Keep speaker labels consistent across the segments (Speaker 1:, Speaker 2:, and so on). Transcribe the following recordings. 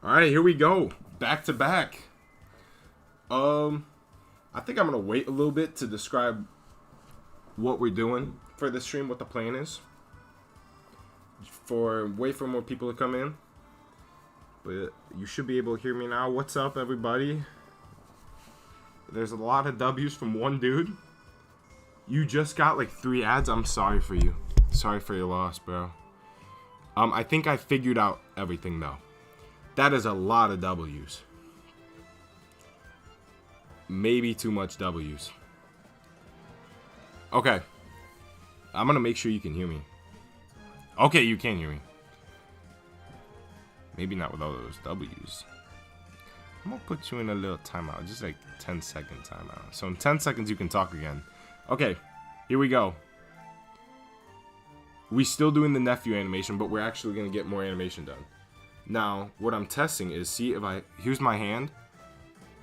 Speaker 1: All right, here we go. Back to back. I think I'm gonna wait a little bit to describe what we're doing for this stream, what the plan is. Wait for more people to come in. But you should be able to hear me now. What's up, everybody? There's a lot of W's from one dude. You just got like 3 ads. I'm sorry for you. Sorry for your loss, bro. I think I figured out everything though. That is a lot of W's. Maybe too much W's. Okay. I'm gonna make sure you can hear me. Okay, you can hear me. Maybe not with all those W's. I'm gonna put you in a little timeout. Just like 10-second timeout. So in 10 seconds you can talk again. Okay, here we go. We still doing the nephew animation, but we're actually gonna get more animation done. Now, what I'm testing is, see if here's my hand.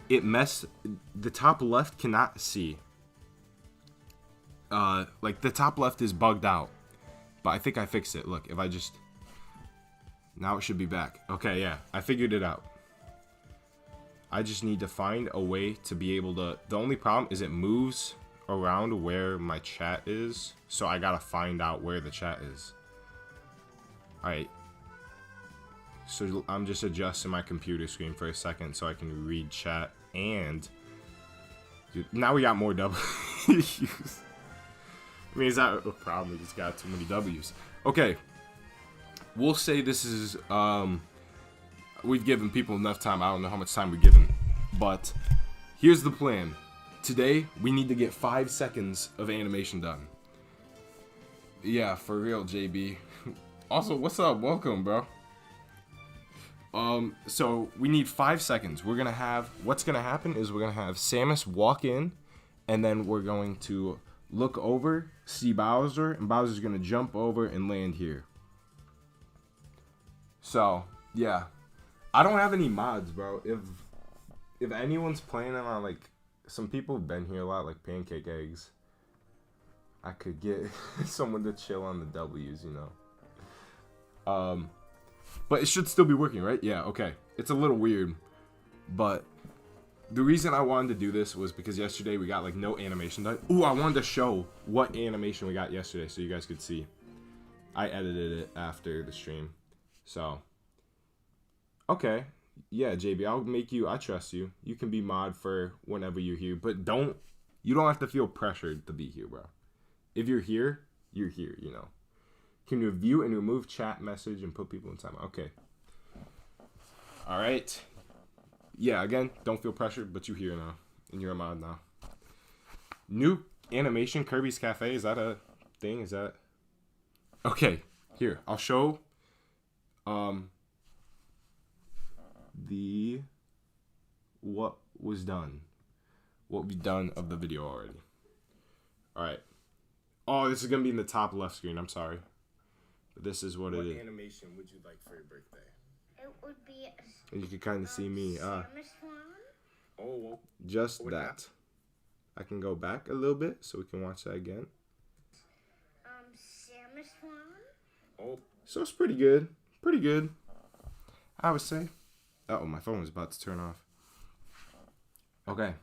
Speaker 1: The top left cannot see. Like the top left is bugged out. But I think I fixed it. Look, if I just, now it should be back. Okay, yeah, I figured it out. I just need to find a way to be able to, the only problem is it moves around where my chat is. So I gotta find out where the chat is. Alright. So I'm just adjusting my computer screen for a second so I can read chat and... Dude, now we got more W's. I mean, is that a problem? We just got too many W's. Okay. We'll say this is... we've given people enough time. I don't know how much time we've given. But here's the plan. Today, we need to get 5 seconds of animation done. Yeah, for real, JB. Also, what's up? Welcome, bro. So we need 5 seconds. We're gonna have, what's gonna happen is we're gonna have Samus walk in, and then we're going to look over, see Bowser, and Bowser's gonna jump over and land here. So, yeah. I don't have any mods, bro. If anyone's playing on, like, some people have been here a lot, like Pancake Eggs. I could get someone to chill on the W's, you know. But it should still be working, right? Yeah, okay. It's a little weird, but the reason I wanted to do this was because yesterday we got like no animation done. Ooh, I wanted to show what animation we got yesterday so you guys could see. I edited it after the stream. So, okay. Yeah, JB, I'll make you, I trust you. You can be mod for whenever you're here, but you don't have to feel pressured to be here, bro. If you're here, you know. Can you view and remove chat message and put people in time? Okay. All right. Yeah, again, don't feel pressured, but you're here now. And you're a mod now. New animation, Kirby's Cafe. Is that a thing? Is that... Okay. Here, I'll show... what was done. What we've done of the video already. All right. Oh, this is going to be in the top left screen. I'm sorry. This is what it is. What animation would you like for your birthday?
Speaker 2: It would be
Speaker 1: and you can kind of see me.
Speaker 2: Samus one.
Speaker 1: Oh, well, just that. I can go back a little bit so we can watch that again.
Speaker 2: Samus one.
Speaker 1: Oh, so it's pretty good. Pretty good, I would say. Uh oh, my phone was about to turn off. Okay,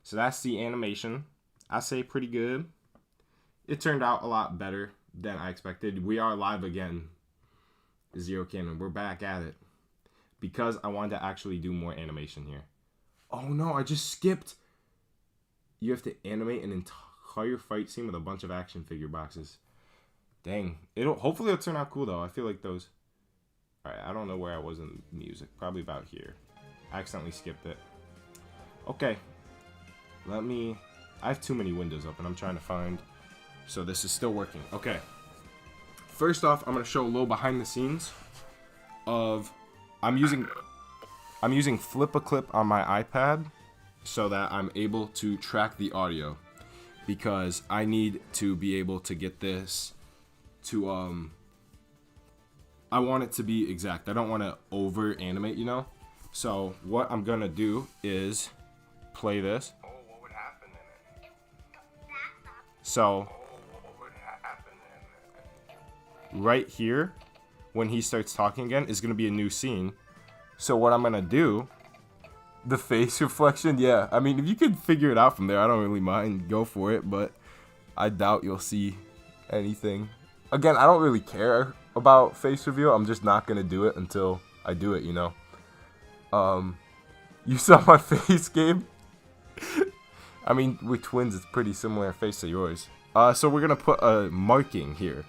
Speaker 1: so that's the animation. I say pretty good. It turned out a lot better than I expected. We are live again. Zero Cannon. We're back at it. Because I wanted to actually do more animation here. Oh no, I just skipped. You have to animate an entire fight scene with a bunch of action figure boxes. Dang. Hopefully it'll turn out cool though. I feel like those... Alright, I don't know where I was in music. Probably about here. I accidentally skipped it. Okay. I have too many windows open. I'm trying to find... So this is still working. Okay. First off, I'm going to show a little behind the scenes of... I'm using Flip-a-Clip on my iPad so that I'm able to track the audio. Because I need to be able to get this to... I want it to be exact. I don't want to over-animate, you know? So what I'm going to do is play this.
Speaker 3: Oh, what would happen in it?
Speaker 1: So... right here, when he starts talking again, is going to be a new scene. So what I'm gonna do, the face reflection, yeah. I mean, if you could figure it out from there, I don't really mind. Go for it, but I doubt you'll see anything. Again, I don't really care about face reveal. I'm just not gonna do it until I do it, you know. You saw my face, Gabe? I mean, we're twins. It's pretty similar face to yours. So we're gonna put a marking here.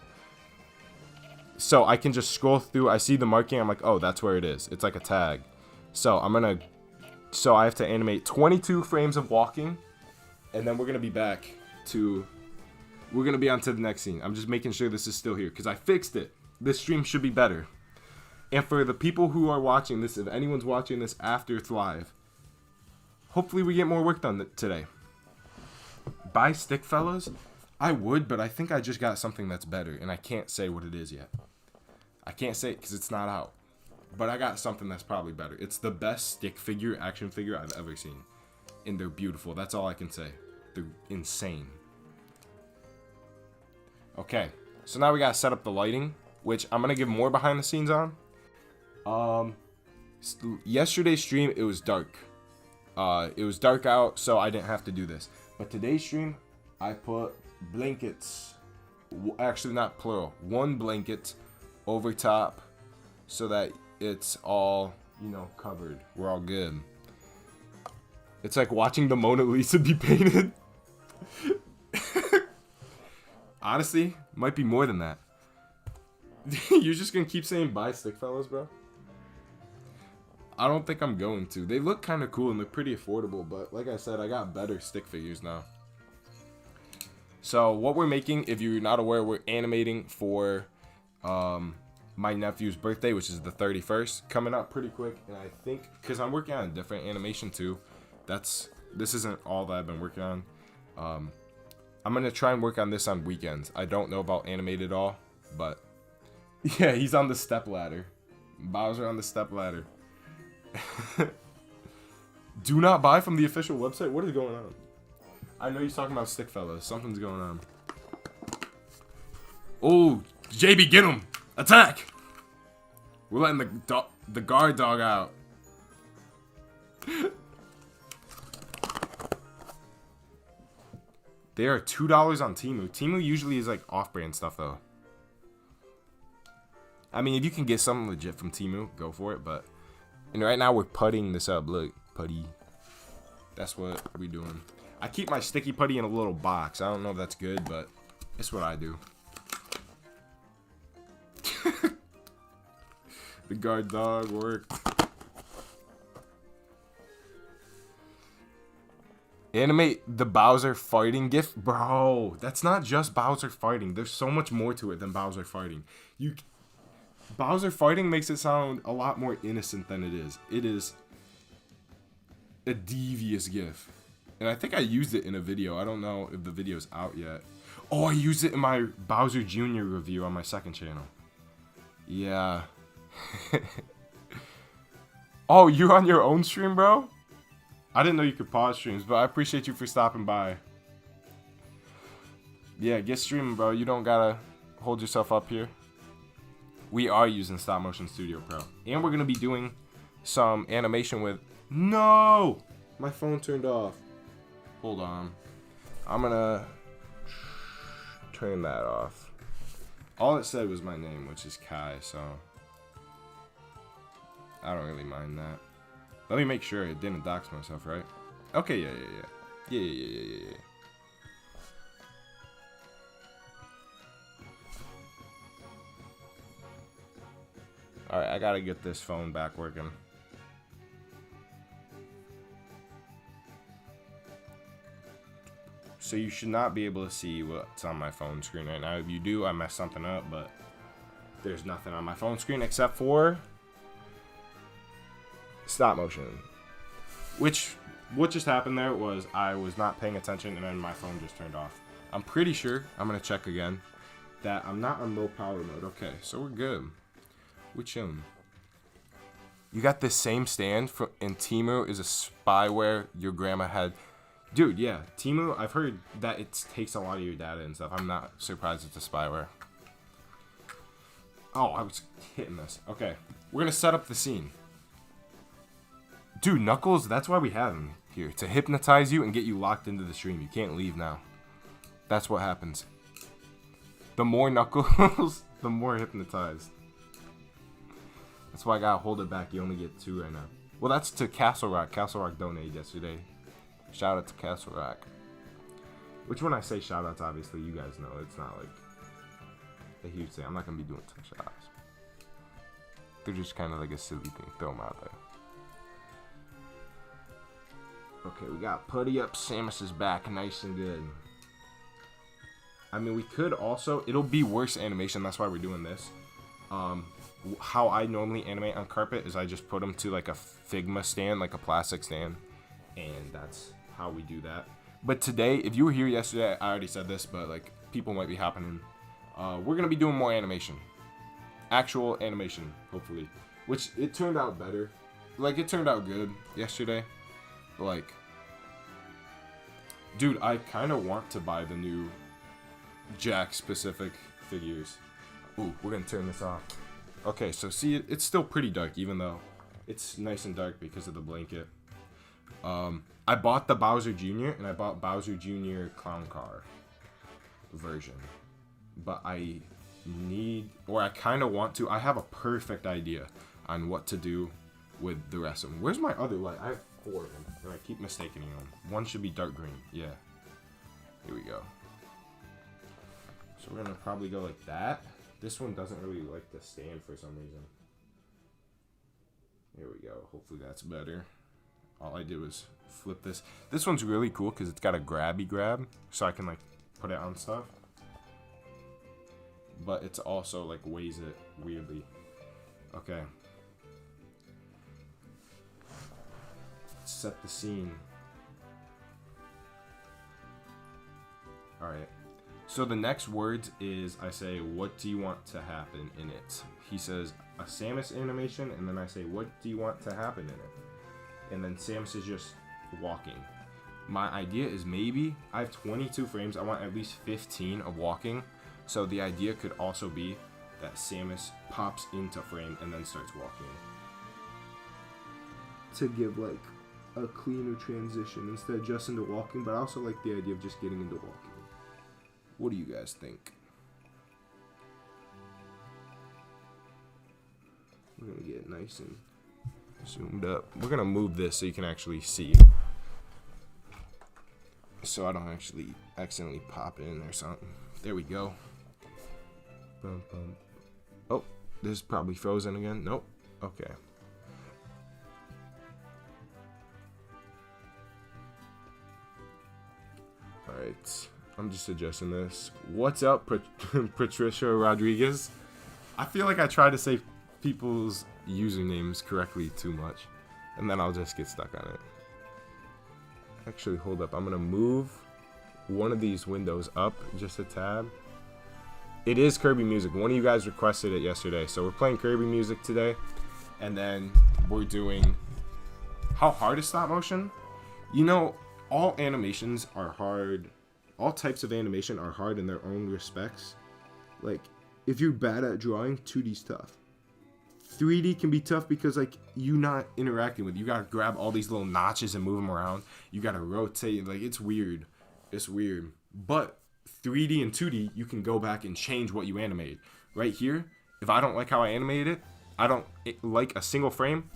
Speaker 1: So I can just scroll through. I see the marking. I'm like, oh, that's where it is. It's like a tag. So So I have to animate 22 frames of walking, and then we're gonna be back to. We're gonna be on to the next scene. I'm just making sure this is still here because I fixed it. This stream should be better. And for the people who are watching this, if anyone's watching this after it's live, hopefully we get more work done today. Buy stick, fellas? I would, but I think I just got something that's better, and I can't say what it is yet. I can't say it because it's not out. But I got something that's probably better. It's the best stick figure, action figure I've ever seen. And they're beautiful. That's all I can say. They're insane. Okay, so now we gotta set up the lighting, which I'm gonna give more behind the scenes on. Yesterday's stream, it was dark. It was dark out, so I didn't have to do this. But today's stream, I put blankets, actually not plural, one blanket over top so that it's all, you know, covered. We're all good. It's like watching the Mona Lisa be painted. Honestly, might be more than that. You're just gonna keep saying bye, stick fellas, bro? I don't think I'm going to. They look kind of cool and they're pretty affordable, but like I said, I got better stick figures now. So what we're making, if you're not aware, we're animating for my nephew's birthday, which is the 31st, coming up pretty quick. And I think, because I'm working on a different animation too, this isn't all that I've been working on. I'm going to try and work on this on weekends. I don't know about animated all, but yeah, he's on the step ladder. Bowser on the step ladder. Do not buy from the official website? What is going on? I know he's talking about stick fellas. Something's going on. Oh, JB, get him! Attack! We're letting the guard dog out. They are $2 on Temu. Temu usually is like off-brand stuff though. I mean, if you can get something legit from Temu, go for it. But and right now we're puttying this up. Look, putty. That's what we're doing. I keep my sticky putty in a little box. I don't know if that's good, but it's what I do. The guard dog worked. Animate the Bowser fighting gif. Bro, that's not just Bowser fighting. There's so much more to it than Bowser fighting. Bowser fighting makes it sound a lot more innocent than it is. It is a devious gif. And I think I used it in a video. I don't know if the video's out yet. Oh, I used it in my Bowser Jr. review on my second channel. Yeah. Oh, you're on your own stream, bro? I didn't know you could pause streams, but I appreciate you for stopping by. Yeah, get streaming, bro. You don't gotta hold yourself up here. We are using Stop Motion Studio Pro. And we're gonna be doing some animation with... No! My phone turned off. Hold on. I'm gonna turn that off. All it said was my name, which is Kai, so... I don't really mind that. Let me make sure it didn't dox myself, right? Okay, yeah. Alright, I gotta get this phone back working. So you should not be able to see what's on my phone screen right now. If you do, I messed something up, but there's nothing on my phone screen except for stop motion. What just happened there was I was not paying attention and then my phone just turned off. I'm pretty sure, I'm gonna check again, that I'm not on low power mode. Okay, so we're good. We're chilling. You got the same stand in Temu is a spyware your grandma had. Dude, yeah, Temu, I've heard that it takes a lot of your data and stuff. I'm not surprised it's a spyware. Oh, I was hitting this. Okay, we're gonna set up the scene. Dude, Knuckles, that's why we have him here. To hypnotize you and get you locked into the stream. You can't leave now. That's what happens. The more Knuckles, the more hypnotized. That's why I gotta hold it back. You only get 2 right now. Well, that's to Castle Rock. Castle Rock donated yesterday. Shout out to Castle Rock. Which when I say shout outs, obviously, you guys know. It's not like a huge thing. I'm not gonna be doing 10 shout outs. They're just kind of like a silly thing. Throw them out there. Okay, we got Putty Up Samus is back. Nice and good. I mean, we could also... It'll be worse animation. That's why we're doing this. How I normally animate on carpet is I just put them to like a Figma stand, like a plastic stand. And that's how we do that. But today, if you were here yesterday, I already said this, but like people might be hopping in. We're going to be doing more animation. Actual animation, hopefully. Which, it turned out better. Like, it turned out good yesterday. Like, dude, I kind of want to buy the new Jack-specific figures. Ooh, we're going to turn this off. Okay, so see, it's still pretty dark, even though it's nice and dark because of the blanket. I bought the Bowser Jr. and I bought Bowser Jr. Clown Car version. But I need, or I kind of want to, I have a perfect idea on what to do with the rest of them. Where's my other light? I have 4 of them, and I keep mistaking them. One should be dark green. Yeah. Here we go. So we're going to probably go like that. This one doesn't really like to stand for some reason. Here we go. Hopefully that's better. All I did was flip this. This one's really cool because it's got a grabby grab, so I can like put it on stuff. But it's also like weighs it weirdly. Okay. Let's set the scene. Alright. So the next words is I say, what do you want to happen in it? He says a Samus animation, and then I say, what do you want to happen in it? And then Samus is just walking. My idea is maybe I have 22 frames. I want at least 15 of walking. So the idea could also be that Samus pops into frame and then starts walking. To give like a cleaner transition instead of just into walking, but I also like the idea of just getting into walking. What do you guys think? We're gonna get nice and zoomed up. We're gonna move this so you can actually see. So I don't actually accidentally pop in or something. There we go. Bum, bum. Oh, this is probably frozen again. Nope. Okay. Alright. I'm just adjusting this. What's up, Patricia Rodriguez? I feel like I try to say people's usernames correctly too much, and then I'll just get stuck on it. Actually, hold up. I'm going to move one of these windows up just a tab. It is Kirby music. One of you guys requested it yesterday, so we're playing Kirby music today, and then we're doing... How hard is stop motion? You know, all animations are hard. All types of animation are hard in their own respects. Like, if you're bad at drawing, 2D's tough. 3D can be tough because, like, you not interacting with it. You gotta grab all these little notches and move them around. You gotta rotate. Like, it's weird. It's weird. But 3D and 2D, you can go back and change what you animated. Right here, if I don't like how I animated it, I don't like a single frame,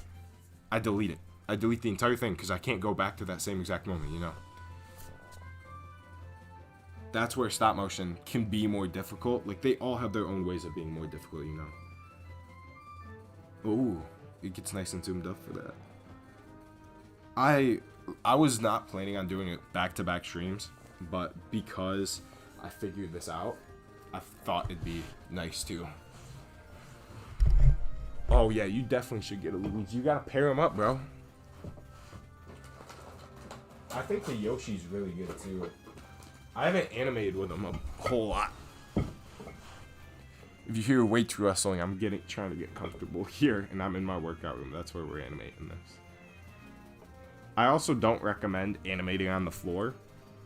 Speaker 1: I delete it. I delete the entire thing because I can't go back to that same exact moment, you know? That's where stop motion can be more difficult. Like, they all have their own ways of being more difficult, you know? Ooh, it gets nice and zoomed up for that. I was not planning on doing it back-to-back streams, but because I figured this out, I thought it'd be nice too. Oh yeah, you definitely should get a Luigi. You gotta pair them up, bro. I think the Yoshi's really good too. I haven't animated with them a whole lot. If you hear way too wrestling, I'm trying to get comfortable here, and I'm in my workout room. That's where we're animating this. I also don't recommend animating on the floor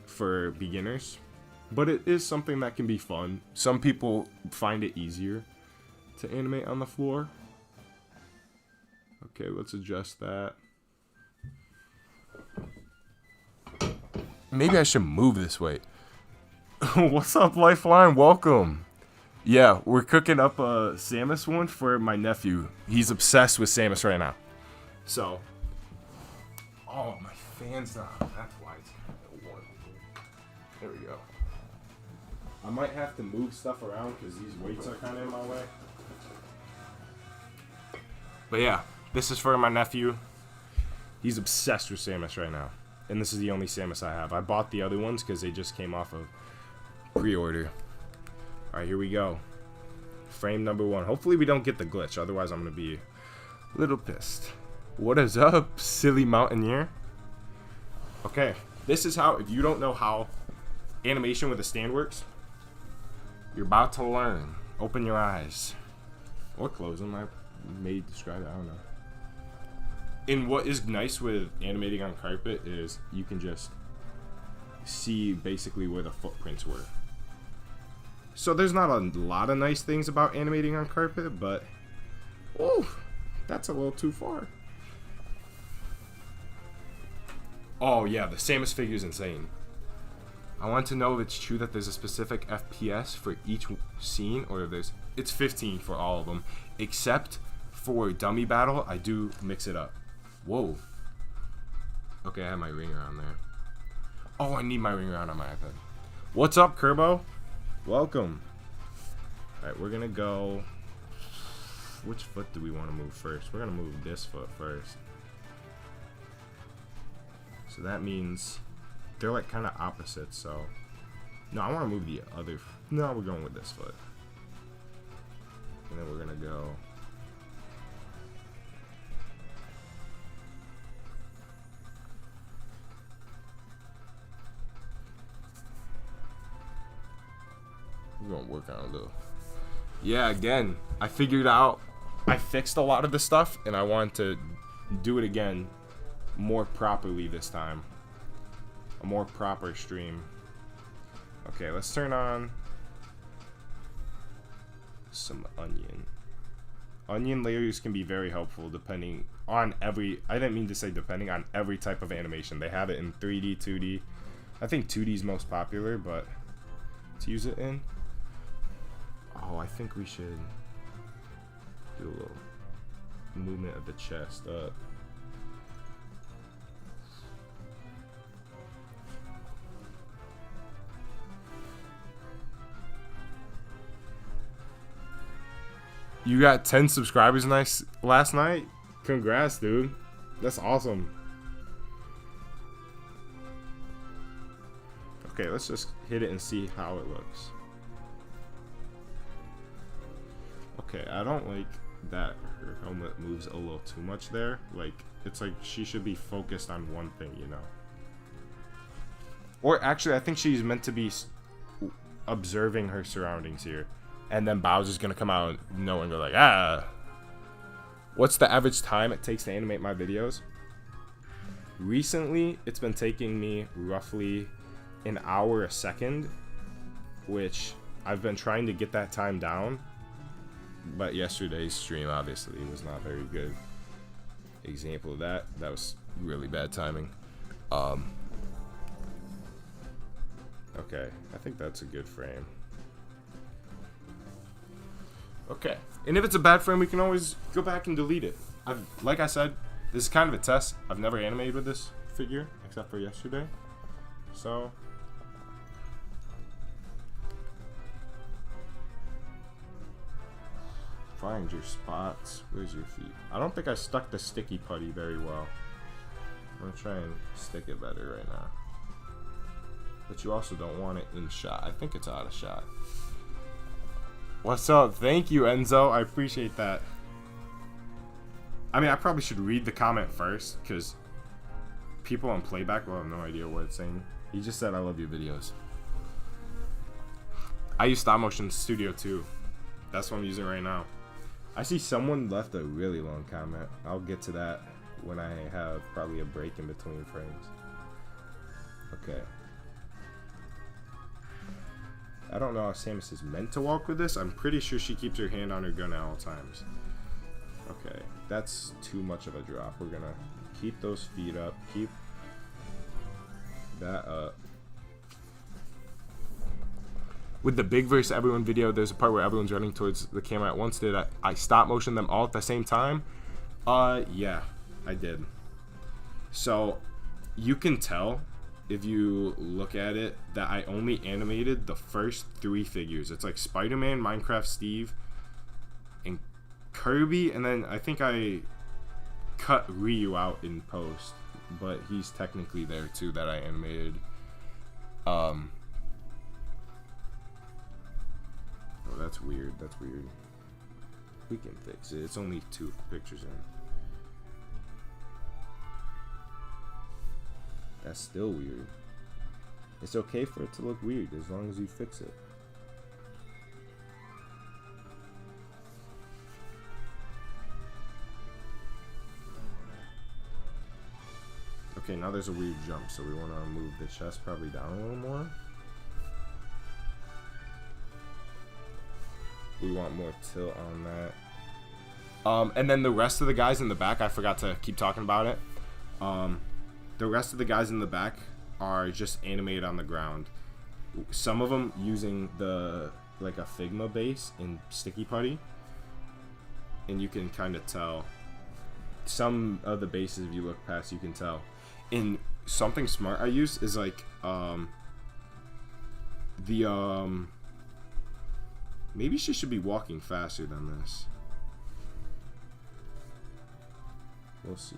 Speaker 1: for beginners, but it is something that can be fun. Some people find it easier to animate on the floor. Okay, let's adjust that. Maybe I should move this way. What's up, Lifeline? Welcome. Yeah, we're cooking up a Samus one for my nephew. He's obsessed with Samus right now. So, oh, my fan's not. That's why it's warm. There we go. I might have to move stuff around because these weights are kind of in my way. But yeah, this is for my nephew. He's obsessed with Samus right now. And this is the only Samus I have. I bought the other ones because they just came off of pre-order. Alright, here we go. Frame number 1. Hopefully we don't get the glitch. Otherwise, I'm going to be a little pissed. What is up, silly mountaineer? Okay, this is how, if you don't know how animation with a stand works, you're about to learn. Open your eyes. Or close them. I may describe it. I don't know. And what is nice with animating on carpet is you can just see basically where the footprints were. So there's not a lot of nice things about animating on carpet, but oh, that's a little too far. Oh yeah, the Samus figure is insane. I want to know if it's true that there's a specific FPS for each scene, or if it's 15 for all of them, except for dummy battle. I do mix it up. Whoa. Okay, I have my ring around there. Oh, I need my ring around on my iPad. What's up, Kerbo? Welcome. Alright, we're gonna go. Which foot do we want to move first? We're gonna move this foot first. So that means they're like kind of opposite, so no, I want to move the other. No, we're going with this foot. And then we're gonna go. We're gonna work on it though. Yeah, again, I figured out, I fixed a lot of the stuff, and I want to do it again more properly this time. A more proper stream. Okay, let's turn on some onion. Onion layers can be very helpful depending on every, I didn't mean to say depending on every type of animation. They have it in 3D, 2D. I think 2D is most popular, but to use it in. Oh, I think we should do a little movement of the chest up. You got 10 subscribers last night? Congrats, dude. That's awesome. Okay, let's just hit it and see how it looks. Okay, I don't like that her helmet moves a little too much there. Like, it's like she should be focused on one thing, you know? Or actually, I think she's meant to be observing her surroundings here. And then Bowser's gonna come out and know and go like, ah. What's the average time it takes to animate my videos? Recently, it's been taking me roughly an hour a second, which I've been trying to get that time down. But yesterday's stream obviously was not very good example of that. That was really bad timing. Okay, I think that's a good frame. Okay, and if it's a bad frame, we can always go back and delete it. Like I said, this is kind of a test. I've never animated with this figure, except for yesterday. So, find your spots. Where's your feet? I don't think I stuck the sticky putty very well. I'm gonna try and stick it better right now. But you also don't want it in shot. I think it's out of shot. What's up? Thank you, Enzo. I appreciate that. I mean, I probably should read the comment first, because people on playback will have no idea what it's saying. He just said, I love your videos. I use Stop Motion Studio too. That's what I'm using right now. I see someone left a really long comment. I'll get to that when I have probably a break in between frames. Okay. I don't know how Samus is meant to walk with this. I'm pretty sure she keeps her hand on her gun at all times. Okay, that's too much of a drop. We're gonna keep those feet up. Keep that up. With the big versus everyone video, there's a part where everyone's running towards the camera at once. Did I stop motion them all at the same time? Yeah, I did. So you can tell if you look at it that I only animated the first 3 figures. It's like Spider-Man, Minecraft Steve, and Kirby, and then I think I cut Ryu out in post, but he's technically there too that I animated. Oh, that's weird. That's weird. We can fix it. It's only 2 pictures in. That's still weird. It's okay for it to look weird as long as you fix it. Okay, now there's a weird jump, so we want to move the chest probably down a little more. We want more tilt on that. And then the rest of the guys in the back, I forgot to keep talking about it. The rest of the guys in the back are just animated on the ground. Some of them using like a Figma base in Sticky Putty. And you can kind of tell. Some of the bases, if you look past, you can tell. In something smart I use is like maybe she should be walking faster than this. We'll see.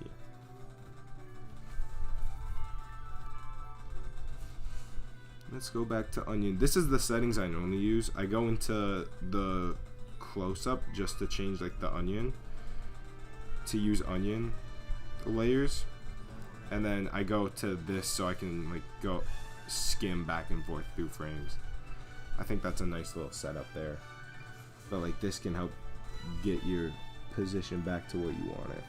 Speaker 1: Let's go back to onion. This is the settings I normally use. I go into the close-up just to change like the onion, to use onion layers, and then I go to this so I can like go skim back and forth through frames. I think that's a nice little setup there. But like this can help get your position back to where you want it.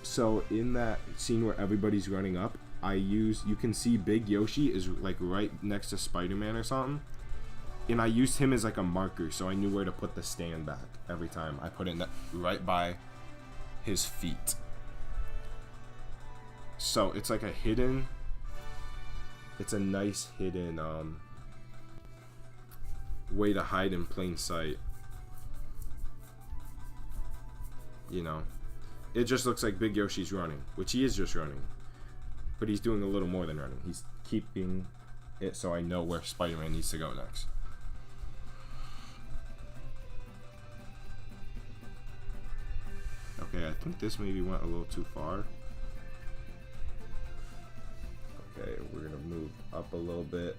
Speaker 1: So in that scene where everybody's running up, you can see Big Yoshi is like right next to Spider-Man or something. And I used him as like a marker, so I knew where to put the stand back every time. I put it right by his feet. So it's like it's a nice hidden way to hide in plain sight. You know, it just looks like Big Yoshi's running, which he is just running. But he's doing a little more than running. He's keeping it so I know where Spider-Man needs to go next. Okay, I think this maybe went a little too far. Okay, we're gonna move up a little bit.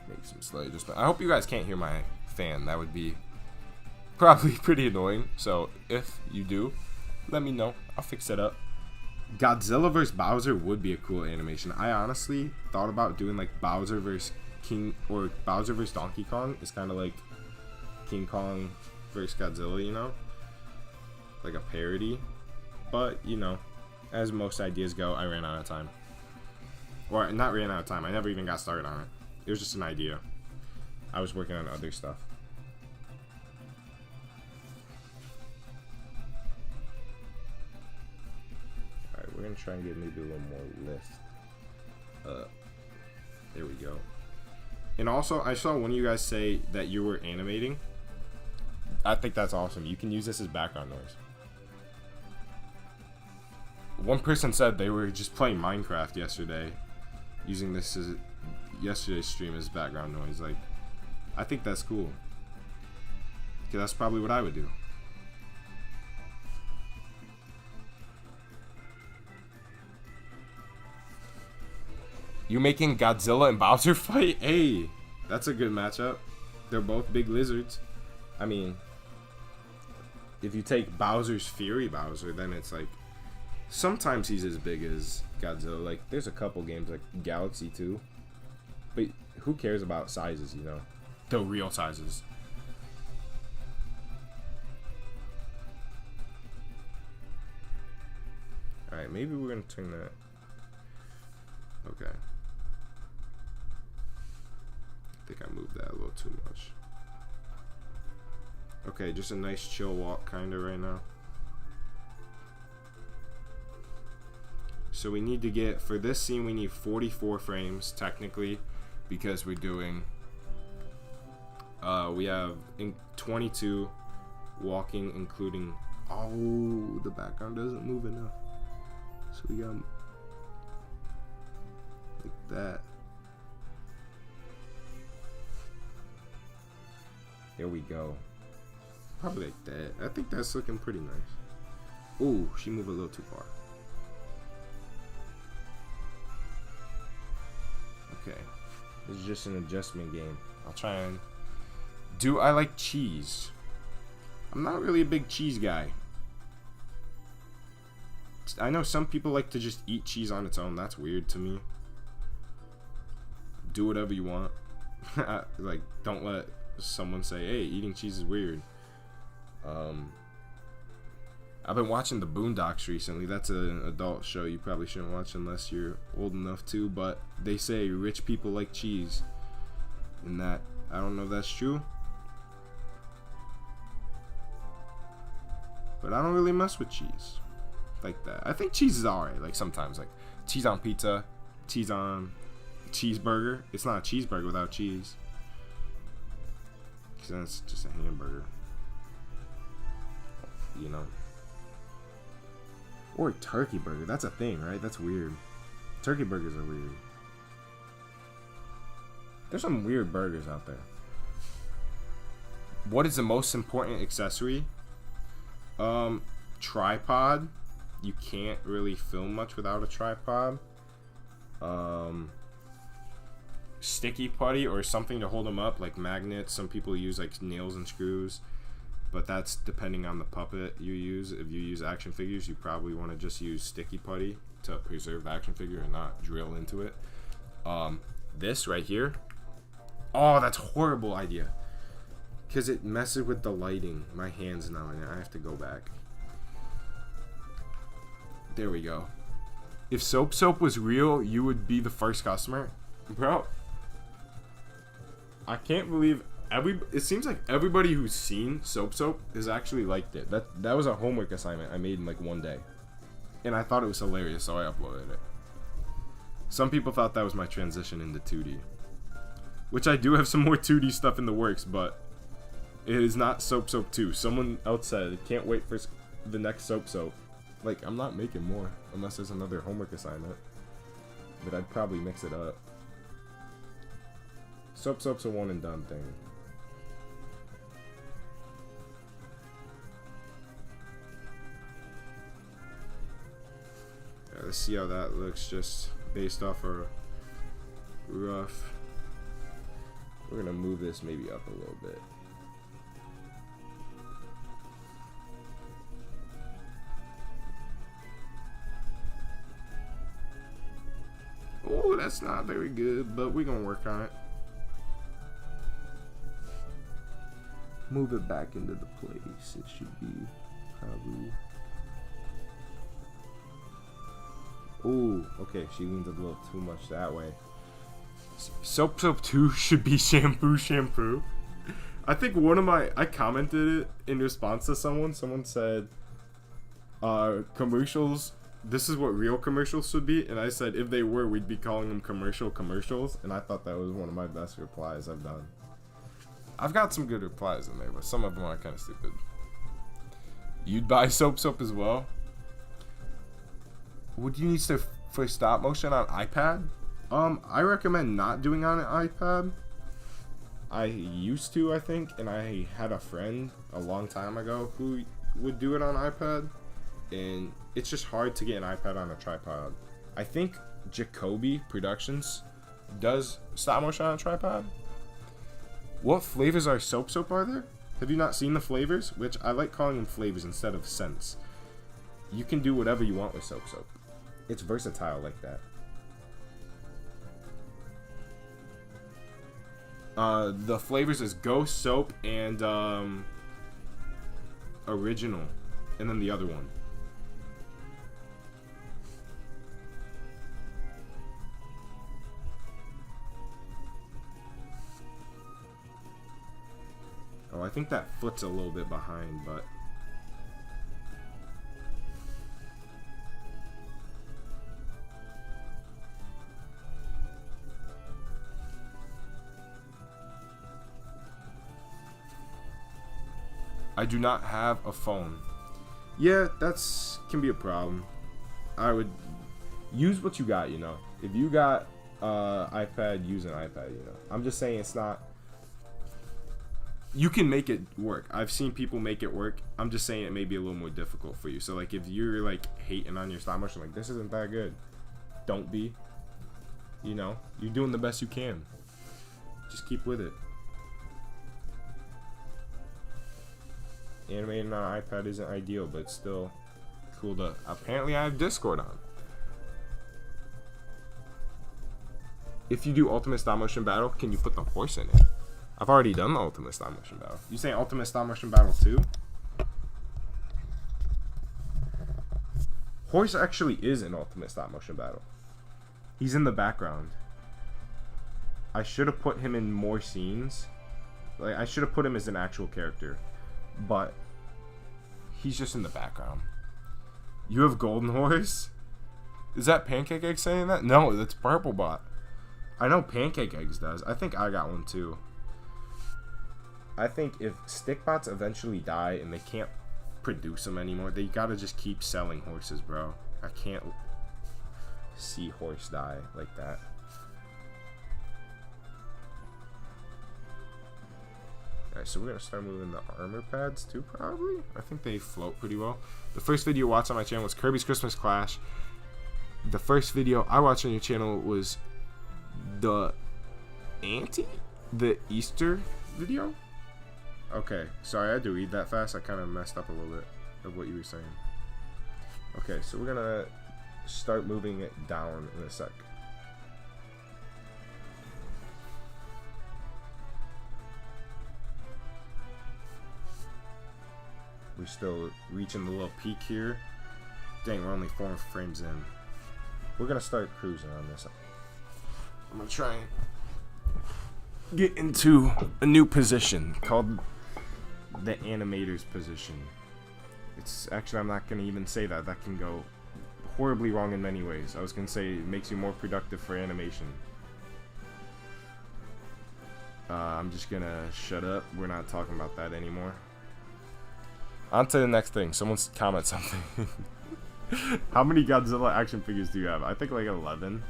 Speaker 1: Make some slight adjustment. I hope you guys can't hear my fan. That would be probably pretty annoying. So if you do, let me know. I'll fix it up. Godzilla vs. Bowser would be a cool animation. I honestly thought about doing like Bowser vs. King or Bowser vs. Donkey Kong. It's kind of like King Kong vs. Godzilla, you know? Like a parody. But, you know, as most ideas go, I ran out of time. Or, not ran out of time. I never even got started on it. It was just an idea. I was working on other stuff. Alright, we're going to try and get maybe a little more lift. There we go. And also, I saw one of you guys say that you were animating. I think that's awesome. You can use this as background noise. One person said they were just playing Minecraft yesterday, using this as yesterday's stream as background noise. Like, I think that's cool. Because that's probably what I would do. You making Godzilla and Bowser fight? Hey, that's a good matchup. They're both big lizards. I mean, if you take Bowser's Fury Bowser, then it's like, sometimes he's as big as Godzilla. Like, there's a couple games like Galaxy 2. But who cares about sizes, you know? The real sizes. Alright, maybe we're going to turn that. Okay. I think I moved that a little too much. Okay, just a nice chill walk kind of right now. So we need to get, for this scene, we need 44 frames, technically, because we're doing, we have 22 walking, including, oh, the background doesn't move enough. So we got, like that. There we go. Probably like that. I think that's looking pretty nice. Ooh, she moved a little too far. Okay. This is just an adjustment game. I'll try and... Do I like cheese? I'm not really a big cheese guy. I know some people like to just eat cheese on its own. That's weird to me. Do whatever you want. Like, don't let someone say, hey, eating cheese is weird. I've been watching the Boondocks recently. That's an adult show you probably shouldn't watch unless you're old enough to, but they say rich people like cheese, and that, I don't know if that's true, but I don't really mess with cheese like that. I think cheese is alright, like sometimes, like cheese on pizza, cheese on cheeseburger. It's not a cheeseburger without cheese, because then it's just a hamburger, you know. Or turkey burger. That's a thing, right? That's weird. Turkey burgers are weird. There's some weird burgers out there. What is the most important accessory? Tripod. You can't really film much without a tripod. Sticky putty or something to hold them up, like magnets. Some people use like nails and screws. But that's depending on the puppet you use. If you use action figures, you probably want to just use sticky putty to preserve the action figure and not drill into it. This right here. Oh, that's a horrible idea. Because it messes with the lighting. My hand's not in it. I have to go back. There we go. If Soap was real, you would be the first customer. Bro. I can't believe... It seems like everybody who's seen Soap has actually liked it. That was a homework assignment I made in like one day, and I thought it was hilarious, so I uploaded it. Some people thought that was my transition into 2D, which I do have some more 2D stuff in the works, but it is not Soap 2. Someone else said, "Can't wait for the next Soap." Like, I'm not making more unless there's another homework assignment, but I'd probably mix it up. Soap's a one and done thing. Let's see how that looks just based off our rough. We're gonna move this maybe up a little bit. Oh, that's not very good, but we're gonna work on it. Move it back into the place it should be, probably. Oh, okay, she leans a little too much that way. Soap 2 should be shampoo. I think I commented it in response to someone. Someone said, commercials, this is what real commercials should be. And I said, if they were, we'd be calling them commercials. And I thought that was one of my best replies I've done. I've got some good replies in there, but some of them are kind of stupid. You'd buy Soap as well? Would you need to for stop motion on iPad? I recommend not doing on an iPad. I used to, I think, and I had a friend a long time ago who would do it on iPad, and it's just hard to get an iPad on a tripod. I think Jacoby Productions does stop motion on a tripod. What flavors are Soap are there? Have you not seen the flavors? Which I like calling them flavors instead of scents. You can do whatever you want with Soap. It's versatile like that. The flavors is Ghost, Soap, and Original, and then the other one. Oh, I think that foot's a little bit behind, but... I do not have a phone. Yeah, that's can be a problem. I would use what you got, you know. If you got iPad, use an iPad, you know. I'm just saying it's not... You can make it work. I've seen people make it work. I'm just saying it may be a little more difficult for you. So, like, if you're, like, hating on your stop motion, like, this isn't that good. Don't be. You know? You're doing the best you can. Just keep with it. Animating on iPad isn't ideal, but it's still cool to... Apparently, I have Discord on. If you do Ultimate Stop Motion Battle, can you put the horse in it? I've already done the Ultimate Stop Motion Battle. You saying Ultimate Stop Motion Battle 2? Horse actually is an Ultimate Stop Motion Battle. He's in the background. I should have put him in more scenes. Like, I should have put him as an actual character. But he's just in the background. You have Golden Horse? Is that Pancake Egg saying that? No, that's Purple Bot. I know Pancake Eggs does. I think I got one too. I think if Stickbots eventually die and they can't produce them anymore, they gotta just keep selling horses, bro. I can't see horse die like that. Alright, so we're gonna start moving the armor pads too, probably. I think they float pretty well. The first video watched on my channel was Kirby's Christmas Clash. The first video I watched on your channel was the Easter video. Okay, sorry, I had to read that fast. I kind of messed up a little bit of what you were saying. Okay, so we're gonna start moving it down in a sec. We're still reaching the little peak here. Dang, we're only 4 frames in. We're gonna start cruising on this. I'm gonna try and get into a new position called the animator's position. It's actually, I'm not gonna even say that. That can go horribly wrong in many ways. I was gonna say it makes you more productive for animation. I'm just gonna shut up. We're not talking about that anymore. On to the next thing. Someone comment something. How many Godzilla action figures do you have? I think like 11.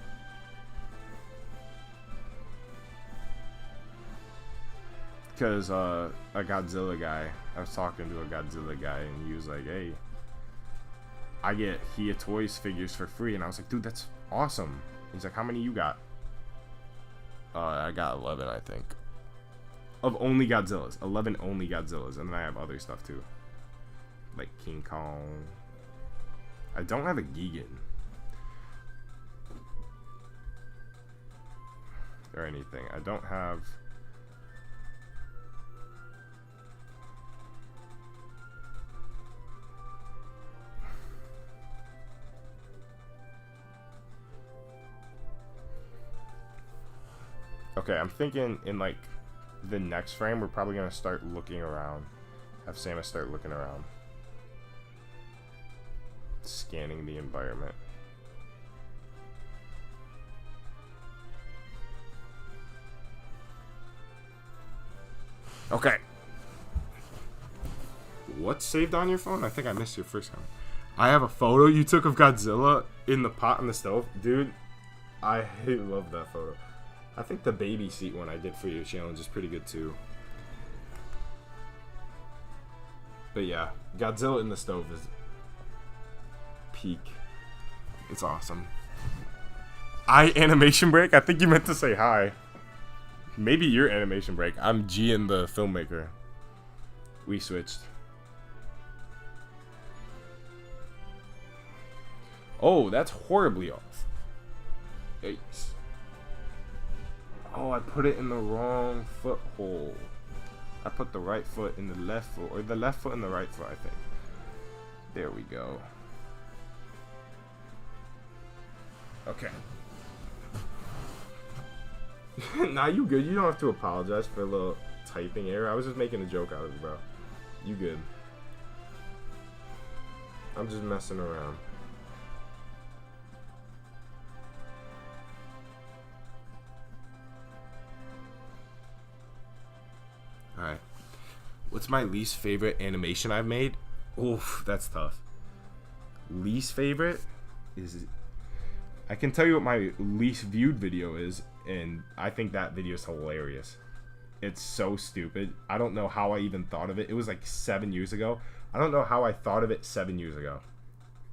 Speaker 1: Because a Godzilla guy, I was talking to a Godzilla guy and he was like, hey, I get Hia Toys figures for free. And I was like, dude, that's awesome. He's like, how many you got? I got 11, I think. Of only Godzillas. 11 only Godzillas. And then I have other stuff too. Like King Kong. I don't have a Gigan. Or anything. I don't have... Okay, I'm thinking in like the next frame we're probably gonna start looking around. Have Samus start looking around. Scanning the environment. Okay. What's saved on your phone? I think I missed your first comment. I have a photo you took of Godzilla in the pot on the stove. Dude, I love that photo. I think the baby seat one I did for your challenge is pretty good too. But yeah, Godzilla in the stove is peak. It's awesome. Animation break? I think you meant to say hi. Maybe your animation break. I'm G and the filmmaker. We switched. Oh, that's horribly off. Yikes. Oh, I put it in the wrong foothold. I put the right foot in the left foot, or the left foot in the right foot, I think. There we go. Okay. Nah, you good. You don't have to apologize for a little typing error. I was just making a joke out of it, bro. You good. I'm just messing around. Alright. What's my least favorite animation I've made? Oof, that's tough. Least favorite is... I can tell you what my least viewed video is, and I think that video is hilarious. It's so stupid. I don't know how I even thought of it. It was like 7 years ago. I don't know how I thought of it 7 years ago.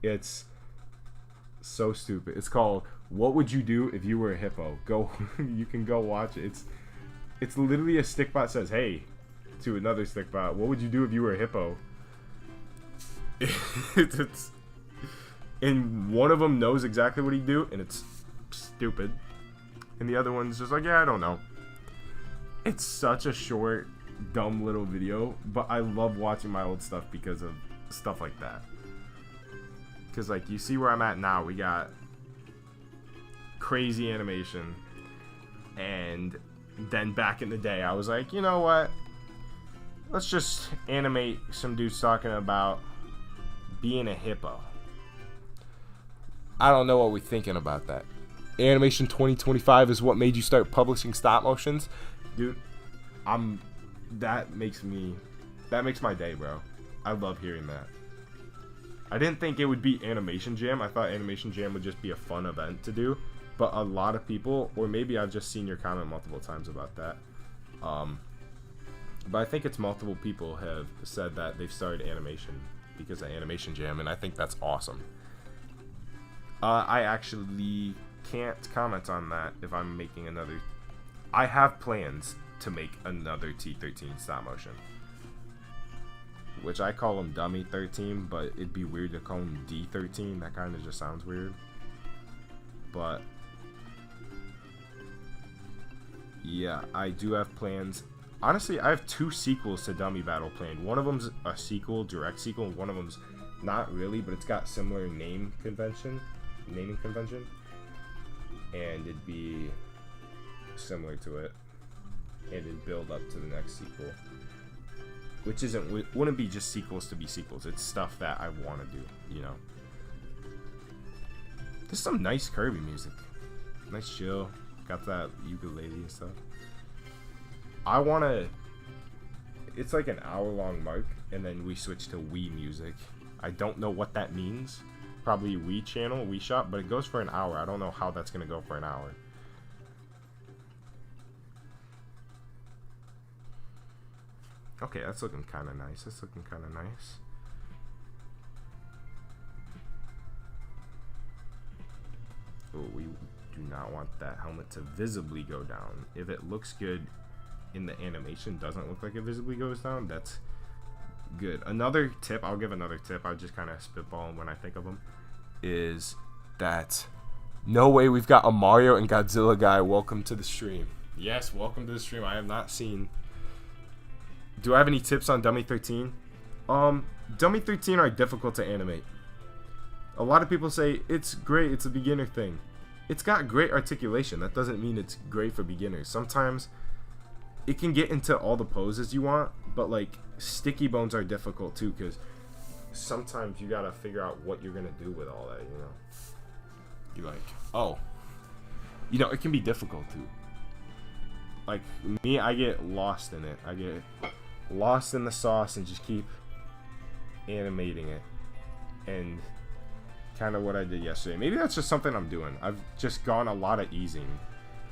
Speaker 1: It's so stupid. It's called "What Would You Do If You Were a Hippo?" Go, you can go watch it. It's literally a stickbot says, "Hey," to another stickbot, "What would you do if you were a hippo?" it's and one of them knows exactly what he'd do, and it's stupid. And the other one's just like, yeah, I don't know. It's such a short, dumb little video, but I love watching my old stuff because of stuff like that. Because, like, you see where I'm at now. We got crazy animation. And then back in the day, I was like, you know what? Let's just animate some dudes talking about being a hippo. I don't know what we're thinking about that. Animation 2025 is what made you start publishing stop motions? Dude, that makes my day, bro. I love hearing that. I didn't think it would be Animation Jam. I thought Animation Jam would just be a fun event to do. But a lot of people, or maybe I've just seen your comment multiple times about that. But I think it's multiple people have said that they've started animation because of Animation Jam, and I think that's awesome. I actually can't comment on that if I'm making another. I have plans to make another T13 stop motion, which I call him Dummy 13, but it'd be weird to call him D13. That kind of just sounds weird. But yeah, I do have plans. Honestly, I have 2 sequels to Dummy Battle planned. One of them's a sequel, direct sequel, and one of them's not really, but it's got similar naming convention, and it'd be similar to it, and it'd build up to the next sequel, which wouldn't be just sequels to be sequels. It's stuff that I want to do, you know. There's some nice Kirby music, nice chill, got that ukulele and stuff. I want to, it's like an hour-long mark, and then we switch to Wii music. I don't know what that means. Probably Wii channel, Wii shop, but it goes for an hour. I don't know how that's going to go for an hour. Okay, that's looking kind of nice. Oh, we do not want that helmet to visibly go down. If it looks good in the animation, doesn't look like it visibly goes down, that's good. Another tip, I'll give another tip, I just kind of spitball when I think of them, is that no way we've got a Mario and Godzilla guy. Welcome to the stream. Yes, welcome to the stream. I have not seen. Do I have any tips on Dummy 13? Dummy 13 are difficult to animate. A lot of people say it's great, it's a beginner thing. It's got great articulation. That doesn't mean it's great for beginners. Sometimes it can get into all the poses you want, but like sticky bones are difficult too, because sometimes you gotta figure out what you're gonna do with all that, you know. You're like, oh, you know, it can be difficult too. Like me, I get lost in it. I get lost in the sauce and just keep animating it, and kind of what I did yesterday. Maybe that's just something I'm doing. I've just gone a lot of easing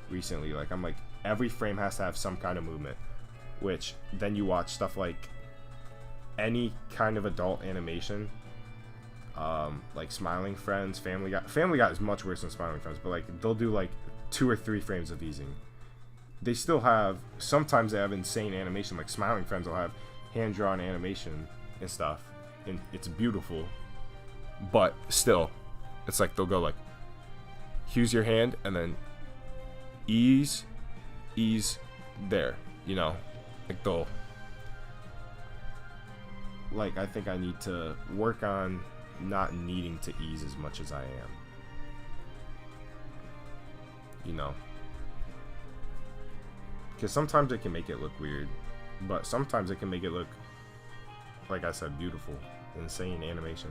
Speaker 1: recently. Like I'm like, every frame has to have some kind of movement, which then you watch stuff like any kind of adult animation, like Smiling Friends, Family Guy. Family Guy is much worse than Smiling Friends, but like they'll do like 2 or 3 frames of easing. They still have, sometimes they have insane animation, like Smiling Friends will have hand-drawn animation and stuff, and it's beautiful, but still, it's like they'll go like, here's your hand, and then ease, there, you know, like they'll, like, I think I need to work on not needing to ease as much as I am, you know, because sometimes it can make it look weird, but sometimes it can make it look, like I said, beautiful, insane animation,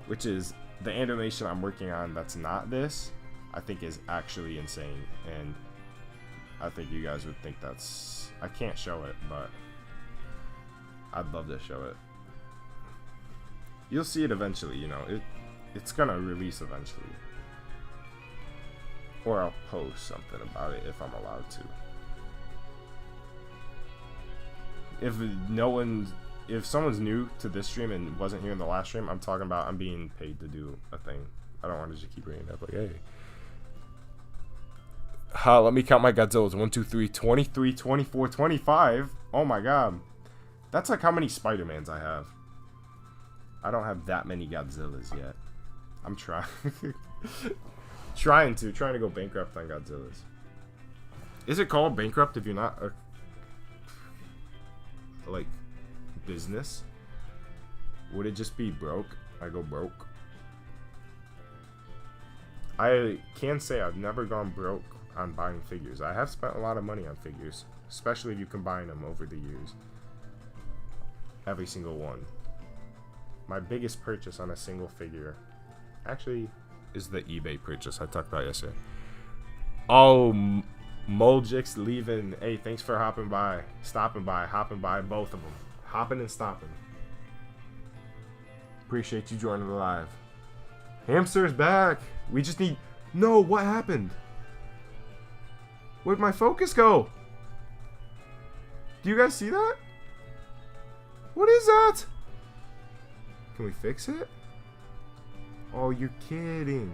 Speaker 1: which is the animation I'm working on that's not this, I think is actually insane, and I think you guys would think that's, I can't show it, but I'd love to show it. You'll see it eventually, you know, it's gonna release eventually. Or I'll post something about it if I'm allowed to. If someone's new to this stream and wasn't here in the last stream, I'm talking about I'm being paid to do a thing. I don't want to just keep bringing it up like, hey. Let me count my Godzillas. 1, 2, 3, 23, 24, 25. Oh my god. That's like how many Spider-Mans I have. I don't have that many Godzillas yet. I'm trying. trying to go bankrupt on Godzillas. Is it called bankrupt if you're not a, like, business? Would it just be broke? I go broke. I can say I've never gone broke on buying figures. I have spent a lot of money on figures, especially if you combine them over the years. Every single one. My biggest purchase on a single figure actually is the eBay purchase I talked about yesterday. Oh, Moljix leaving. Hey, thanks for hopping by, hopping by, both of them. Hopping and stopping. Appreciate you joining the live. Hamster's back. We just need... No, what happened? Where'd my focus go? Do you guys see that? What is that? Can we fix it? Oh, you're kidding.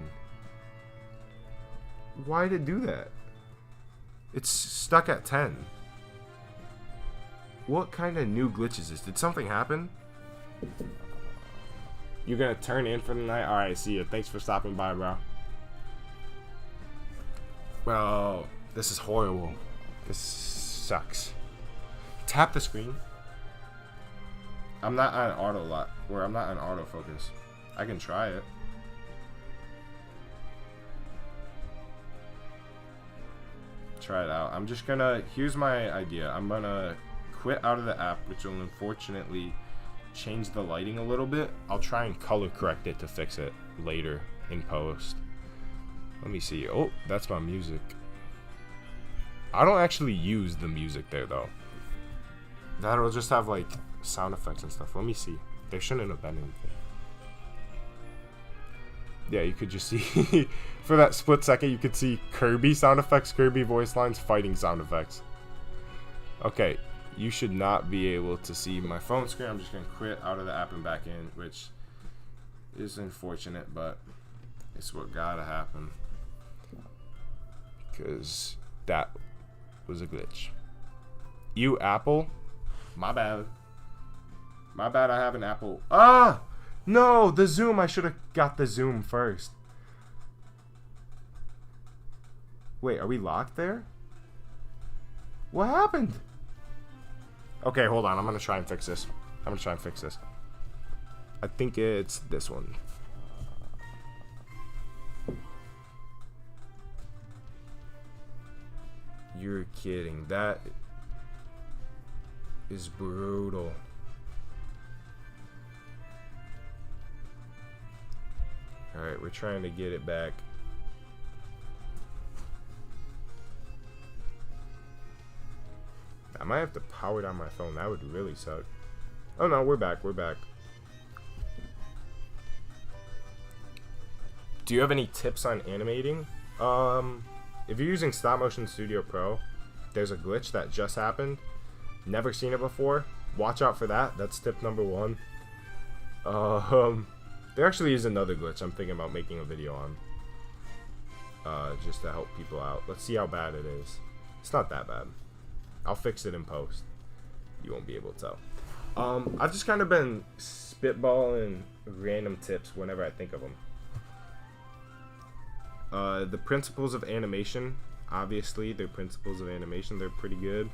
Speaker 1: Why did it do that? It's stuck at 10. What kind of new glitch is this? Did something happen? You're gonna turn in for the night? Alright, see ya. Thanks for stopping by, bro. Bro, this is horrible. This sucks. Tap the screen. I'm not on auto lock, or I'm not on autofocus. I can try it. Try it out. I'm just gonna, here's my idea. I'm gonna quit out of the app, which will unfortunately change the lighting a little bit. I'll try and color correct it to fix it later in post. Let me see. Oh, that's my music. I don't actually use the music there though. That'll just have like sound effects and stuff. Let me see. There shouldn't have been anything. Yeah, you could just see for that split second you could see Kirby sound effects, Kirby voice lines, fighting sound effects. Okay, you should not be able to see my phone screen. I'm just gonna quit out of the app and back in, which is unfortunate, but it's what gotta happen. Cause that was a glitch. You Apple? My bad. My bad, I have an Apple. Ah! No, the zoom. I should have got the zoom first. Wait, are we locked there? What happened? Okay, hold on. I'm going to try and fix this. I think it's this one. You're kidding. That is brutal. Alright, we're trying to get it back. I might have to power down my phone. That would really suck. Oh no, we're back. Do you have any tips on animating? If you're using Stop Motion Studio Pro, there's a glitch that just happened. Never seen it before. Watch out for that. That's tip number 1. There actually is another glitch I'm thinking about making a video on. Just to help people out. Let's see how bad it is. It's not that bad. I'll fix it in post. You won't be able to tell. I've just kind of been spitballing random tips whenever I think of them. The principles of animation. Obviously, they're principles of animation. They're pretty good.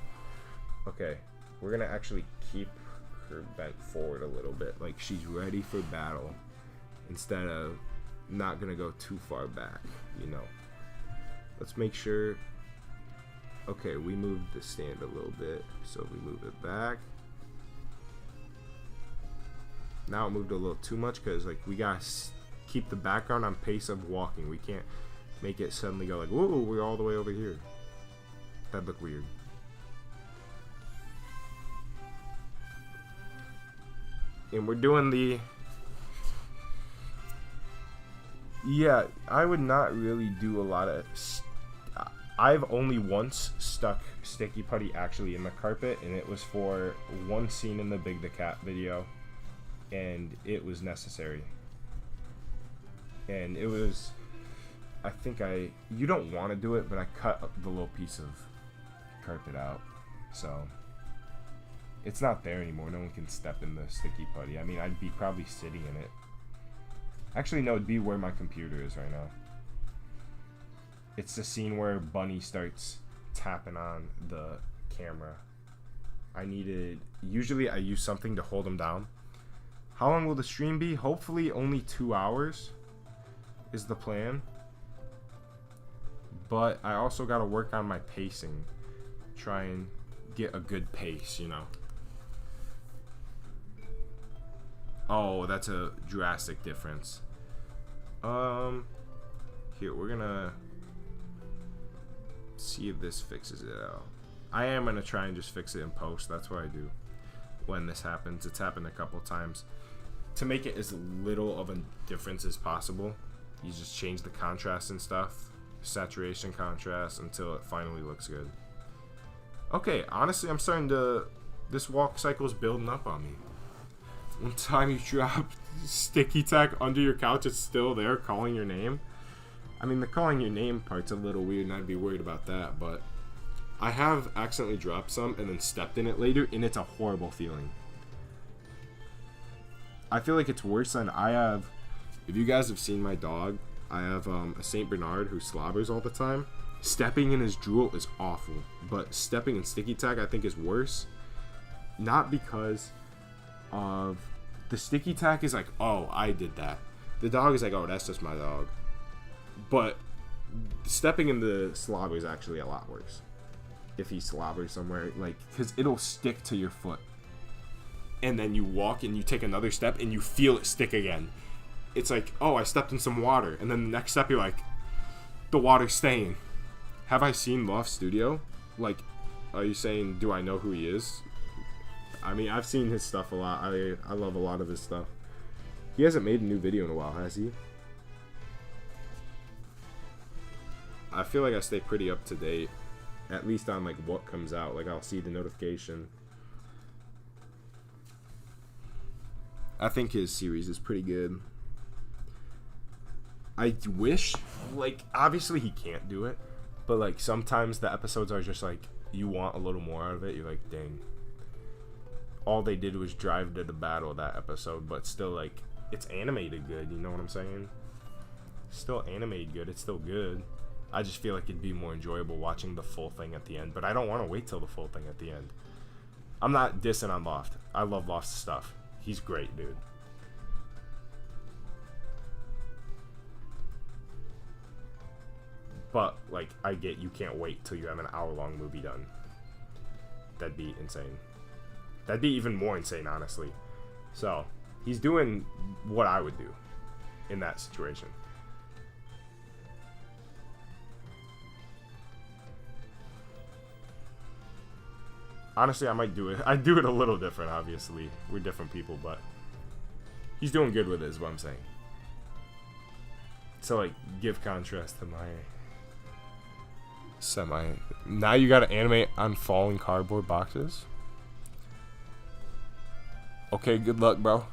Speaker 1: Okay. We're going to actually keep her bent forward a little bit. Like she's ready for battle. Instead of not going to go too far back, you know. Let's make sure Okay, we moved the stand a little bit, so we move it back. Now it moved a little too much because like we gotta keep the background on pace of walking. We can't make it suddenly go like, whoa, we're all the way over here. That'd look weird. And we're doing the... Yeah, I would not really do a lot of... I've only once stuck sticky putty actually in the carpet, and it was for one scene in the Big the Cat video, and it was necessary. And it was... I think you don't want to do it, but I cut the little piece of carpet out, so it's not there anymore. No one can step in the sticky putty. I mean, I'd be probably sitting in it. Actually, no, it'd be where my computer is right now. It's the scene where Bunny starts tapping on the camera. Usually I use something to hold him down. How long will the stream be? Hopefully only 2 hours is the plan. But I also got to work on my pacing. Try and get a good pace, you know. Oh, that's a drastic difference. Here, we're gonna see if this fixes it out. I am gonna try and just fix it in post. That's what I do when this happens. It's happened a couple times. To make it as little of a difference as possible, you just change the contrast and stuff, saturation, contrast, until it finally looks good. Okay, honestly, I'm starting to... This walk cycle is building up on me. One time you drop sticky tack under your couch, it's still there calling your name. I mean, the calling your name part's a little weird, and I'd be worried about that, but I have accidentally dropped some and then stepped in it later, and it's a horrible feeling. I feel like it's worse than I have... If you guys have seen my dog, I have a Saint Bernard who slobbers all the time. Stepping in his drool is awful, but stepping in sticky tack I think is worse. Not because of... The sticky tack is like, oh, I did that. The dog is like, oh, that's just my dog. But stepping in the slobber is actually a lot worse. If he slobbers somewhere, like, because it'll stick to your foot. And then you walk and you take another step and you feel it stick again. It's like, oh, I stepped in some water. And then the next step, you're like, the water's staying. Have I seen Loft Studio? Like, are you saying, do I know who he is? I mean, I've seen his stuff a lot. I love a lot of his stuff. He hasn't made a new video in a while, has he? I feel like I stay pretty up to date. At least on, like, what comes out. Like, I'll see the notification. I think his series is pretty good. I wish, like, obviously he can't do it. But, like, sometimes the episodes are just, like, you want a little more out of it. You're like, dang. All they did was drive to the battle that episode, but still, like, it's animated good, you know what I'm saying? Still animated good, it's still good. I just feel like it'd be more enjoyable watching the full thing at the end, but I don't want to wait till the full thing at the end. I'm not dissing on Loft. I love Loft's stuff. He's great, dude. But, like, I get you can't wait till you have an hour-long movie done. That'd be insane. That'd be even more insane, honestly. So, he's doing what I would do in that situation. Honestly, I might do it. I'd do it a little different, obviously. We're different people, but he's doing good with it, is what I'm saying. So, like, give contrast to my semi. Now you gotta animate on falling cardboard boxes? Okay, good luck, bro.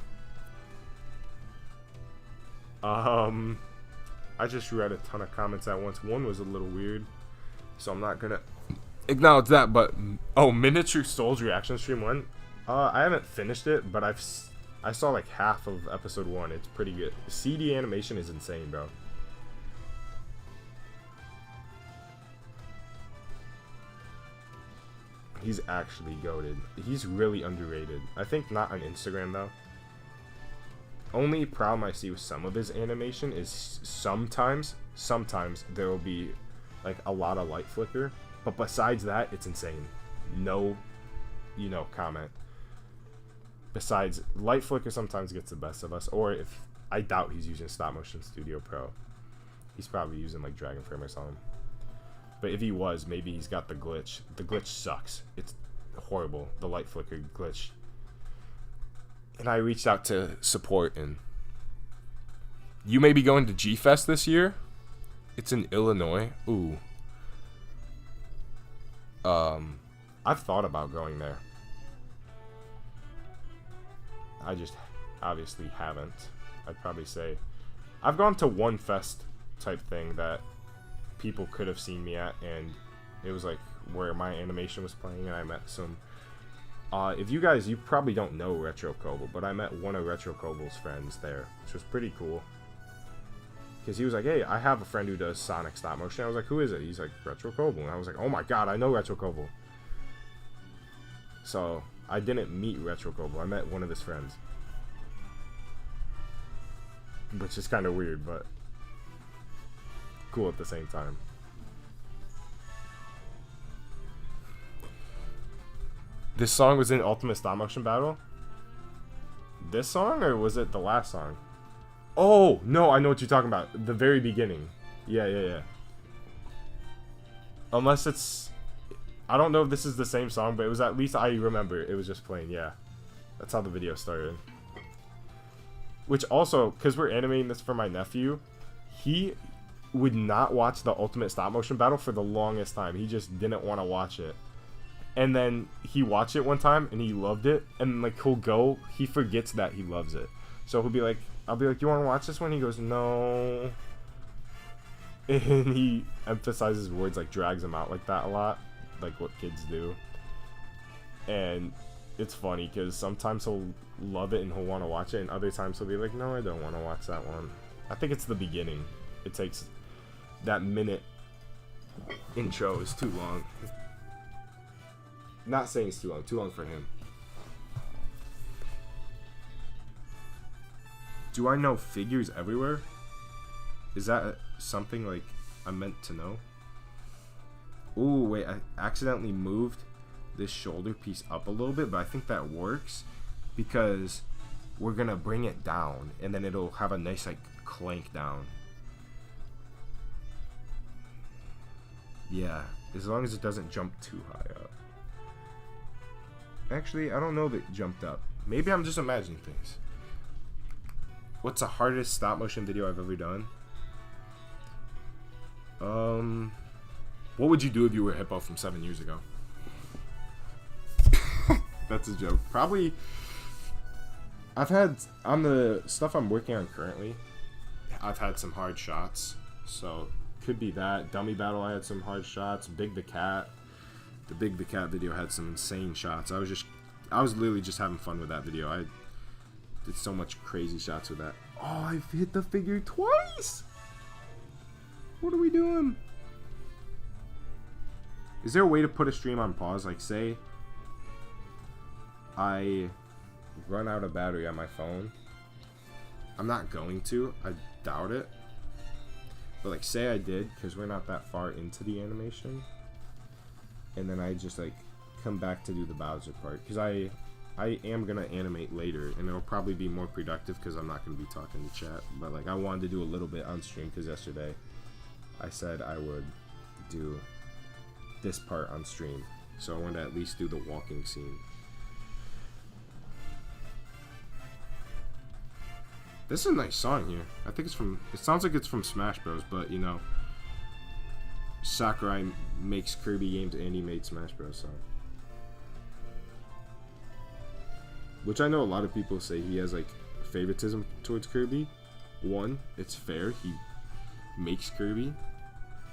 Speaker 1: I just read a ton of comments at once. One was a little weird, so I'm not gonna acknowledge that. But oh, Miniature Souls reaction stream 1. I haven't finished it, but I saw like half of episode 1. It's pretty good. The CD animation is insane, bro. He's actually goated. He's really underrated. I think not on Instagram, though. Only problem I see with some of his animation is sometimes there will be like a lot of light flicker, But besides that, it's insane. No, comment. Besides, Light Flicker sometimes gets the best of us. Or if I doubt he's using Stop Motion Studio Pro. He's probably using like Dragon Frame or something. But if he was, maybe he's got the glitch. The glitch sucks. It's horrible. The Light Flicker glitch. And I reached out to support, and you may be going to G-Fest this year. It's in Illinois. Ooh. I've thought about going there. I just obviously haven't. I'd probably say I've gone to one fest type thing that people could have seen me at, and it was like where my animation was playing, and I met some if you probably don't know Retro Kobo, but I met one of Retro Kobo's friends there, which was pretty cool. Because he was like, hey, I have a friend who does Sonic stop motion. I was like, who is it? He's like, Retro Kobo. And I was like, oh my god, I know Retro Kobo. So I didn't meet Retro Kobo. I met one of his friends. Which is kind of weird, but cool at the same time. This song was in Ultimate Stop Motion Battle? This song, or was it the last song? Oh, no, I know what you're talking about. The very beginning. Yeah. Unless it's... I don't know if this is the same song, but it was at least I remember it was just playing, yeah. That's how the video started. Which also, because we're animating this for my nephew, he would not watch the Ultimate Stop Motion Battle for the longest time. He just didn't want to watch it. And then he watched it one time and he loved it, and like he forgets that he loves it. So he'll be like, I'll be like, you want to watch this one? He goes, no. And he emphasizes words, like drags him out like that a lot, like what kids do. And it's funny because sometimes he'll love it and he'll want to watch it, and other times he'll be like, no, I don't want to watch that one. I think it's the beginning. It takes that minute intro is too long. Not saying it's too long for him. Do I know figures everywhere? Is that something like I meant to know? Ooh, wait, I accidentally moved this shoulder piece up a little bit, but I think that works because we're gonna bring it down and then it'll have a nice like clank down. Yeah, as long as it doesn't jump too high up. Actually, I don't know if it jumped up. Maybe I'm just imagining things. What's the hardest stop motion video I've ever done? What would you do if you were Hippo from 7 years ago? That's a joke. Probably, I've had, on the stuff I'm working on currently, I've had some hard shots. So, could be that. Dummy Battle, I had some hard shots. Big the Cat. The Big the Cat video had some insane shots. I was literally just having fun with that video. I did so much crazy shots with that. Oh, I've hit the figure twice! What are we doing? Is there a way to put a stream on pause? Like, say I run out of battery on my phone. I'm not going to. I doubt it. But, like, say I did, because we're not that far into the animation. And then I just, like, come back to do the Bowser part. Because I am going to animate later, and it'll probably be more productive because I'm not going to be talking to chat. But, like, I wanted to do a little bit on stream because yesterday I said I would do this part on stream. So I wanted to at least do the walking scene. This is a nice song here. I think it's from, it sounds like it's from Smash Bros, but you know, Sakurai makes Kirby games and he made Smash Bros song. Which I know a lot of people say he has like favoritism towards Kirby. One, it's fair, he makes Kirby.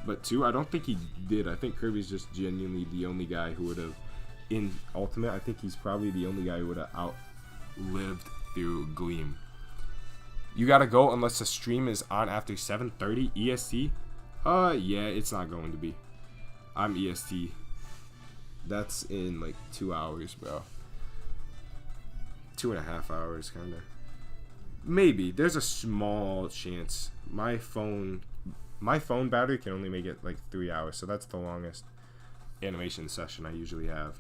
Speaker 1: But two, I don't think he did. I think Kirby's just genuinely the only guy who would have, in Ultimate, I think he's probably the only guy who would have outlived through Gleam. You gotta go unless the stream is on after 7:30 EST. Yeah, it's not going to be. I'm EST. That's in like 2 hours, bro. 2.5 hours, kinda. Maybe. There's a small chance. My phone battery can only make it like 3 hours, so that's the longest animation session I usually have.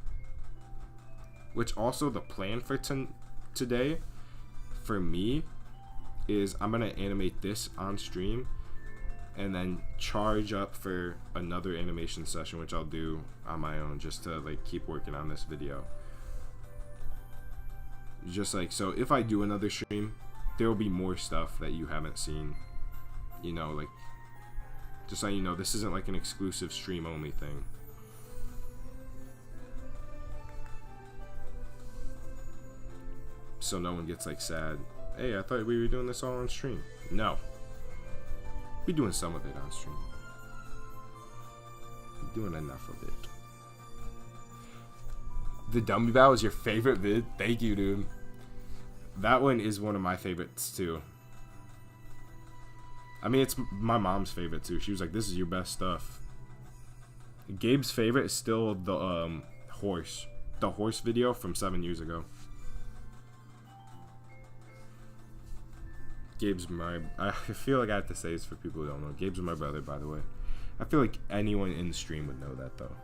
Speaker 1: Which also the plan for today for me is I'm gonna animate this on stream and then charge up for another animation session, which I'll do on my own just to like keep working on this video. Just like, so if I do another stream, there will be more stuff that you haven't seen, you know, like, just so you know, this isn't like an exclusive stream only thing. So no one gets like sad, hey, I thought we were doing this all on stream. No, we're doing some of it on stream. We're doing enough of it. The Dummy Bow is your favorite vid? Thank you, dude. That one is one of my favorites too. I mean, it's my mom's favorite too. She was like, this is your best stuff. Gabe's favorite is still the horse. The horse video from 7 years ago. Gabe's I feel like I have to say this for people who don't know. Gabe's my brother, by the way. I feel like anyone in the stream would know that though.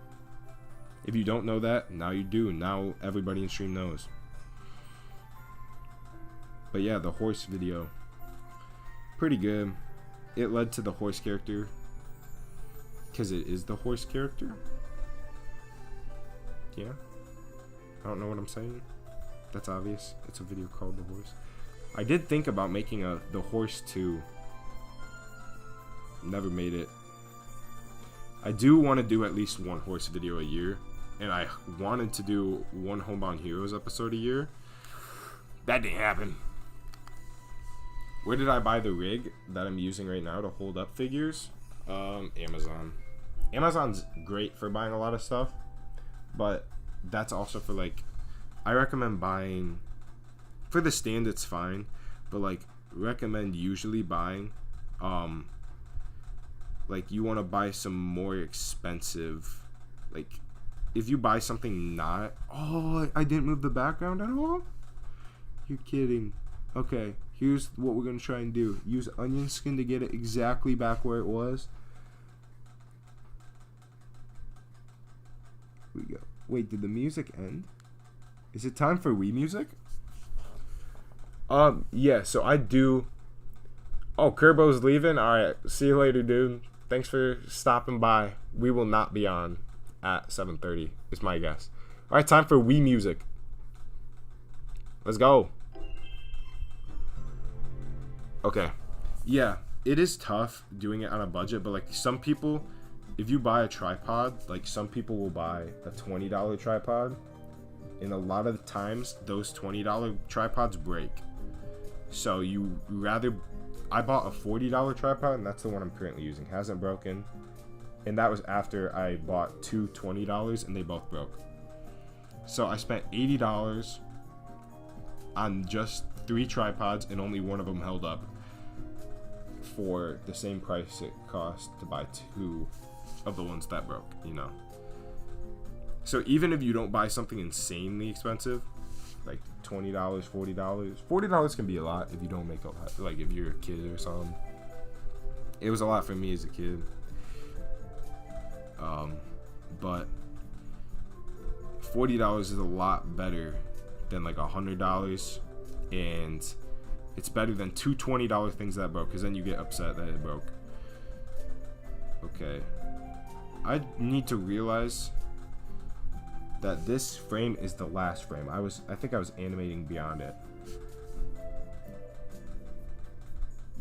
Speaker 1: If you don't know that, now you do. Now everybody in stream knows. But yeah, the horse video, pretty good. It led to the horse character, because it is the horse character. Yeah. I don't know what I'm saying. That's obvious. It's a video called The Horse. I did think about making The Horse 2. Never made it. I do want to do at least one horse video a year. And I wanted to do one Homebound Heroes episode a year. That didn't happen. Where did I buy the rig that I'm using right now to hold up figures? Amazon. Amazon's great for buying a lot of stuff. But that's also for like, I recommend buying, for the stand it's fine. But like, recommend usually buying, like you want to buy some more expensive, like, if you buy something not... Oh, I didn't move the background at all? You're kidding. Okay, here's what we're going to try and do. Use onion skin to get it exactly back where it was. Here we go. Wait, did the music end? Is it time for Wii music? Yeah, so I do... Oh, Kerbo's leaving? Alright, see you later, dude. Thanks for stopping by. We will not be on at 7:30 is my guess. All right, time for Wii music. Let's go. Okay. Yeah, it is tough doing it on a budget, but like some people, if you buy a tripod, like some people will buy a $20 tripod, and a lot of the times those $20 tripods break. So you rather... I bought a $40 tripod, and that's the one I'm currently using. Hasn't broken. And that was after I bought two $20 and they both broke. So I spent $80 on just 3 tripods and only one of them held up for the same price it cost to buy 2 of the ones that broke, you know. So even if you don't buy something insanely expensive, like $20, $40 can be a lot if you don't make a lot, like if you're a kid or something. It was a lot for me as a kid. But $40 is a lot better than like $100, and it's better than 2 $20 things that broke, because then you get upset that it broke. Okay, I need to realize that this frame is the last frame. I think I was animating beyond it.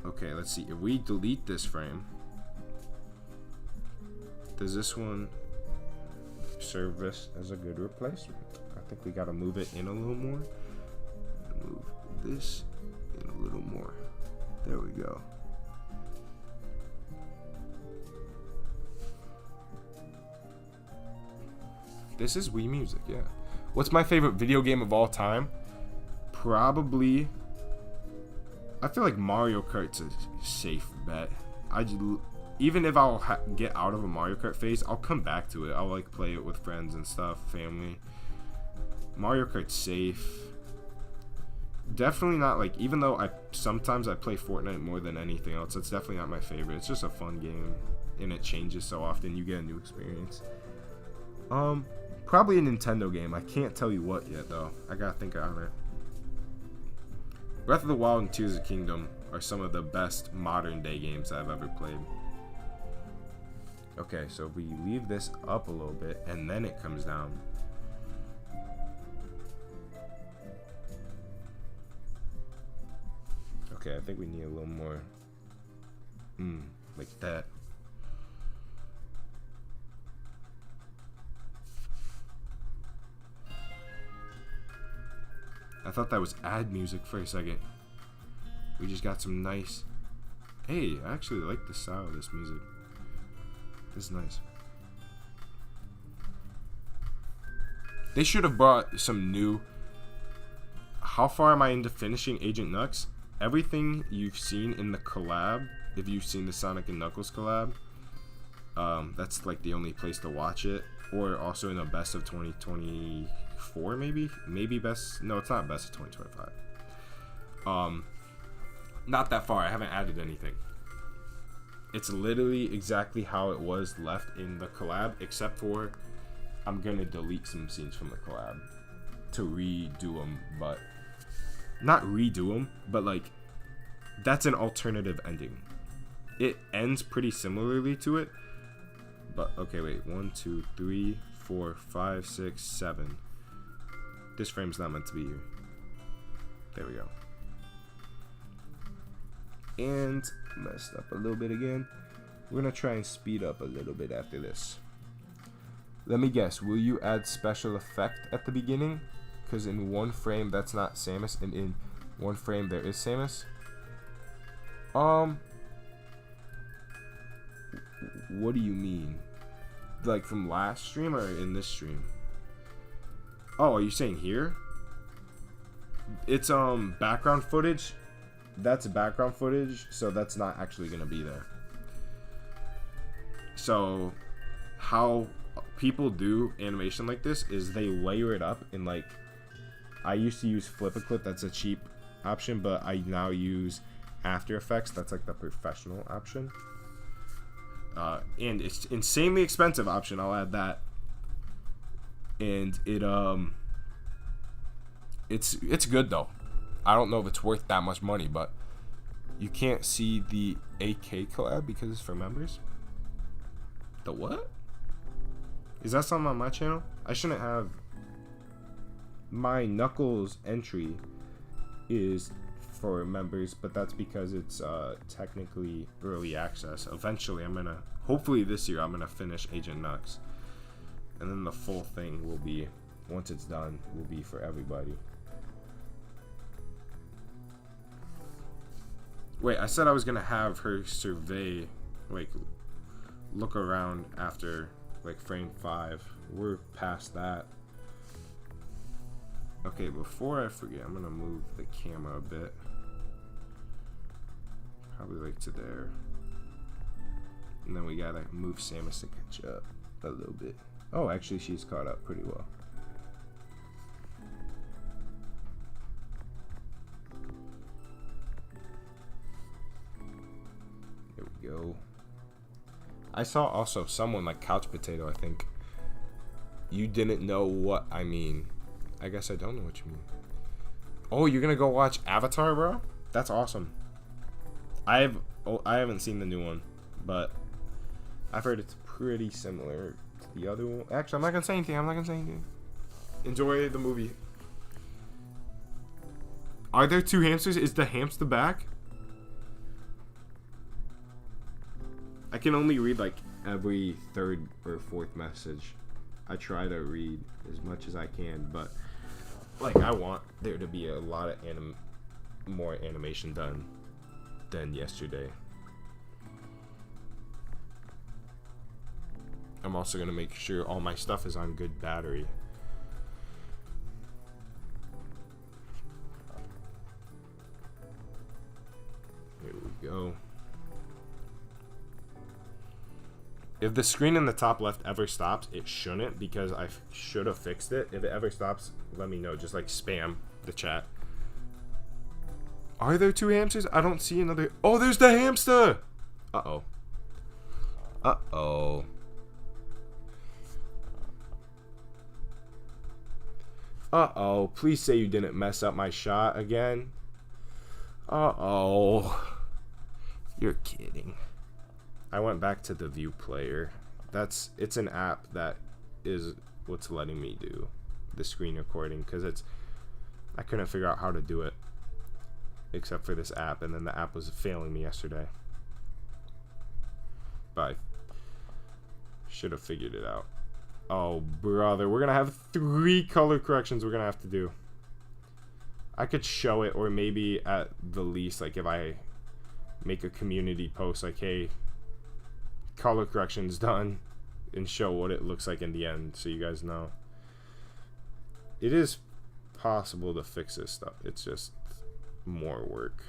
Speaker 1: Okay, let's see. If we delete this frame, does this one serve this as a good replacement? I think we gotta move it in a little more. Move this in a little more. There we go. This is Wii music, yeah. What's my favorite video game of all time? Probably... I feel like Mario Kart's a safe bet. Even if I'll get out of a Mario Kart phase, I'll come back to it. I'll like play it with friends and stuff, family. Mario Kart's safe. Definitely not like, even though sometimes I play Fortnite more than anything else, it's definitely not my favorite. It's just a fun game, and it changes so often. You get a new experience. Probably a Nintendo game. I can't tell you what yet, though. I gotta think on it. Breath of the Wild and Tears of the Kingdom are some of the best modern day games I've ever played. Okay, so we leave this up a little bit, and then it comes down. Okay, I think we need a little more. Like that. I thought that was ad music for a second. We just got some nice. Hey, I actually like the style of this music. This is nice. They should have brought some new. How far am I into finishing Agent Nux? Everything you've seen in the collab, if you've seen the Sonic and Knuckles collab, that's like the only place to watch it. Or also in a best of 2024, maybe best. No, it's not best of 2025. Not that far. I haven't added anything. It's literally exactly how it was left in the collab, except for I'm gonna delete some scenes from the collab to redo them, but not redo them, but like that's an alternative ending. It ends pretty similarly to it, but okay, wait, 1, 2, 3, 4, 5, 6, 7. This frame's not meant to be here. There we go. And messed up a little bit again. We're gonna try and speed up a little bit after this. Let me guess, will you add special effect at the beginning? Because in one frame that's not Samus, and in one frame there is Samus. What do you mean? Like from last stream or in this stream? Oh, are you saying here? It's background footage. That's background footage, so that's not actually gonna be there. So how people do animation like this is they layer it up in like, I used to use Flip-A-Clip, that's a cheap option, but I now use After Effects, that's like the professional option. And it's insanely expensive option, I'll add that. And it's good though. I don't know if it's worth that much money, but you can't see the AK collab because it's for members. The what? Is that something on my channel? I shouldn't have. My Knuckles entry is for members, but that's because it's technically early access. Eventually, hopefully this year, I'm gonna finish Agent Nux, and then the full thing will be, once it's done, will be for everybody. Wait, I said I was gonna have her survey, like, look around after, like, frame 5. We're past that. Okay, before I forget, I'm gonna move the camera a bit. Probably like to there. And then we gotta move Samus to catch up a little bit. Oh, actually, she's caught up pretty well. There we go. I saw also someone like Couch Potato, I think. You didn't know what I mean. I guess I don't know what you mean. Oh, you're gonna go watch Avatar, bro? That's awesome. I haven't seen the new one, but I've heard it's pretty similar to the other one. Actually, I'm not gonna say anything. Enjoy the movie. Are there 2 hamsters? Is the hamster back? I can only read like every 3rd or 4th message. I try to read as much as I can, but like I want there to be a lot of more animation done than yesterday. I'm also gonna make sure all my stuff is on good battery. Here we go. If the screen in the top left ever stops, it shouldn't, because I should have fixed it. If it ever stops, let me know. Just like spam the chat. Are there 2 hamsters? I don't see another. Oh, there's the hamster! Uh-oh. Uh-oh. Uh-oh. Please say you didn't mess up my shot again. Uh-oh. You're kidding. I went back to the view player. It's an app that is what's letting me do the screen recording, because I couldn't figure out how to do it except for this app, and then the app was failing me yesterday. But I should have figured it out. Oh, brother. We're going to have 3 color corrections we're going to have to do. I could show it, or maybe at the least, like, if I make a community post, like, hey, color corrections done, and show what it looks like in the end, so you guys know. It is possible to fix this stuff. It's just more work.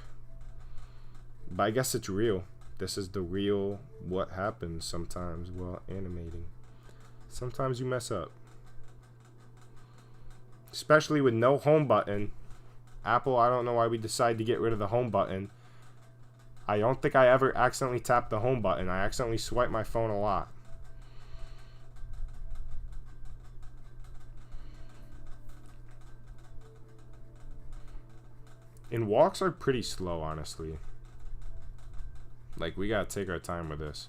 Speaker 1: But I guess it's real. This is the real what happens sometimes while animating. Sometimes you mess up. Especially with no home button. Apple, I don't know why we decided to get rid of the home button. I don't think I ever accidentally tapped the home button. I accidentally swipe my phone a lot. And walks are pretty slow, honestly. Like, we gotta take our time with this.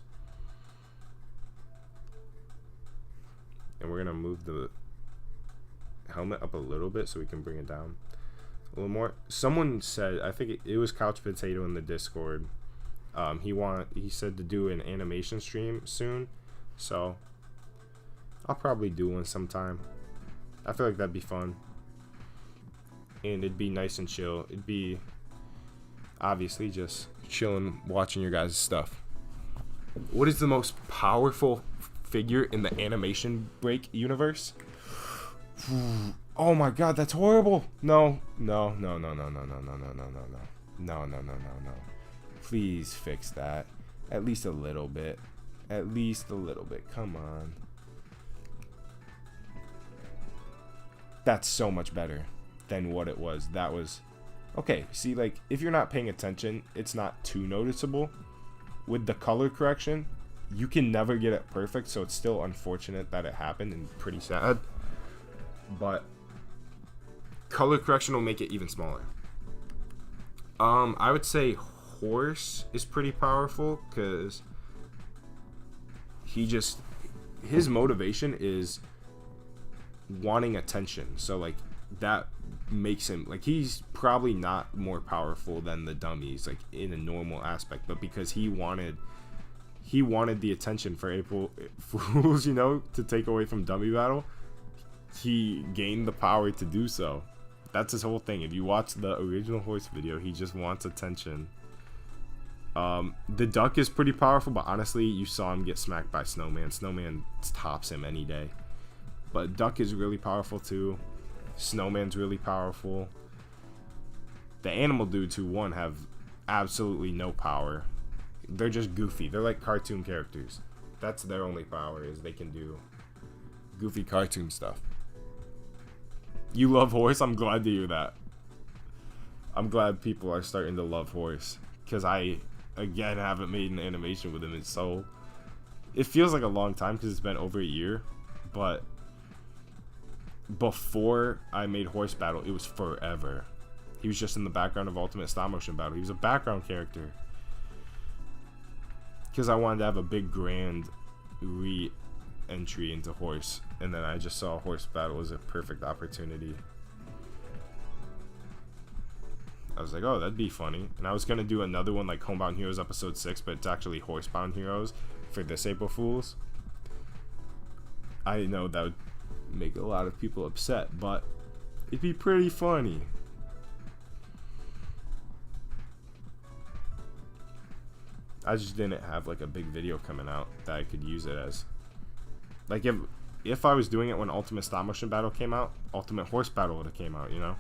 Speaker 1: And we're gonna move the helmet up a little bit so we can bring it down a little more. Someone said, I think it was Couch Potato in the Discord. He said to do an animation stream soon, so I'll probably do one sometime. I feel like that'd be fun, and it'd be nice and chill. It'd be obviously just chilling, watching your guys' stuff. What is the most powerful figure in the animation break universe? Oh my god, that's horrible. No. Please fix that. At least a little bit. At least a little bit. Come on. That's so much better than what it was. That was... Okay, see, like, if you're not paying attention, it's not too noticeable. With the color correction, you can never get it perfect, so it's still unfortunate that it happened and pretty sad. But color correction will make it even smaller. I would say Horse is pretty powerful, because his motivation is wanting attention. So, like, that makes him, like, he's probably not more powerful than the dummies, like, in a normal aspect, but because he wanted the attention for April Fools, you know, to take away from Dummy Battle, he gained the power to do so. That's his whole thing. If you watch the original Horse video, he just wants attention. The Duck is pretty powerful, but honestly, you saw him get smacked by Snowman. Snowman tops him any day. But Duck is really powerful too. Snowman's really powerful. The animal dudes who won have absolutely no power. They're just goofy. They're like cartoon characters. That's their only power, is they can do goofy cartoon stuff. You love Horse? I'm glad to hear that. I'm glad people are starting to love Horse, because I, again, haven't made an animation with him. It feels like a long time because it's been over a year, but before I made Horse Battle, it was forever. He was just in the background of Ultimate Stop Motion Battle. He was a background character, because I wanted to have a big grand re-entry into Horse, and then I just saw Horse Battle as a perfect opportunity. I was like, oh, that'd be funny. And I was going to do another one like Homebound Heroes Episode 6, but it's actually Horsebound Heroes for this April Fools. I know that would make a lot of people upset, but it'd be pretty funny. I just didn't have like a big video coming out that I could use it as. Like, if I was doing it when Ultimate Stop Motion Battle came out, Ultimate Horse Battle would have came out, you know?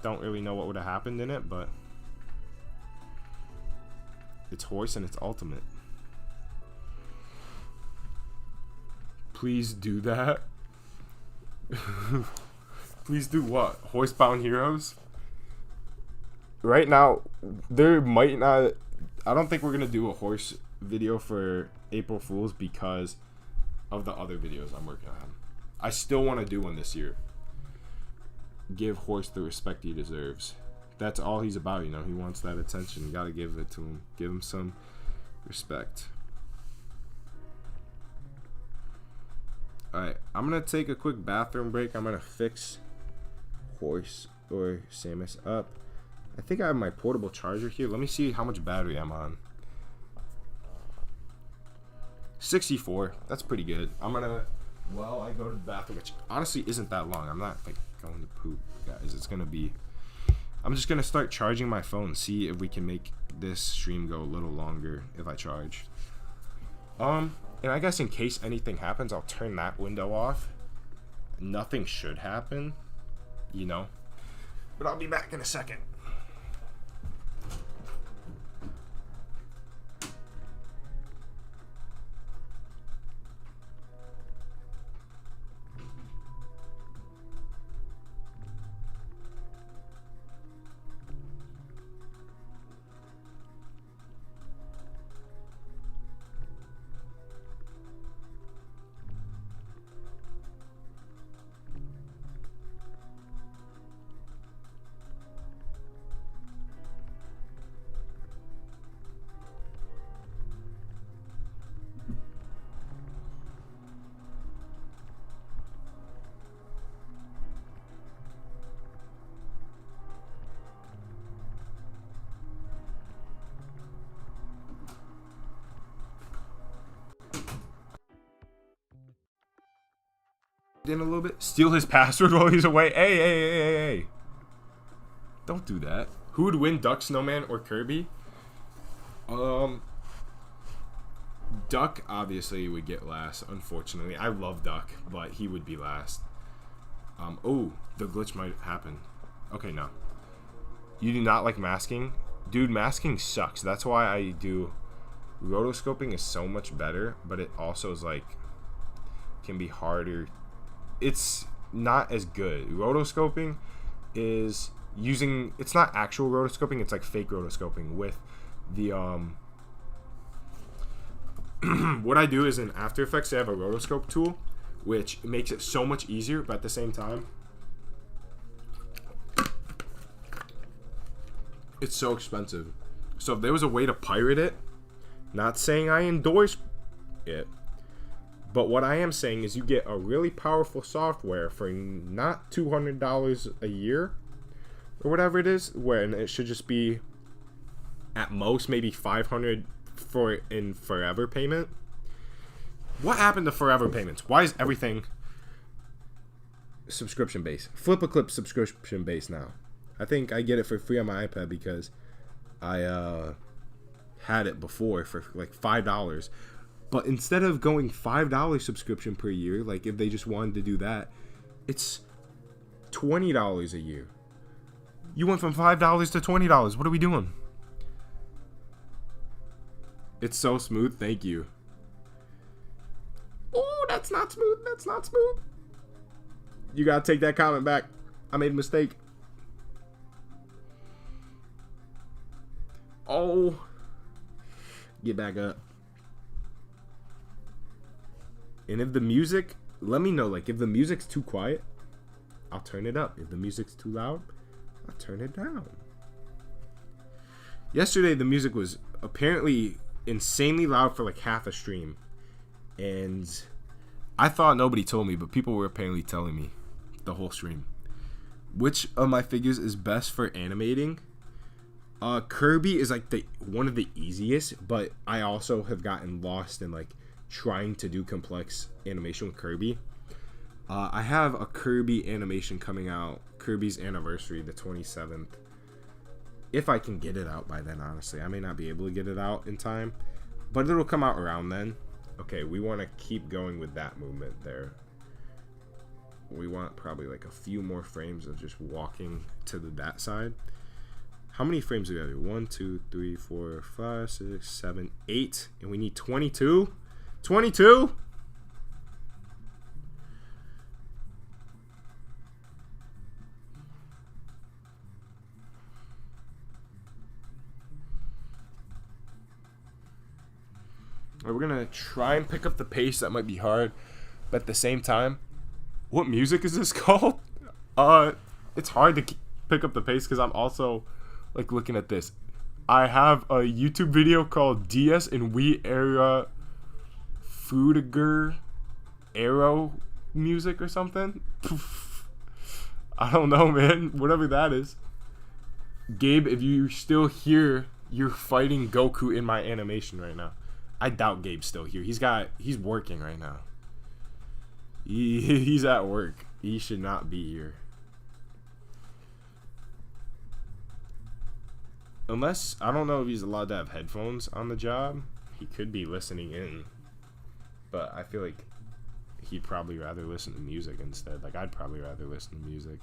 Speaker 1: Don't really know what would have happened in it, but it's Horse and it's Ultimate. Please do that. Please do what? Horsebound Heroes? Right now, there might not... I don't think we're going to do a horse video for April Fools because of the other videos I'm working on. I still want to do one this year. give horse the respect he deserves. That's all he's about, you know. He wants that attention. You gotta give it to him. Give him some respect. Alright, I'm gonna take a quick bathroom break. I'm gonna fix horse or Samus up. I think I have my portable charger here. Let me see how much battery I'm on. 64. That's pretty good. I'm gonna, while I go to the bathroom, which honestly isn't that long. I'm not like going to poop, guys. It's gonna be, I'm just gonna start charging my phone. See if we can make this stream go a little longer if I charge. And I guess in case anything happens, I'll turn that window off. Nothing should happen, you know. But I'll be back in a second. In a little bit. Steal his password while he's away. Hey. Don't do that. Who would win, Duck, Snowman, or Kirby? Duck obviously would get last, unfortunately. I love Duck, but he would be last. Oh, the glitch might happen. Okay, no. You do not like masking? Dude, masking sucks. That's why I do... Rotoscoping is so much better, but it also is like... can be harder. It's not as good. Rotoscoping is using... It's not actual rotoscoping. It's like fake rotoscoping with the... what I do is in After Effects, I have a rotoscope tool, which makes it so much easier, but at the same time, it's so expensive. So if there was a way to pirate it, not saying I endorse it, but what I am saying is you get a really powerful software for not $200 a year or whatever it is, when it should just be at most maybe $500 for in forever payment. What happened to forever payments? Why is everything subscription based? Flip a Clip subscription based now. I think I get it for free on my iPad because I had it before for like $5. But instead of going $5 subscription per year, like if they just wanted to do that, it's $20 a year. You went from $5 to $20. What are we doing? It's so smooth. Thank you. Oh, that's not smooth. That's not smooth. You gotta take that comment back. I made a mistake. Oh. Get back up. And if the music, let me know. Like, if the music's too quiet, I'll turn it up. If the music's too loud, I'll turn it down. Yesterday, the music was apparently insanely loud for like half a stream. And I thought nobody told me, but people were apparently telling me the whole stream. Which of my figures is best for animating? Kirby is like one of the easiest, but I also have gotten lost in like trying to do complex animation with Kirby. I have a Kirby animation coming out, Kirby's Anniversary, the 27th. If I can get it out by then, honestly. I may not be able to get it out in time, but it'll come out around then. Okay, we want to keep going with that movement there. We want probably like a few more frames of just walking to that side. How many frames do we have? 1, 2, 3, 4, 5, 6, 7, 8. And we need 22? 22? We're gonna try and pick up the pace. That might be hard, but at the same time, what music is this called? it's hard to pick up the pace because I'm also like looking at this. I have a YouTube video called DS and Wii Era Fudiger Arrow music or something. I don't know, man. Whatever that is. Gabe, if you still here, you're fighting Goku in my animation right now. I doubt Gabe's still here. He's working right now. He's at work. He should not be here. Unless, I don't know if he's allowed to have headphones on the job. He could be listening in. But I feel like he'd probably rather listen to music instead. Like, I'd probably rather listen to music.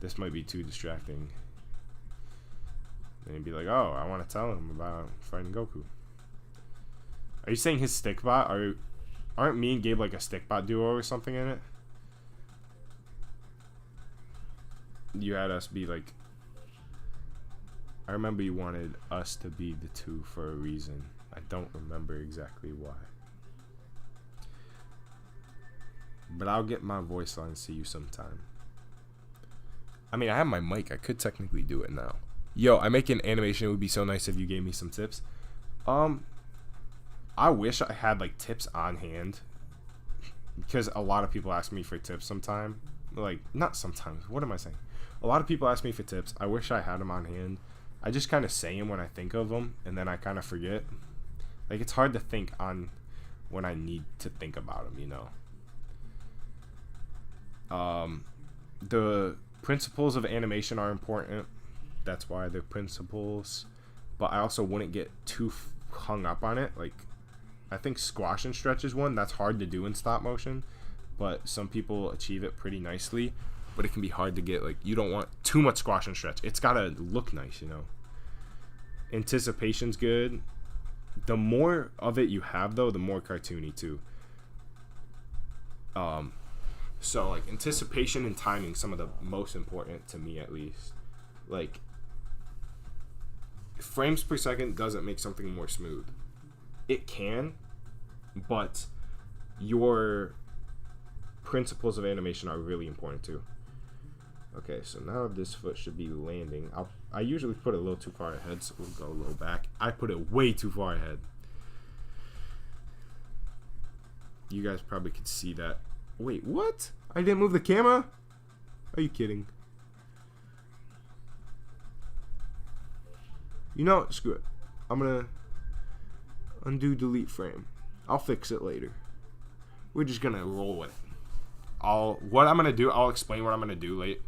Speaker 1: This might be too distracting. Then he'd be like, oh, I want to tell him about fighting Goku. Are you saying his stick bot? Aren't me and Gabe like a stick bot duo or something in it? You had us be like... I remember you wanted us to be the two for a reason. I don't remember exactly why. But I'll get my voice lines to you sometime. I mean, I have my mic. I could technically do it now. Yo, I make an animation. It would be so nice if you gave me some tips. I wish I had like tips on hand. Because a lot of people ask me for tips sometime. Like, not sometimes. What am I saying? A lot of people ask me for tips. I wish I had them on hand. I just kind of say them when I think of them. And then I kind of forget. Like, it's hard to think on when I need to think about them, you know. The principles of animation are important. That's why they're principles. But I also wouldn't get too hung up on it. Like, I think squash and stretch is one that's hard to do in stop motion, but some people achieve it pretty nicely. But it can be hard to get, like, you don't want too much squash and stretch. It's gotta look nice, you know. Anticipation's good. The more of it you have, though, the more cartoony too. So like anticipation and timing, some of the most important to me at least. Like, frames per second doesn't make something more smooth. It can, but your principles of animation are really important too. Okay, so now this foot should be landing. I usually put it a little too far ahead, so we'll go a little back. I put it way too far ahead. You guys probably could see that. Wait, what? I didn't move the camera? Are you kidding? You know, screw it. I'm gonna undo delete frame. I'll fix it later. We're just gonna roll with it. What I'm gonna do, I'll explain what I'm gonna do later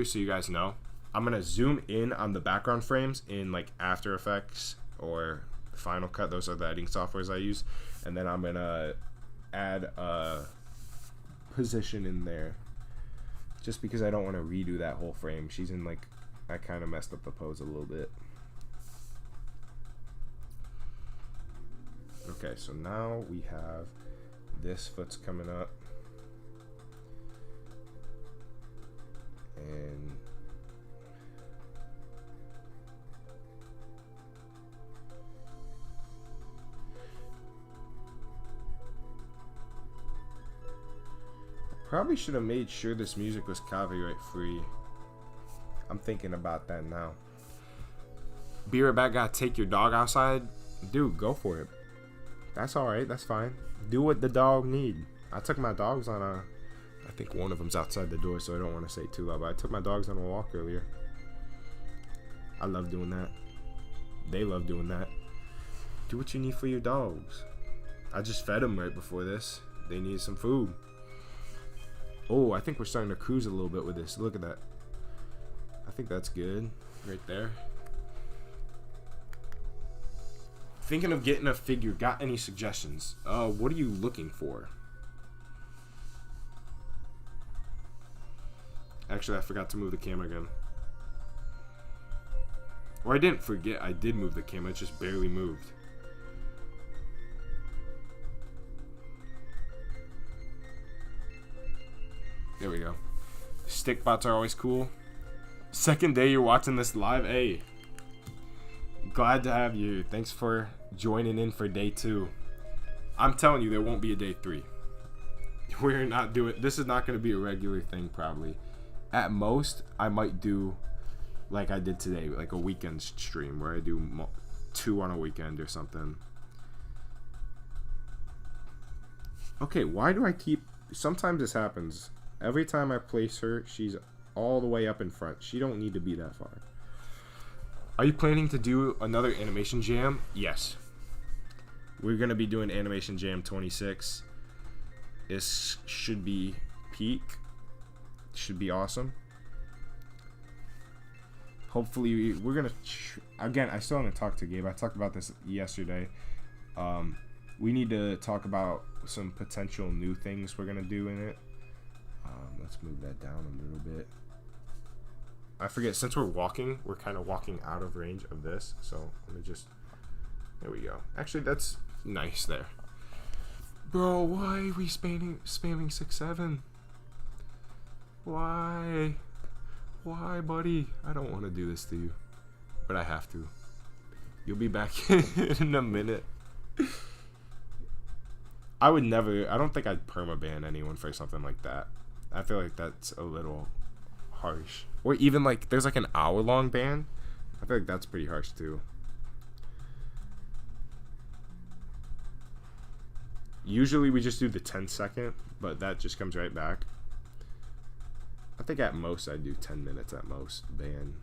Speaker 1: so you guys know. I'm gonna zoom in on the background frames in like After Effects or Final Cut. Those are the editing softwares I use. And then I'm gonna add a position in there just because I don't want to redo that whole frame. She's in like, I kind of messed up the pose a little bit. Okay, so now we have this foot's coming up and probably should have made sure this music was copyright free. I'm thinking about that now. Be right back. Gotta take your dog outside. Dude, go for it. That's alright. That's fine. Do what the dog need. I took my dogs on a... I think one of them's outside the door, so I don't want to say too loud, but I took my dogs on a walk earlier. I love doing that. They love doing that. Do what you need for your dogs. I just fed them right before this. They needed some food. Oh, I think we're starting to cruise a little bit with this. Look at that. I think that's good. Right there. Thinking of getting a figure. Got any suggestions? What are you looking for? Actually, I forgot to move the camera again. Or I didn't forget. I did move the camera. It just barely moved. There we go. Stick bots are always cool. Second day you're watching this live. Hey, glad to have you. Thanks for joining in for day 2. I'm telling you, there won't be a day 3. We're not doing. This is not going to be a regular thing probably. At most, I might do like I did today, like a weekend stream where I do 2 on a weekend or something. Okay, why do I keep... Sometimes this happens. Every time I place her, she's all the way up in front. She don't need to be that far. Are you planning to do another Animation Jam? Yes. We're going to be doing Animation Jam 26. This should be peak. Should be awesome. Hopefully, we're going to... Again, I still haven't talked to Gabe. I talked about this yesterday. We need to talk about some potential new things we're going to do in it. Let's move that down a little bit. I forget, since we're walking, we're kind of walking out of range of this. So, let me just... There we go. Actually, that's nice there. Bro, why are we spamming 6-7? Why? Why, buddy? I don't want to do this to you. But I have to. You'll be back in a minute. I would never... I don't think I'd permaban anyone for something like that. I feel like that's a little harsh. Or even like, there's like an hour-long ban. I feel like that's pretty harsh too. Usually we just do the 10-second, but that just comes right back. I think at most I do 10 minutes at most. Ban.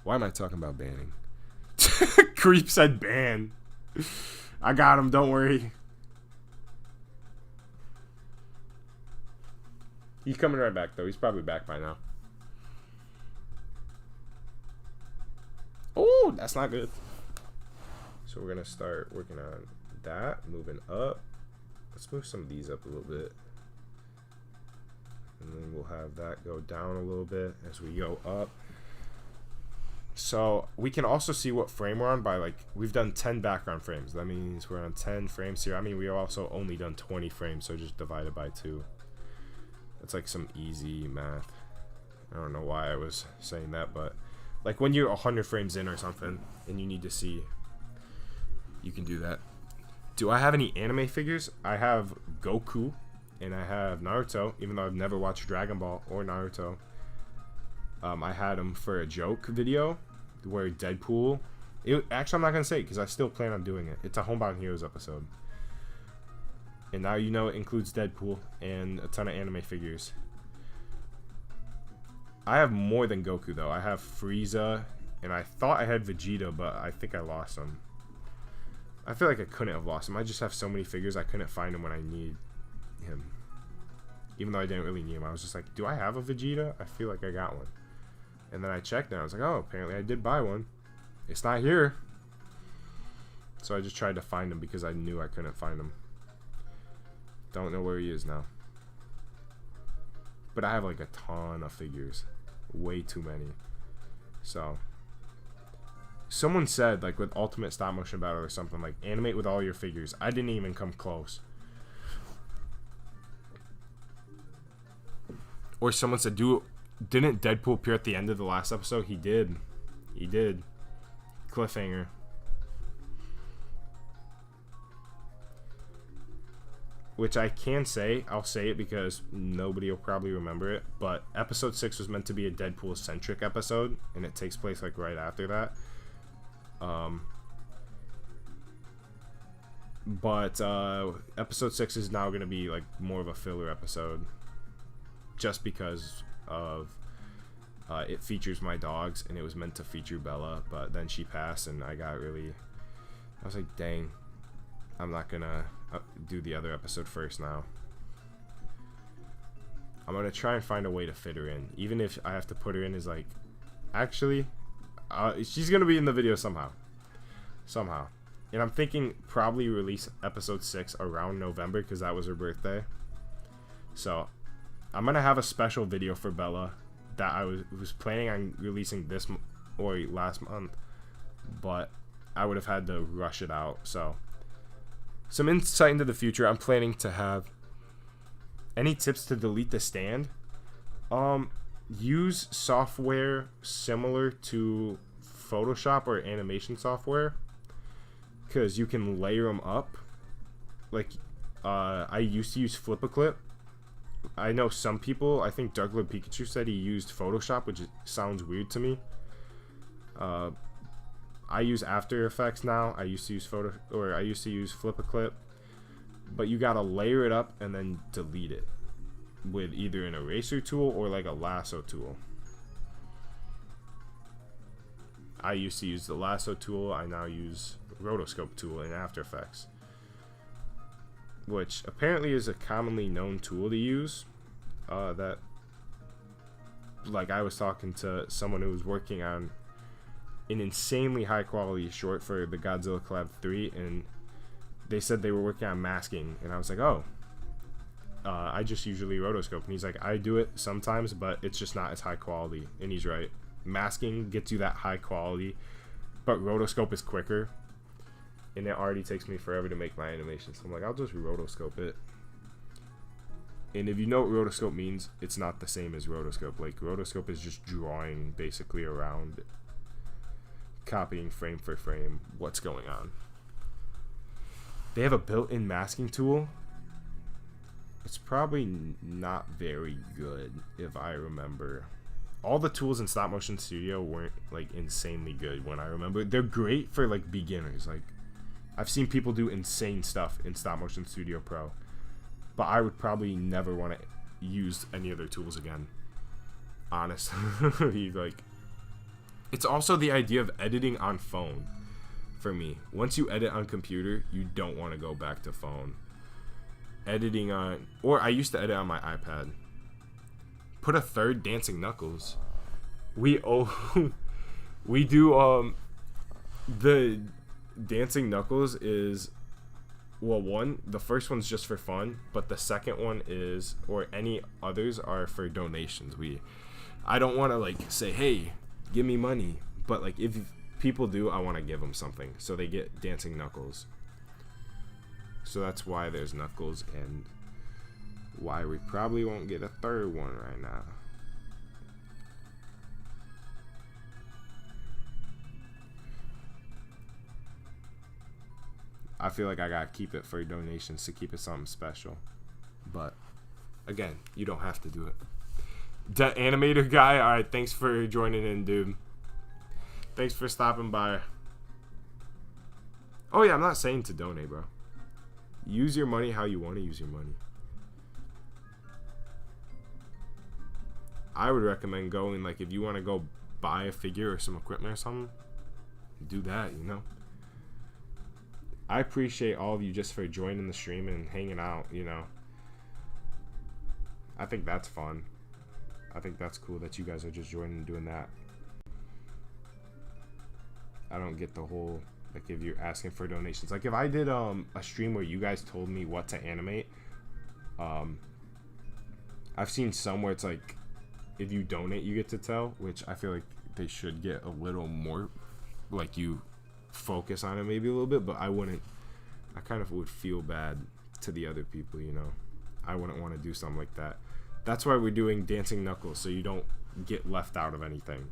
Speaker 1: Why am I talking about banning? Creep said ban. I got him, don't worry. He's coming right back, though. He's probably back by now. Oh, that's not good. So we're going to start working on that. Moving up. Let's move some of these up a little bit. And then we'll have that go down a little bit as we go up. So we can also see what frame we're on by, like, we've done 10 background frames. That means we're on 10 frames here. I mean, we've also only done 20 frames, so just divide it by 2. That's like some easy math. I don't know why I was saying that, but like when you're 100 frames in or something and you need to see, you can do that. Do I have any anime figures? I have Goku and I have Naruto, even though I've never watched Dragon Ball or Naruto. I had them for a joke video where Deadpool... actually, I'm not going to say it because I still plan on doing it. It's a Homebound Heroes episode. And now you know it includes Deadpool and a ton of anime figures. I have more than Goku, though. I have Frieza, and I thought I had Vegeta, but I think I lost him. I feel like I couldn't have lost him. I just have so many figures, I couldn't find him when I need him. Even though I didn't really need him. I was just like, do I have a Vegeta? I feel like I got one. And then I checked, and I was like, oh, apparently I did buy one. It's not here. So I just tried to find him because I knew I couldn't find him. Don't know where he is now. But I have like a ton of figures. Way too many. So someone said, like, with Ultimate Stop Motion Battle or something, like, animate with all your figures. I didn't even come close. Or someone said, didn't Deadpool appear at the end of the last episode? He did. He did. Cliffhanger. Which I can say, I'll say it because nobody will probably remember it, but episode 6 was meant to be a Deadpool-centric episode, and it takes place like right after that. But episode 6 is now going to be like more of a filler episode, just because of it features my dogs, and it was meant to feature Bella, but then she passed, and I was like, dang, I'm not gonna do the other episode first now. I'm gonna try and find a way to fit her in, even if I have to put her in as like, actually, she's gonna be in the video somehow. And I'm thinking probably release episode 6 around November because that was her birthday. So I'm gonna have a special video for Bella that I was planning on releasing this or last month, but I would have had to rush it out. So some insight into the future. I'm planning to have any tips to delete the stand. Use software similar to Photoshop or animation software, because you can layer them up. Like I used to use Flip-A-Clip. I know some people, I think Dark Lord Pikachu said he used Photoshop, which sounds weird to me. I use After Effects now. I used to use Flip a Clip. But you gotta layer it up and then delete it with either an eraser tool or like a lasso tool. I used to use the lasso tool. I now use rotoscope tool in After Effects, which apparently is a commonly known tool to use. That, like, I was talking to someone who was working on an insanely high quality short for the Godzilla Collab 3, and they said they were working on masking, and I was like, oh, I just usually rotoscope. And he's like, I do it sometimes, but it's just not as high quality. And he's right. Masking gets you that high quality, but rotoscope is quicker, and it already takes me forever to make my animation. So I'm like, I'll just rotoscope it. And if you know what rotoscope means, it's not the same as rotoscope. Like, rotoscope is just drawing basically around, copying frame for frame what's going on. They have a built-in masking tool. It's probably not very good, if I remember. All the tools in Stop Motion Studio weren't, like, insanely good when I remember. They're great for, like, beginners. Like, I've seen people do insane stuff in Stop Motion Studio Pro, but I would probably never want to use any other tools again. Honestly, like, it's also the idea of editing on phone. For me, once you edit on computer, you don't want to go back to phone. Editing on, or I used to edit on my iPad. Put a third Dancing Knuckles. We do the Dancing Knuckles is, well, the first one's just for fun, but the second one is, or any others are for donations. I don't want to, like, say, hey, give me money, but, like, if people do, I want to give them something, so they get Dancing Knuckles. So that's why there's Knuckles, and why we probably won't get a third one right now. I feel like I gotta keep it for donations to keep it something special, but again, you don't have to do it. The animator guy, alright, thanks for joining in, dude. Thanks for stopping by. Oh yeah, I'm not saying to donate, bro. Use your money how you want to use your money. I would recommend going, like, if you want to go buy a figure or some equipment or something, do that, you know. I appreciate all of you just for joining the stream and hanging out, you know. I think that's fun. I think that's cool that you guys are just joining and doing that. I don't get the whole, like, if you're asking for donations. Like, if I did a stream where you guys told me what to animate, I've seen some where it's like, if you donate, you get to tell, which I feel like they should get a little more, like, you focus on it maybe a little bit, but I kind of would feel bad to the other people, you know. I wouldn't want to do something like that. That's why we're doing Dancing Knuckles, so you don't get left out of anything,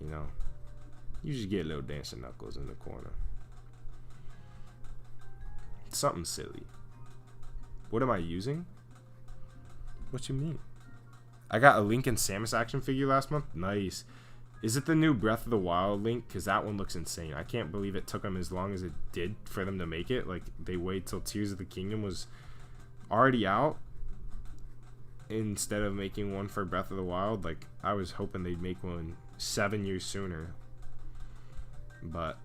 Speaker 1: you know. You just get little Dancing Knuckles in the corner. Something silly. What am I using? What you mean? I got a Animating Samus action figure last month. Nice. Is it the new Breath of the Wild Link? Because that one looks insane. I can't believe it took them as long as it did for them to make it. Like, they waited till Tears of the Kingdom was already out instead of making one for Breath of the Wild. Like, I was hoping they'd make one 7 years sooner. But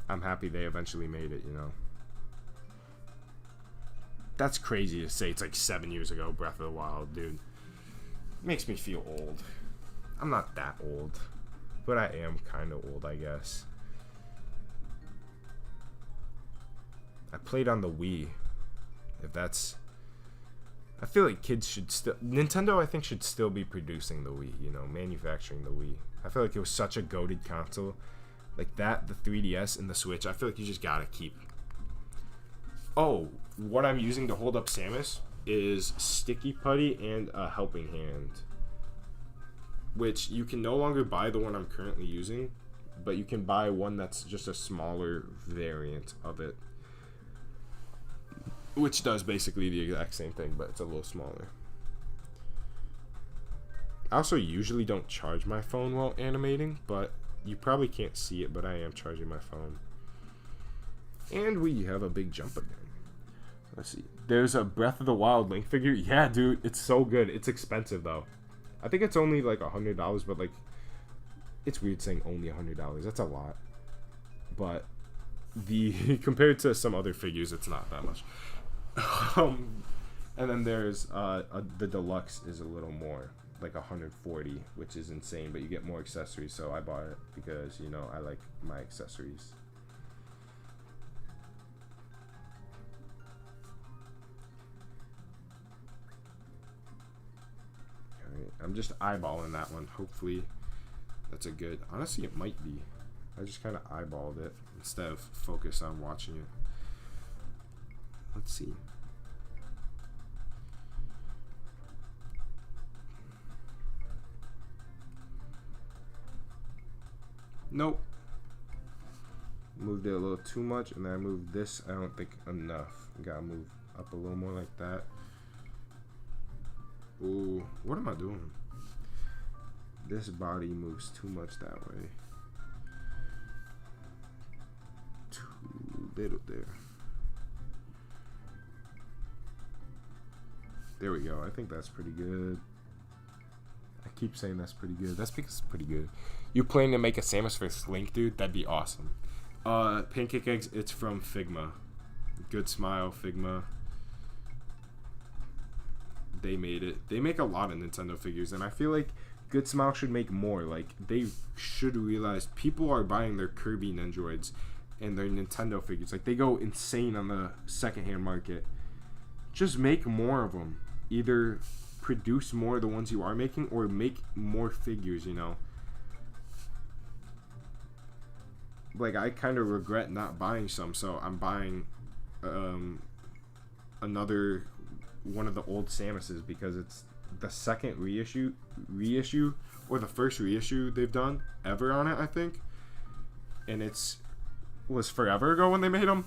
Speaker 1: I'm happy they eventually made it, you know. That's crazy to say. It's like 7 years ago, Breath of the Wild, dude. It makes me feel old. I'm not that old, but I am kind of old, I guess. I played on the Wii. If that's... I feel like kids should still... Nintendo, I think, should still be producing the Wii, you know, manufacturing the Wii. I feel like it was such a goated console. Like that, the 3DS, and the Switch. I feel like you just gotta keep... Oh, what I'm using to hold up Samus is sticky putty and a helping hand. Which you can no longer buy the one I'm currently using, but you can buy one that's just a smaller variant of it. Which does basically the exact same thing, but it's a little smaller. I also usually don't charge my phone while animating, but you probably can't see it, but I am charging my phone. And we have a big jump again. Let's see. There's a Breath of the Wild Link figure. Yeah, dude, it's so good. It's expensive, though. I think it's only like $100, but like, it's weird saying only $100. That's a lot. But compared to some other figures, it's not that much. And then there's the deluxe is a little more, like 140, which is insane, but you get more accessories. So I bought it because, you know, I like my accessories. Alright, I'm just eyeballing that one. Hopefully that's a good, honestly it might be. I just kind of eyeballed it instead of focus on watching it. Let's see. Nope. Moved it a little too much, and then I moved this, I don't think, enough. Gotta move up a little more like that. Ooh, what am I doing? This body moves too much that way. Too little there. There we go. I think that's pretty good. I keep saying that's pretty good. That's because it's pretty good. You planning to make a Samus vs. Link, dude? That'd be awesome. Pancake Eggs, it's from Figma. Good Smile, Figma. They made it. They make a lot of Nintendo figures, and I feel like Good Smile should make more. Like, they should realize people are buying their Kirby Nendroids and their Nintendo figures. Like, they go insane on the secondhand market. Just make more of them. Either produce more of the ones you are making or make more figures, you know. Like, I kind of regret not buying some, so I'm buying another one of the old Samuses because it's the second reissue or the first reissue they've done ever on it, I think. And was forever ago when they made them.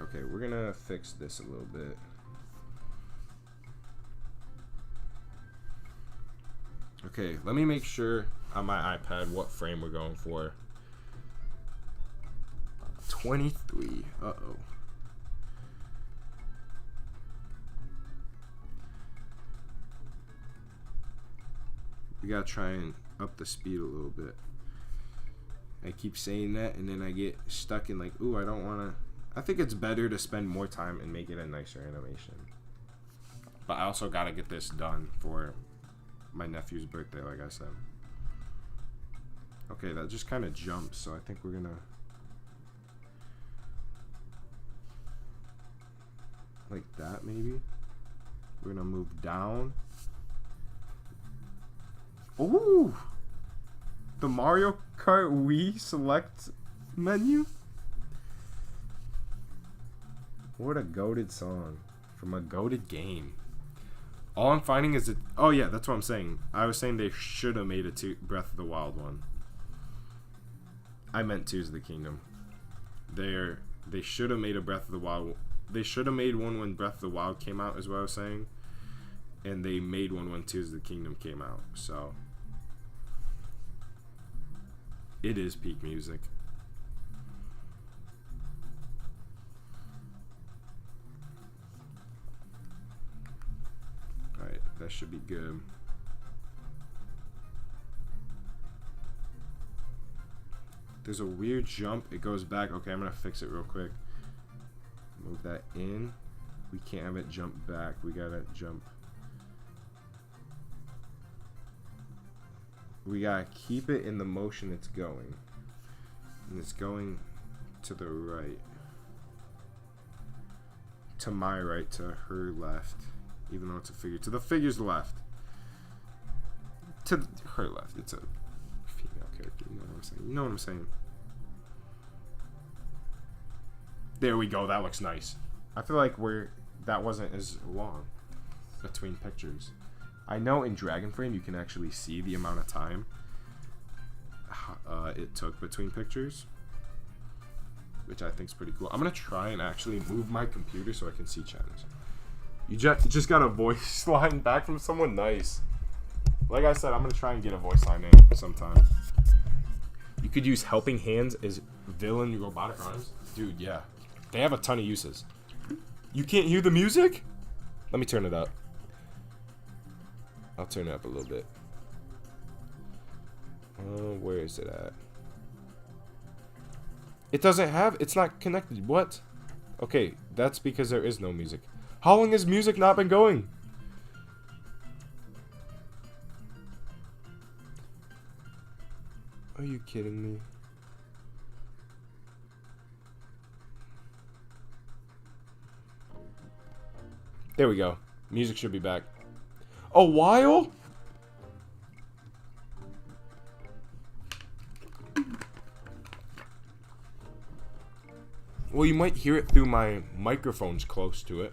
Speaker 1: Okay, we're gonna fix this a little bit. Okay, let me make sure on my iPad what frame we're going for. 23. Uh-oh. We gotta try and up the speed a little bit. I keep saying that, and then I get stuck in like, ooh, I don't wanna. I think it's better to spend more time and make it a nicer animation. But I also gotta get this done for my nephew's birthday, like I said. Okay, that just kind of jumps, so I think we're gonna like that maybe. We're gonna move down. Ooh! The Mario Kart Wii Select menu? What a goated song from a goated game. All I'm finding is that... Oh, yeah, that's what I'm saying. I was saying they should have made a Breath of the Wild one. I meant Tears of the Kingdom. They should have made a Breath of the Wild... They should have made one when Breath of the Wild came out, is what I was saying. And they made one when Tears of the Kingdom came out. So... It is peak music. Alright, that should be good. There's a weird jump. It goes back. Okay, I'm going to fix it real quick. Move that in. We can't have it jump back. We got to jump. We got to keep it in the motion it's going. And it's going to the right. To my right, to her left. Even though it's a figure. To the figure's left. To her left. It's a female character. You know what I'm saying? You know what I'm saying? There we go. That looks nice. I feel like that wasn't as long between pictures. I know in Dragon Frame you can actually see the amount of time it took between pictures. which I think is pretty cool. I'm gonna try and actually move my computer so I can see channels. You just got a voice line back from someone. Nice. Like I said, I'm gonna try and get a voice line in sometime. You could use helping hands as villain robotic arms. Dude, yeah. They have a ton of uses. You can't hear the music? Let me turn it up. I'll turn it up a little bit. Where is it at? It doesn't have... It's not connected. What? Okay, that's because there is no music. How long has music not been going? Are you kidding me? There we go. Music should be back. A while? Well, you might hear it through my microphones close to it.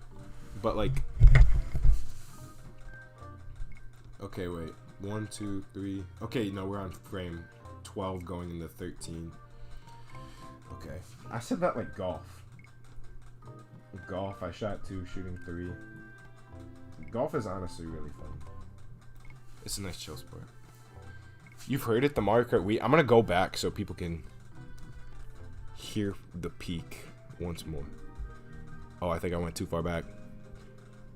Speaker 1: But like... Okay, wait. 1, 2, 3... Okay, no, we're on frame 12 going into 13. Okay. I said that like golf. Golf, I shot 2, shooting 3. Golf is honestly really fun. It's a nice chill sport. You've heard it, the Mario Kart Wii. I'm gonna go back so people can hear the peak once more. Oh, I think I went too far back.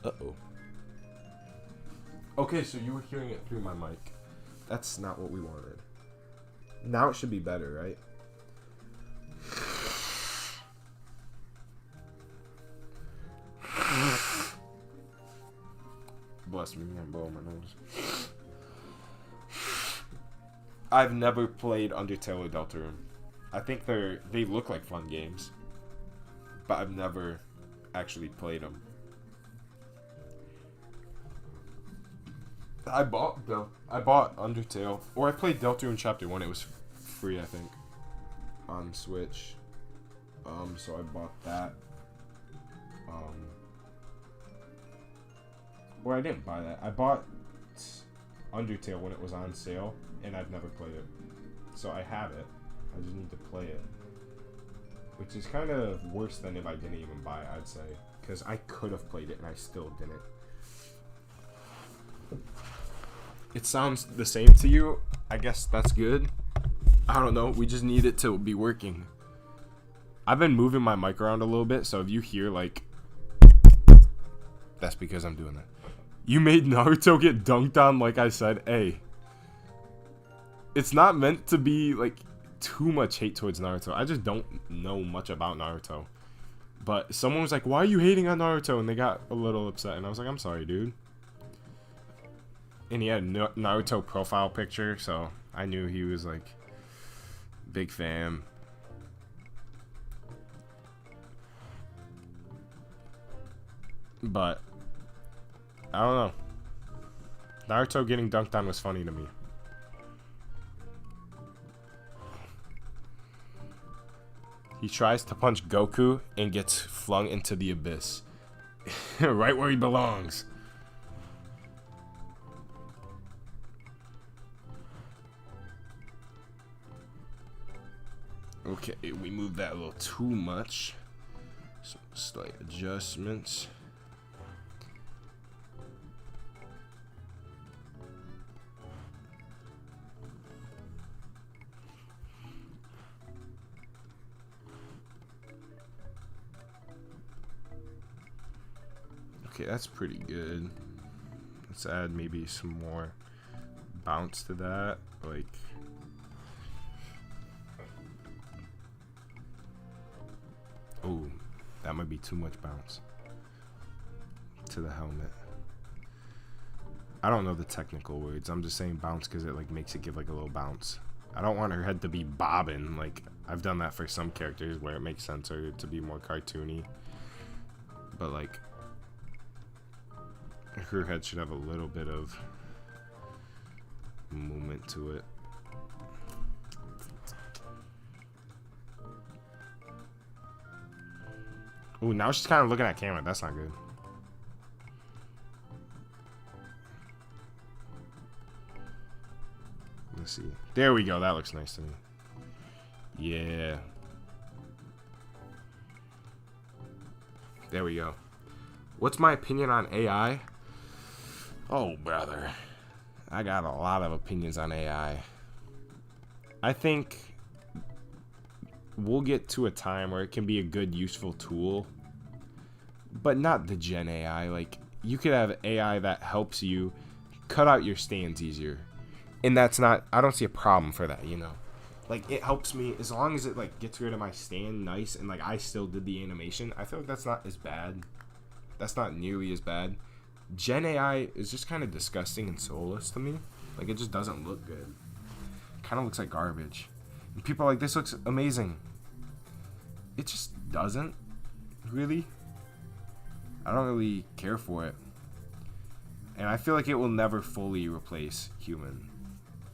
Speaker 1: Uh-oh. Okay, so you were hearing it through my mic. That's not what we wanted. Now it should be better, right? Bless me, I'm blowing my nose. I've never played Undertale or Deltarune. I think they look like fun games, but I've never actually played them. I bought Undertale, or I played Deltarune Chapter 1. It was free, I think, on Switch. So I bought that. Or I didn't buy that. I bought Undertale when it was on sale, and I've never played it. So I have it. I just need to play it. Which is kind of worse than if I didn't even buy it, I'd say. Because I could have played it, and I still didn't. It sounds the same to you. I guess that's good. I don't know. We just need it to be working. I've been moving my mic around a little bit, so if you hear, like... That's because I'm doing that. You made Naruto get dunked on, like I said. Hey. It's not meant to be, like, too much hate towards Naruto. I just don't know much about Naruto. But someone was like, why are you hating on Naruto? And they got a little upset. And I was like, I'm sorry, dude. And he had a Naruto profile picture, so I knew he was, like, big fan. But I don't know. Naruto getting dunked on was funny to me. He tries to punch Goku and gets flung into the abyss. Right where he belongs. Okay, we moved that a little too much. Some slight adjustments. Okay, that's pretty good. Let's add maybe some more bounce to that. Like, oh, that might be too much bounce to the helmet. I don't know the technical words. I'm just saying bounce because it like makes it give like a little bounce. I don't want her head to be bobbing. Like, I've done that for some characters where it makes sense or to be more cartoony. But like, her head should have a little bit of movement to it. Ooh, now she's kind of looking at camera. That's not good. Let's see. There we go. That looks nice to me. Yeah. There we go. What's my opinion on AI? Oh, brother. I got a lot of opinions on AI. I think we'll get to a time where it can be a good, useful tool, but not the Gen AI. Like, you could have AI that helps you cut out your stands easier. And that's not, I don't see a problem for that, you know? Like, it helps me, as long as it, like, gets rid of my stand nice and, like, I still did the animation, I feel like that's not as bad. That's not nearly as bad. Gen AI is just kind of disgusting and soulless to me. Like, it just doesn't look good. Kind of looks like garbage. And people are like, this looks amazing. It just doesn't, really. I don't really care for it. And I feel like it will never fully replace human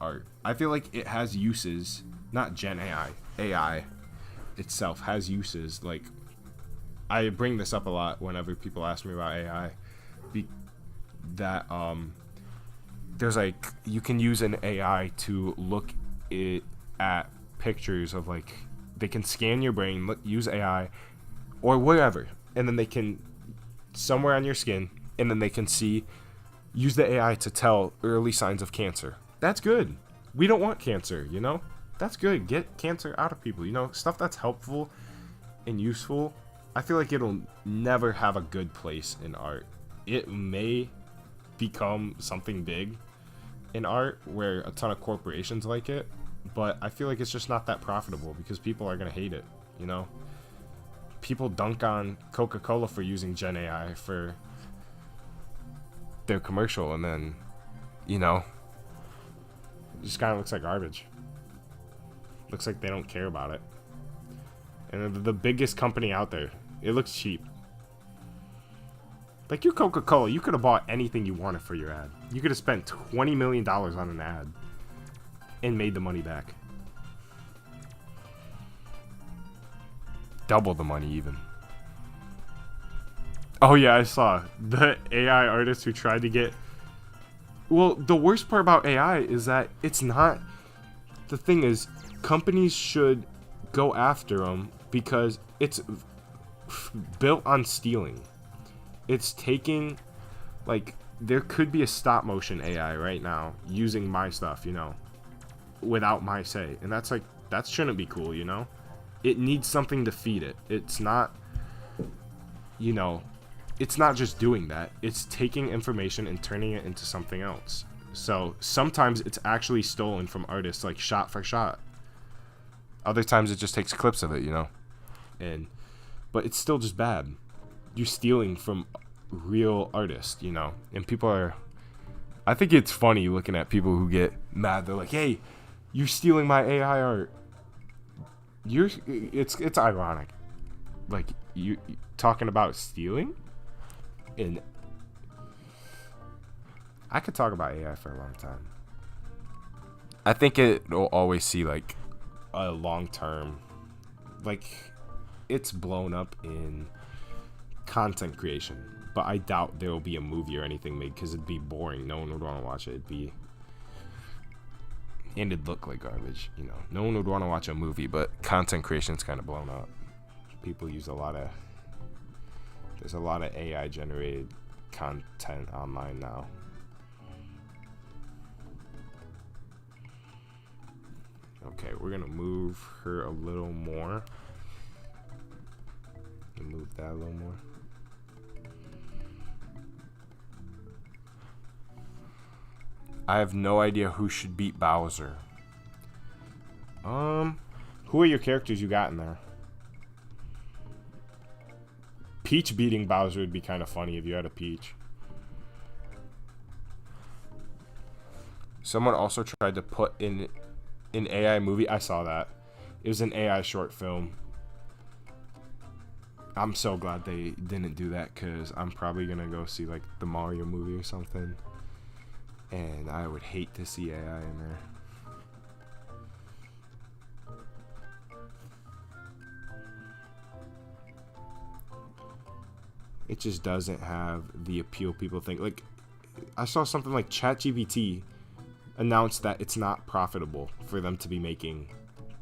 Speaker 1: art. I feel like it has uses, not Gen AI. AI itself has uses. Like, I bring this up a lot whenever people ask me about AI. There's like, you can use an AI to look at pictures of, like, they can scan your brain, use AI or whatever, and then they can, somewhere on your skin, and then they can use the AI to tell early signs of cancer. That's good. We don't want cancer, you know? That's good. Get cancer out of people, you know? Stuff that's helpful and useful. I feel like it'll never have a good place in art. It may become something big in art where a ton of corporations like it, but I feel like it's just not that profitable because people are going to hate it, you know? People dunk on Coca-Cola for using Gen AI for their commercial, and then, you know, it just kind of looks like garbage. Looks like they don't care about it. And they're the biggest company out there. It looks cheap. Like, you're Coca-Cola. You could have bought anything you wanted for your ad. You could have spent $20 million on an ad and made the money back. Double the money, even. Oh, yeah, I saw the AI artist who tried to get... Well, the worst part about AI is that it's not... The thing is, companies should go after them because it's built on stealing. It's taking, like, there could be a stop motion AI right now using my stuff, you know, without my say. And that's like, that shouldn't be cool, you know? It needs something to feed it. It's not, you know, it's not just doing that. It's taking information and turning it into something else. So sometimes it's actually stolen from artists, like shot for shot. Other times it just takes clips of it, you know? But it's still just bad. You're stealing from real artists, you know? And people are... I think it's funny looking at people who get mad. They're like, hey, you're stealing my AI art. It's ironic. Like, you talking about stealing? And I could talk about AI for a long time. I think it'll always see, like, a long-term... Like, it's blown up in content creation, but I doubt there will be a movie or anything made because it'd be boring. No one would want to watch it. And it'd look like garbage, you know. No one would want to watch a movie, but content creation's kind of blown up. People use there's a lot of AI generated content online now. Okay, we're gonna move her a little more. Move that a little more. I have no idea who should beat Bowser. Who are your characters you got in there? Peach beating Bowser would be kind of funny if you had a Peach. Someone also tried to put in an AI movie. I saw that. It was an AI short film. I'm so glad they didn't do that because I'm probably going to go see, like, the Mario movie or something. And I would hate to see AI in there. It just doesn't have the appeal people think. Like, I saw something like ChatGPT announced that it's not profitable for them to be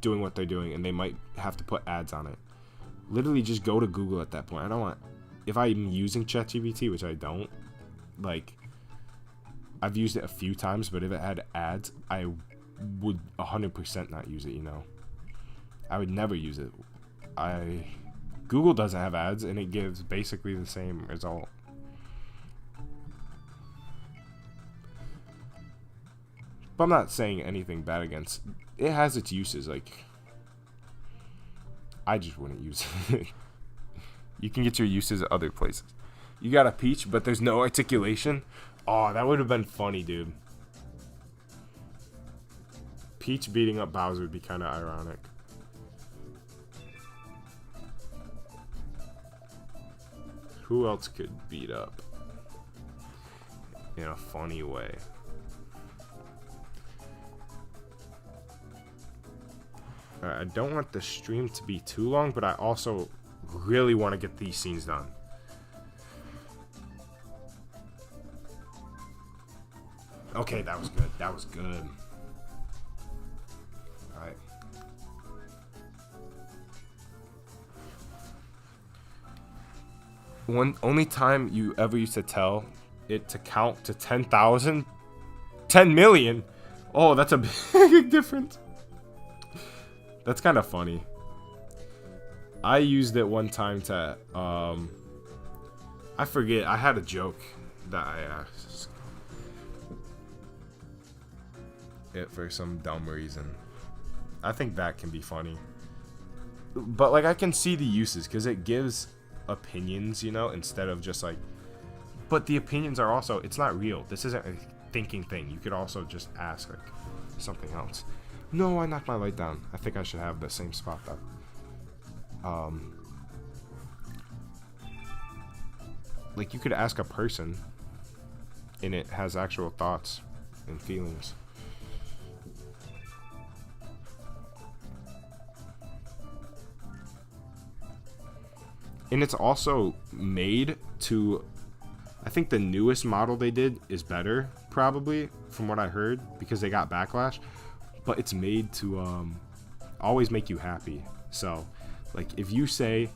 Speaker 1: doing what they're doing, and they might have to put ads on it. Literally just go to Google at that point. I don't want if I'm using ChatGPT, which I don't, like, I've used it a few times, but if it had ads, I would 100% not use it, you know. I would never use it. Google doesn't have ads, and it gives basically the same result. But I'm not saying anything bad against it. Has its uses, like, I just wouldn't use it. You can get your uses at other places. You got a Peach, but there's no articulation. Oh, that would have been funny, dude. Peach beating up Bowser would be kind of ironic. Who else could beat up in a funny way? I don't want the stream to be too long, but I also really want to get these scenes done. Okay, that was good. That was good. Alright. Only time you ever used to tell it to count to 10,000? 10 million? Oh, that's a big difference. That's kind of funny. I used it one time to, I forget, I had a joke that I asked it for some dumb reason. I think that can be funny. But, like, I can see the uses, because it gives opinions, you know, instead of just, like, but the opinions are also, it's not real. This isn't a thinking thing. You could also just ask, like, something else. No, I knocked my light down. I think I should have the same spot though. Like, you could ask a person, and it has actual thoughts and feelings. And it's also made to, I think the newest model they did is better, probably, from what I heard, because they got backlash. But it's made to always make you happy. So, like, if you say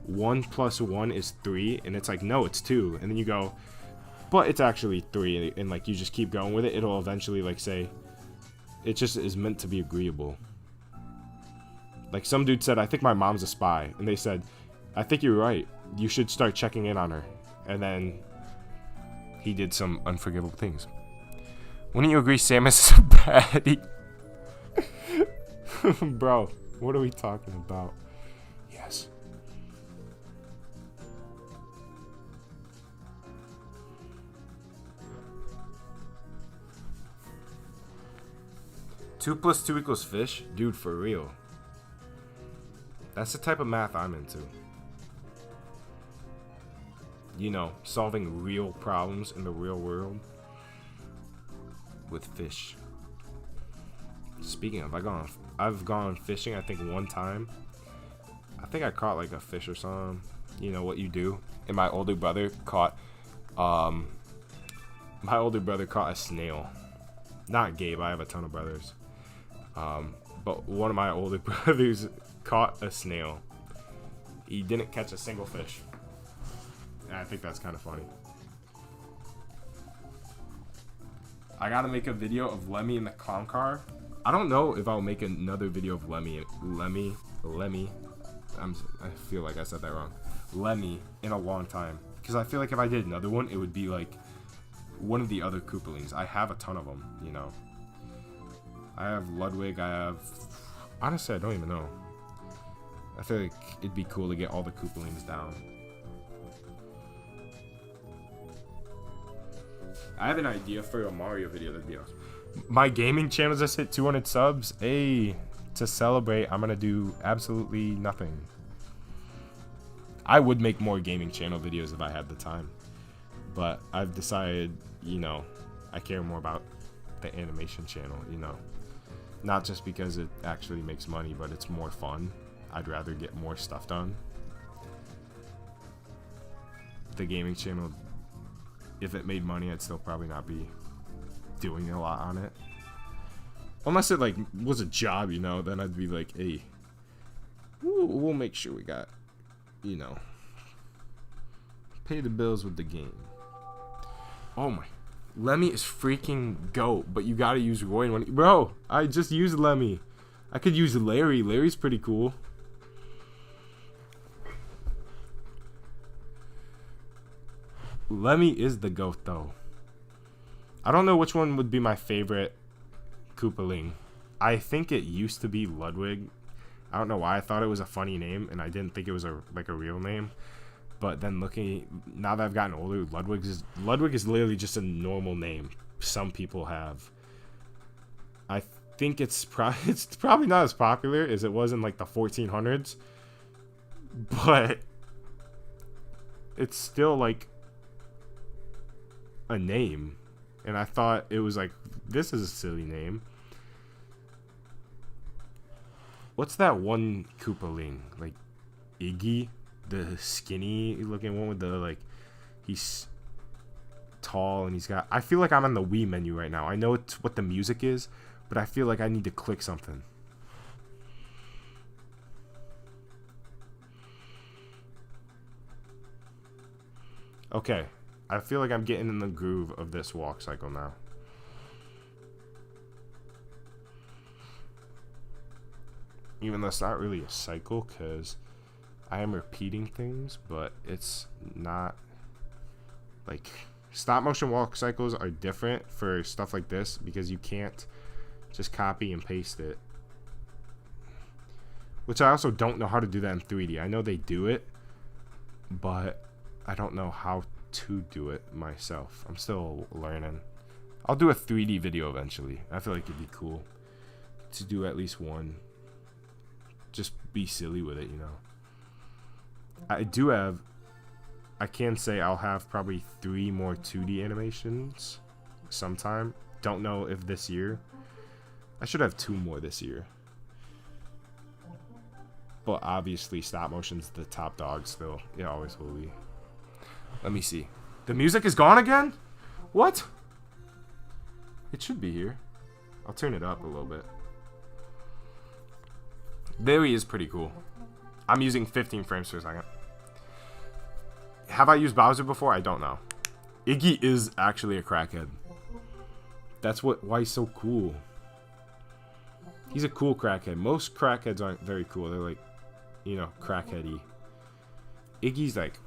Speaker 1: 1 + 1 is 3, and it's like, no, it's 2, and then you go, but it's actually 3, and like, you just keep going with it, it'll eventually, like, say, it just is meant to be agreeable. Like, some dude said, I think my mom's a spy, and they said, I think you're right, you should start checking in on her. And then he did some unforgivable things. Wouldn't you agree Samus is a baddie? Bro, what are we talking about? Yes. Two plus 2 equals fish? Dude, for real. That's the type of math I'm into. You know, solving real problems in the real world. With fish. Speaking of, I've gone fishing, I think, one time. I think I caught like a fish or something. You know what you do. And my older brother caught a snail. Not Gabe, I have a ton of brothers. But one of my older brothers caught a snail. He didn't catch a single fish. And I think that's kind of funny. I gotta make a video of Lemmy in the clown car. I don't know if I'll make another video of Lemmy. I feel like I said that wrong. Lemmy in a long time. Because I feel like if I did another one, it would be like one of the other Koopalings. I have a ton of them, you know. I have Ludwig, honestly, I don't even know. I feel like it'd be cool to get all the Koopalings down. I have an idea for a Mario video that'd be awesome. My gaming channel just hit 200 subs. Hey, to celebrate, I'm gonna do absolutely nothing. I would make more gaming channel videos if I had the time. But I've decided, you know, I care more about the animation channel, you know. Not just because it actually makes money, but it's more fun. I'd rather get more stuff done. The gaming channel, if it made money, I'd still probably not be doing a lot on it. Unless it, like, was a job, you know, then I'd be like, hey, we'll make sure we got, you know, Pay the bills with the game. Oh my. Lemmy is freaking GOAT, but you gotta use Roy. Bro, I just used Lemmy. I could use Larry. Larry's pretty cool. Lemmy is the GOAT, though. I don't know which one would be my favorite Koopaling. I think it used to be Ludwig. I don't know why I thought it was a funny name, and I didn't think it was a real name. But then now that I've gotten older, Ludwig is literally just a normal name some people have. I think it's probably not as popular as it was in like the 1400s, but it's still like a name. And I thought it was like, this is a silly name. What's that one Koopaling? Like Iggy? The skinny looking one with the like, he's tall and he's got, I feel like I'm on the Wii menu right now. I know it's what the music is, but I feel like I need to click something. Okay, I feel like I'm getting in the groove of this walk cycle now. Even though it's not really a cycle, because I am repeating things, but it's not like stop motion walk cycles are different for stuff like this because you can't just copy and paste it. Which I also don't know how to do that in 3D. I know they do it, but I don't know how to do it myself. I'm still learning. I'll do a 3D video eventually. I feel like it'd be cool to do at least one. Just be silly with it, you know. I can say I'll have probably 3 more 2D animations sometime. Don't know if this year. I should have 2 more this year. But obviously stop motion's the top dog still. It always will be. Let me see. The music is gone again? What? It should be here. I'll turn it up a little bit. There he is, pretty cool. I'm using 15 frames per second. Have I used Bowser before? I don't know. Iggy is actually a crackhead. That's why he's so cool. He's a cool crackhead. Most crackheads aren't very cool. They're like, you know, crackheady. Iggy's like,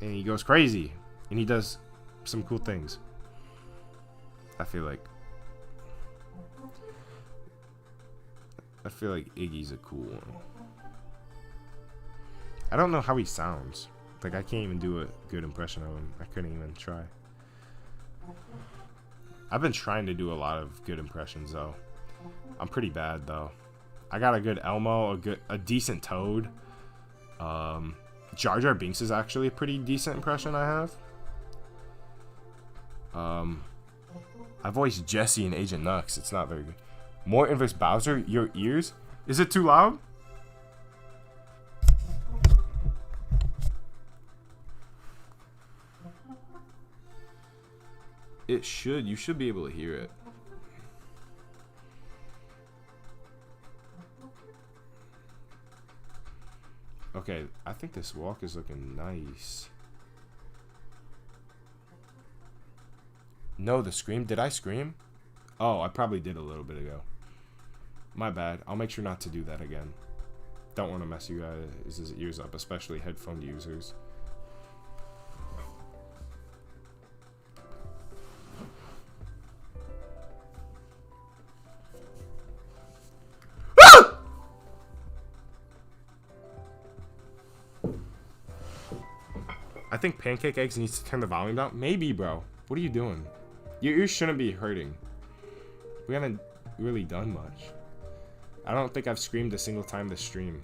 Speaker 1: and he goes crazy, and he does some cool things. I feel like Iggy's a cool one. I don't know how he sounds. Like, I can't even do a good impression of him. I couldn't even try. I've been trying to do a lot of good impressions, though. I'm pretty bad, though. I got a good Elmo, a decent Toad. Jar Jar Binks is actually a pretty decent impression I have. I voiced Jesse in Agent Nux. It's not very good. More inverse Bowser, your ears? Is it too loud? It should. You should be able to hear it. Okay, I think this walk is looking nice. No, the scream. Did I scream? Oh, I probably did a little bit ago. My bad. I'll make sure not to do that again. Don't want to mess you guys' ears up, especially headphone users. I think Pancake Eggs needs to turn the volume down. Maybe, bro. What are you doing? Your ears shouldn't be hurting. We haven't really done much. I don't think I've screamed a single time this stream.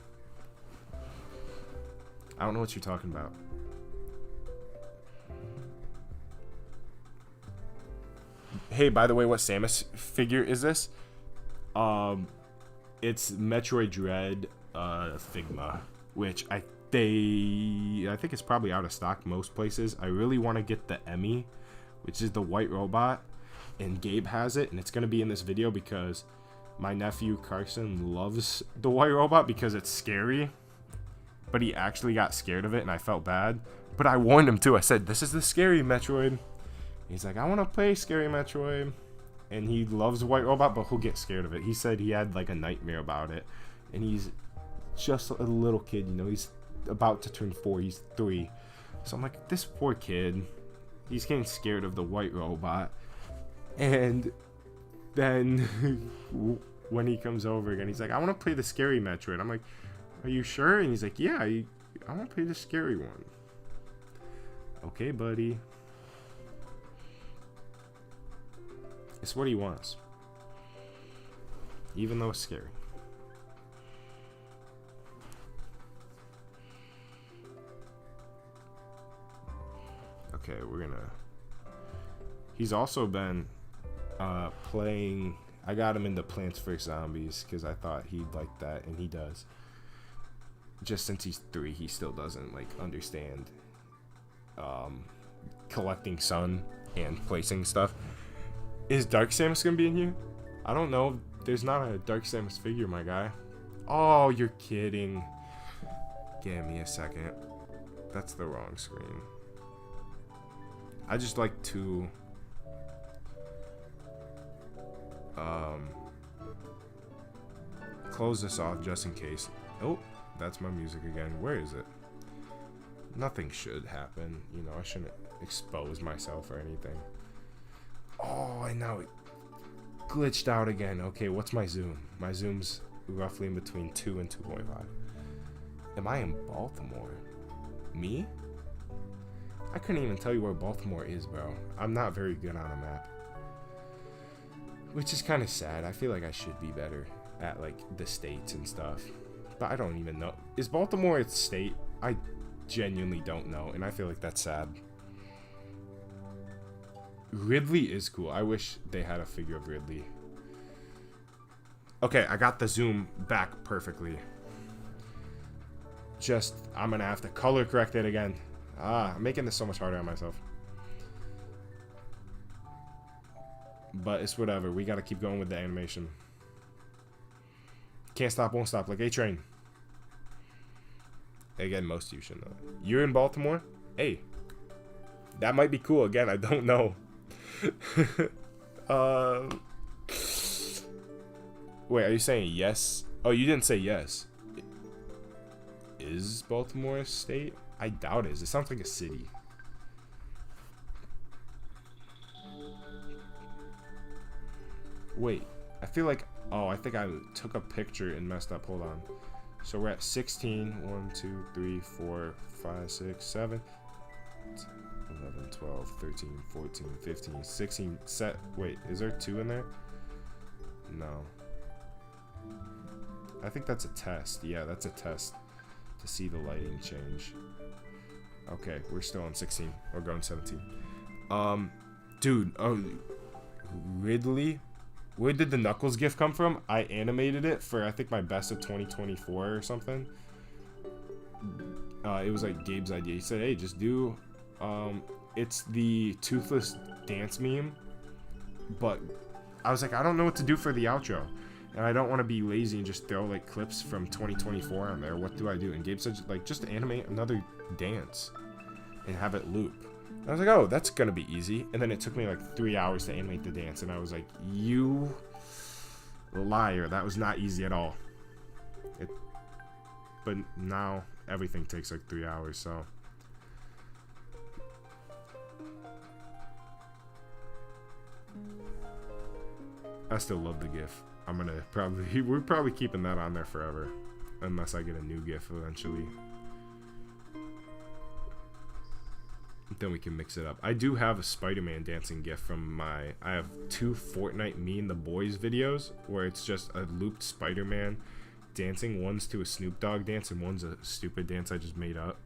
Speaker 1: I don't know what you're talking about. Hey, by the way, what Samus figure is this? It's Metroid Dread Figma, which I think it's probably out of stock most places. I really want to get the Emmy, which is the white robot, and Gabe has it, and it's going to be in this video because my nephew Carson loves the white robot because it's scary. but he actually got scared of it, and I felt bad. But I warned him too. I said, "This is the scary Metroid." He's like, "I want to play scary Metroid," and he loves White Robot, but he'll get scared of it. He said he had like a nightmare about it, and he's just a little kid, you know. He's about to turn 4. He's 3, so I'm like, this poor kid. He's getting scared of the White Robot, and then when he comes over again, he's like, "I want to play the scary Metroid." I'm like, "Are you sure?" And he's like, "Yeah, I want to play the scary one." Okay, buddy. It's what he wants, even though it's scary. Okay, we're gonna... He's also been playing... I got him into Plants vs. Zombies because I thought he'd like that, and he does. Just since he's 3, he still doesn't like understand collecting sun and placing stuff. Is Dark Samus gonna be in here? I don't know. There's not a Dark Samus figure, my guy. Oh, you're kidding. Give me a second. That's the wrong screen. I just like to close this off just in case. Oh, that's my music again. Where is it? Nothing should happen. You know, I shouldn't expose myself or anything. Oh, I know it glitched out again. Okay, what's my zoom? My zoom's roughly in between 2 and 2.5. Am I in Baltimore? Me? I couldn't even tell you where Baltimore is, bro. I'm not very good on a map. Which is kind of sad. I feel like I should be better at, like, the states and stuff. But I don't even know. Is Baltimore a state? I genuinely don't know, and I feel like that's sad. Ridley is cool. I wish they had a figure of Ridley. Okay, I got the zoom back perfectly. Just, I'm gonna have to color correct it again. I'm making this so much harder on myself. But it's whatever. We gotta keep going with the animation. Can't stop, won't stop, like A-Train. Again, most of you should know. You're in Baltimore? Hey. That might be cool. Again, I don't know. Wait, are you saying yes? Oh, you didn't say yes. Is Baltimore a state? I doubt it. It sounds like a city. Wait, I feel like... Oh, I think I took a picture and messed up. Hold on. So we're at 16. 1, 2, 3, 4, 5, 6, 7, 11, 12, 13, 14, 15, 16. Wait, is there 2 in there? No. I think that's a test. Yeah, that's a test to see the lighting change. Okay, we're still on 16. We're going 17. Dude, oh, Ridley? Where did the Knuckles GIF come from? I animated it for, I think, my best of 2024 or something. It was like Gabe's idea. He said, hey, just do, it's the toothless dance meme. But I was like, I don't know what to do for the outro. And I don't want to be lazy and just throw, like, clips from 2024 on there. What do I do? And Gabe said, like, just animate another dance and have it loop. I was like, oh, that's gonna be easy. And then it took me like 3 hours to animate the dance, and I was like, you liar, that was not easy at all. But now everything takes like 3 hours, so. I still love the GIF. We're probably keeping that on there forever, unless I get a new GIF eventually. Then we can mix it up. I do have a Spider-Man dancing GIF from I have 2 Fortnite Me and the Boys videos where it's just a looped Spider-Man dancing. One's to a Snoop Dogg dance and one's a stupid dance I just made up.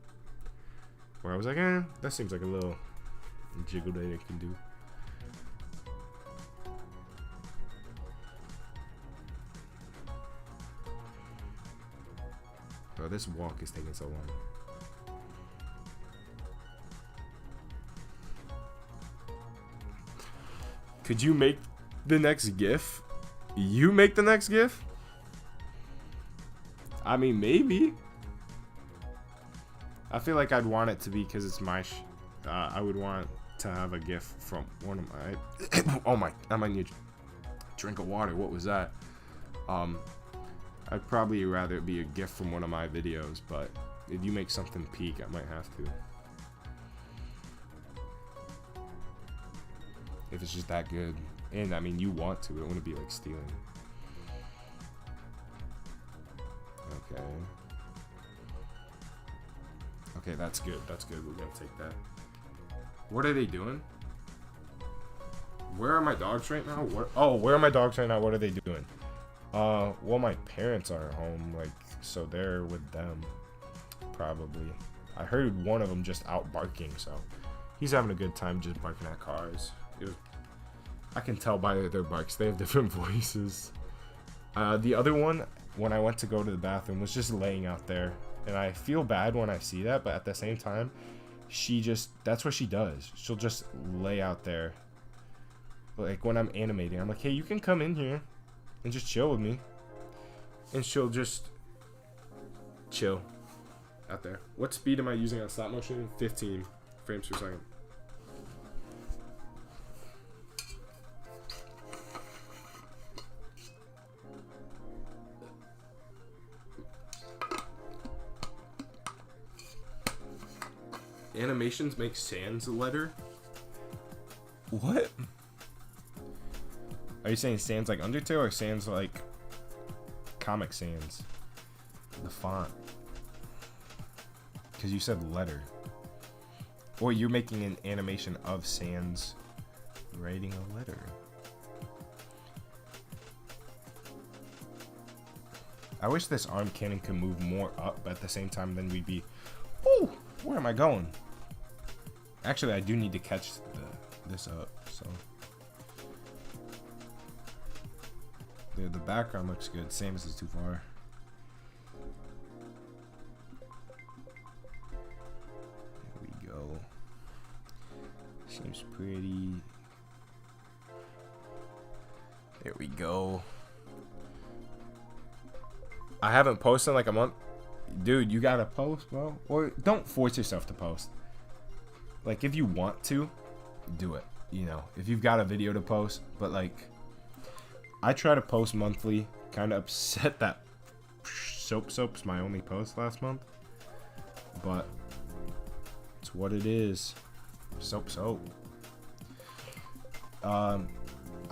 Speaker 1: Where I was like, that seems like a little jiggle that it can do. Oh, this walk is taking so long. Could you make the next GIF? You make the next GIF? I mean, maybe. I feel like I'd want it to be because it's my. I would want to have a gift from one of my. Oh my! I might need a drink of water. What was that? I'd probably rather it be a gift from one of my videos, but if you make something peak, I might have to. If it's just that good. And I mean, you want to. It wouldn't be like stealing. Okay. Okay, that's good. That's good. We're gonna take that. What are they doing? Where are my dogs right now? Where are my dogs right now? What are they doing? Well, my parents are at home, like, so they're with them, probably. I heard one of them just out barking, so he's having a good time just barking at cars. I can tell by their barks, they have different voices. The other one, when I went to go to the bathroom, was just laying out there, and I feel bad when I see that, but at the same time, that's what she does. She'll just lay out there. Like, when I'm animating, I'm like, hey, you can come in here and just chill with me. And she'll just chill out there. What speed am I using on stop motion? 15 frames per second. Animations make sans a letter? What? Are you saying sans like Undertale or sans like Comic Sans? The font. Because you said letter. Or you're making an animation of sans writing a letter. I wish this arm cannon could move more up, but at the same time then we'd be... Ooh! Where am I going? Actually, I do need to catch this up, so... The background looks good. Samus is too far. There we go. Seems pretty. There we go. I haven't posted in like a month. Dude, you gotta post, bro. Or don't force yourself to post. Like, if you want to, do it. You know, if you've got a video to post, but like... I try to post monthly. Kind of upset that Soap's my only post last month. But it's what it is. Soap. I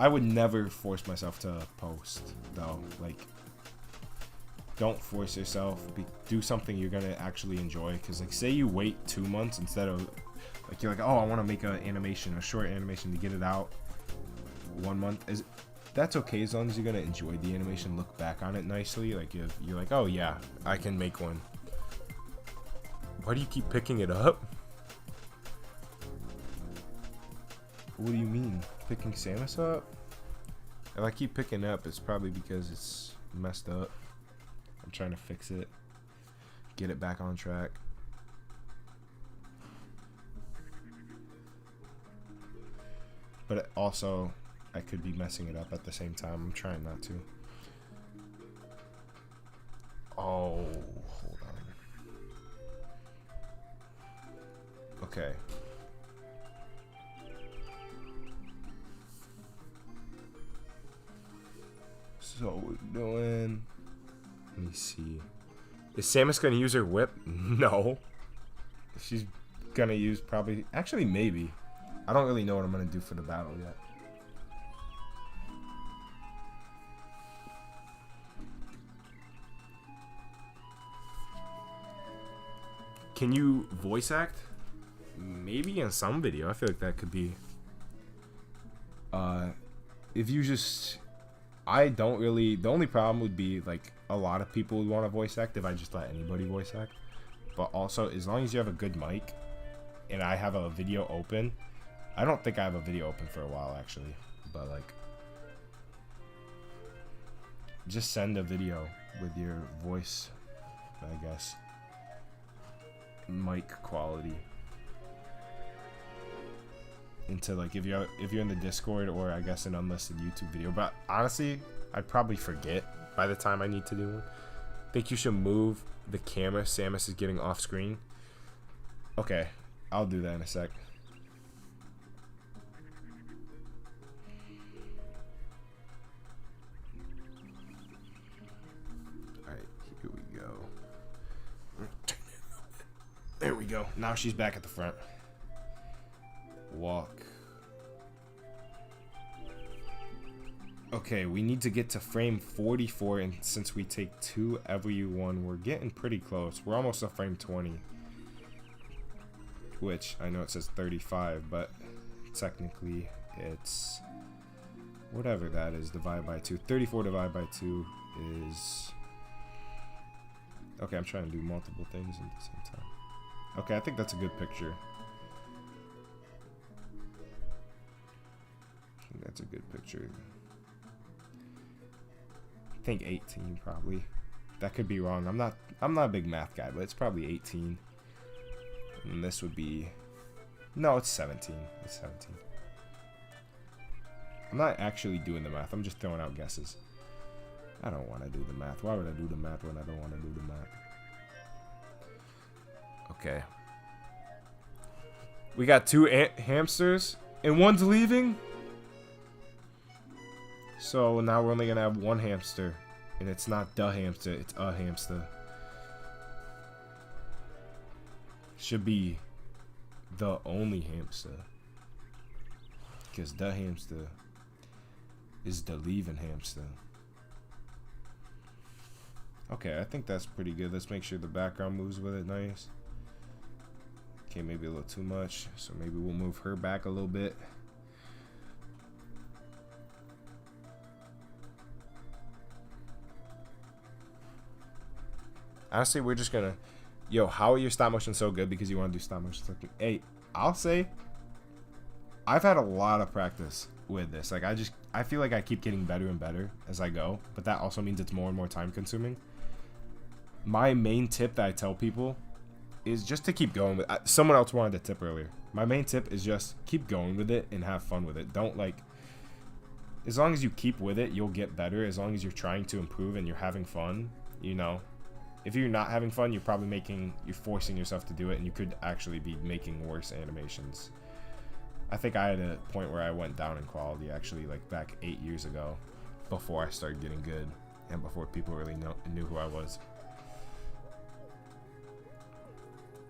Speaker 1: would never force myself to post, though. Like, don't force yourself. Do something you're gonna actually enjoy. Because, like, say you wait 2 months instead of, like, you're like, oh, I want to make an animation, a short animation to get it out 1 month. That's okay as long as you're gonna enjoy the animation, look back on it nicely. Like, if you're like, oh yeah, I can make one. Why do you keep picking it up? What do you mean? Picking Samus up? If I keep picking up, it's probably because it's messed up. I'm trying to fix it. Get it back on track. But also... I could be messing it up at the same time. I'm trying not to. Oh, hold on. Okay. So we're doing... Let me see. Is Samus gonna use her whip? No. She's gonna use probably... Actually, maybe. I don't really know what I'm gonna do for the battle yet. Can you voice act? Maybe in some video. I feel like that could be. If you just, I don't really. The only problem would be like a lot of people would want to voice act if I just let anybody voice act. But also, as long as you have a good mic, and I have a video open, I don't think I have a video open for a while actually. But like, just send a video with your voice, I guess. Mic quality into like if you're in the Discord or I guess an unlisted YouTube video. But honestly, I'd probably forget by the time I need to do one. I think you should move the camera. Samus is getting off screen. Okay, I'll do that in a sec. Alright, here we go. There we go. Now she's back at the front. Walk. Okay, we need to get to frame 44, and since we take 2 every one, we're getting pretty close. We're almost at frame 20. Which, I know it says 35, but technically it's whatever that is divided by 2. 34 divided by 2 is... Okay, I'm trying to do multiple things at the same time. Okay, I think that's a good picture. I think that's a good picture. I think 18 probably. That could be wrong. I'm not a big math guy, but it's probably 18. And this would be... No, it's 17. It's 17. I'm not actually doing the math. I'm just throwing out guesses. I don't want to do the math. Why would I do the math when I don't want to do the math? Okay. We got 2 hamsters, and one's leaving. So now we're only going to have 1 hamster. And it's not the hamster, it's a hamster. Should be the only hamster. Because the hamster is the leaving hamster. Okay, I think that's pretty good. Let's make sure the background moves with it nice. Okay, maybe a little too much. So maybe we'll move her back a little bit. Honestly, we're just gonna... Yo, how are your stop motion so good because you want to do stop motion? Hey, I'll say I've had a lot of practice with this. Like, I feel like I keep getting better and better as I go, but that also means it's more and more time consuming. My main tip that I tell people is just to keep going with... Someone else wanted a tip earlier. My main tip is just keep going with it and have fun with it. Don't, like... As long as you keep with it, you'll get better. As long as you're trying to improve and you're having fun, you know... If you're not having fun, you're probably you're forcing yourself to do it, and you could actually be making worse animations. I think I had a point where I went down in quality, actually, like back 8 years ago, before I started getting good, and before people really knew who I was.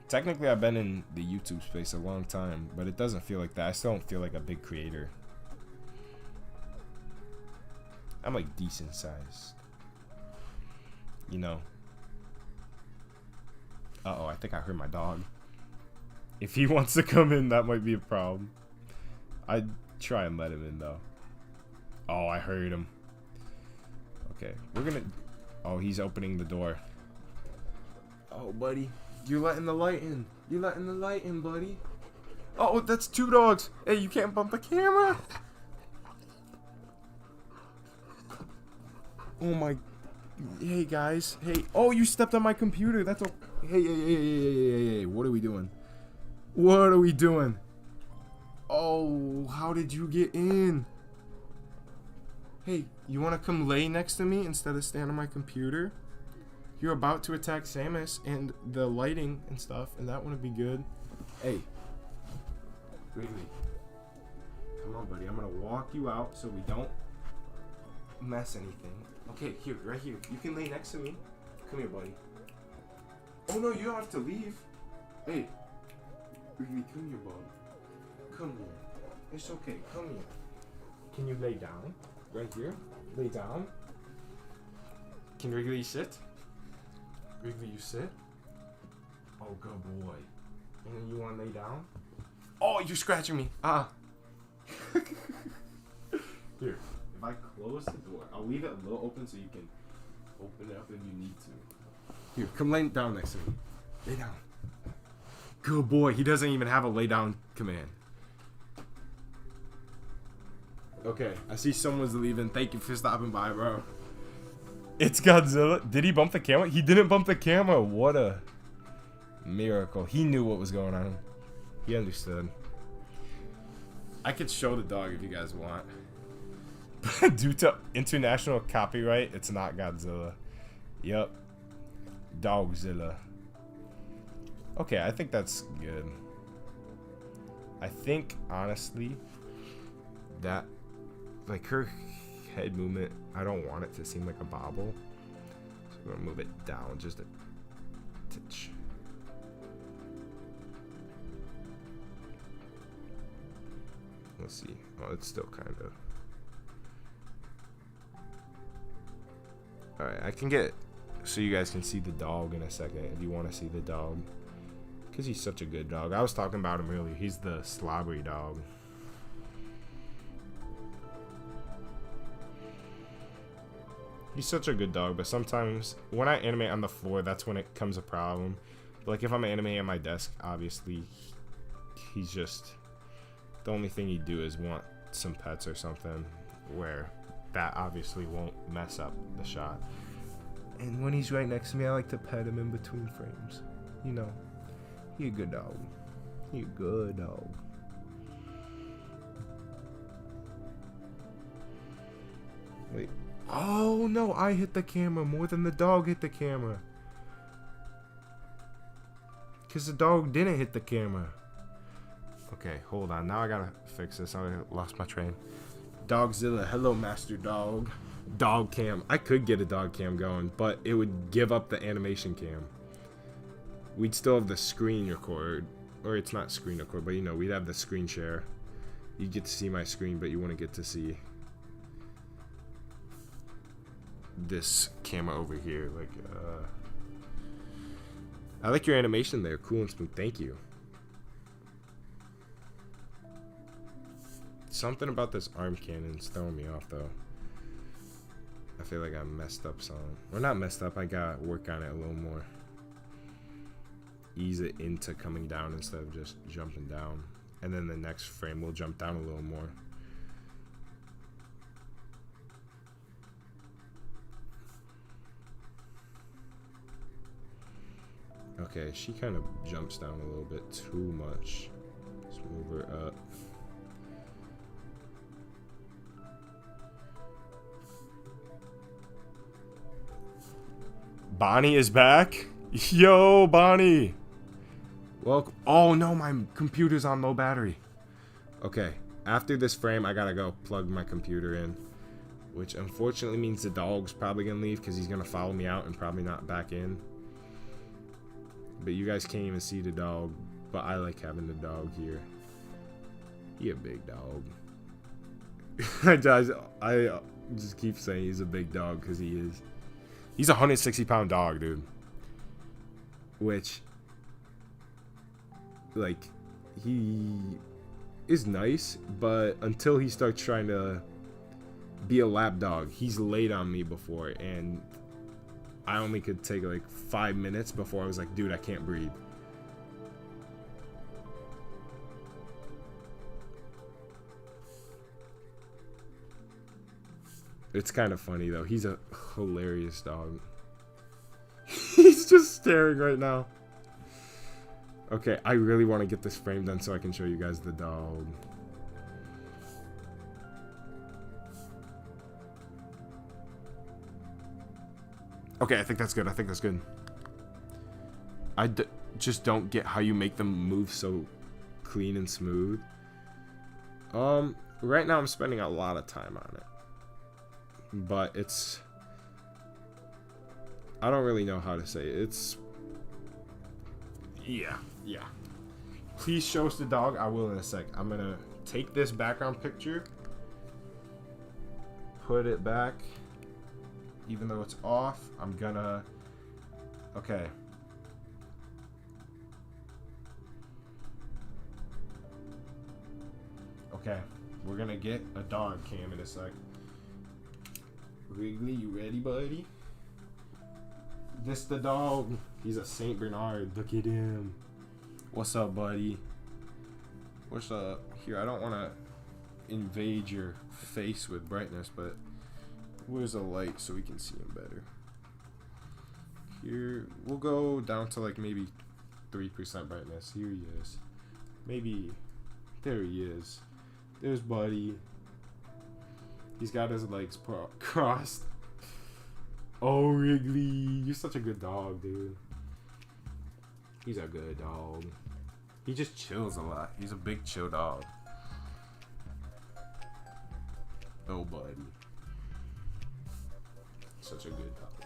Speaker 1: Technically, I've been in the YouTube space a long time, but it doesn't feel like that. I still don't feel like a big creator. I'm like decent sized, you know. Uh-oh, I think I heard my dog. If he wants to come in, that might be a problem. I'd try and let him in, though. Oh, I heard him. Okay, we're gonna... Oh, he's opening the door. Oh, buddy. You're letting the light in. You're letting the light in, buddy. Oh, that's 2 dogs. Hey, you can't bump the camera. Oh, my... Hey, guys. Hey. Oh, you stepped on my computer. That's a... Hey. What are we doing? What are we doing? Oh, how did you get in? Hey, you want to come lay next to me instead of stand on my computer? You're about to attack Samus and the lighting and stuff, and that wouldn't be good. Hey. Wait. Come on, buddy. I'm going to walk you out so we don't mess anything. Okay, here, right here. You can lay next to me. Come here, buddy. Oh, no, you don't have to leave. Hey. Wrigley, come here, bud. Come here. It's okay. Come here. Can you lay down? Right here? Lay down. Can Wrigley sit? Wrigley, you sit? Oh, good boy. And then you want to lay down? Oh, you're scratching me. Ah. Here. If I close the door, I'll leave it a little open so you can open it up if you need to. Here, come lay down next to me. Lay down. Good boy. He doesn't even have a lay down command. Okay, I see someone's leaving. Thank you for stopping by, bro. It's Godzilla. Did he bump the camera? He didn't bump the camera. What a miracle. He knew what was going on. He understood. I could show the dog if you guys want. Due to international copyright, it's not Godzilla. Yep. Dogzilla. Okay, I think that's good. I think, honestly, that, like, her head movement, I don't want it to seem like a bobble. So I'm going to move it down just a titch. Let's see. Oh, it's still kind of... Alright, I can get... So you guys can see the dog in a second if you want to see the dog. Because he's such a good dog. I was talking about him earlier. He's the slobbery dog. He's such a good dog, but sometimes when I animate on the floor, that's when it becomes a problem. But like if I'm animating at my desk, obviously, he's just... The only thing he'd do is want some pets or something, where that obviously won't mess up the shot. And when he's right next to me, I like to pet him in between frames. You know, he a good dog. He a good dog. Wait. Oh no, I hit the camera more than the dog hit the camera. Because the dog didn't hit the camera. Okay, hold on. Now I gotta fix this. I lost my train. Dogzilla, hello, Master Dog. Dog cam. I could get a dog cam going, but it would give up the animation cam. We'd still have the screen record. Or it's not screen record, but you know, we'd have the screen share. You'd get to see my screen, but you wouldn't get to see this camera over here. Like, I like your animation there. Cool and smooth. Thank you. Something about this arm cannon's throwing me off, though. I feel like I messed up some. Or not messed up, I gotta work on it a little more. Ease it into coming down instead of just jumping down. And then the next frame will jump down a little more. Okay, she kind of jumps down a little bit too much. Let's move her up. Bonnie is back. Yo, Bonnie. Welcome. Oh no, my computer's on low battery. Okay, after this frame, I gotta go plug my computer in, which unfortunately means the dog's probably gonna leave because he's gonna follow me out and probably not back in. But you guys can't even see the dog, but I like having the dog here. He a big dog. I just keep saying he's a big dog because he is. He's a 160-pound dog, dude. Which, like, he is nice, but until he starts trying to be a lap dog, he's laid on me before, and I only could take like 5 minutes before I was like, dude, I can't breathe. It's kind of funny though. He's a hilarious dog. He's just staring right now. Okay, I really want to get this frame done so I can show you guys the dog. Okay, I think that's good. I think that's good. Just don't get how you make them move so clean and smooth. Right now I'm spending a lot of time on it. But it's... I don't really know how to say it. It's... Yeah. Please show us the dog. I will in a sec. I'm gonna take this background picture, put it back, even though it's off. I'm gonna... Okay. Okay. We're gonna get a dog cam in a sec. Wrigley, you ready, buddy? This the dog. He's a Saint Bernard. Look at him. What's up, buddy? What's up? Here, I don't want to invade your face with brightness, but where's the light so we can see him better? Here, we'll go down to like maybe 3% brightness. Here he is. Maybe, there he is. There's buddy. He's got his legs crossed. Oh, Wrigley. You're such a good dog, dude. He's a good dog. He just chills a lot. He's a big chill dog. Oh, buddy. Such a good dog.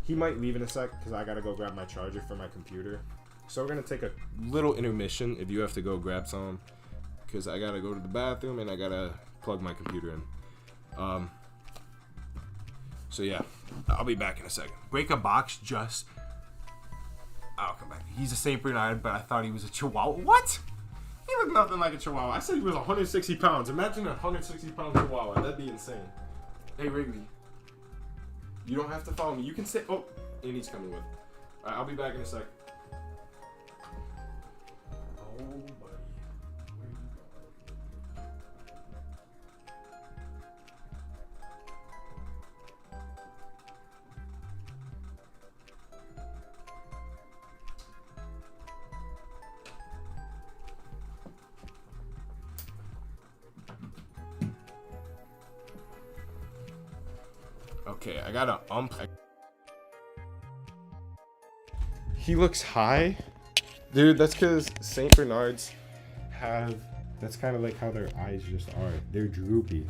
Speaker 1: He might leave in a sec because I gotta go grab my charger for my computer. So we're gonna take a little intermission if you have to go grab some, because I gotta go to the bathroom and I gotta plug my computer in. So yeah, I'll be back in a second. Break a box just. I'll come back. He's a Saint Bernard, but I thought he was a Chihuahua. What? He looked nothing like a Chihuahua. I said he was 160 pounds. Imagine a 160 pound Chihuahua. That'd be insane. Hey, Wrigley. You don't have to follow me. You can say. Oh, and he's coming with. All right, I'll be back in a sec. Oh, buddy. Where you going? Okay, I gotta unpack. He looks high. Dude, that's because St. Bernards have, that's kind of like how their eyes just are. They're droopy.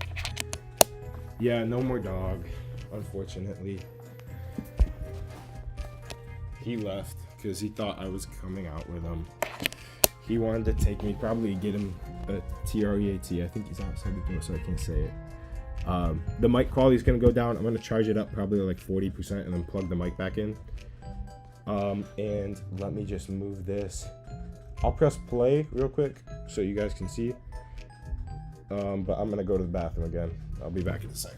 Speaker 1: Yeah, no more dog, unfortunately. He left because he thought I was coming out with him. He wanted to take me, probably get him a TREAT. I think he's outside the door, so I can't say it. The mic quality is going to go down. I'm going to charge it up probably like 40% and then plug the mic back in. And let me just move this. I'll press play real quick so you guys can see. But I'm going to go to the bathroom again. I'll be back in a sec.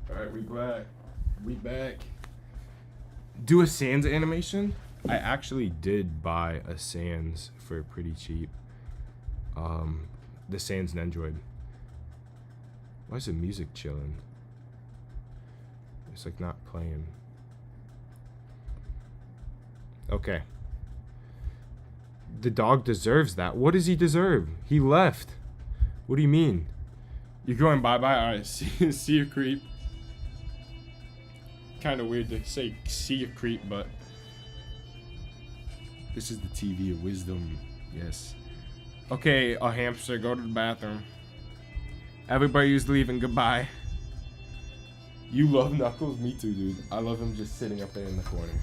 Speaker 1: Alright, we back. Do a Sans animation? I actually did buy a Sans for pretty cheap. The Sans Nendroid. Why is the music chilling? It's like not playing. Okay. The dog deserves that. What does he deserve? He left. What do you mean? You're going bye-bye? Alright, see you, creep. Kind of weird to say see you, creep, but this is the TV of wisdom. Yes. Okay, a hamster, go to the bathroom. Everybody's leaving, goodbye. You love Knuckles? Me too, dude. I love him just sitting up there in the corner.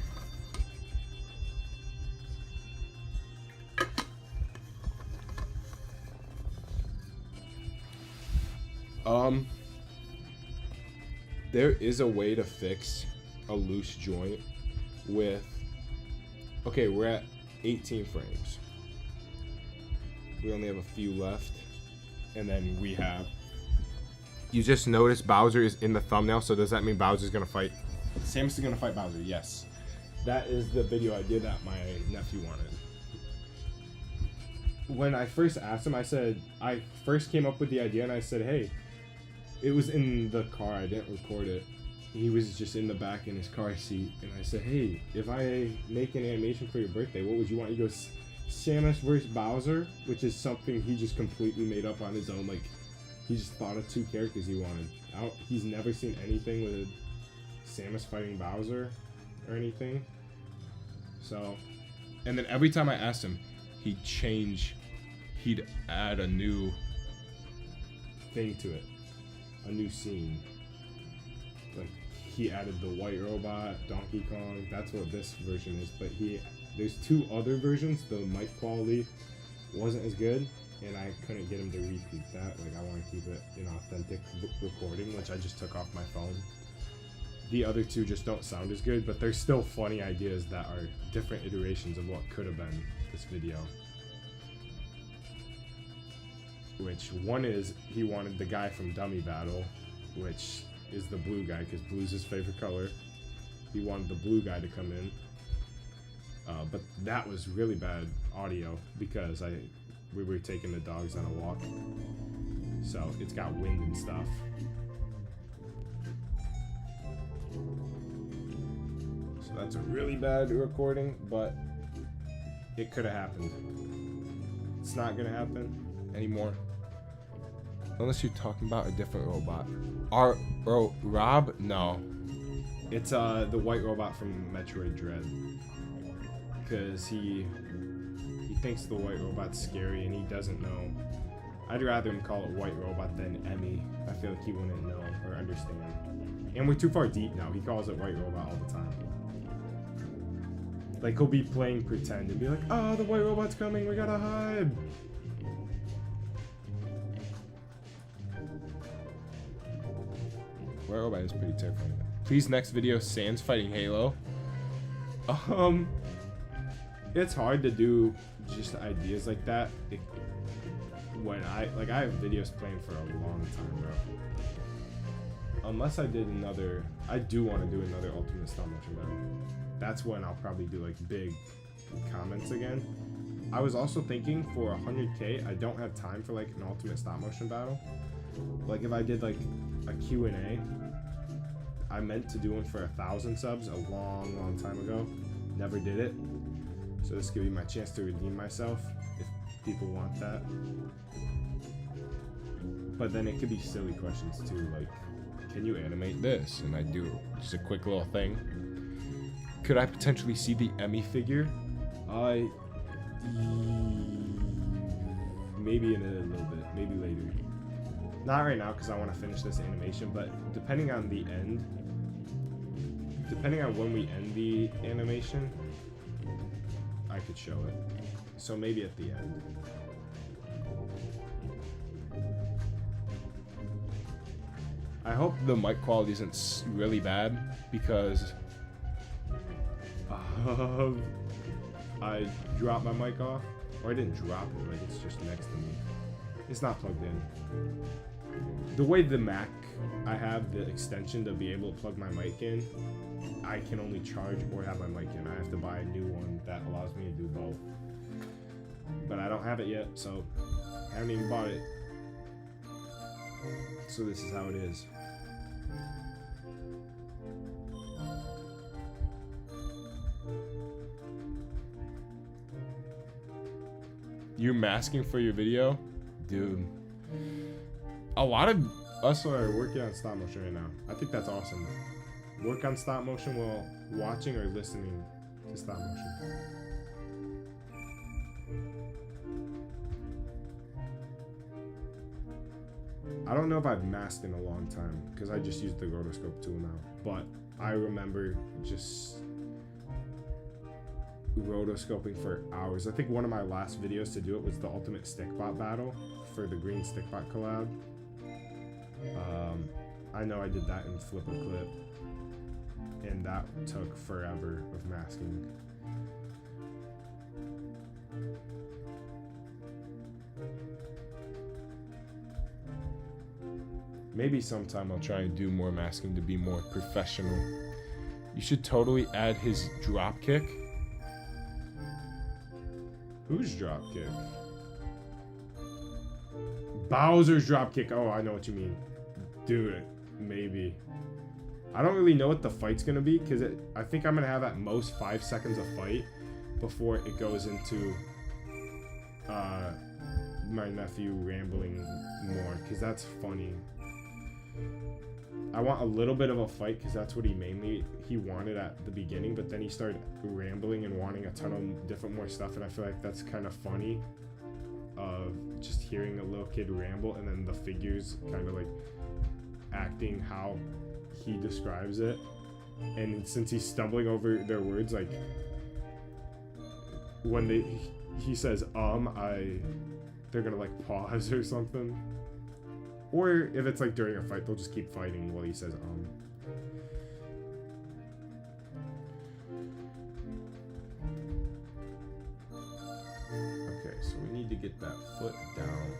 Speaker 1: There is a way to fix a loose joint with, okay, we're at 18 frames. We only have a few left. And then we have, you just noticed Bowser is in the thumbnail, so does that mean Bowser's gonna fight? Samus is gonna fight Bowser, yes. That is the video I did that my nephew wanted. When I first asked him, I first came up with the idea and I said, hey, it was in the car, I didn't record it. He was just in the back in his car seat, and I said, hey, if I make an animation for your birthday, what would you want? He goes, Samus vs. Bowser, which is something he just completely made up on his own. Like, he just thought of two characters he wanted. He's never seen anything with Samus fighting Bowser or anything. So, and then every time I asked him, he'd add a new thing to it. A new scene. Like, he added the white robot, Donkey Kong, that's what this version is, but there's two other versions. The mic quality wasn't as good, and I couldn't get him to repeat that. Like, I want to keep it an authentic recording, which I just took off my phone. the other two just don't sound as good, but they're still funny ideas that are different iterations of what could have been this video. Which one is, he wanted the guy from Dummy Battle, which is the blue guy, because blue's his favorite color. He wanted the blue guy to come in. But that was really bad audio, because we were taking the dogs on a walk. So it's got wind and stuff. So that's a really bad recording, but it could have happened. It's not gonna happen anymore. Unless you're talking about a different robot. Rob? No. It's the white robot from Metroid Dread. Because he thinks the white robot's scary and he doesn't know. I'd rather him call it white robot than Emmy. I feel like he wouldn't know or understand. And we're too far deep now. He calls it white robot all the time. Like, he'll be playing pretend and be like, oh, the white robot's coming, we gotta hide. White robot is pretty terrifying. Please, next video, Sans fighting Halo. It's hard to do just ideas like that. When I have videos planned for a long time, bro. Unless I did another, I do want to do another Ultimate Stop Motion Battle. That's when I'll probably do like big comments again. I was also thinking for 100K, I don't have time for like an Ultimate Stop Motion Battle. Like if I did like a Q&A, I meant to do one for 1,000 subs a long time ago. Never did it. So this could be my chance to redeem myself if people want that. But then it could be silly questions too, like, can you animate this? And I do just a quick little thing. Could I potentially see the Emmy figure? Maybe in a little bit, maybe later. Not right now because I want to finish this animation, but depending on the end, depending on when we end the animation, I could show it. So maybe at the end. I hope the mic quality isn't really bad because I dropped my mic off. Or I didn't drop it, like it's just next to me. It's not plugged in. The way the Mac, I have the extension to be able to plug my mic in, I can only charge or have my mic in. I have to buy a new one that allows me to do both. But I don't have it yet, so I haven't even bought it. So this is how it is. You're masking for your video? Dude. A lot of us are working on stop motion right now. I think that's awesome. Work on stop motion while watching or listening to stop motion. I don't know if I've masked in a long time because I just use the rotoscope tool now. But I remember just rotoscoping for hours. I think one of my last videos to do it was the Ultimate Stickbot battle for the Green Stickbot collab. I know I did that in Flip a Clip, and that took forever of masking. Maybe sometime I'll try and do more masking to be more professional. You should totally add his drop kick. Whose drop kick? Bowser's drop kick. Oh, I know what you mean. Dude, maybe. I don't really know what the fight's gonna be because I think I'm gonna have at most 5 seconds of fight before it goes into my nephew rambling more because that's funny. I want a little bit of a fight because that's what he wanted at the beginning, but then he started rambling and wanting a ton of different more stuff, and I feel like that's kind of funny of just hearing a little kid ramble and then the figures kind of like acting how he describes it. And since he's stumbling over their words, like when he says they're gonna like pause or something. Or if it's like during a fight, they'll just keep fighting while he says Stick that foot down.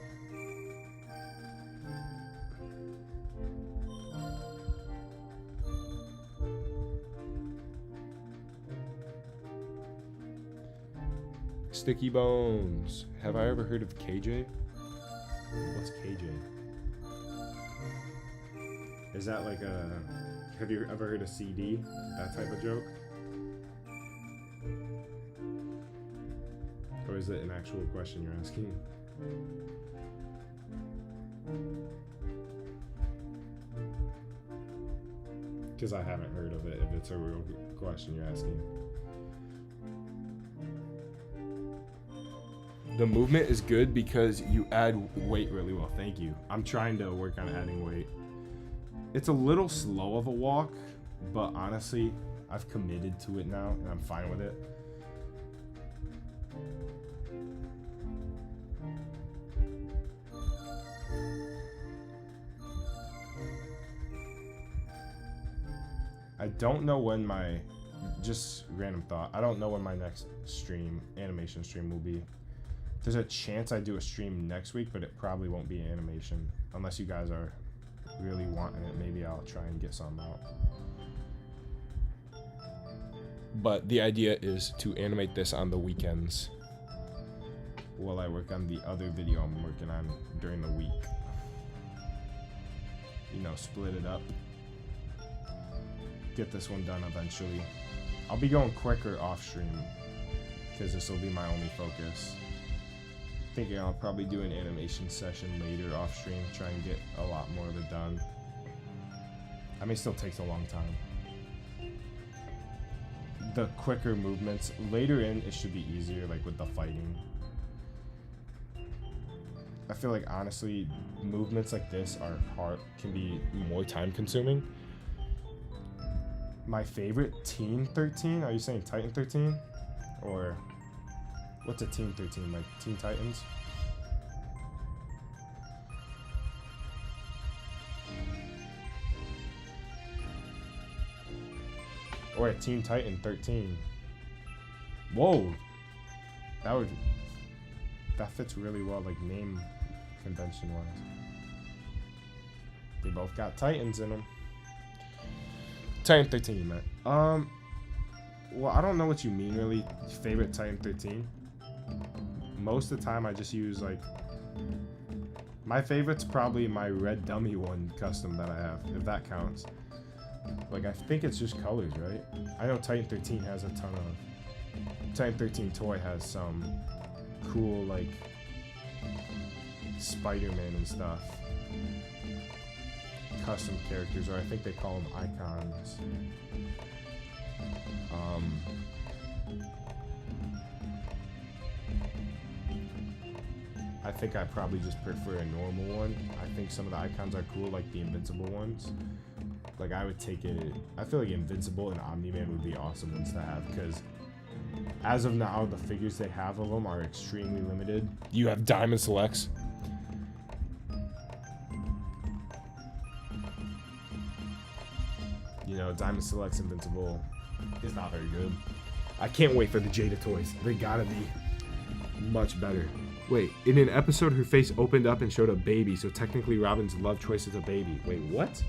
Speaker 1: Sticky Bones. Have I ever heard of KJ? What's KJ? Is that like a... Have you ever heard of CD? That type of joke? Or is it an actual question you're asking? Because I haven't heard of it, if it's a real question you're asking. The movement is good because you add weight really well. Thank you. I'm trying to work on adding weight. It's a little slow of a walk, but honestly, I've committed to it now, and I'm fine with it. I don't know when my... Just random thought. I don't know when my next stream, animation stream, will be. There's a chance I do a stream next week, but it probably won't be animation. Unless you guys are really wanting it, maybe I'll try and get some out. But the idea is to animate this on the weekends while I work on the other video I'm working on during the week. You know, split it up. Get this one done eventually. I'll be going quicker off stream because this will be my only focus. Thinking I'll probably do an animation session later off stream, try and get a lot more of it done. I mean, it still takes a long time. The quicker movements later in, it should be easier, like with the fighting. I feel like honestly, movements like this are hard, can be more time consuming. My favorite, Teen 13? Are you saying Titan 13? Or what's a Teen 13? Like Teen Titans? Or a Teen Titan 13? Whoa! That fits really well, like name convention wise. They both got Titans in them. Titan 13, you meant. Well, I don't know what you mean, really. Favorite Titan 13? Most of the time, I just use, like... My favorite's probably my red dummy one custom that I have, if that counts. Like, I think it's just colors, right? I know Titan 13 has a ton of... Titan 13 toy has some cool, like... Spider-Man and stuff. Custom characters, or I think they call them icons. I think I probably just prefer a normal one. I think some of the icons are cool, like the invincible ones. Like I would take it. I feel like Invincible and Omni-Man would be awesome ones to have because as of now, the figures they have of them are extremely limited. You have Diamond Selects. You know, Diamond Select's Invincible is not very good. I can't wait for the Jada toys. They gotta be much better. Wait, in an episode, her face opened up and showed a baby, so technically Robin's love choice is a baby. Wait, what?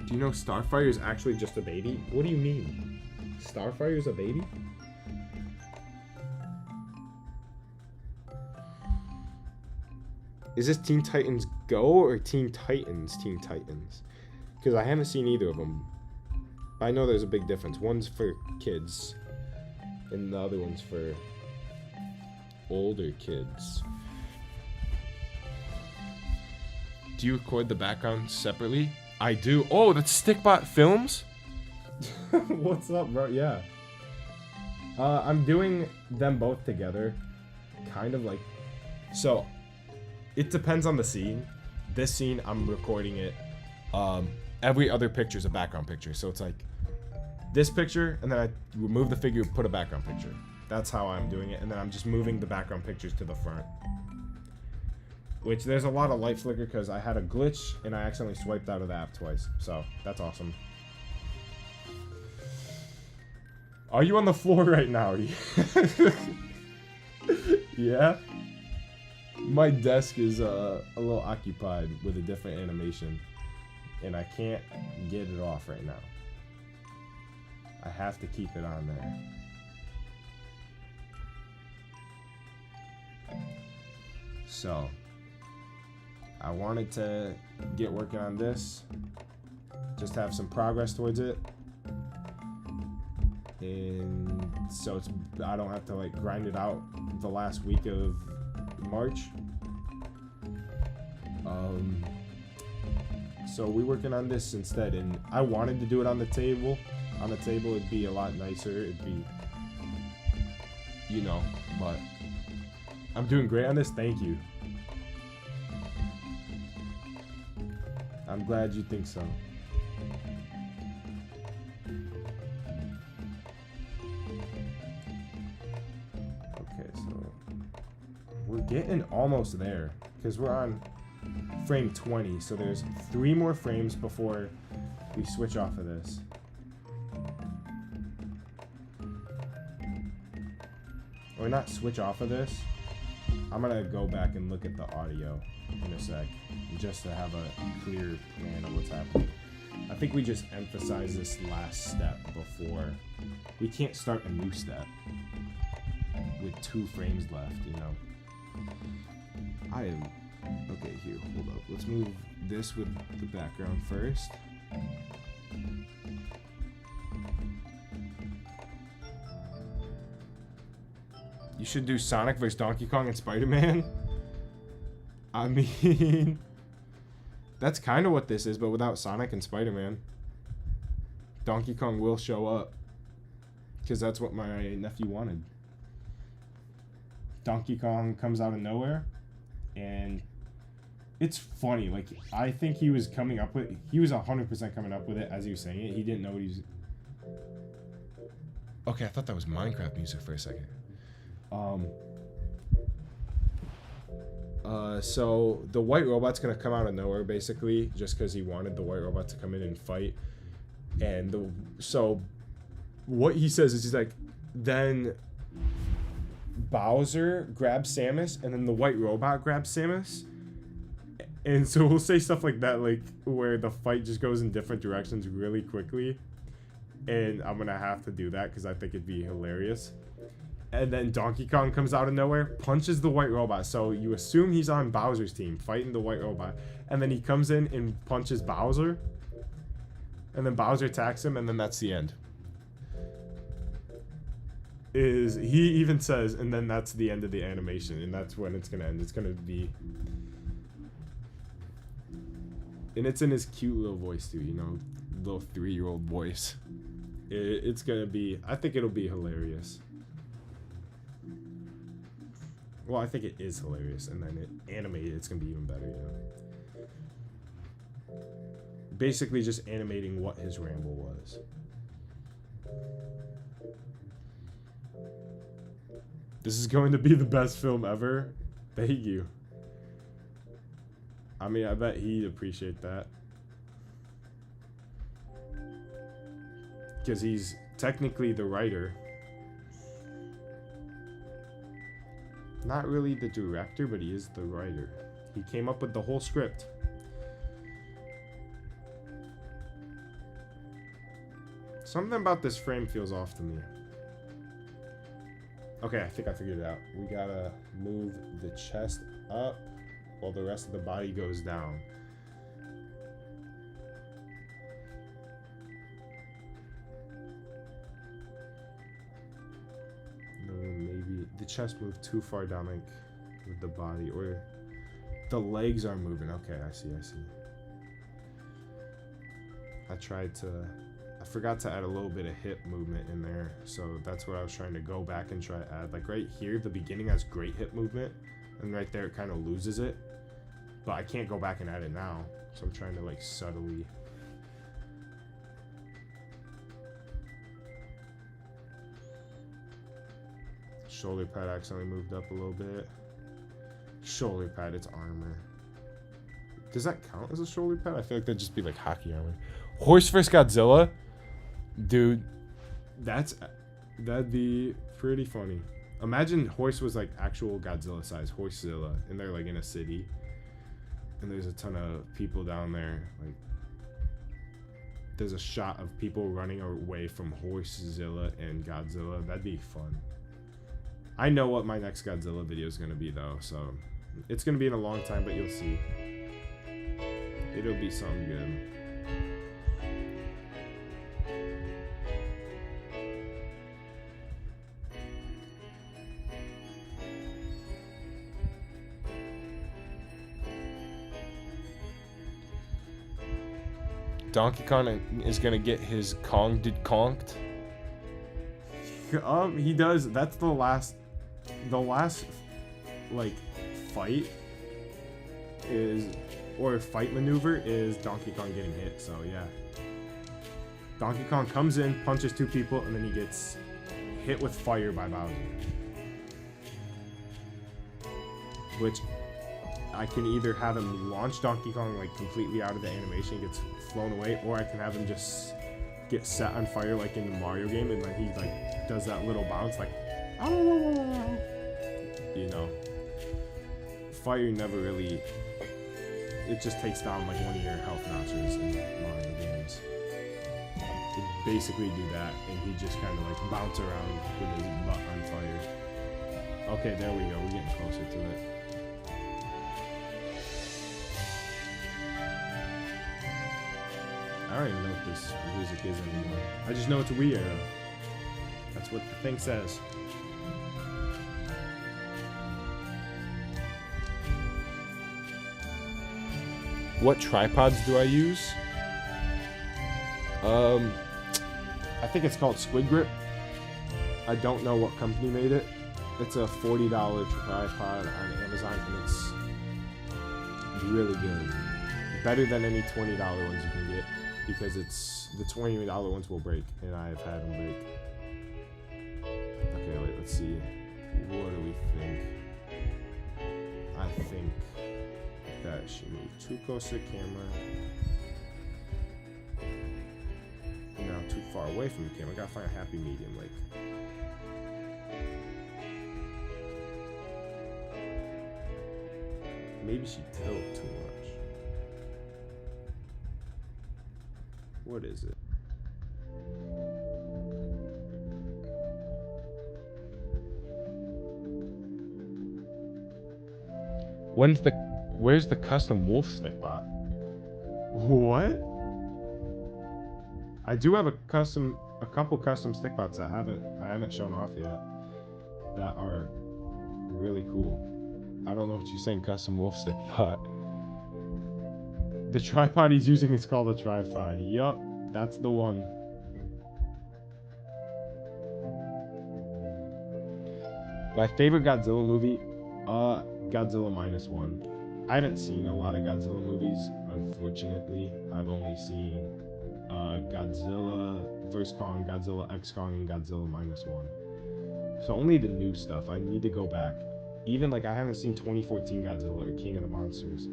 Speaker 1: Do you know Starfire is actually just a baby? What do you mean? Starfire is a baby? Is this Teen Titans Go or Teen Titans Teen Titans? Because I haven't seen either of them. I know there's a big difference. One's for kids, and the other one's for older kids. Do you record the background separately? I do. Oh, that's Stickbot Films? What's up, bro? Yeah. I'm doing them both together. Kind of like... So... It depends on the scene. This scene, I'm recording it. Every other picture is a background picture. So it's like this picture, and then I remove the figure, put a background picture. That's how I'm doing it. And then I'm just moving the background pictures to the front. Which there's a lot of light flicker because I had a glitch and I accidentally swiped out of the app twice. So that's awesome. Are you on the floor right now? Yeah? My desk is a little occupied with a different animation. And I can't get it off right now. I have to keep it on there. So, I wanted to get working on this. Just have some progress towards it. And so I don't have to like grind it out the last week of March. So we're working on this instead, and I wanted to do it on the table. On the table, it'd be a lot nicer. It'd be, you know, but I'm doing great on this. Thank you. I'm glad you think so. Okay, so we're getting almost there because we're on frame 20, so there's 3 more frames before we switch off of this. Or not switch off of this. I'm gonna go back and look at the audio in a sec, just to have a clear plan of what's happening. I think we just emphasize this last step before. We can't start a new step with 2 frames left, you know. Okay, here, hold up. Let's move this with the background first. You should do Sonic vs. Donkey Kong and Spider-Man. I mean, that's kind of what this is, but without Sonic and Spider-Man. Donkey Kong will show up. Because that's what my nephew wanted. Donkey Kong comes out of nowhere. And it's funny. Like, I think he was coming up with... He was 100% coming up with it as he was saying it. He didn't know what he was... Okay, I thought that was Minecraft music for a second. So the white robot's gonna come out of nowhere, basically, just because he wanted the white robot to come in and fight. And so what he says is he's like, then Bowser grabs Samus, and then the white robot grabs Samus. And so we'll say stuff like that, like where the fight just goes in different directions really quickly. And I'm gonna have to do that because I think it'd be hilarious. And then Donkey Kong comes out of nowhere, punches the white robot. So you assume he's on Bowser's team, fighting the white robot. And then he comes in and punches Bowser. And then Bowser attacks him, and then that's the end. He even says, and then that's the end of the animation. And that's when it's going to end. It's going to be... And it's in his cute little voice, too, you know? Little 3-year-old voice. It's going to be... I think it'll be hilarious. Well, I think it is hilarious, and then animated, it's gonna be even better, you know. Basically, just animating what his ramble was. This is going to be the best film ever. Thank you. I mean, I bet he'd appreciate that. Because he's technically the writer. Not really the director, but he is the writer. He came up with the whole script. Something about this frame feels off to me. Okay, I think I figured it out. We gotta move the chest up while the rest of the body goes down. Maybe the chest moved too far down, like with the body, or the legs are moving. Okay, I see. I forgot to add a little bit of hip movement in there, so that's what I was trying to go back and try to add. Like right here, the beginning has great hip movement, and right there it kind of loses it, but I can't go back and add it now, so I'm trying to like subtly. Shoulder pad accidentally moved up a little bit. Shoulder pad, it's armor. Does that count as a shoulder pad? I feel like that'd just be like hockey armor. Horse vs. Godzilla? Dude, that's... That'd be pretty funny. Imagine Horse was like actual Godzilla size, Horsezilla, and they're like in a city, and there's a ton of people down there. Like, there's a shot of people running away from Horsezilla and Godzilla. That'd be fun. I know what my next Godzilla video is gonna be though, so it's gonna be in a long time, but you'll see. It'll be something good. Donkey Kong is gonna get his Kong did conked. He does. That's the last like fight is, or fight maneuver is Donkey Kong getting hit. So yeah, Donkey Kong comes in, punches two people, and then he gets hit with fire by Bowser, which I can either have him launch Donkey Kong like completely out of the animation, gets flown away, or I can have him just get set on fire like in the Mario game, and then he like does that little bounce like, oh, you know. Fire never really, it just takes down like one of your health notches in Mario games. You basically do that, and he just kind of like bounce around with his butt on fire. Okay, there we go. We're getting closer to it. I don't even know what this music is anymore. I just know it's a Wii era. That's what the thing says. What tripods do I use? I think it's called Squid Grip. I don't know what company made it. It's a $40 tripod on Amazon, and it's really good. Better than any $20 ones you can get, because it's the $20 ones will break, and I've had them break. Okay, wait, let's see. What do we think? I think that should move too close to the camera. Now too far away from the camera. Gotta find a happy medium, like. Maybe she tilted too much. What is it? Where's the custom wolf stick bot? What? I do have a couple custom stick bots that I haven't shown off yet, that are really cool. I don't know what you're saying, custom wolf stick bot. The tripod he's using is called a tripod. Yup, that's the one. My favorite Godzilla movie, Godzilla -1. I haven't seen a lot of Godzilla movies, unfortunately. I've only seen Godzilla vs. Kong, Godzilla X Kong, and Godzilla -1. So only the new stuff. I need to go back. Even like I haven't seen 2014 Godzilla or King of the Monsters.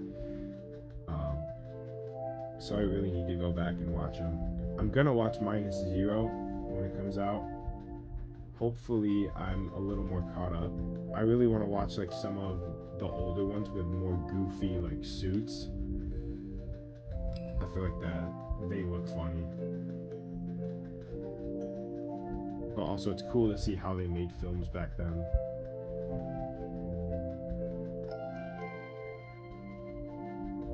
Speaker 1: So I really need to go back and watch them. I'm gonna watch -0 when it comes out. Hopefully I'm a little more caught up. I really want to watch like some of the older ones with more goofy like suits. I feel like that they look funny. But also it's cool to see how they made films back then.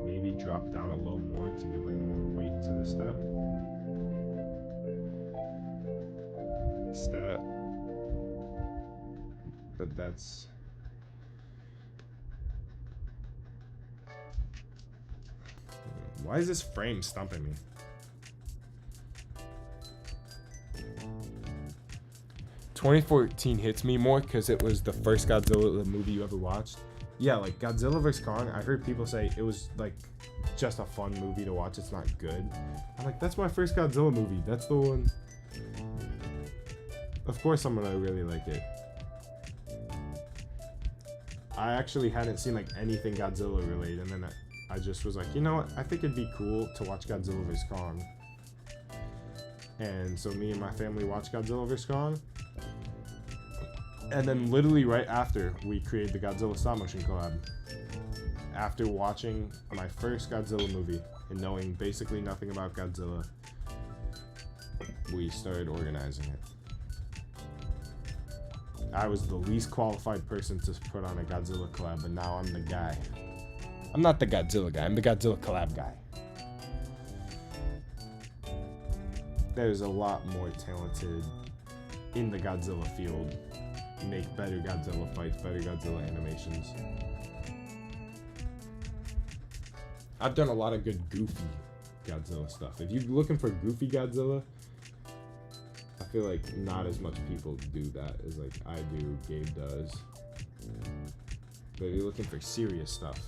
Speaker 1: Maybe drop down a little more to give like more weight to the step. But that's... Why is this frame stumping me? "2014 hits me more because it was the first Godzilla movie you ever watched." Yeah, like Godzilla vs. Kong, I heard people say it was like just a fun movie to watch. It's not good. I'm like, that's my first Godzilla movie. That's the one. Of course I'm gonna really like it. I actually hadn't seen like anything Godzilla related, and then I just was like, you know what? I think it'd be cool to watch Godzilla vs. Kong. And so me and my family watched Godzilla vs. Kong, And then literally right after, we created the Godzilla stop motion collab. After watching my first Godzilla movie and knowing basically nothing about Godzilla, we started organizing it. I was the least qualified person to put on a Godzilla collab, but now I'm the guy. I'm not the Godzilla guy, I'm the Godzilla collab guy. There's a lot more talented in the Godzilla field. Make better Godzilla fights, better Godzilla animations. I've done a lot of good goofy Godzilla stuff. If you're looking for goofy Godzilla, I feel like not as much people do that as like I do, Gabe does. But if you're looking for serious stuff,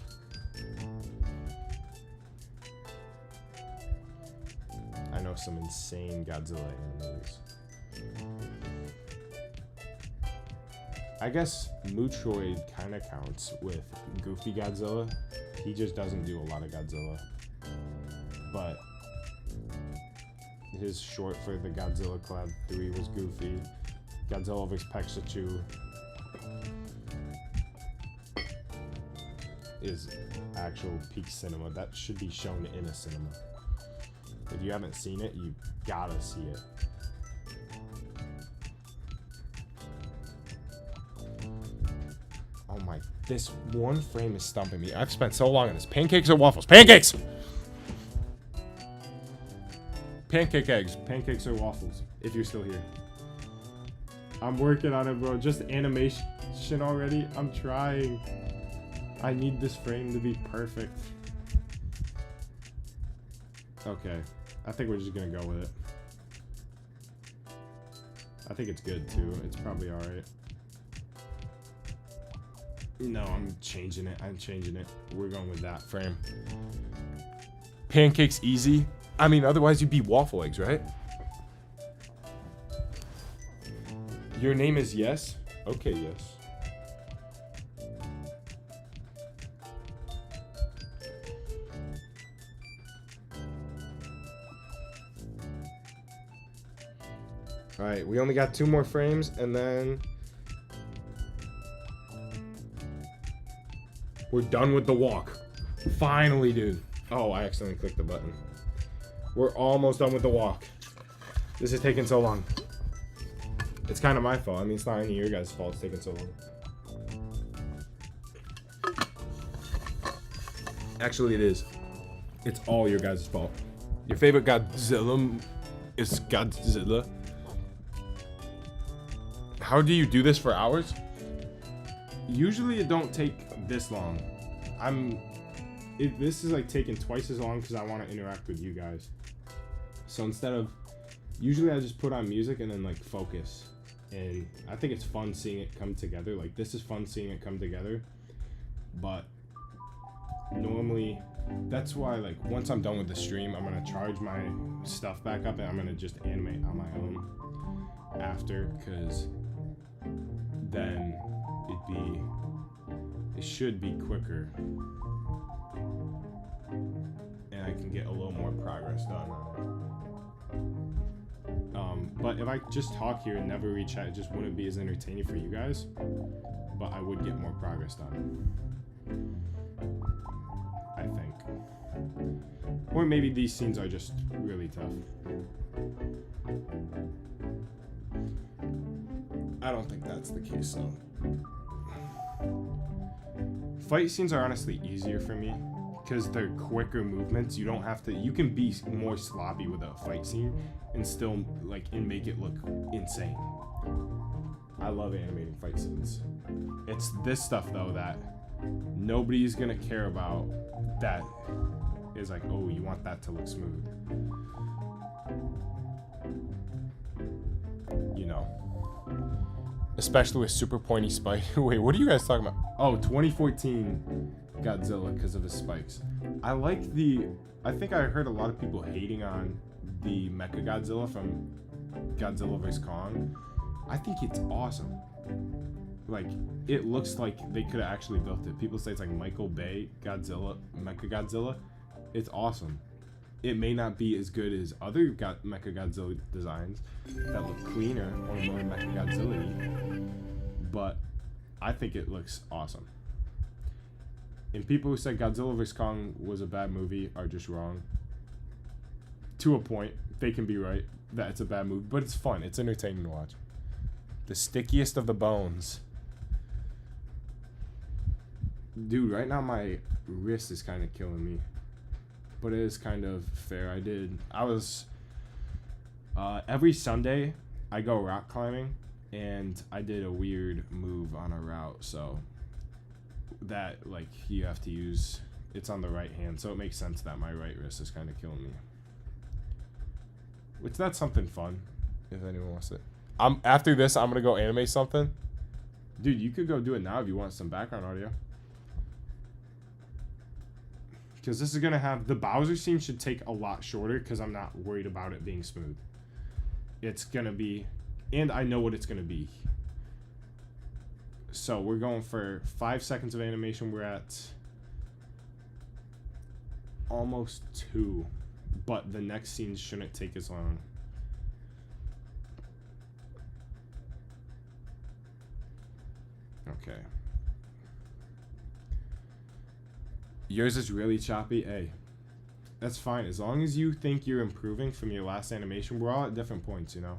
Speaker 1: I know some insane Godzilla animators. I guess Mootroid kind of counts with Goofy Godzilla. He just doesn't do a lot of Godzilla. But his short for the Godzilla Collab 3 was Goofy. Godzilla vs. Pikachu is actual peak cinema. That should be shown in a cinema. If you haven't seen it, you gotta see it. Oh my, this one frame is stumping me. I've spent so long on this. Pancakes or waffles? Pancakes! Pancake eggs. Pancakes or waffles, if you're still here. I'm working on it, bro. Just animation already. I'm trying. I need this frame to be perfect. Okay. I think we're just gonna go with it. I think it's good too. It's probably alright. No, I'm changing it. We're going with that frame. Pancakes easy. I mean, otherwise you'd be waffle eggs, right? Your name is Yes? Okay, yes. Alright, we only got 2 more frames, and then we're done with the walk. Finally, dude. Oh, I accidentally clicked the button. We're almost done with the walk. This is taking so long. It's kind of my fault. I mean, it's not any of your guys' fault it's taking so long. Actually, it is. It's all your guys' fault. Your favorite Godzilla is Godzilla. How do you do this for hours? Usually it don't take this long. This is like taking twice as long because I want to interact with you guys. So instead of, usually I just put on music and then like focus. And I think it's fun seeing it come together. Like this is fun seeing it come together. But normally, that's why like once I'm done with the stream, I'm going to charge my stuff back up and I'm going to just animate on my own after, because then it should be quicker. And I can get a little more progress done on it. But if I just talk here and never read chat, it just wouldn't be as entertaining for you guys. But I would get more progress done. I think. Or maybe these scenes are just really tough. I don't think that's the case though. Fight scenes are honestly easier for me because they're quicker movements. You don't have to, you can be more sloppy with a fight scene and still like and make it look insane. I love animating fight scenes. It's this stuff though that nobody's gonna care about, that is like, oh, you want that to look smooth, you know, especially with super pointy spike. Wait, what are you guys talking about? Oh, 2014 Godzilla because of his spikes. I think I heard a lot of people hating on the Mecha Godzilla from Godzilla vs. Kong. I think it's awesome. Like, it looks like they could have actually built it. People say it's like Michael Bay Godzilla, Mecha Godzilla. It's awesome. It may not be as good as other Mecha Godzilla designs that look cleaner or more Mecha Godzilla-y, but I think it looks awesome. And people who said Godzilla vs. Kong was a bad movie are just wrong. To a point, they can be right that it's a bad movie, but it's fun. It's entertaining to watch. The stickiest of the bones. Dude, right now my wrist is kind of killing me. But it is kind of fair. Every Sunday, I go rock climbing, and I did a weird move on a route, so that, like, you have to use, it's on the right hand, so it makes sense that my right wrist is kind of killing me. Which, that's something fun, if anyone wants it. After this, I'm gonna go animate something. Dude, you could go do it now if you want some background audio. Because this is gonna have, the Bowser scene should take a lot shorter, because I'm not worried about it being smooth. It's gonna be, and I know what it's gonna be. So we're going for 5 seconds of animation. We're at almost 2, but the next scene shouldn't take as long. Okay. Yours is really choppy. Hey, that's fine. As long as you think you're improving from your last animation, we're all at different points, you know?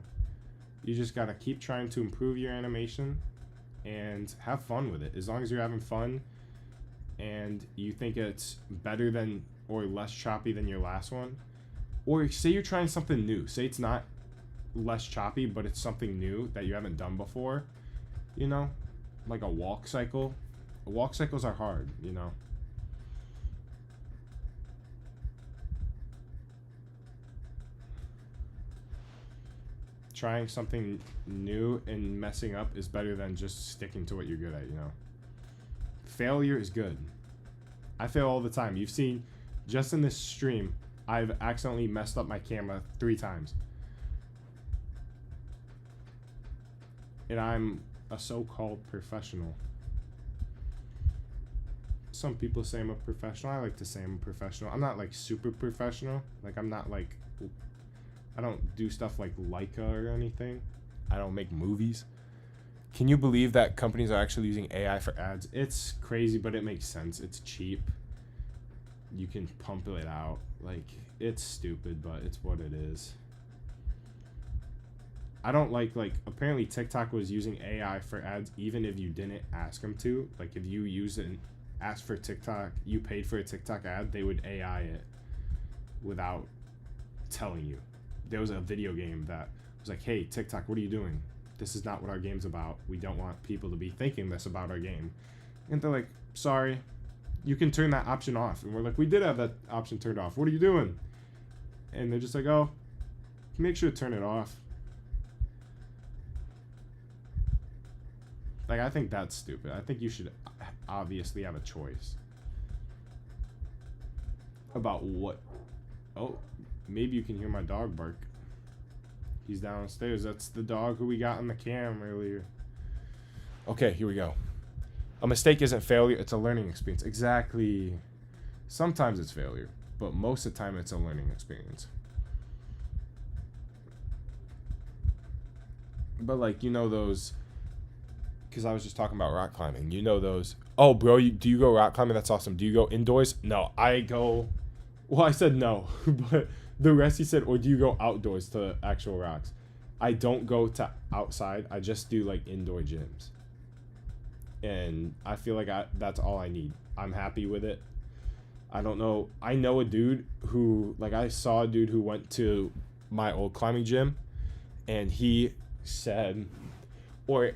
Speaker 1: You just gotta keep trying to improve your animation and have fun with it. As long as you're having fun and you think it's better than or less choppy than your last one, or say you're trying something new. Say it's not less choppy, but it's something new that you haven't done before, you know? Like a walk cycle. Walk cycles are hard, you know? Trying something new and messing up is better than just sticking to what you're good at, you know? Failure is good. I fail all the time. You've seen, just in this stream, I've accidentally messed up my camera 3 times. And I'm a so-called professional. Some people say I'm a professional. I like to say I'm a professional. I'm not, like, super professional. Like, I'm not, like... I don't do stuff like Leica or anything. I don't make movies. Can you believe that companies are actually using AI for ads? It's crazy, but it makes sense. It's cheap. You can pump it out. Like, it's stupid, but it's what it is. I don't like, apparently TikTok was using AI for ads even if you didn't ask them to. Like, if you use it and asked for TikTok, you paid for a TikTok ad, they would AI it without telling you. There was a video game that was like, hey, TikTok, what are you doing? This is not what our game's about. We don't want people to be thinking this about our game. And they're like, sorry, you can turn that option off. And we're like, we did have that option turned off. What are you doing? And they're just like, oh, make sure to turn it off. Like, I think that's stupid. I think you should obviously have a choice about what. Oh, maybe you can hear my dog bark. He's downstairs. That's the dog who we got on the cam earlier. Okay, here we go. A mistake isn't failure, it's a learning experience. Exactly. Sometimes it's failure, but most of the time it's a learning experience. But, like, you know those... Because I was just talking about rock climbing. You know those... Oh, bro, do you go rock climbing? That's awesome. Do you go indoors? No, I go... Well, I said no, but the rest he said, or do you go outdoors to actual rocks? I don't go to outside. I just do, like, indoor gyms. And I feel like that's all I need. I'm happy with it. I don't know. I know a dude who, like, I saw a dude who went to my old climbing gym, and he said, or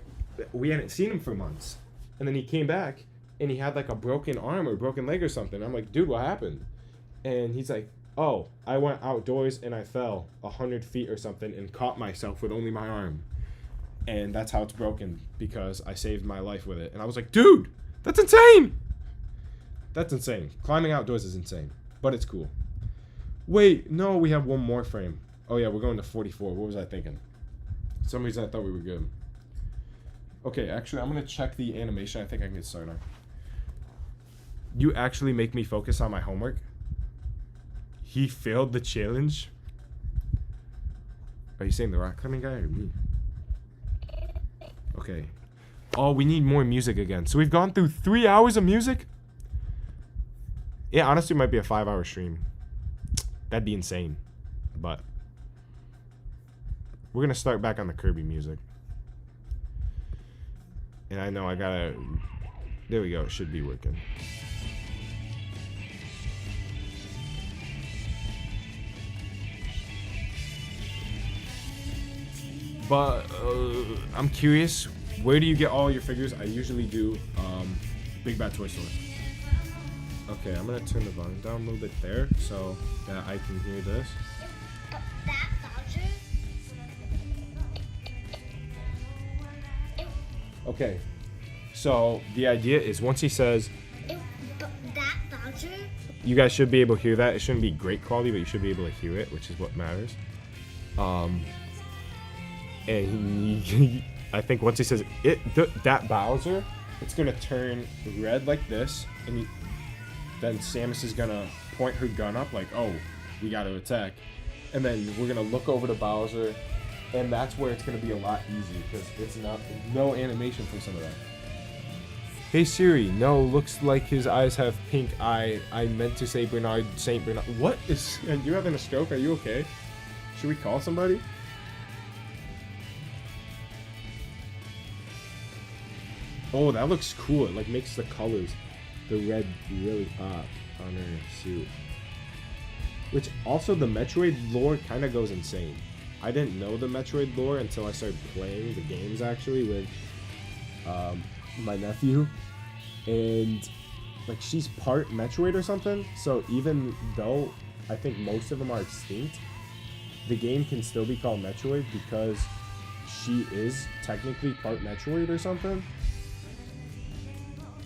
Speaker 1: we hadn't seen him for months. And then he came back, and he had, like, a broken arm or broken leg or something. I'm like, dude, what happened? And he's like, oh, I went outdoors and I fell 100 feet or something and caught myself with only my arm. And that's how it's broken because I saved my life with it. And I was like, dude, that's insane. That's insane. Climbing outdoors is insane, but it's cool. Wait, no, we have one more frame. Oh, yeah, we're going to 44. What was I thinking? For some reason I thought we were good. Okay, actually, I'm going to check the animation. I think I can get started. You actually make me focus on my homework. He failed the challenge. Are you saying the rock climbing guy or me? Okay. Oh, we need more music again. So we've gone through 3 hours of music? Yeah, honestly, it might be a 5-hour stream. That'd be insane. But we're going to start back on the Kirby music. And I know I gotta... There we go. It should be working. But I'm curious, where do you get all your figures? I usually do Big Bad Toy Store. Okay, I'm gonna turn the volume down a little bit there so that I can hear this.
Speaker 2: That Bowser.
Speaker 1: Okay, so the idea is once he says,
Speaker 2: That Bowser.
Speaker 1: you guys should be able to hear that. It shouldn't be great quality, but you should be able to hear it, which is what matters. And I think once he says that Bowser, it's gonna turn red like this, and then Samus is gonna point her gun up like, oh, we gotta attack, and then we're gonna look over to Bowser, and that's where it's gonna be a lot easier because it's no animation for some of that. Hey Siri, no, looks like his eyes have pink eye. I meant to say Saint Bernard. What is? Are you having a stroke? Are you okay? Should we call somebody? Oh, that looks cool. It like makes the colors, the red really pop on her suit. Which also the Metroid lore kind of goes insane. I didn't know the Metroid lore until I started playing the games actually with my nephew, and like she's part Metroid or something. So even though I think most of them are extinct, the game can still be called Metroid because she is technically part Metroid or something.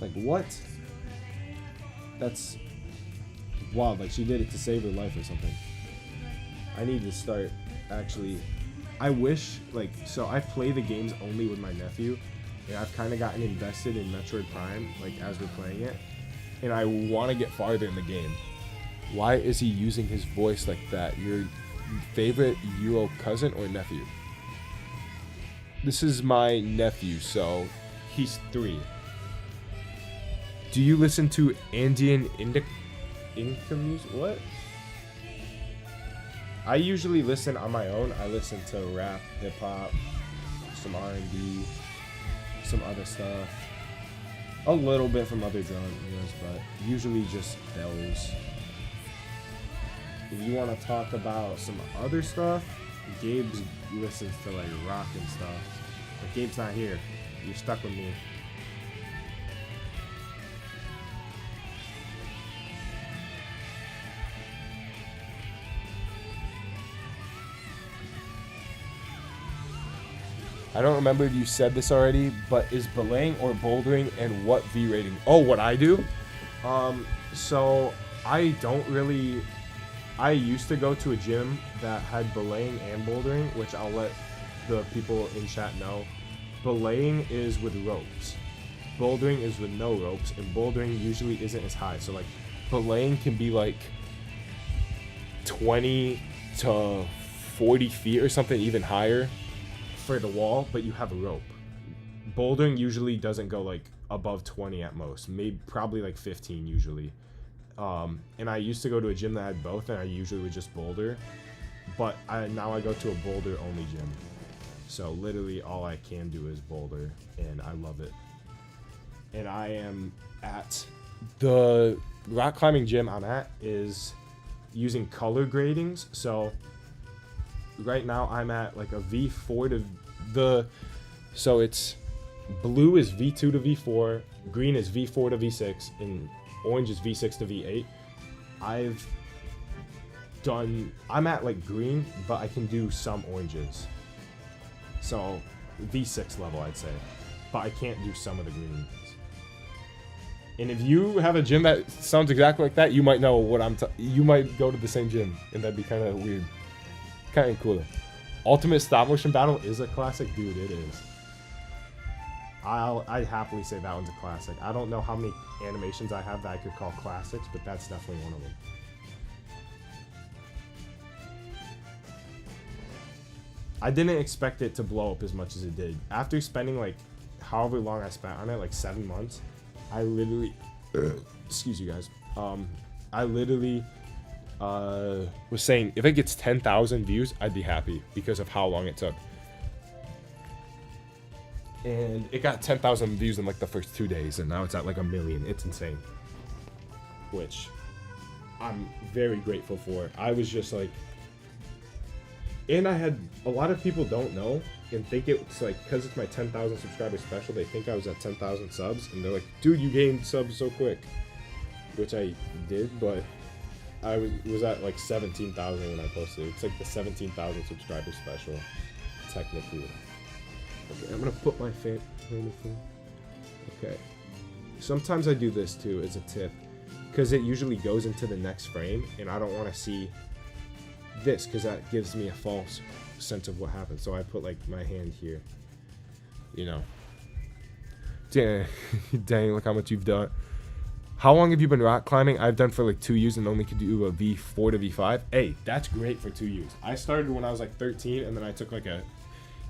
Speaker 1: Like, what? That's wild. Like, she did it to save her life or something. I need to start, actually. I wish, like, so I play the games only with my nephew, and I've kind of gotten invested in Metroid Prime, like, as we're playing it, and I want to get farther in the game. Why is he using his voice like that? Your favorite Euro cousin or nephew? This is my nephew, so he's 3. Do you listen to Andean Inca music? What? I usually listen on my own. I listen to rap, hip hop, some R&B, some other stuff. A little bit from other genres, but usually just those. If you want to talk about some other stuff, Gabe listens to like rock and stuff. But Gabe's not here. You're stuck with me. I don't remember if you said this already, but is belaying or bouldering and what V rating? Oh, what I do? So I don't really... I used to go to a gym that had belaying and bouldering, which I'll let the people in chat know. Belaying is with ropes. Bouldering is with no ropes, and bouldering usually isn't as high. So like, belaying can be like 20 to 40 feet or something, even higher for the wall, but you have a rope. Bouldering usually doesn't go like above 20 at most, maybe probably like 15 usually. And I used to go to a gym that had both, and I usually would just boulder, but now I go to a boulder only gym, so literally all I can do is boulder, and I love it. And I am at the rock climbing gym I'm at is using color gradings. So right now I'm at like a V4 to so it's blue is V2 to V4, green is V4 to V6, and orange is V6 to V8. I'm at like green, but I can do some oranges. So V6 level, I'd say, but I can't do some of the greens. And if you have a gym that sounds exactly like that, you might know what you might go to the same gym, and that'd be kind of weird. Kind of cool. Ultimate Stop Motion Battle is a classic, dude. It is. I'd happily say that one's a classic. I don't know how many animations I have that I could call classics, but that's definitely one of them. I didn't expect it to blow up as much as it did. After spending like however long I spent on it, like 7 months, I literally, excuse you guys, I literally was saying if it gets 10,000 views, I'd be happy because of how long it took. And it got 10,000 views in like the first 2 days, and now it's at like 1 million. It's insane. Which I'm very grateful for. I was just like, and I had a lot of people don't know and think it's like because it's my 10,000 subscriber special, they think I was at 10,000 subs, and they're like, dude, you gained subs so quick, which I did, but I was at like 17,000 when I posted. It's like the 17,000 subscriber special, technically. Okay, I'm gonna put my fan in the phone. Okay. Sometimes I do this too as a tip, because it usually goes into the next frame, and I don't want to see this because that gives me a false sense of what happened. So I put like my hand here. You know. Dang, look how much you've done. How long have you been rock climbing? I've done for like 2 years and only could do a V4 to V5. Hey, that's great for 2 years. I started when I was like 13, and then I took like a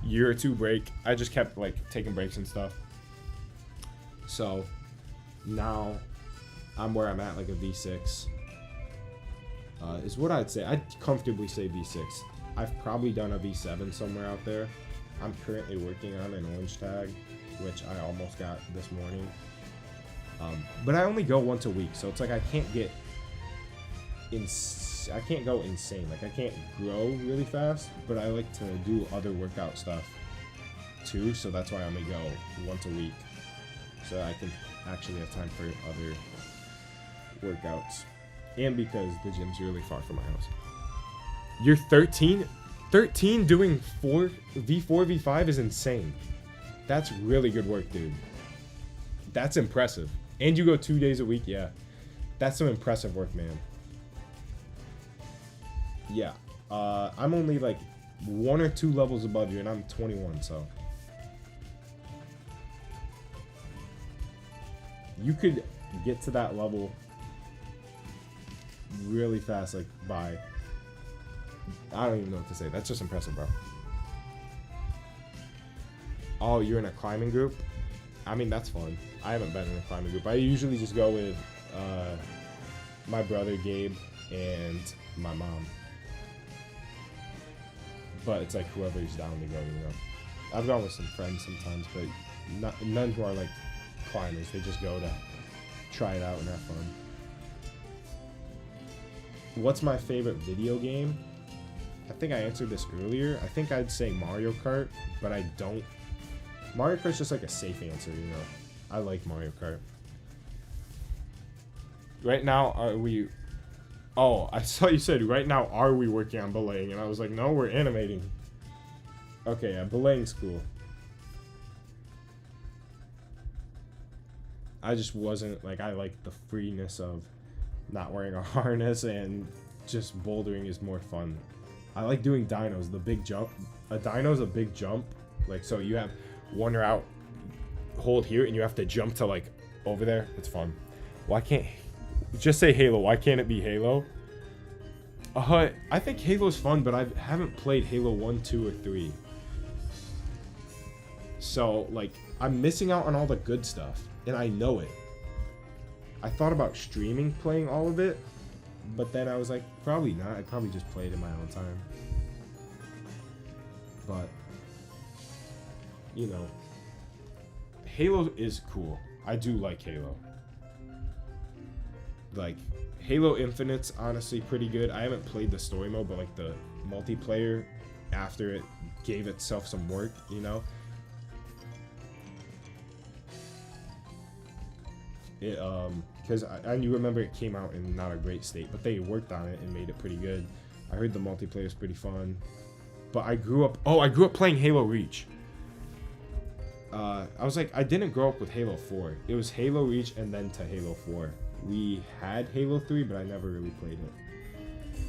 Speaker 1: year or two break. I just kept like taking breaks and stuff. So now I'm where I'm at, like a V6 is what I'd say. I'd comfortably say V6. I've probably done a V7 somewhere out there. I'm currently working on an orange tag, which I almost got this morning. But I only go once a week, so it's like I can't get I can't go insane. Like I can't grow really fast, but I like to do other workout stuff too, so that's why I only go once a week, so I can actually have time for other workouts, and because the gym's really far from my house. You're 13 doing V4 V5 is insane. That's really good work, dude. That's impressive. And you go 2 days a week. Yeah, that's some impressive work, man. Yeah, I'm only like 1 or 2 levels above you, and I'm 21, so you could get to that level really fast, like by, I don't even know what to say. That's just impressive, bro. Oh, you're in a climbing group? I mean, that's fun. I haven't been in a climbing group. I usually just go with my brother Gabe and my mom. But it's like whoever's down to go, you know. I've gone with some friends sometimes, but none who are like climbers. They just go to try it out and have fun. What's my favorite video game? I think I answered this earlier. I think I'd say Mario Kart, but I don't. Mario Kart's just like a safe answer, you know. I like Mario Kart. Right now, are we... Oh, I saw you said, right now, are we working on belaying? And I was like, no, we're animating. Okay, yeah, belaying's cool. I just wasn't, like, I like the freeness of not wearing a harness, and just bouldering is more fun. I like doing dinos, the big jump. A dino's a big jump. Like, so you have one route, hold here, and you have to jump to, like, over there. It's fun. Why can't... Just say Halo. Why can't it be Halo? I think Halo's fun, but I haven't played Halo 1, 2, or 3. So, like, I'm missing out on all the good stuff, and I know it. I thought about streaming playing all of it, but then I was like, probably not. I'd probably just play it in my own time. But, you know, Halo is cool. I do like Halo. Like, Halo Infinite's honestly pretty good. I haven't played the story mode, but like the multiplayer after it gave itself some work, you know? It, because I remember it came out in not a great state, but they worked on it and made it pretty good. I heard the multiplayer is pretty fun. But I grew up playing Halo Reach. I was like, I didn't grow up with Halo 4. It was Halo Reach and then to Halo 4. We had Halo 3, but I never really played it.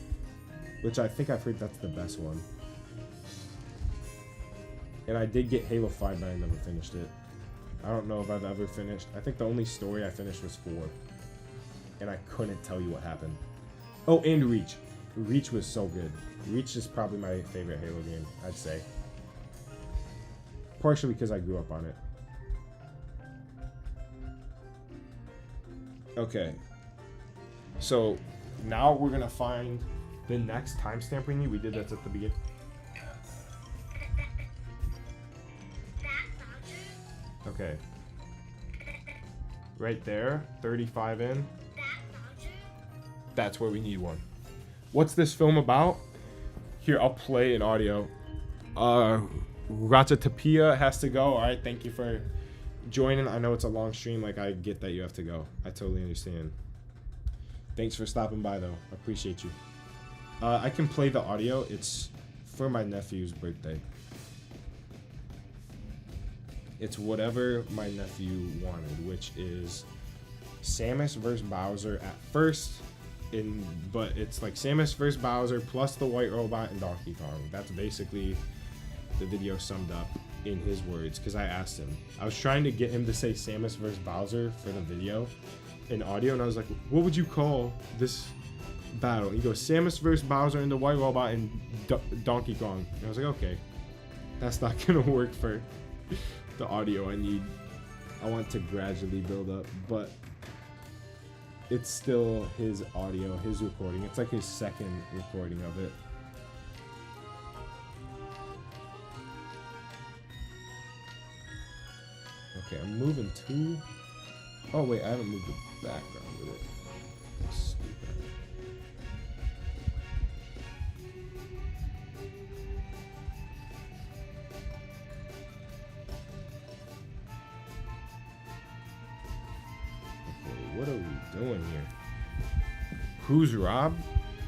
Speaker 1: Which I think I've heard that's the best one. And I did get Halo 5, but I never finished it. I don't know if I've ever finished. I think the only story I finished was 4. And I couldn't tell you what happened. Oh, and Reach. Reach was so good. Reach is probably my favorite Halo game, I'd say. Partially because I grew up on it. Okay. So now we're gonna find the next timestamp we need. We did that at the beginning.
Speaker 2: That Bowser.
Speaker 1: Okay. Right there, 35 in.
Speaker 2: That Bowser.
Speaker 1: That's where we need one. What's this film about? Here, I'll play an audio. Ratatapia has to go. All right, thank you for joining. I know it's a long stream. Like, I get that you have to go. I totally understand. Thanks for stopping by, though. I appreciate you. I can play the audio. It's for my nephew's birthday. It's whatever my nephew wanted, which is Samus vs. Bowser at first. But it's like Samus vs. Bowser plus the White Robot and Donkey Kong. That's basically the video summed up in his words, because I asked him. I was trying to get him to say Samus vs. Bowser for the video in audio, and I was like, what would you call this battle? He goes, Samus vs. Bowser and the White Robot and Donkey Kong. And I was like, okay, that's not gonna work for the audio I want to gradually build up, but it's still his audio, his recording. It's like his second recording of it. Okay, I'm moving to... Oh wait, I haven't moved the background with it. Stupid. What are we doing here? Who's Rob?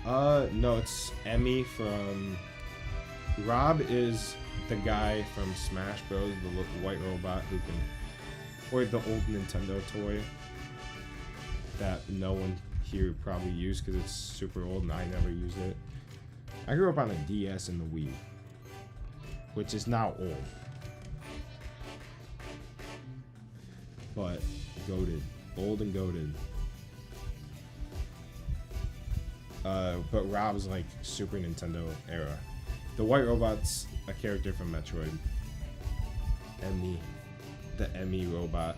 Speaker 1: No, it's Emmy from... Rob is the guy from Smash Bros, the white robot who can... Or the old Nintendo toy that no one here probably used because it's super old and I never used it. I grew up on a DS and the Wii, which is now old. But goated. Old and goated. But Rob's like Super Nintendo era. The white robot's a character from Metroid. Emmy. The Emmy robot.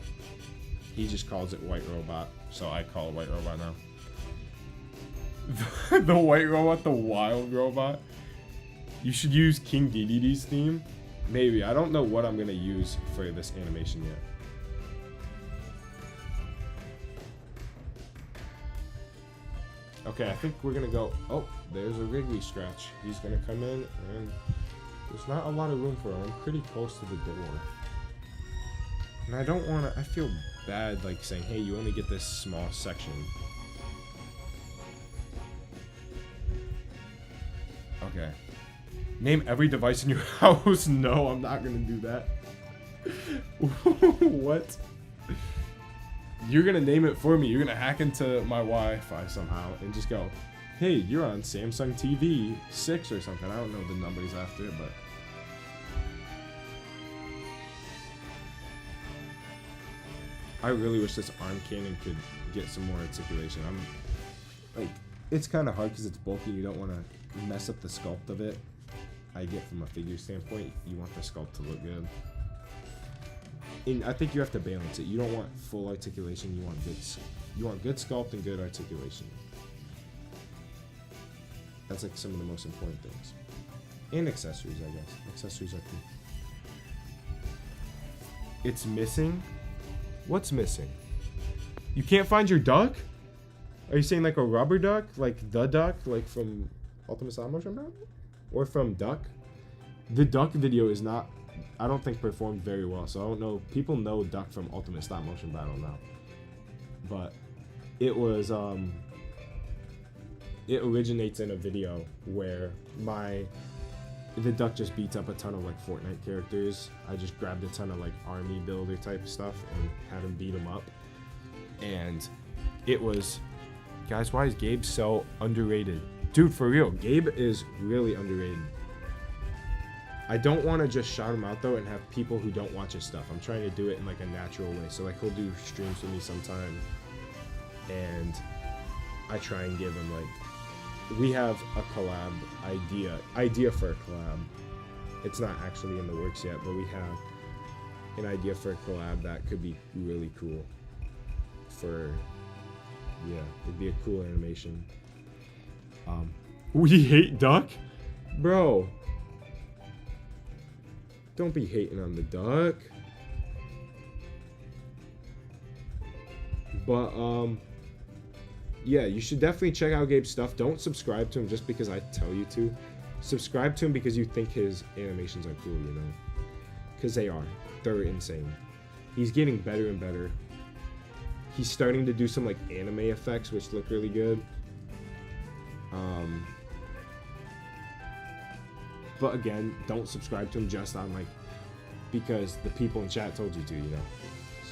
Speaker 1: He just calls it white robot, so I call it white robot now. The white robot, the wild robot. You should use King Dedede's theme. Maybe. I don't know what I'm gonna use for this animation yet. Okay, I think we're gonna go. Oh, there's a Wrigley scratch. He's gonna come in, and there's not a lot of room for him. I'm pretty close to the door. And I don't wanna. I feel bad, like saying, hey, you only get this small section. Okay. Name every device in your house. No, I'm not gonna do that. What? You're gonna name it for me. You're gonna hack into my Wi-Fi somehow and just go, hey, you're on Samsung TV 6 or something. I don't know the numbers after it, but I really wish this arm cannon could get some more articulation. I'm like, it's kind of hard because it's bulky. You don't want to mess up the sculpt of it. I get from a figure standpoint, you want the sculpt to look good. And I think you have to balance it. You don't want full articulation. You want good sculpt and good articulation. That's like some of the most important things. And accessories, I guess. Accessories are cool. It's missing. What's missing? You can't find your duck? Are you saying like a rubber duck? Like the duck? Like from Ultimate Stop Motion Battle? Or from Duck? The duck video is not, I don't think, performed very well. So I don't know. People know Duck from Ultimate Stop Motion Battle now. But it was, it originates in a video where the duck just beats up a ton of like Fortnite characters. I just grabbed a ton of like army builder type stuff and had him beat him up. And it was, guys, why is Gabe so underrated? Dude, for real, Gabe is really underrated. I don't want to just shout him out though and have people who don't watch his stuff. I'm trying to do it in like a natural way. So like he'll do streams with me sometime and I try and give him like, we have a collab idea for a collab. It's not actually in the works yet, but we have an idea for a collab that could be really cool for Yeah, it'd be a cool animation. We hate duck? Bro. Don't be hating on the duck. But, yeah, you should definitely check out Gabe's stuff. Don't subscribe to him just because I tell you to. Subscribe to him because you think his animations are cool, you know? Because they are. They're insane. He's getting better and better. He's starting to do some, like, anime effects, which look really good. But again, don't subscribe to him just on, like, because the people in chat told you to, you know?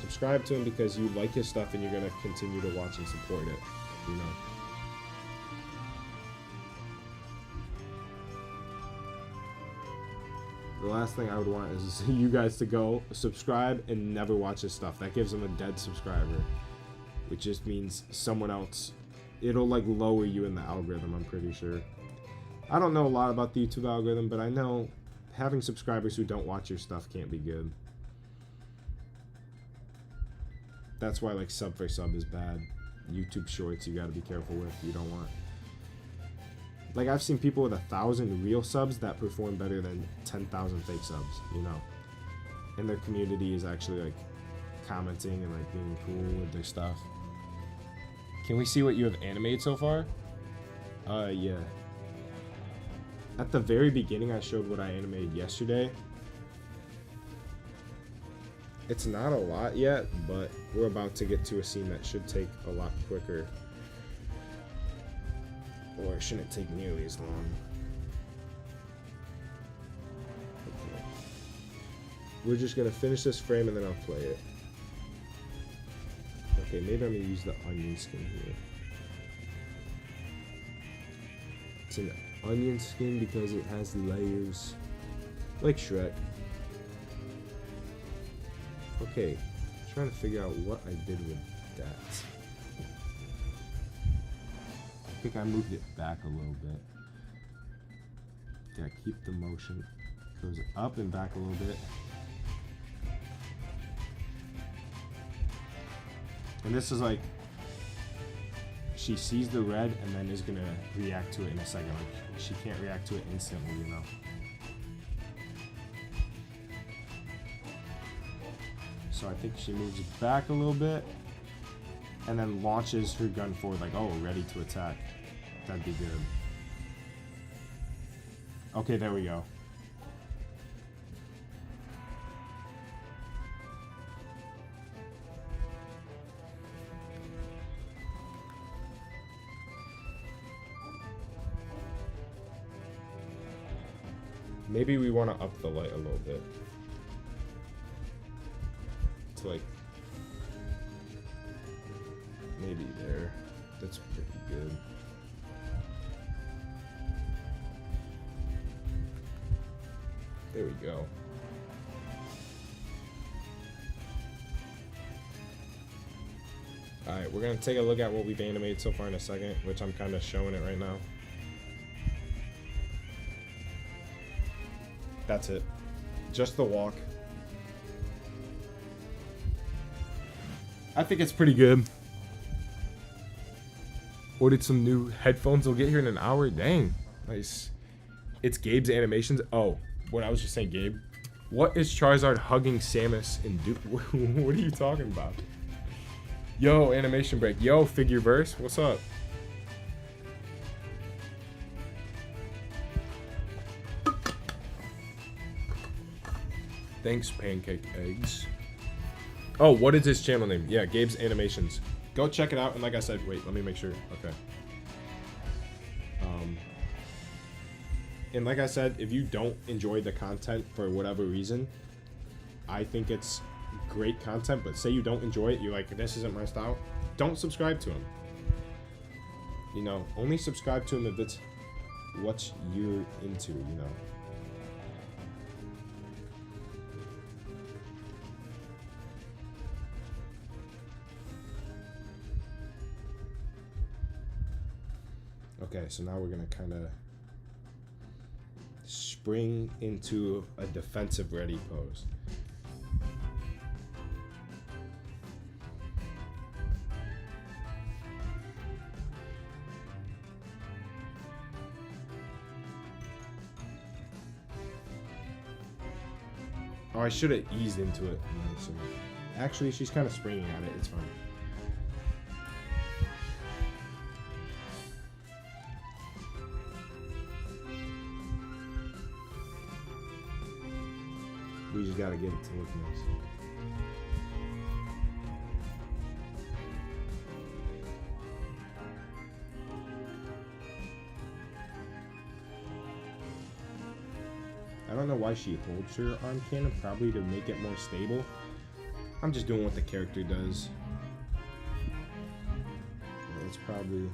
Speaker 1: Subscribe to him because you like his stuff and you're going to continue to watch and support it, you know? The last thing I would want is you guys to go subscribe and never watch his stuff. That gives him a dead subscriber, which just means someone else. It'll like lower you in the algorithm, I'm pretty sure. I don't know a lot about the YouTube algorithm, but I know having subscribers who don't watch your stuff can't be good. That's why like sub for sub is bad. YouTube shorts you gotta be careful with. You don't want. Like I've seen people with 1,000 real subs that perform better than 10,000 fake subs, you know. And their community is actually like commenting and like being cool with their stuff. Can we see what you have animated so far? Yeah. At the very beginning, I showed what I animated yesterday. It's not a lot yet, but we're about to get to a scene that should take a lot quicker. Or it shouldn't take nearly as long. Okay. We're just gonna finish this frame and then I'll play it. Okay, maybe I'm gonna use the onion skin here. It's an onion skin because it has layers. Like Shrek. Okay, trying to figure out what I did with that. I think I moved it back a little bit. Yeah, keep the motion. Goes up and back a little bit. And this is like, she sees the red and then is gonna react to it in a second. Like, she can't react to it instantly, you know. So I think she moves it back a little bit and then launches her gun forward like, oh, ready to attack. That'd be good. Okay, there we go. Maybe we want to up the light a little bit. To like, maybe there. That's pretty good. There we go. Alright, we're going to take a look at what we've animated so far in a second, which I'm kind of showing it right now. That's it. Just the walk. I think it's pretty good. Ordered some new headphones. They'll get here in an hour. Dang. Nice. It's Gabe's animations. Oh, what I was just saying, Gabe. What is Charizard hugging Samus in Duke? What are you talking about? Yo, Animation Break. Yo, Figureverse. What's up? Thanks, Pancake Eggs. Oh, what is his channel name? Yeah, Gabe's Animations. Go check it out. And like I said, wait, let me make sure. Okay. And like I said, if you don't enjoy the content for whatever reason, I think it's great content, but say you don't enjoy it, you're like, this isn't my style, don't subscribe to him. You know, only subscribe to him if it's what you're into, you know. Okay, so now we're gonna kind of spring into a defensive ready pose. Oh, I should have eased into it. Actually, she's kind of springing at it. It's fine. We just gotta get it to look nice. I don't know why she holds her arm cannon, probably to make it more stable. I'm just doing what the character does. Yeah, it's probably...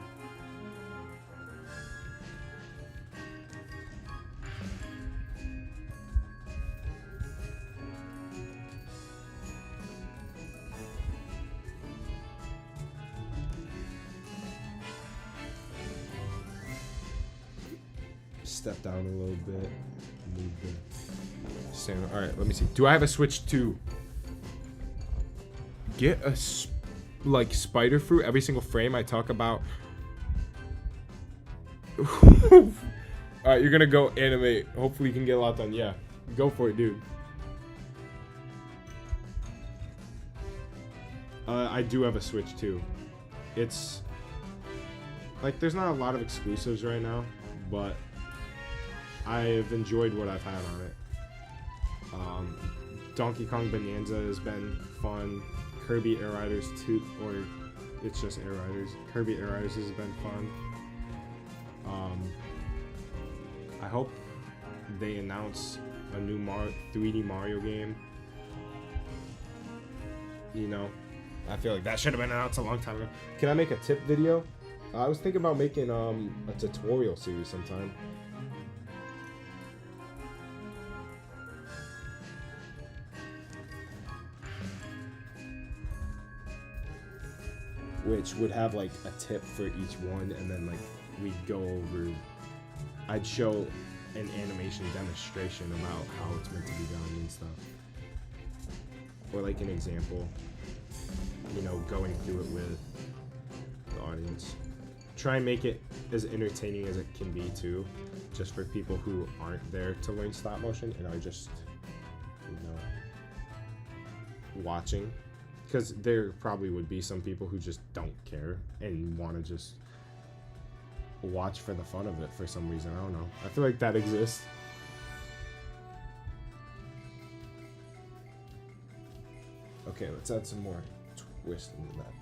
Speaker 1: Step down a little bit. Move the stand. All right, let me see. Do I have a switch to get a like spider fruit every single frame I talk about? All right, you're gonna go animate. Hopefully you can get a lot done. Yeah, go for it, dude. I do have a switch too. It's like there's not a lot of exclusives right now, but I've enjoyed what I've had on it. Donkey Kong Bonanza has been fun. Kirby Air Riders 2, or it's just Air Riders. Kirby Air Riders has been fun. I hope they announce a new 3D Mario game. You know, I feel like that should have been announced a long time ago. Can I make a tip video? I was thinking about making a tutorial series sometime. Which would have like a tip for each one, and then like we'd go over. I'd show an animation demonstration about how it's meant to be done and stuff, or like an example. You know, going through it with the audience. Try and make it as entertaining as it can be too, just for people who aren't there to learn stop motion and are just, you know, watching. Because there probably would be some people who just don't care and want to just watch for the fun of it for some reason. I don't know. I feel like that exists. Okay, let's add some more twist into that.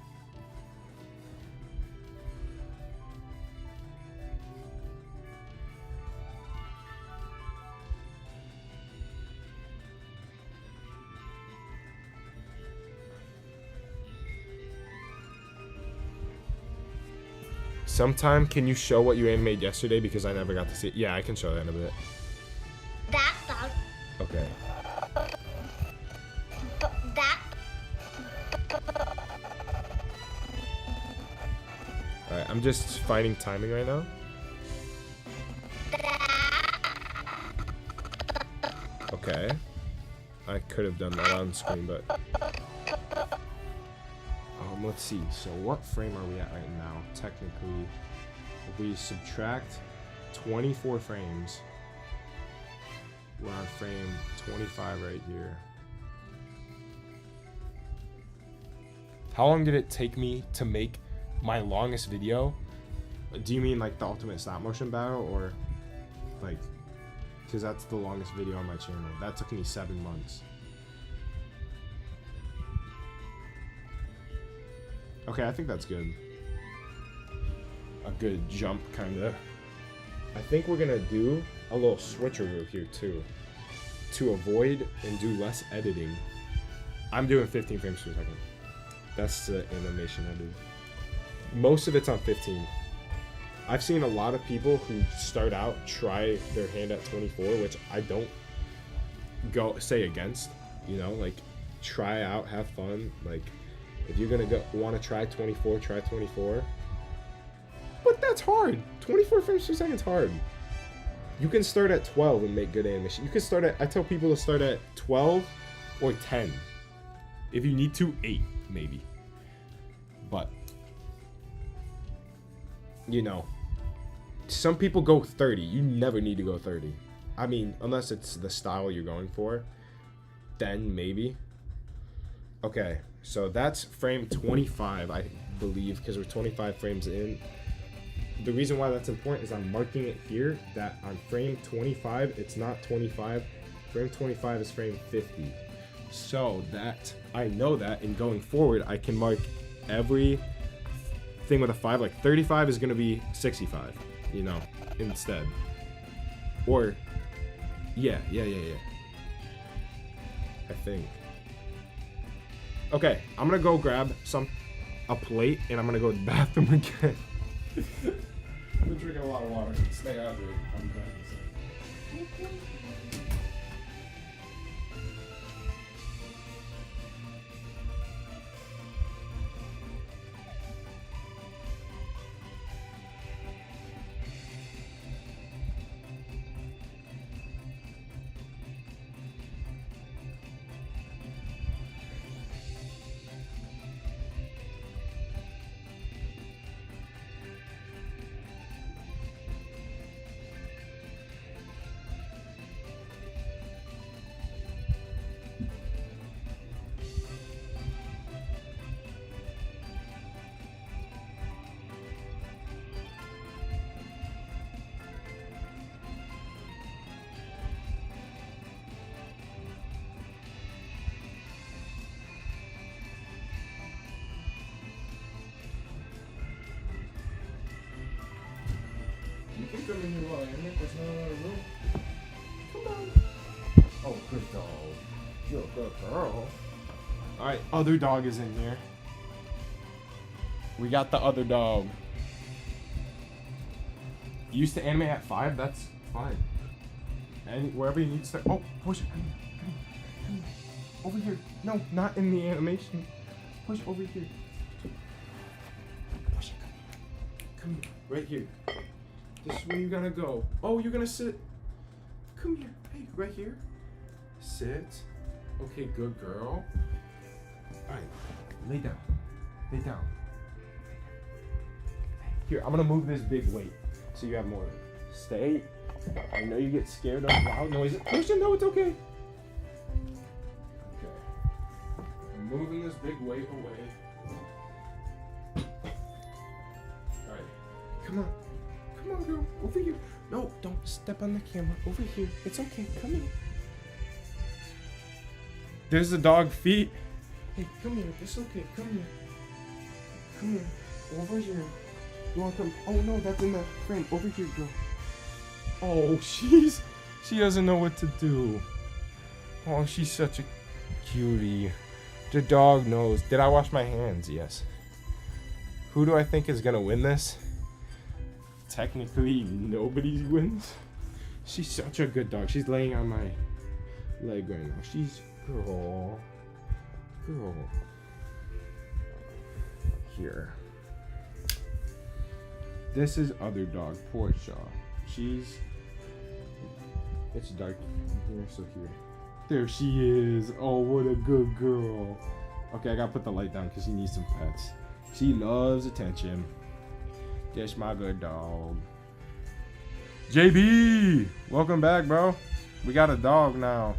Speaker 1: Sometime, can you show what you animated yesterday? Because I never got to see it. Yeah, I can show that in a bit.
Speaker 2: That dog.
Speaker 1: Okay.
Speaker 2: That.
Speaker 1: Alright, I'm just finding timing right now. Okay. I could have done that on screen, but... let's see. So what frame are we at right now? Technically, if we subtract 24 frames, we're on frame 25 right here. How long did it take me to make my longest video? Do you mean like the ultimate stop motion battle, or like, because that's the longest video on my channel. That took me 7 months. Okay, I think that's good. A good jump, kind of. I think we're gonna do a little switcheroo here too, to avoid and do less editing. I'm doing 15 frames per second. That's the animation I do. Most of it's on 15. I've seen a lot of people who start out try their hand at 24, which I don't say against. You know, like, try out, have fun. Like, if you're gonna want to try 24, try 24. But that's hard. 24 frames per second is hard. You can start at 12 and make good animation. You can start at, I tell people to start at 12 or 10. If you need to, 8 maybe. But, you know, some people go 30. You never need to go 30. I mean, unless it's the style you're going for. then maybe. Okay, so that's frame 25, I believe, because we're 25 frames in. The reason why that's important is I'm marking it here that on frame 25, it's not 25. Frame 25 is frame 50. So that I know that, and going forward, I can mark every thing with a 5. Like 35 is going to be 65, you know, instead. Or, yeah. I think. Okay, I'm gonna go grab a plate, and I'm gonna go to the bathroom again. I've been drinking a lot of water. Stay hydrated. I'm back in a second. You can come in here while I animate. There's not a lot of room. Come on. Oh, good dog. You're a good girl. Alright, other dog is in here. We got the other dog. You used to animate at 5? That's fine. And wherever you need to start. Oh, push it. Come here. Over here. No, not in the animation. Push over here. Push it. Come here. Right here. This is where you gotta go. Oh, you're gonna sit. Come here. Hey, right here. Sit. Okay, good girl. Alright, lay down. Lay down. Here, I'm gonna move this big weight so you have more. Stay. I know you get scared of loud noises. Christian, no, it's okay. Okay. I'm moving this big weight away. Alright, come on. Come on, girl. Over here. No, don't step on the camera. Over here. It's okay. Come here. There's the dog feet. Hey, come here. It's okay. Come here. Come here. Over here. You want to come? Oh, no, that's in the frame. Over here, girl. Oh, she doesn't know what to do. Oh, she's such a cutie. The dog knows. Did I wash my hands? Yes. Who do I think is going to win this? Technically, nobody wins. She's such a good dog. She's laying on my leg right now. She's girl. Here. This is other dog, Portia. It's dark here, so here. There she is. Oh, what a good girl. Okay, I gotta put the light down because she needs some pets. She loves attention. That's my good dog. JB! Welcome back, bro. We got a dog now.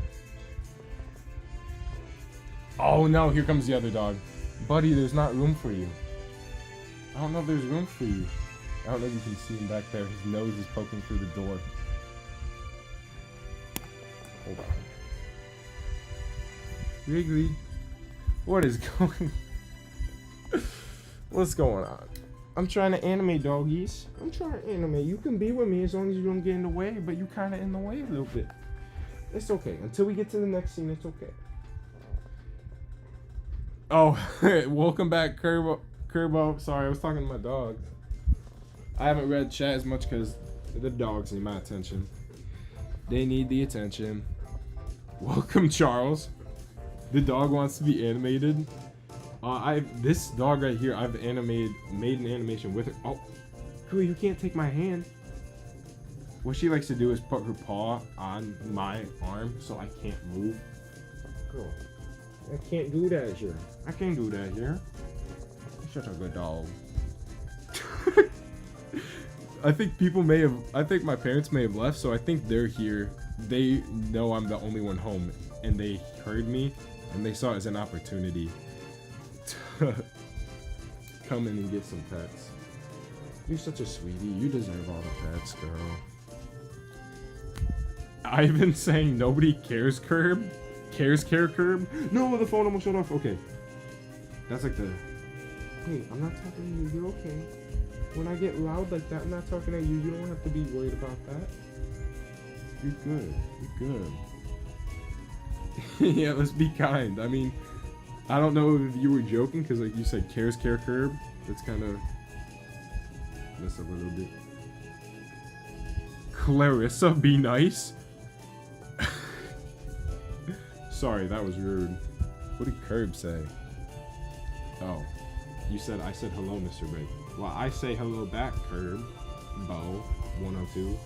Speaker 1: Oh no, here comes the other dog. Buddy, there's not room for you. I don't know if there's room for you. I don't know if you can see him back there. His nose is poking through the door. Hold on. Wrigley. What is going on? What's going on? I'm trying to animate, doggies. I'm trying to animate. You can be with me as long as you don't get in the way, but you kind of in the way a little bit. It's okay. Until we get to the next scene, it's okay. Oh, welcome back, Curbo. Sorry, I was talking to my dogs. I haven't read chat as much because the dogs need my attention. They need the attention. Welcome, Charles. The dog wants to be animated. This dog right here, I've made an animation with her. Oh, cool, you can't take my hand. What she likes to do is put her paw on my arm so I can't move. Girl, I can't do that here. I can't do that here. You're such a good dog. I think my parents may have left, so I think they're here. They know I'm the only one home, and they heard me and they saw it as an opportunity to come in and get some pets. You're such a sweetie. You deserve all the pets, girl. I've been saying nobody cares, Curb. Care, Curb. No, the phone almost shut off. Okay. That's like the... Hey, I'm not talking to you. You're okay. When I get loud like that, I'm not talking to you. You don't have to be worried about that. You're good. You're good. Yeah, let's be kind. I mean, I don't know if you were joking, because like you said, care, Curb. That's kind of... mess up a little bit. Clarissa, be nice. Sorry, that was rude. What did Curb say? Oh, I said hello, Mr. Break. Well, I say hello back, Curb. Bo 102.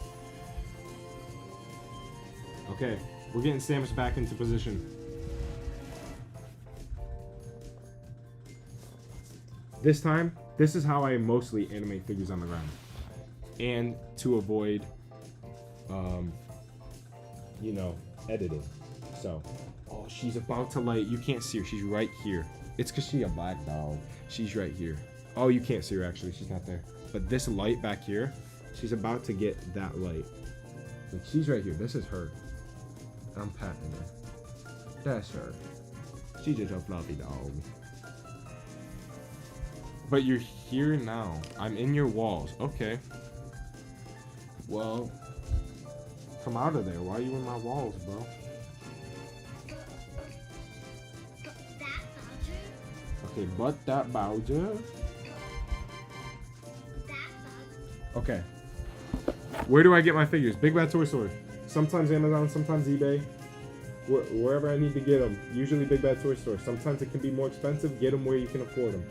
Speaker 1: Okay, we're getting Samus back into position. This time, this is how I mostly animate figures on the ground. And to avoid, you know, editing. So, oh, she's about to light. You can't see her. She's right here. It's because she's a black dog. She's right here. Oh, you can't see her, actually. She's not there. But this light back here, she's about to get that light. Like, she's right here. This is her. I'm patting her. That's her. She's just a fluffy dog. But you're here now. I'm in your walls. Okay. Well, come out of there. Why are you in my walls, bro? Okay, but that Bowser. Okay. Where do I get my figures? Big Bad Toy Store. Sometimes Amazon, sometimes eBay. Wherever I need to get them. Usually Big Bad Toy Store. Sometimes it can be more expensive. Get them where you can afford them.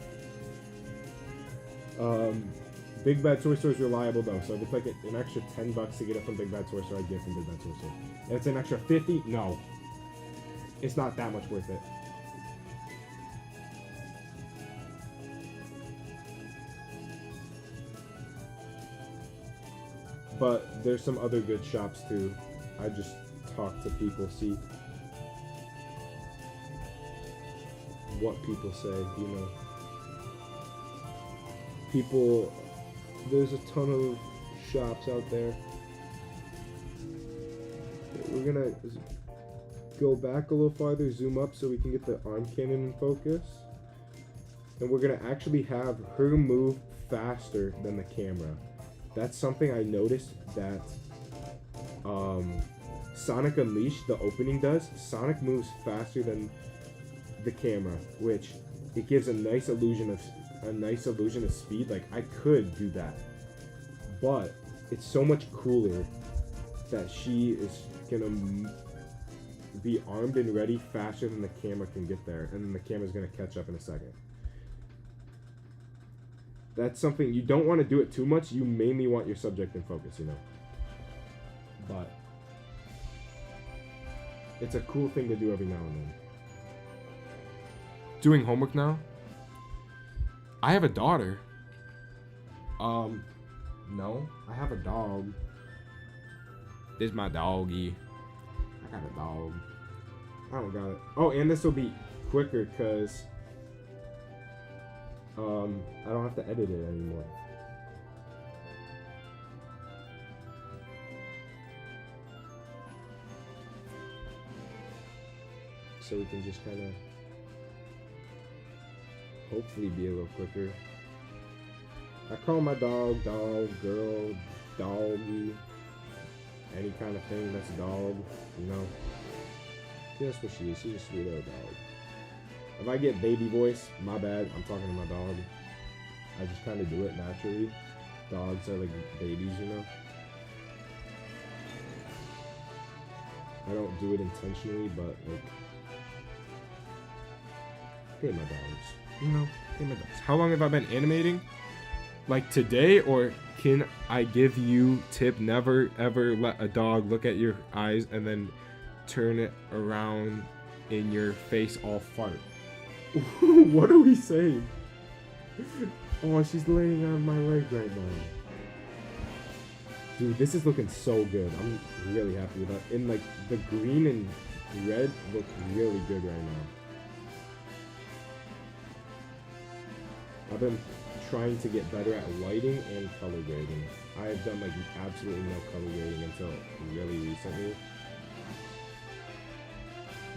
Speaker 1: Big Bad Toy Store is reliable though, so if it's like an extra $10 to get it from Big Bad Toy Store, I get it from Big Bad Toy Store. If it's an extra $50, no. It's not that much worth it. But there's some other good shops too. I just talk to people, see what people say, you know. People, there's a ton of shops out there. We're gonna go back a little farther, zoom up so we can get the arm cannon in focus. And we're gonna actually have her move faster than the camera. That's something I noticed that Sonic Unleashed, the opening does. Sonic moves faster than the camera, which it gives a nice illusion of speed. Like, I could do that, but it's so much cooler that she is gonna be armed and ready faster than the camera can get there, and then the camera's gonna catch up in a second. That's something you don't want to do it too much. You mainly want your subject in focus, you know. But it's a cool thing to do every now and then. Doing homework now? I have a daughter. No. I have a dog. This is my doggy. I got a dog. I don't got it. Oh, and this will be quicker because I don't have to edit it anymore. So we can just kind of hopefully be a little quicker. I call my dog, girl, doggy, any kind of thing that's a dog, you know. That's what she is. She's a sweet little dog. If I get baby voice, my bad. I'm talking to my dog. I just kind of do it naturally. Dogs are like babies, you know. I don't do it intentionally, but like, hey, my dogs. You know, hey, my dogs. How long have I been animating? Like today, or can I give you tip? Never ever let a dog look at your eyes and then turn it around in your face all fart. What are we saying? Oh, she's laying on my leg right now. Dude, this is looking so good. I'm really happy with that. And like the green and Red looks really good right now. I've been trying to get better at lighting and color grading. I have done like absolutely no color grading until really recently.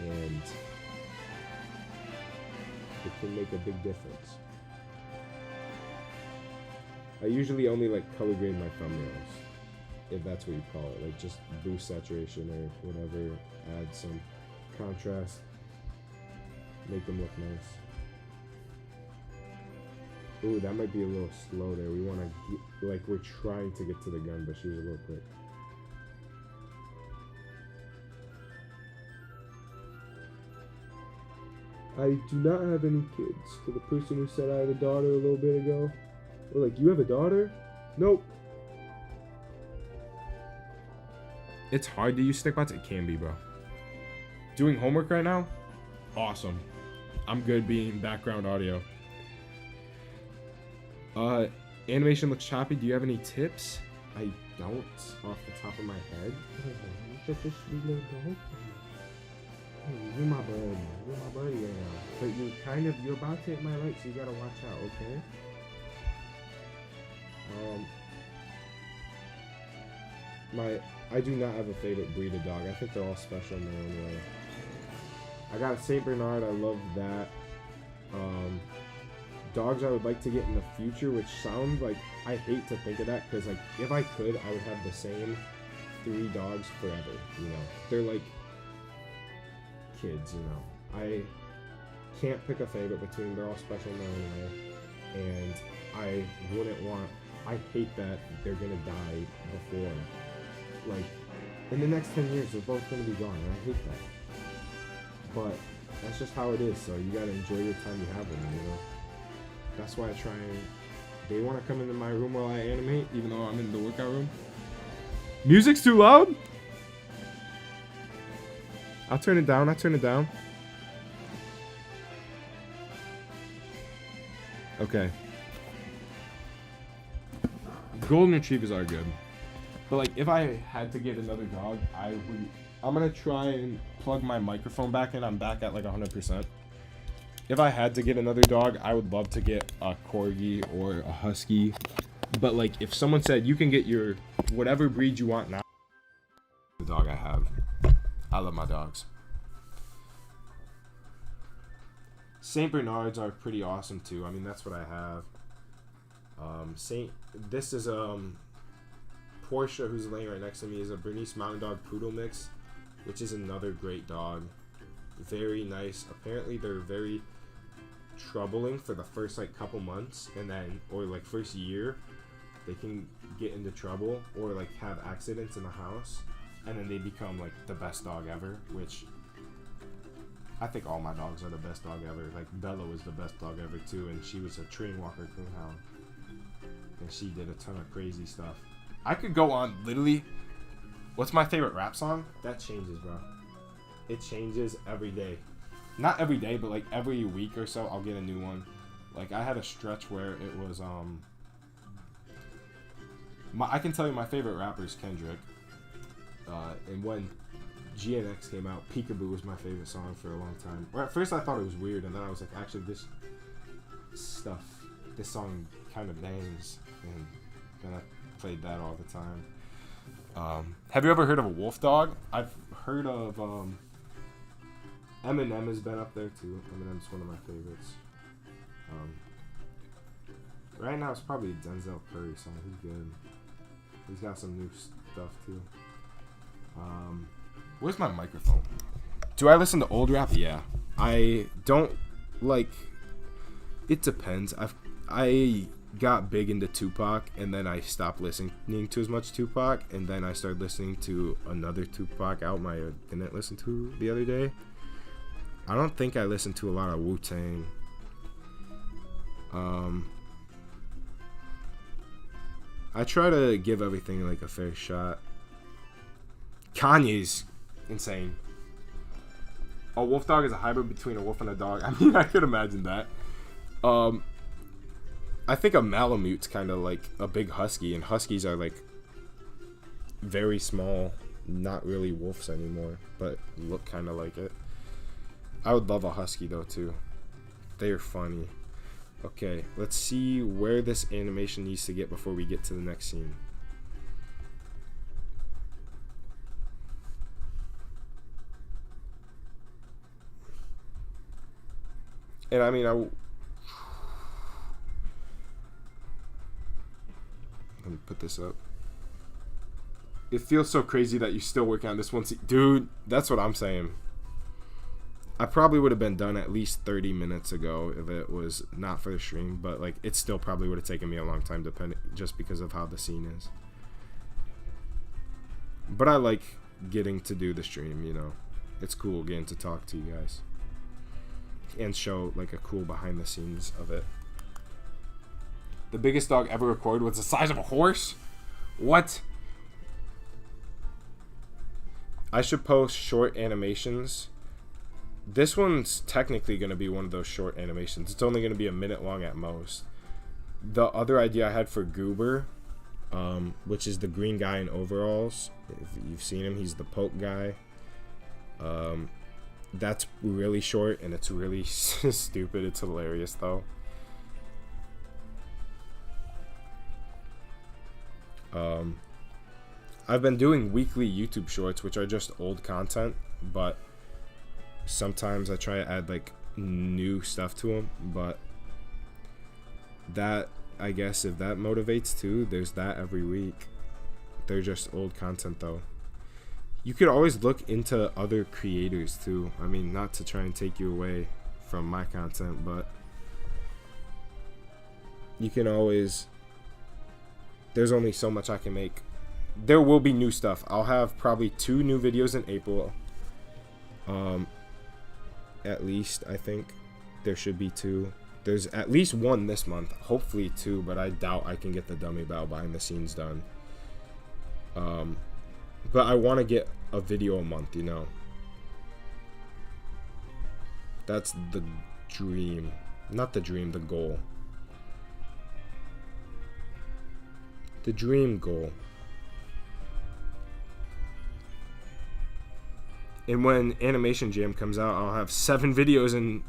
Speaker 1: And it can make a big difference. I usually only like color grade my thumbnails, if that's what you call it. Like just boost saturation or whatever, add some contrast, make them look nice. Ooh, that might be a little slow there. We want to, like, we're trying to get to the gun, but she was a little quick. I do not have any kids. To the person who said I had a daughter a little bit ago. We're like, you have a daughter? Nope. It's hard to use stick bots. It can be, bro. Doing homework right now? Awesome. I'm good being background audio. Animation looks choppy. Do you have any tips? I don't off the top of my head. You're such a sweet little dog. You're my buddy. You're my buddy right now. But you're about to hit my light, so you gotta watch out, okay? I do not have a favorite breed of dog. I think they're all special in their own way. I got a Saint Bernard. I love that. Dogs I would like to get in the future, which sound like, I hate to think of that, because like if I could, I would have the same 3 dogs forever, you know. They're like kids, you know. I can't pick a favorite between, they're all special in their own way, and I hate that they're gonna die before, like, in the next 10 years, they're both gonna be gone, and I hate that. But that's just how it is, so you gotta enjoy your time you have with them, you know. That's why I try and, they want to come into my room while I animate, even though I'm in the workout room. Music's too loud? I'll turn it down, Okay. Golden Retrievers are good. But like, if I had to get another dog, I'm gonna try and plug my microphone back in. I'm back at like 100%. If I had to get another dog, I would love to get a Corgi or a Husky. But like, if someone said you can get your whatever breed you want now, the dog I have. I love my dogs. Saint Bernards are pretty awesome too. I mean, that's what I have. This is Portia, who's laying right next to me, is a Bernese Mountain Dog Poodle mix, which is another great dog. Very nice. Apparently they're very troubling for the first like couple months, and then or like first year they can get into trouble or like have accidents in the house, and then they become like the best dog ever, which I think all my dogs are the best dog ever. Like Bella was the best dog ever too, and she was a train walker coonhound, and she did a ton of crazy stuff. I could go on literally. What's my favorite rap song? That changes, bro. It changes every day. Not every day, but like every week or so I'll get a new one. Like I had a stretch where it was I can tell you my favorite rapper is Kendrick. And when GNX came out, Peekaboo was my favorite song for a long time. Or at first I thought it was weird, and then I was like, actually this song kind of bangs, and then I played that all the time. Have you ever heard of a wolf dog? I've heard of Eminem has been up there too. Eminem's one of my favorites. Right now it's probably a Denzel Curry song. He's good. He's got some new stuff too. Where's my microphone? Do I listen to old rap? Yeah. I don't like. It depends. I got big into Tupac, and then I stopped listening to as much Tupac, and then I started listening to another Tupac album I didn't listen to the other day. I don't think I listened to a lot of Wu-Tang. I try to give everything like a fair shot. Kanye's insane. A wolf dog is a hybrid between a wolf and a dog. I mean, I could imagine that. I think a Malamute's kind of like a big husky, and huskies are like very small not really wolves anymore, but look kind of like it. I would love a husky though too. They're funny. Okay, let's see where this animation needs to get before we get to the next scene. And I mean, let me put this up. It feels so crazy that you're still working on this one scene. Dude, that's what I'm saying. I probably would have been done at least 30 minutes ago if it was not for the stream, but like it still probably would have taken me a long time just because of how the scene is. But I like getting to do the stream, you know. It's cool getting to talk to you guys and show like a cool behind the scenes of it. The biggest dog ever recorded was the size of a horse? What? I should post short animations. This one's technically going to be one of those short animations. It's only going to be a minute long at most. The other idea I had for Goober, which is the green guy in overalls. If you've seen him, he's the Poke guy. That's really short and it's really stupid. It's hilarious though. I've been doing weekly YouTube shorts, which are just old content, but sometimes I try to add like new stuff to them. But that, I guess, if that motivates too, there's that every week. They're just old content though. You could always look into other creators too. I mean, not to try and take you away from my content, but you can always, there's only so much I can make. There will be new stuff. I'll have probably 2 new videos in April. At least, I think there should be 2. There's at least 1 this month, hopefully 2, but I doubt I can get the dummy battle behind the scenes done. But I want to get a video a month, you know. That's the dream. Not the dream, the goal. The dream goal. And when Animation Jam comes out, I'll have 7 videos in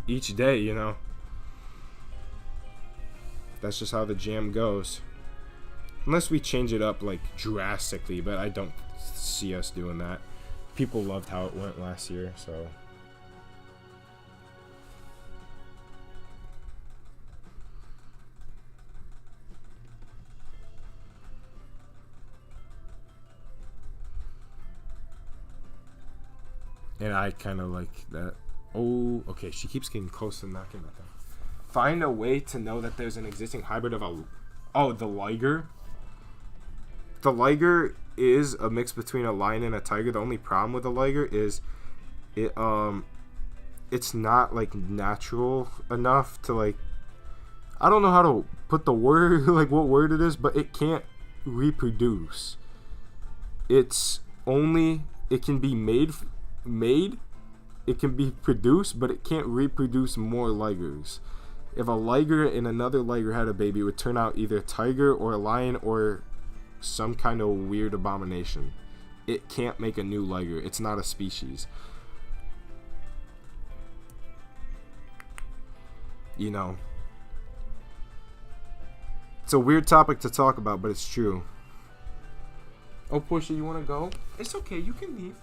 Speaker 1: each day, you know. That's just how the jam goes. Unless we change it up like drastically, but I don't see us doing that. People loved how it went last year, so. And I kind of like that. Oh, okay, she keeps getting close to knocking that down. Find a way to know that there's an existing hybrid of a... Oh, the liger? The liger is a mix between a lion and a tiger. The only problem with the liger is it's not like natural enough to like, I don't know how to put the word, like what word it is, but it can't reproduce. It's only, it can be made, it can be produced, but it can't reproduce more ligers. If a liger and another liger had a baby, it would turn out either a tiger or a lion or some kind of weird abomination. It can't make a new liger. It's not a species. You know. It's a weird topic to talk about, but it's true. Oh, Portia, you want to go? It's okay. You can leave.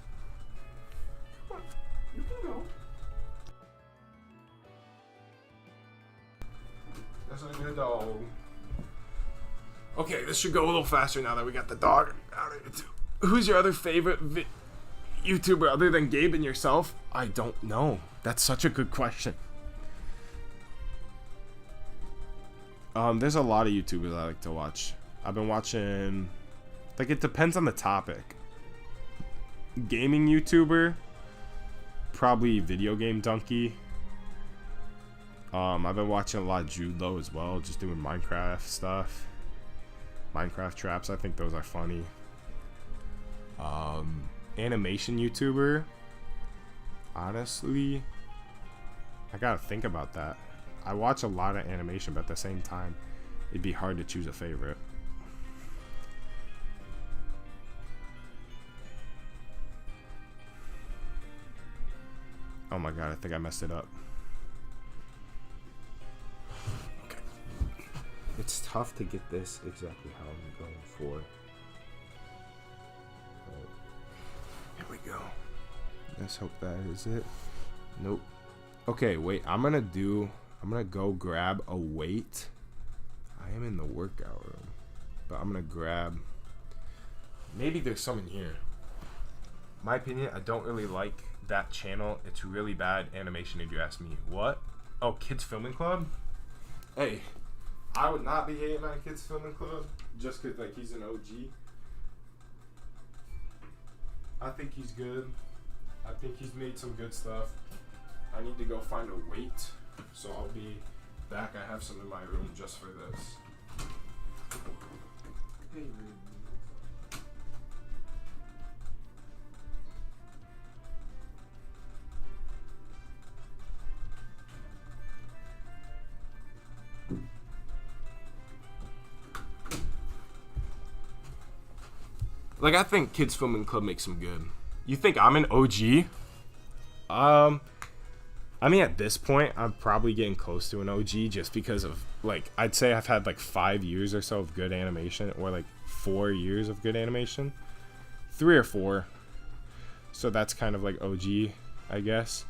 Speaker 1: Come on. You can go. That's a good dog. Okay, this should go a little faster now that we got the dog out of here too. Who's your other favorite YouTuber other than Gabe and yourself? I don't know. That's such a good question. There's a lot of YouTubers I like to watch. I've been watching, like, it depends on the topic. Gaming YouTuber, probably Video Game Donkey. I've been watching a lot of Jude Law as well, just doing Minecraft stuff. Minecraft traps, I think those are funny. Animation YouTuber, honestly, I gotta think about that. I watch a lot of animation, but at the same time, it'd be hard to choose a favorite. Oh my god, I think I messed it up. Okay. It's tough to get this exactly how I'm going for. Here we go. Let's hope that is it. Nope. Okay, wait. I'm gonna go grab a weight. I am in the workout room, but I'm gonna grab. Maybe there's some in here. My opinion, I don't really like that channel. It's really bad animation if you ask me. What? Oh, Kids Filming Club? Hey, I would not be hating on Kids Filming Club just because like he's an OG. I think he's good. I think he's made some good stuff. I need to go find a weight, so I'll be back. I have some in my room just for this. Hey, like, I think Kids Filming Club makes some good. You think I'm an OG? I mean, at this point, I'm probably getting close to an OG just because of, like, I'd say I've had, like, 5 years or so of good animation, or, like, 4 years of good animation. 3 or 4. So that's kind of, like, OG, I guess.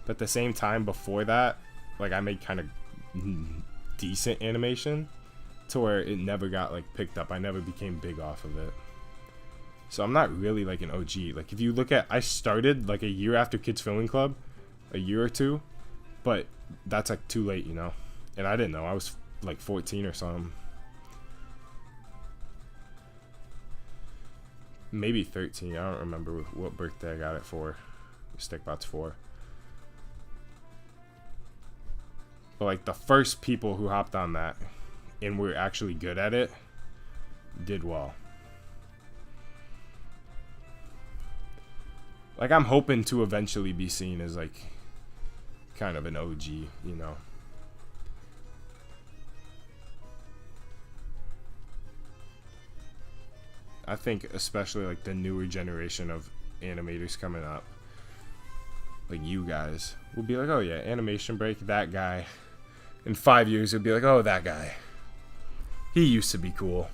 Speaker 1: But at the same time, before that, like, I made kind of decent animation to where it never got, like, picked up. I never became big off of it. So I'm not really, like, an OG. Like, if you look at, I started, like, a year after Kids Filming Club. A year or two, but that's like too late, you know. And I didn't know. I was like 14 or something, maybe 13. I don't remember what birthday I got it for. Stickbot's 4. But like the first people who hopped on that and were actually good at it did well. Like, I'm hoping to eventually be seen as like kind of an OG, you know. I think especially like the newer generation of animators coming up, like you guys, will be like, oh yeah, Animation Break, that guy. In 5 years, it'll be like, oh, that guy. He used to be cool.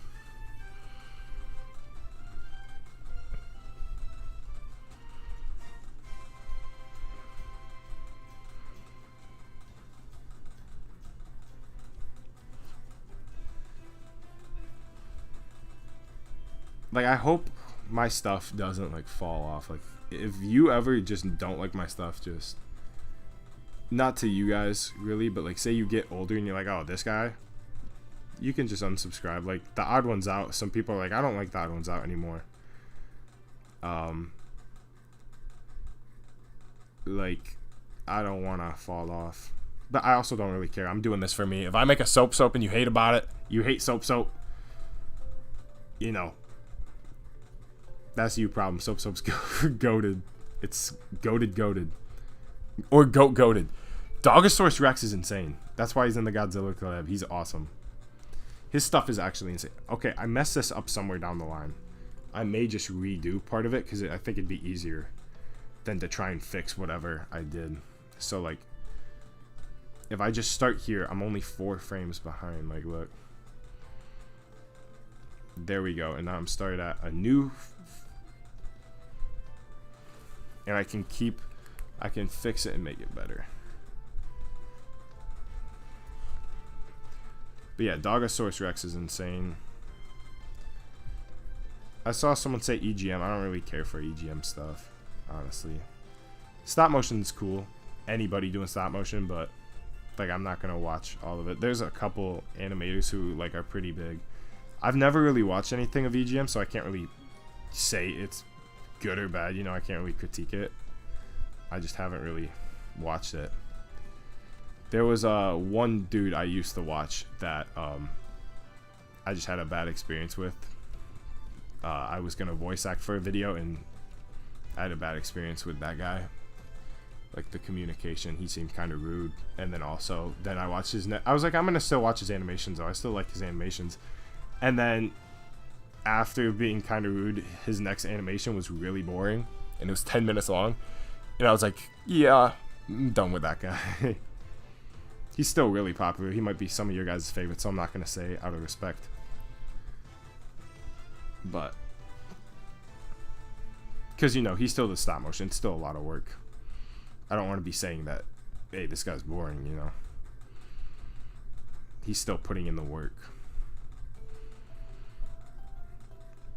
Speaker 1: Like, I hope my stuff doesn't, like, fall off. Like, if you ever just don't like my stuff, just... Not to you guys, really, but, like, say you get older and you're like, oh, this guy? You can just unsubscribe. Like, the odd ones out. Some people are like, I don't like the odd ones out anymore. Like, I don't want to fall off. But I also don't really care. I'm doing this for me. If I make a soap and you hate about it, you hate soap, you know... That's you problem. Soap's goated. It's goated. Or goated. Dogosaurus Rex is insane. That's why he's in the Godzilla collab. He's awesome. His stuff is actually insane. Okay, I messed this up somewhere down the line. I may just redo part of it because I think it'd be easier than to try and fix whatever I did. So, like, if I just start here, I'm only 4 frames behind. Like, look. There we go. And now I'm started at a new... And I can fix it and make it better. But yeah, Dogosaurus Rex is insane. I saw someone say EGM. I don't really care for EGM stuff, honestly. Stop motion is cool. Anybody doing stop motion, but like I'm not gonna watch all of it. There's a couple animators who like are pretty big. I've never really watched anything of EGM, so I can't really say it's good or bad, you know. I can't really critique it. I just haven't really watched it. There was one dude I used to watch that I just had a bad experience with. I was gonna voice act for a video and I had a bad experience with that guy. Like the communication, he seemed kind of rude. And then also, then I watched his I was like, I'm gonna still watch his animations though. I still like his animations. And then after being kind of rude, his next animation was really boring and it was 10 minutes long. And I was like, yeah, I'm done with that guy. He's still really popular. He might be some of your guys' favorites, so I'm not going to say out of respect. But, because, you know, he's still the stop motion. It's still a lot of work. I don't want to be saying that, hey, this guy's boring, you know. He's still putting in the work.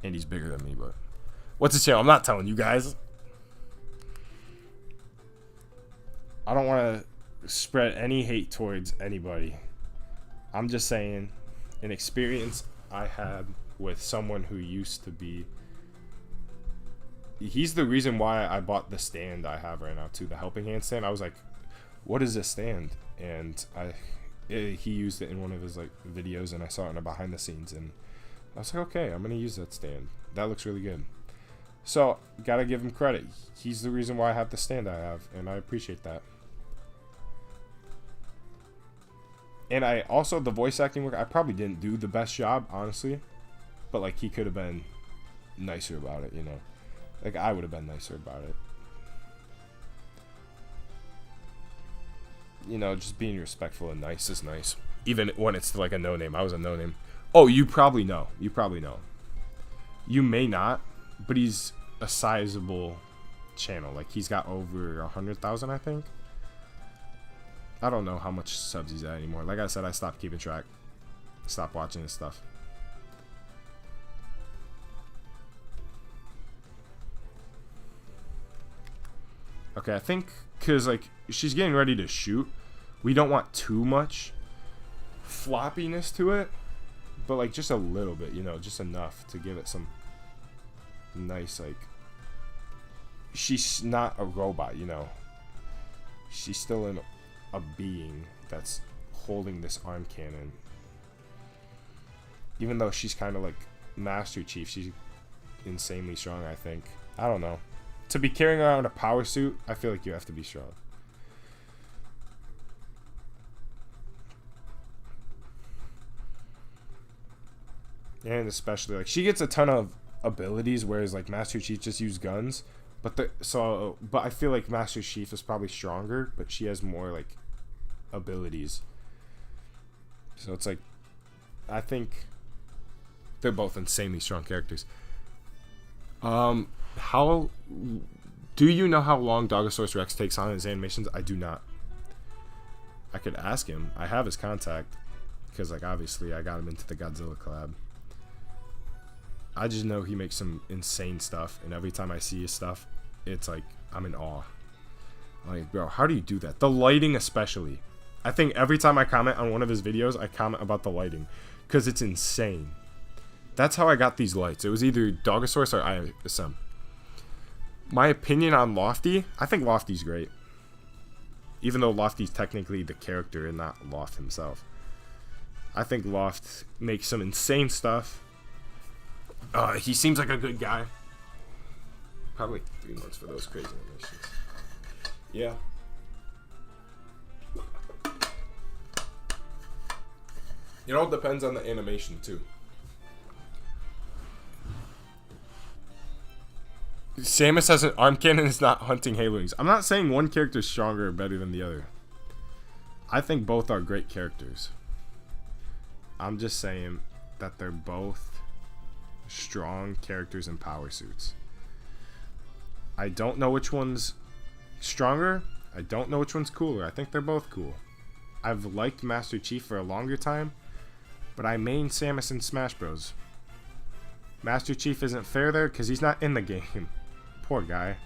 Speaker 1: And he's bigger than me, but what's his channel? I'm not telling you guys. I don't want to spread any hate towards anybody. I'm just saying an experience I had with someone who used to be. He's the reason why I bought the stand I have right now too, the helping hand stand. I was like, what is this stand? And he used it in one of his like videos, and I saw it in a behind the scenes, and I was like, okay, I'm gonna use that stand. That looks really good. So gotta give him credit. He's the reason why I have the stand I have, and I appreciate that. And I also, the voice acting work, I probably didn't do the best job, honestly, but like he could have been nicer about it, you know. Like I would have been nicer about it. You know, just being respectful and nice is nice. Even when it's like a no-name. I was a no-name. Oh, you probably know. You probably know. You may not, but he's a sizable channel. Like, he's got over 100,000, I think. I don't know how much subs he's at anymore. Like I said, I stopped keeping track. Stopped watching his stuff. Okay, I think because, like, she's getting ready to shoot. We don't want too much floppiness to it. But, like, just a little bit, you know, just enough to give it some nice, like... She's not a robot, you know. She's still a being that's holding this arm cannon. Even though she's kind of like Master Chief, she's insanely strong, I think. I don't know. To be carrying around a power suit, I feel like you have to be strong. And especially, like, she gets a ton of abilities, whereas like Master Chief just used guns. But I feel like Master Chief is probably stronger, but she has more like abilities. So it's like, I think they're both insanely strong characters. How do you know how long Dogosaurus Rex takes on his animations? I do not. I could ask him. I have his contact because, like, obviously I got him into the Godzilla collab. I just know he makes some insane stuff, and every time I see his stuff, it's like I'm in awe. I'm like, bro, how do you do that? The lighting, especially. I think every time I comment on one of his videos, I comment about the lighting because it's insane. That's how I got these lights. It was either Dogosaurus or ISM. My opinion on Lofty, I think Lofty's great. Even though Lofty's technically the character and not Loft himself. I think Loft makes some insane stuff. He seems like a good guy. Probably 3 months for those crazy animations. Yeah. It all depends on the animation too. Samus has an arm cannon is not hunting Halings. I'm not saying one character is stronger or better than the other. I think both are great characters. I'm just saying that they're both strong characters in power suits. I don't know which one's stronger. I don't know which one's cooler. I think they're both cool. I've liked Master Chief for a longer time, but I main Samus in Smash Bros. Master Chief isn't fair there because he's not in the game. Poor guy.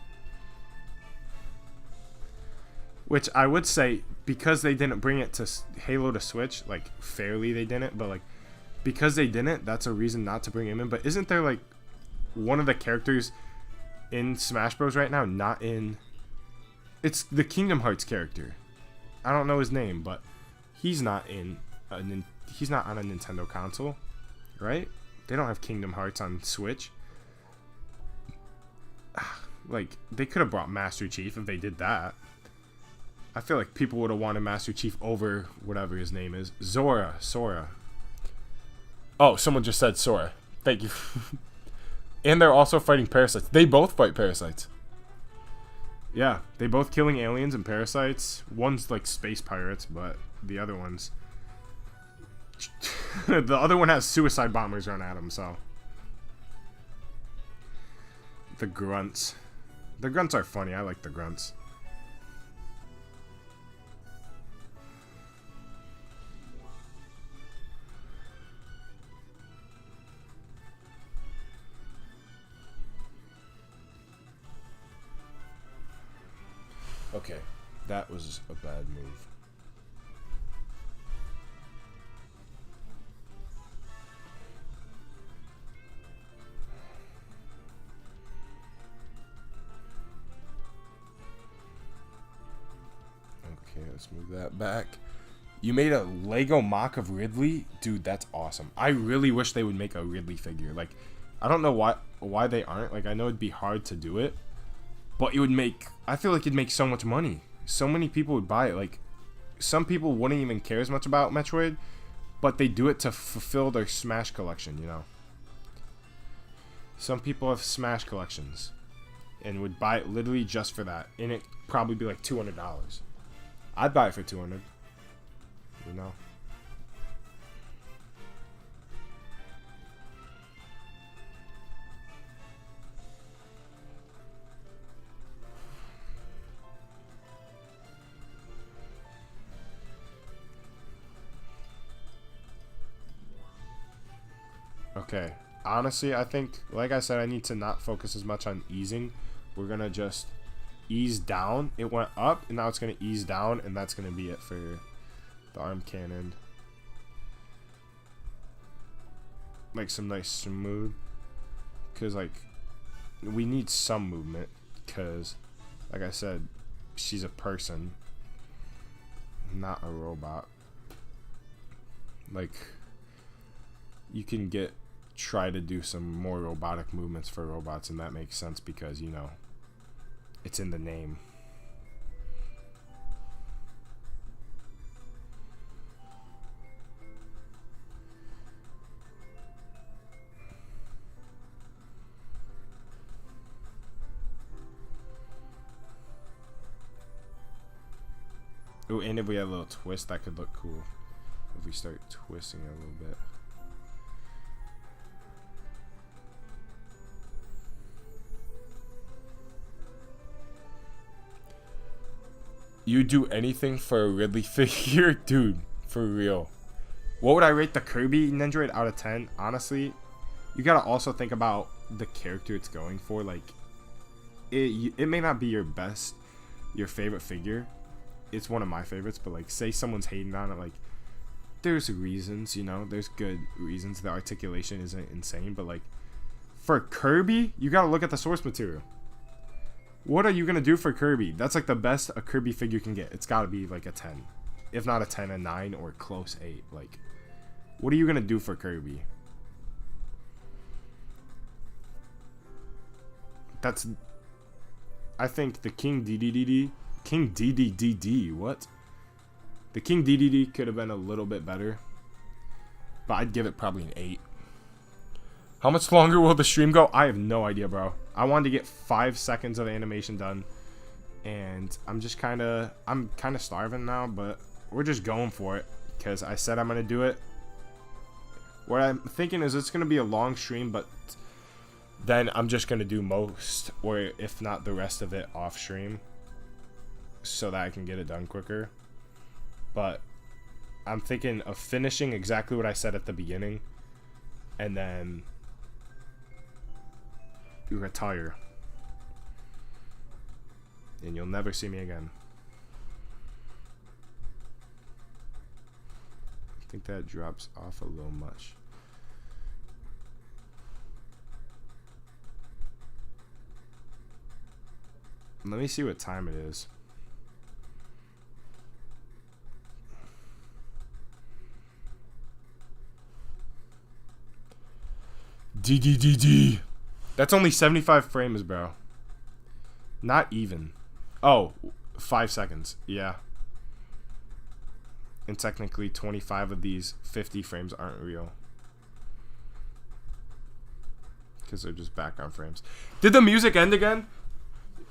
Speaker 1: Which I would say, because they didn't bring it to Halo to Switch, like, fairly they didn't, but, like, because they didn't, that's a reason not to bring him in. But isn't there, like, one of the characters in Smash Bros. Right now not in... It's the Kingdom Hearts character. I don't know his name, but he's not in he's not on a Nintendo console, right? They don't have Kingdom Hearts on Switch. Like, they could have brought Master Chief if they did that. I feel like people would have wanted Master Chief over whatever his name is. Sora. Oh, someone just said Sora. Thank you. And they're also fighting parasites. They both fight parasites. Yeah, they both killing aliens and parasites. One's like space pirates, but the other one's the other one has suicide bombers run at him. So the grunts. The grunts are funny. I like the grunts. Okay, that was a bad move. Okay, let's move that back. You made a Lego mock of Ridley? Dude, that's awesome. I really wish they would make a Ridley figure. Like, I don't know why they aren't. Like, I know it'd be hard to do it. But it would make... I feel like it'd make so much money. So many people would buy it. Like, some people wouldn't even care as much about Metroid. But they do it to fulfill their Smash collection, you know. Some people have Smash collections. And would buy it literally just for that. And it'd probably be like $200. I'd buy it for $200. You know. Okay, honestly, I think, like I said, I need to not focus as much on easing. We're going to just ease down. It went up, and now it's going to ease down, and that's going to be it for the arm cannon. Like some nice smooth. Because, like, we need some movement. Because, like I said, she's a person, not a robot. Like, you can try to do some more robotic movements for robots, and that makes sense because, you know, it's in the name. Ooh, and if we had a little twist, that could look cool. If we start twisting it a little bit. You do anything for a Ridley figure? Dude, for real. What would I rate the Kirby Nendroid out of 10? Honestly, you gotta also think about the character it's going for. Like, it may not be your favorite figure. It's one of my favorites, but like, say someone's hating on it, like, there's reasons, you know, there's good reasons. The articulation isn't insane, but like, for Kirby, you gotta look at the source material. What are you going to do for Kirby? That's like the best a Kirby figure can get. It's got to be like a 10. If not a 10, a 9 or close 8. Like, what are you going to do for Kirby? That's... I think the King DDDD... King DDDD, what? The King DDD could have been a little bit better. But I'd give it probably an 8. How much longer will the stream go? I have no idea, bro. I wanted to get 5 seconds of animation done. And I'm just kind of starving now, but we're just going for it. Because I said I'm going to do it. What I'm thinking is it's going to be a long stream, but then I'm just going to do most, or if not the rest of it, off stream. So that I can get it done quicker. But I'm thinking of finishing exactly what I said at the beginning. And then... you retire, and you'll never see me again. I think that drops off a little much. Let me see what time it is. DDDD. That's only 75 frames, bro. Not even. Oh, 5 seconds. Yeah. And technically 25 of these 50 frames aren't real. Because they're just background frames. Did the music end again?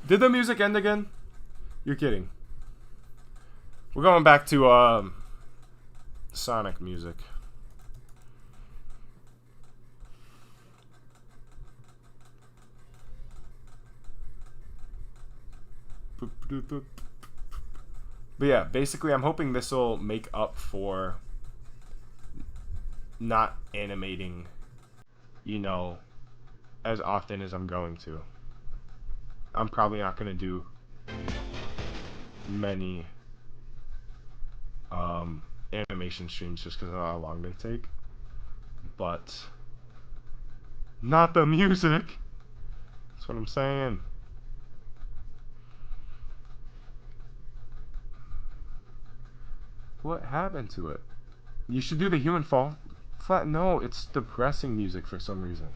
Speaker 1: Did the music end again? You're kidding. We're going back to Sonic music. But yeah, basically I'm hoping this will make up for not animating, you know, as often as I'm going to. I'm probably not going to do many animation streams just because of how long they take. But not the music. That's what I'm saying. What happened to it? You should do the human fall flat. No, it's depressing music for some reason.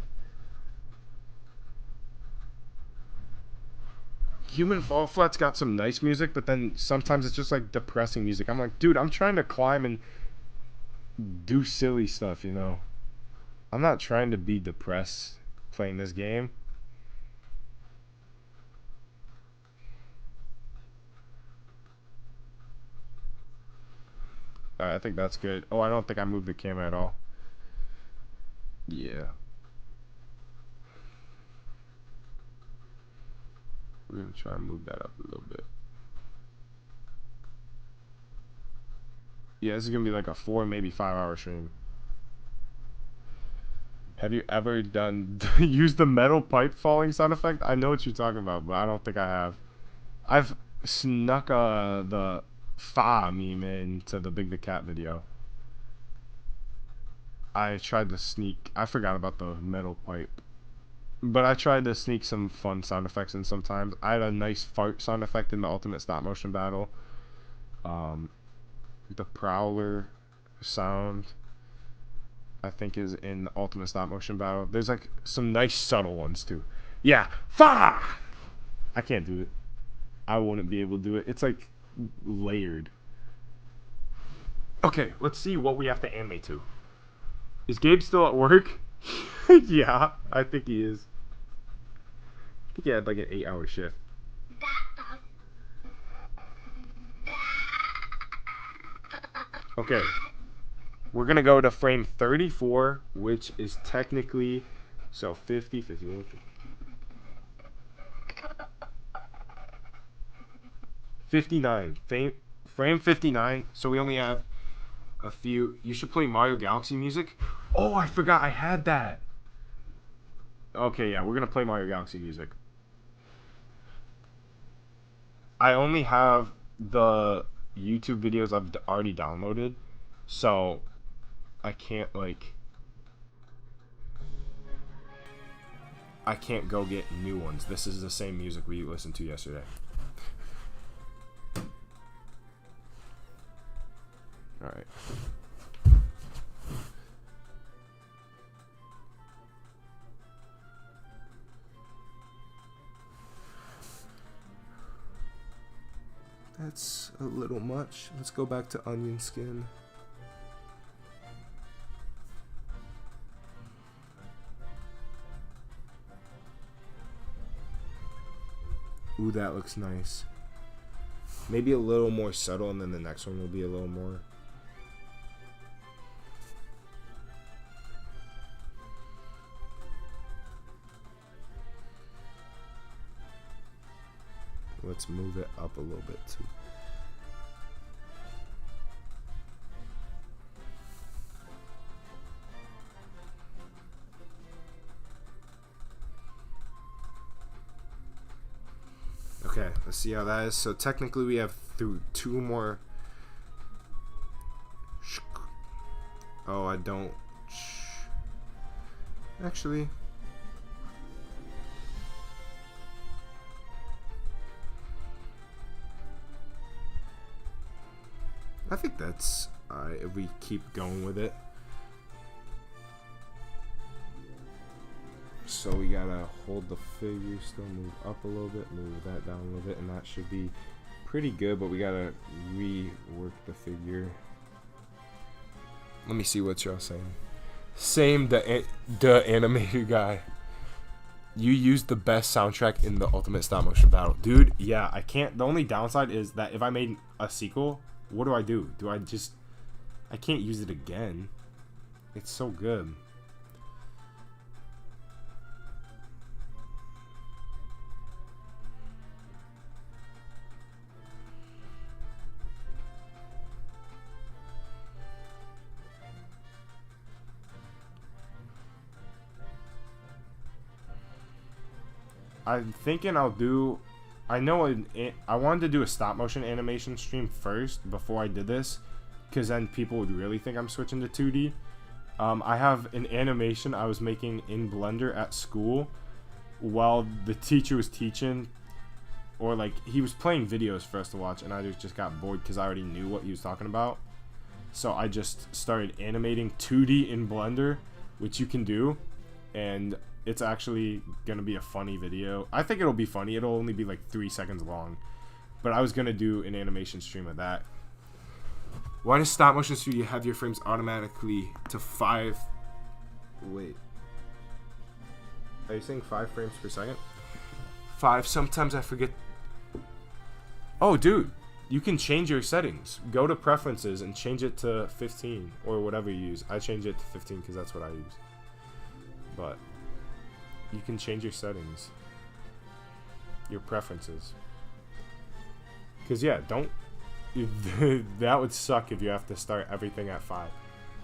Speaker 1: Human fall flat's got some nice music, but then sometimes it's just like depressing music. I'm like, dude, I'm trying to climb and do silly stuff, you know. I'm not trying to be depressed playing this game. Alright, I think that's good. Oh, I don't think I moved the camera at all. Yeah. We're gonna try and move that up a little bit. Yeah, this is gonna be like a 4, maybe 5 hour stream. Have you ever done use the metal pipe falling sound effect? I know what you're talking about, but I don't think I have. I've snuck the fa meme into the Big the Cat video. I tried to sneak. I forgot about the metal pipe, but I tried to sneak some fun sound effects in sometimes. I had a nice fart sound effect in the ultimate stop motion battle. The prowler sound, I think, is in the ultimate stop motion battle. There's like some nice subtle ones too. Yeah, fa. I can't do it. I wouldn't be able to do it. It's like layered. Okay, let's see what we have to animate to. Is Gabe still at work? Yeah, I think he is. I think he had like an 8-hour shift. Okay. We're going to go to frame 34, which is technically, so 50, 51, 59. Frame 59, so we only have a few. You should play Mario Galaxy music. Oh, I forgot I had that. Okay, yeah, we're going to play Mario Galaxy music. I only have the YouTube videos I've already downloaded, so I can't I can't go get new ones. This is the same music we listened to yesterday. All right. That's a little much. Let's go back to onion skin. Ooh, that looks nice. Maybe a little more subtle, and then the next one will be a little more. Let's move it up a little bit too. Okay, let's see how that is. So technically we have through 2 more. Oh, I don't. Actually. I think that's alright if we keep going with it. So we gotta hold the figure, still move up a little bit, move that down a little bit, and that should be pretty good, but we gotta rework the figure. Let me see what y'all saying. Same, the animator guy. You used the best soundtrack in the Ultimate Stop Motion Battle. Dude, yeah, I can't. The only downside is that if I made a sequel, what do? I can't use it again. It's so good. I'm thinking I'll do... I wanted to do a stop motion animation stream first before I did this, because then people would really think I'm switching to 2D. I have an animation I was making in Blender at school while the teacher was teaching, or like he was playing videos for us to watch, and I just got bored because I already knew what he was talking about. So I just started animating 2D in Blender, which you can do, and it's actually gonna be a funny video. I think it'll be funny. It'll only be like 3 seconds long, but I was gonna do an animation stream of that. Why does stop motion studio have your frames automatically to 5? Wait, are you saying 5 frames per second? 5. Sometimes I forget. Oh, dude, you can change your settings. Go to preferences and change it to 15 or whatever you use. I change it to 15 because that's what I use. But you can change your settings, your preferences. Because, yeah, don't... that would suck if you have to start everything at 5.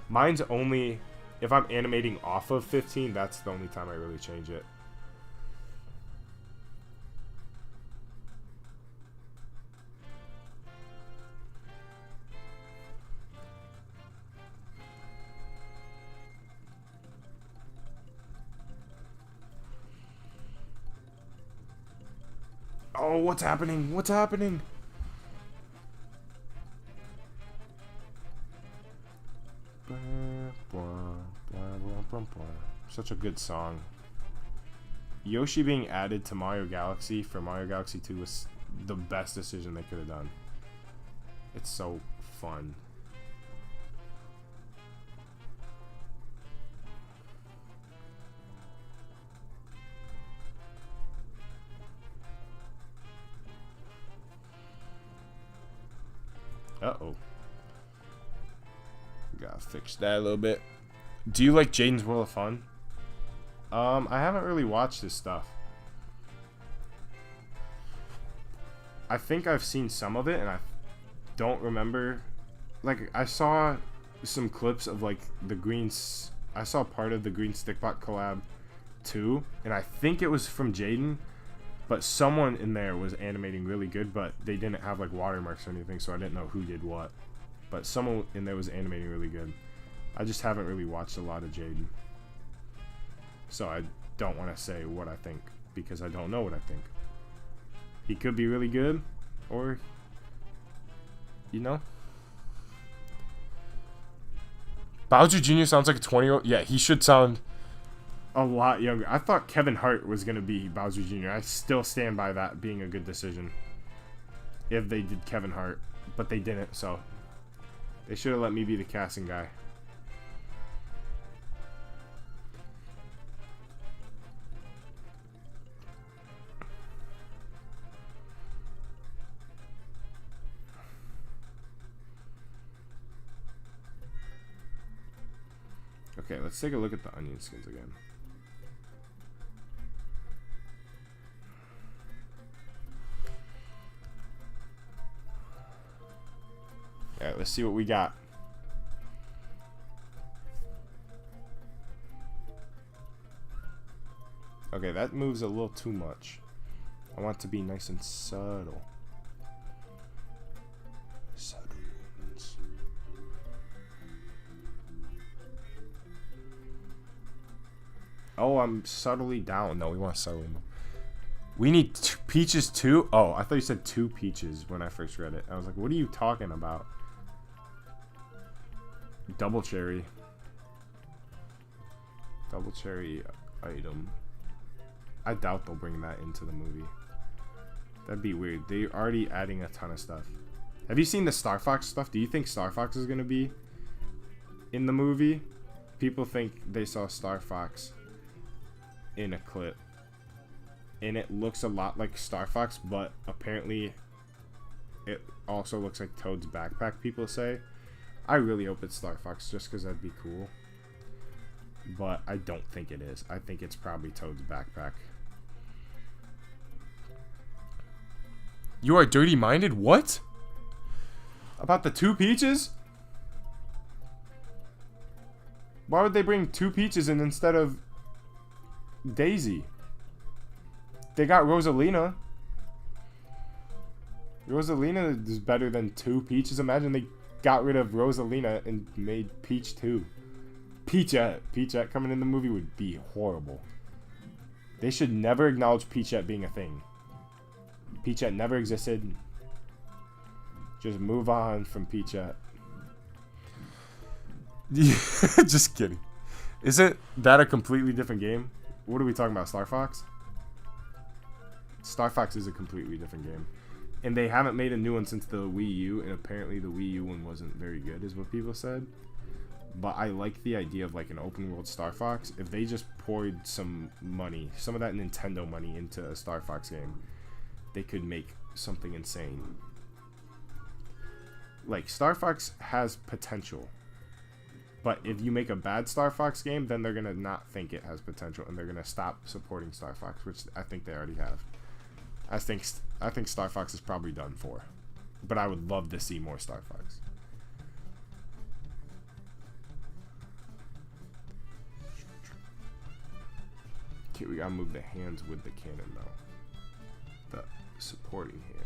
Speaker 1: Mine's only... If I'm animating off of 15, that's the only time I really change it. Oh, what's happening? What's happening? Such a good song. Yoshi being added to Mario Galaxy for Mario Galaxy 2 was the best decision they could have done. It's so fun. Uh-oh. Gotta fix that a little bit. Do you like Jaden's World of Fun? I haven't really watched his stuff. I think I've seen some of it, and I don't remember. Like, I saw some clips of, like, the Greens... I saw part of the Green Stickbot collab, too, and I think it was from Jaden. But someone in there was animating really good, but they didn't have like watermarks or anything, so I didn't know who did what. But someone in there was animating really good. I just haven't really watched a lot of Jaden, so I don't want to say what I think because I don't know what I think. He could be really good, or you know. Bowser Jr. sounds like a 20-year-old. Yeah, he should sound a lot younger. I thought Kevin Hart was going to be Bowser Jr. I still stand by that being a good decision if they did Kevin Hart, but they didn't, so they should have let me be the casting guy. Okay, let's take a look at the onion skins again. Alright, let's see what we got. Okay, that moves a little too much. I want it to be nice and subtle. Subtle movements. Oh, I'm subtly down. No, we want subtly move. We need peaches too? Oh, I thought you said 2 peaches when I first read it. I was like, what are you talking about? Double cherry. Double cherry item. I doubt they'll bring that into the movie. That'd be weird. They're already adding a ton of stuff. Have you seen the Star Fox stuff? Do you think Star Fox is going to be in the movie? People think they saw Star Fox in a clip. and it looks a lot like Star Fox, but apparently it also looks like Toad's backpack, people say. I really hope it's Star Fox just because that'd be cool. But I don't think it is. I think it's probably Toad's backpack. You are dirty-minded? What? About the 2 Peaches? Why would they bring 2 Peaches in instead of Daisy? They got Rosalina. Rosalina is better than 2 Peaches. Imagine they got rid of Rosalina and made Peach 2. Peachette coming in the movie would be horrible. They should never acknowledge Peachette being a thing. Peachette never existed. Just move on from Peachette. Just kidding. Isn't that a completely different game? What are we talking about? Star Fox? Star Fox is a completely different game. And they haven't made a new one since the Wii U, and apparently the Wii U one wasn't very good, is what people said. But I like the idea of like an open world Star Fox. If they just poured some money, some of that Nintendo money into a Star Fox game, they could make something insane. Like, Star Fox has potential. But if you make a bad Star Fox game, then they're going to not think it has potential, and they're going to stop supporting Star Fox, which I think they already have. I think Star Fox is probably done for. But I would love to see more Star Fox. Okay, we gotta move the hands with the cannon, though. The supporting hand.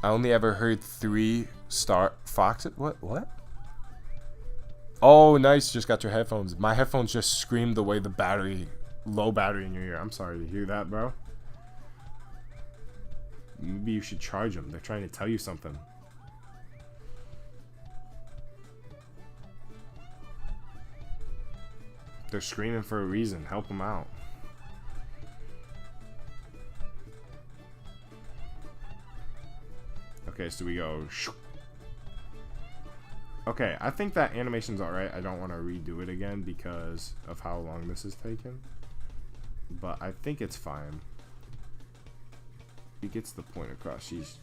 Speaker 1: I only ever heard 3 Star Fox. What? Oh, nice. Just got your headphones. My headphones just screamed the way the low battery in your ear. I'm sorry to hear that, bro. Maybe you should charge them. They're trying to tell you something. They're screaming for a reason. Help them out. Okay, so we go. Okay, I think that animation's alright. I don't want to redo it again because of how long this is taking. But I think it's fine. He gets the point across. She's...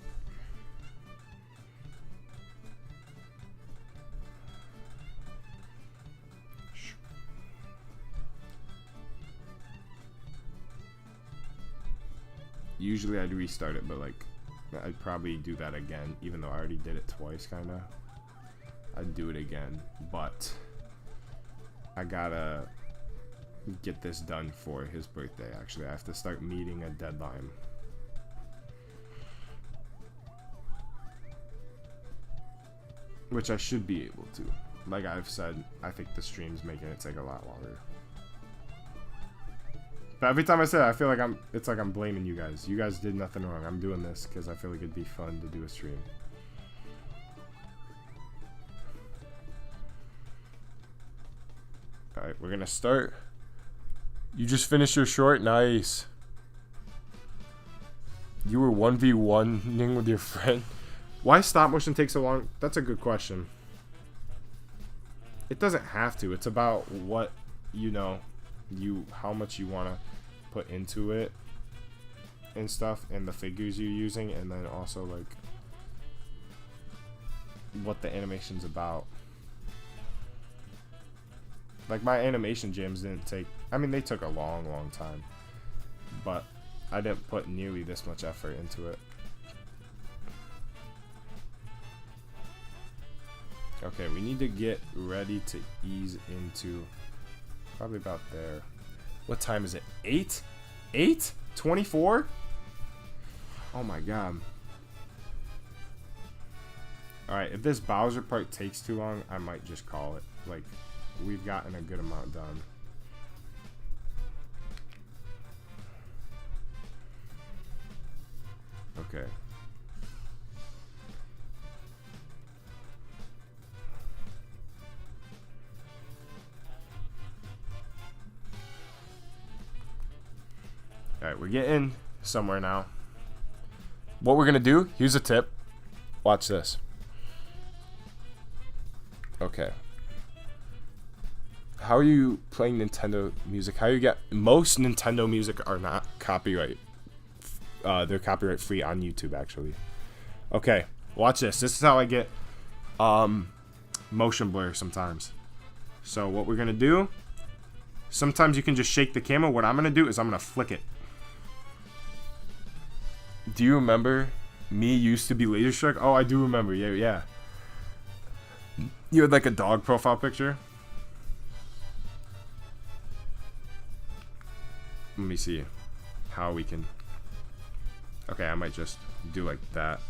Speaker 1: Usually I'd restart it, but like I'd probably do that again, even though I already did it twice, kinda. I'd do it again, but I gotta get this done for his birthday. Actually, I have to start meeting a deadline. Which I should be able to. Like I've said, I think the stream's making it take a lot longer. But every time I say it, I feel like it's like I'm blaming you guys. You guys did nothing wrong. I'm doing this because I feel like it'd be fun to do a stream. Alright, we're gonna start. You just finished your short? Nice. You were 1v1ing with your friend. Why stop motion take so long? That's a good question. It doesn't have to. It's about what, you know, how much you want to put into it and stuff, and the figures you're using, and then also like what the animation's about. Like my animation jams didn't take, I mean they took a long time, but I didn't put nearly this much effort into it. Okay, we need to get ready to ease into probably about there. What time is it? 8? 8:24? Oh my god. Alright, if this Bowser part takes too long, I might just call it. Like, we've gotten a good amount done. Okay. Alright, we're getting somewhere now. What we're going to do, here's a tip. Watch this. Okay. How are you playing Nintendo music? How you get most Nintendo music are not copyright. They're copyright free on YouTube actually. Okay, watch this. This is how I get motion blur sometimes. So what we're gonna do? Sometimes you can just shake the camera. What I'm gonna do is I'm gonna flick it. Do you remember me used to be Laser Strike? Oh, I do remember. Yeah. You had like a dog profile picture. Let me see how we can. Okay, I might just do like that.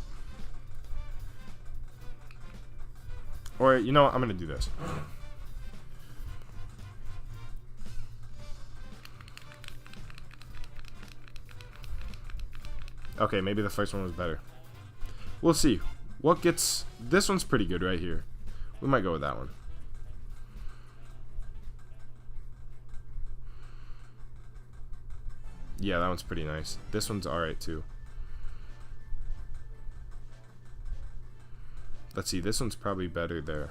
Speaker 1: Or, you know what? I'm going to do this. Okay, maybe the first one was better. We'll see. What gets... This one's pretty good right here. We might go with that one. Yeah, that one's pretty nice. This one's alright too. Let's see, this one's probably better there.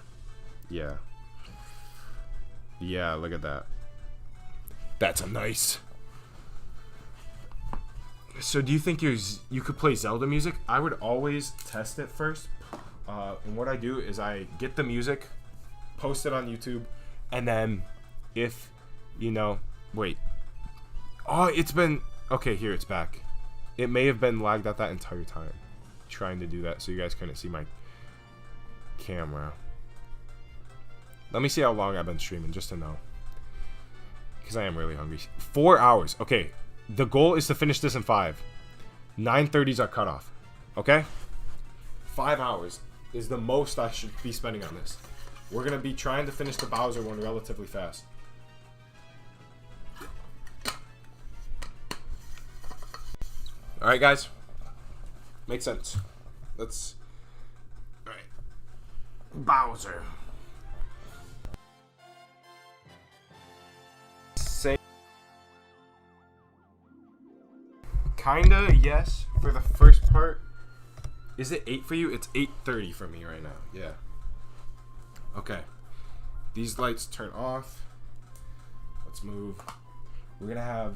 Speaker 1: Yeah. Yeah, look at that. That's a nice. So do you think you could play Zelda music? I would always test it first. And what I do is I get the music, post it on YouTube, and then if, you know, wait. Oh, it's been... Okay, here, it's back. It may have been lagged out that entire time. Trying to do that so you guys couldn't see my camera. Let me see how long I've been streaming, just to know. Because I am really hungry. 4 hours. Okay, the goal is to finish this in 5. 9:30 is our cutoff. Okay? 5 hours is the most I should be spending on this. We're going to be trying to finish the Bowser one relatively fast. Alright, guys. Makes sense. Let's... Alright. Bowser. Say... Kinda, yes, for the first part. Is it 8 for you? It's 8:30 for me right now. Yeah. Okay. These lights turn off. Let's move. We're gonna have...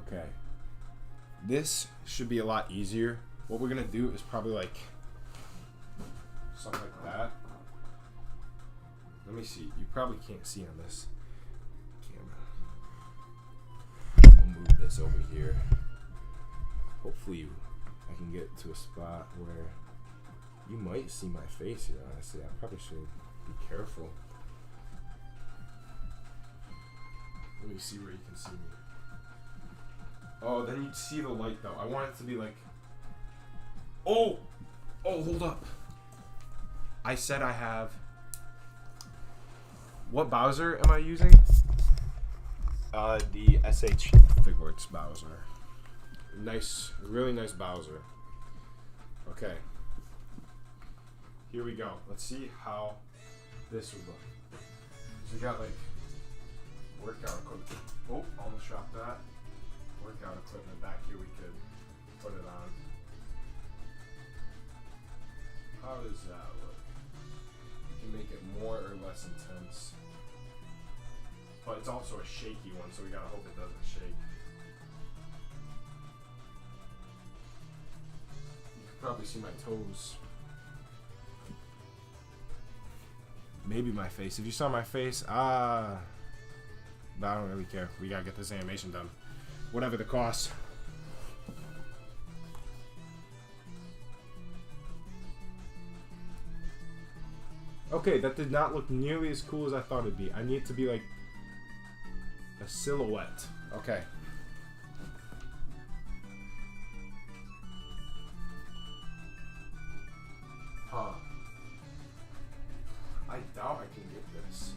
Speaker 1: Okay. This should be a lot easier. What we're gonna do is probably like something like that. Let me see. You probably can't see on this camera. We'll move this over here. Hopefully I can get to a spot where you might see my face here, honestly. I probably should be careful. Let me see where you can see me. Oh, then you'd see the light, though. I want it to be like... Oh! Oh, hold up. I said I have... What Bowser am I using? The SH Figworks Bowser. Nice, really nice Bowser. Okay. Here we go. Let's see how this would look. So we got, like, workout equipment. Oh, almost dropped that. Workout equipment back here, we could put it on. How does that look? You can make it more or less intense. But it's also a shaky one, so we gotta hope it doesn't shake. You can probably see my toes. Maybe my face. If you saw my face, but I don't really care. We gotta get this animation done. Whatever the cost. Okay, that did not look nearly as cool as I thought it'd be. I need it to be like a silhouette. Okay. Huh. I doubt I can get this.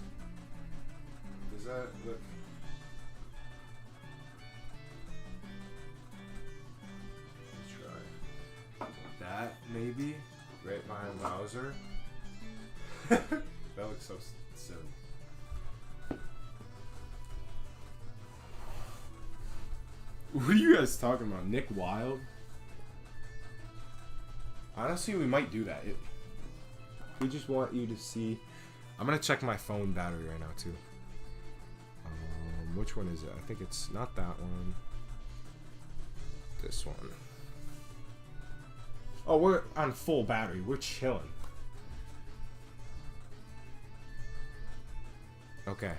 Speaker 1: Does that look... That maybe right behind Bowser. That looks so silly. What are you guys talking about? Nick Wilde? Honestly, we might do that. We just want you to see. I'm gonna check my phone battery right now too. Which one is it? I think it's not that one. This one. Oh, we're on full battery. We're chilling. Okay.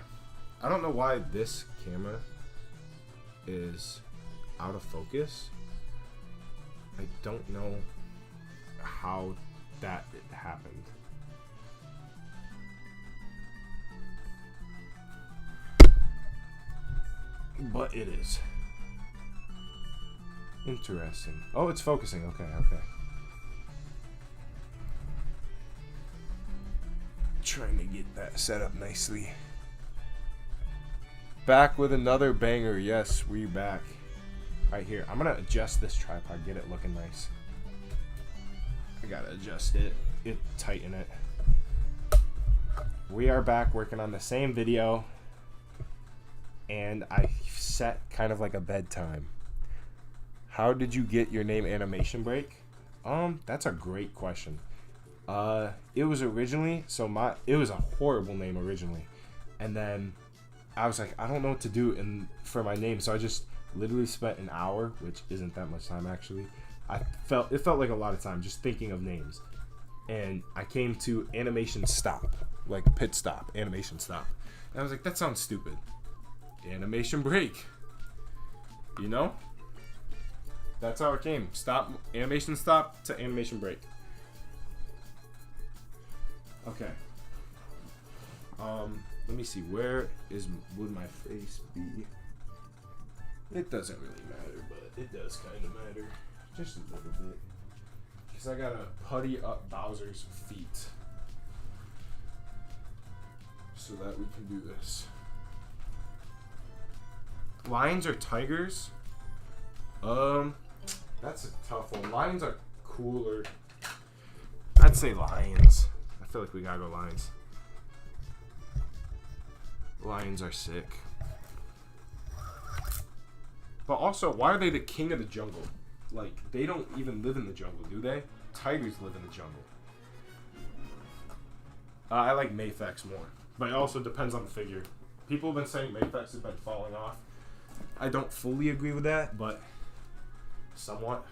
Speaker 1: I don't know why this camera is out of focus. I don't know how that happened. But it is. Interesting. Oh, it's focusing. Okay, okay. Trying to get that set up nicely. Back with another banger. Yes, we back. Right here. I'm gonna adjust this tripod, get it looking nice. I gotta adjust it, tighten it. We are back working on the same video, and I set kind of like a bedtime. How did you get your name Animation Break? That's a great question. It was originally, it was a horrible name originally, and then I was like, I don't know what to do for my name, so I just literally spent an hour, which isn't that much time actually. It felt like a lot of time just thinking of names, and I came to Animation Stop, like pit stop, Animation Stop, and I was like, that sounds stupid. Animation Break, you know? That's how it came. Animation Stop to Animation Break. Okay. Let me see. Where would my face be? It doesn't really matter, but it does kind of matter, just a little bit, because I gotta putty up Bowser's feet so that we can do this. Lions or tigers? That's a tough one. Lions are cooler. I'd say lions. I feel like we gotta go lions. Lions are sick. But also, why are they the king of the jungle? Like, they don't even live in the jungle, do they? Tigers live in the jungle. I like Mayfex more. But it also depends on the figure. People have been saying Mayfex has been falling off. I don't fully agree with that, but somewhat.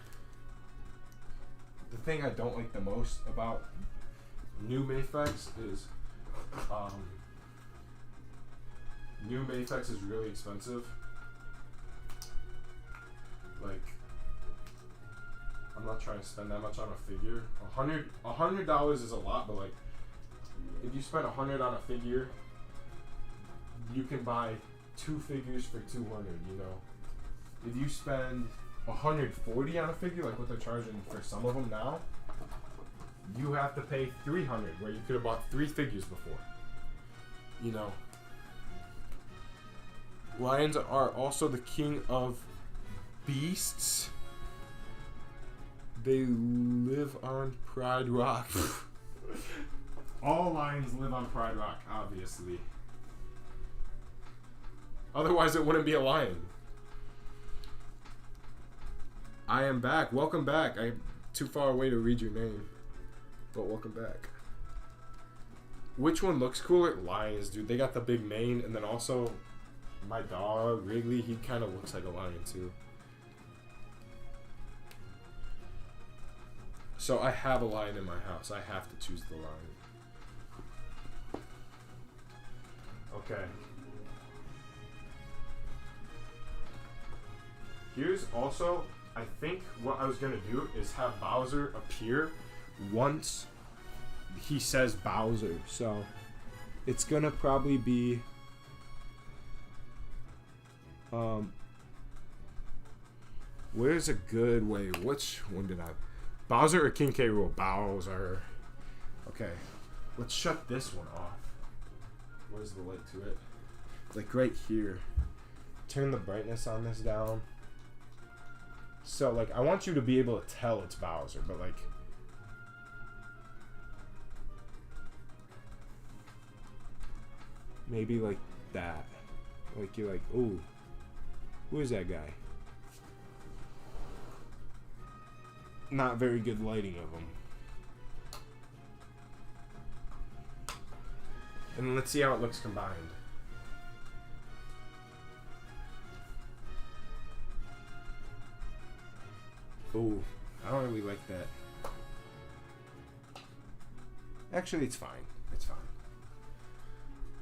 Speaker 1: The thing I don't like the most about new Mayfex is new Mayfex is really expensive. Like, I'm not trying to spend that much on a figure. $100 is a lot, but like, if you spend $100 on a figure, you can buy 2 figures for $200. You know, if you spend $140 on a figure, like what they're charging for some of them now, you have to pay $300, where you could have bought 3 figures before. You know, lions are also the king of beasts. They live on Pride Rock. All lions live on Pride Rock, obviously. Otherwise, it wouldn't be a lion. I am back. Welcome back. I'm too far away to read your name, but welcome back. Which one looks cooler? Lions, dude. They got the big mane, and then also my dog, Wrigley, he kind of looks like a lion, too. So I have a lion in my house. I have to choose the lion. Okay. Here's also, I think what I was going to do is have Bowser appear once he says Bowser. So it's going to probably be where's a good way? Which one did I? Bowser or King K. Rool? Bowser. Okay. Let's shut this one off. Where's the light to it? Like right here. Turn the brightness on this down. So, like, I want you to be able to tell it's Bowser, but, like, maybe like that. Like, you're like, ooh, who is that guy? not very good lighting of them. And let's see how it looks combined. Ooh, I don't really like that. Actually, it's fine. It's fine.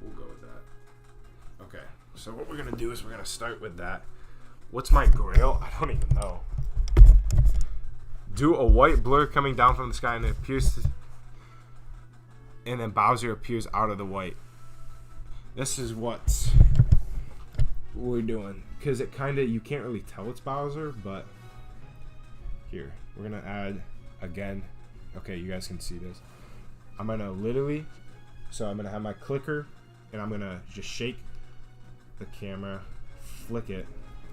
Speaker 1: We'll go with that. Okay, so what we're going to do is we're going to start with that. What's my grail? I don't even know. Do a white blur coming down from the sky and it appears to, and then Bowser appears out of the white. This is what we're doing. Because it kind of, you can't really tell it's Bowser, but here, we're going to add, again, okay, you guys can see this. I'm going to literally, so I'm going to have my clicker, and I'm going to just shake the camera, flick it.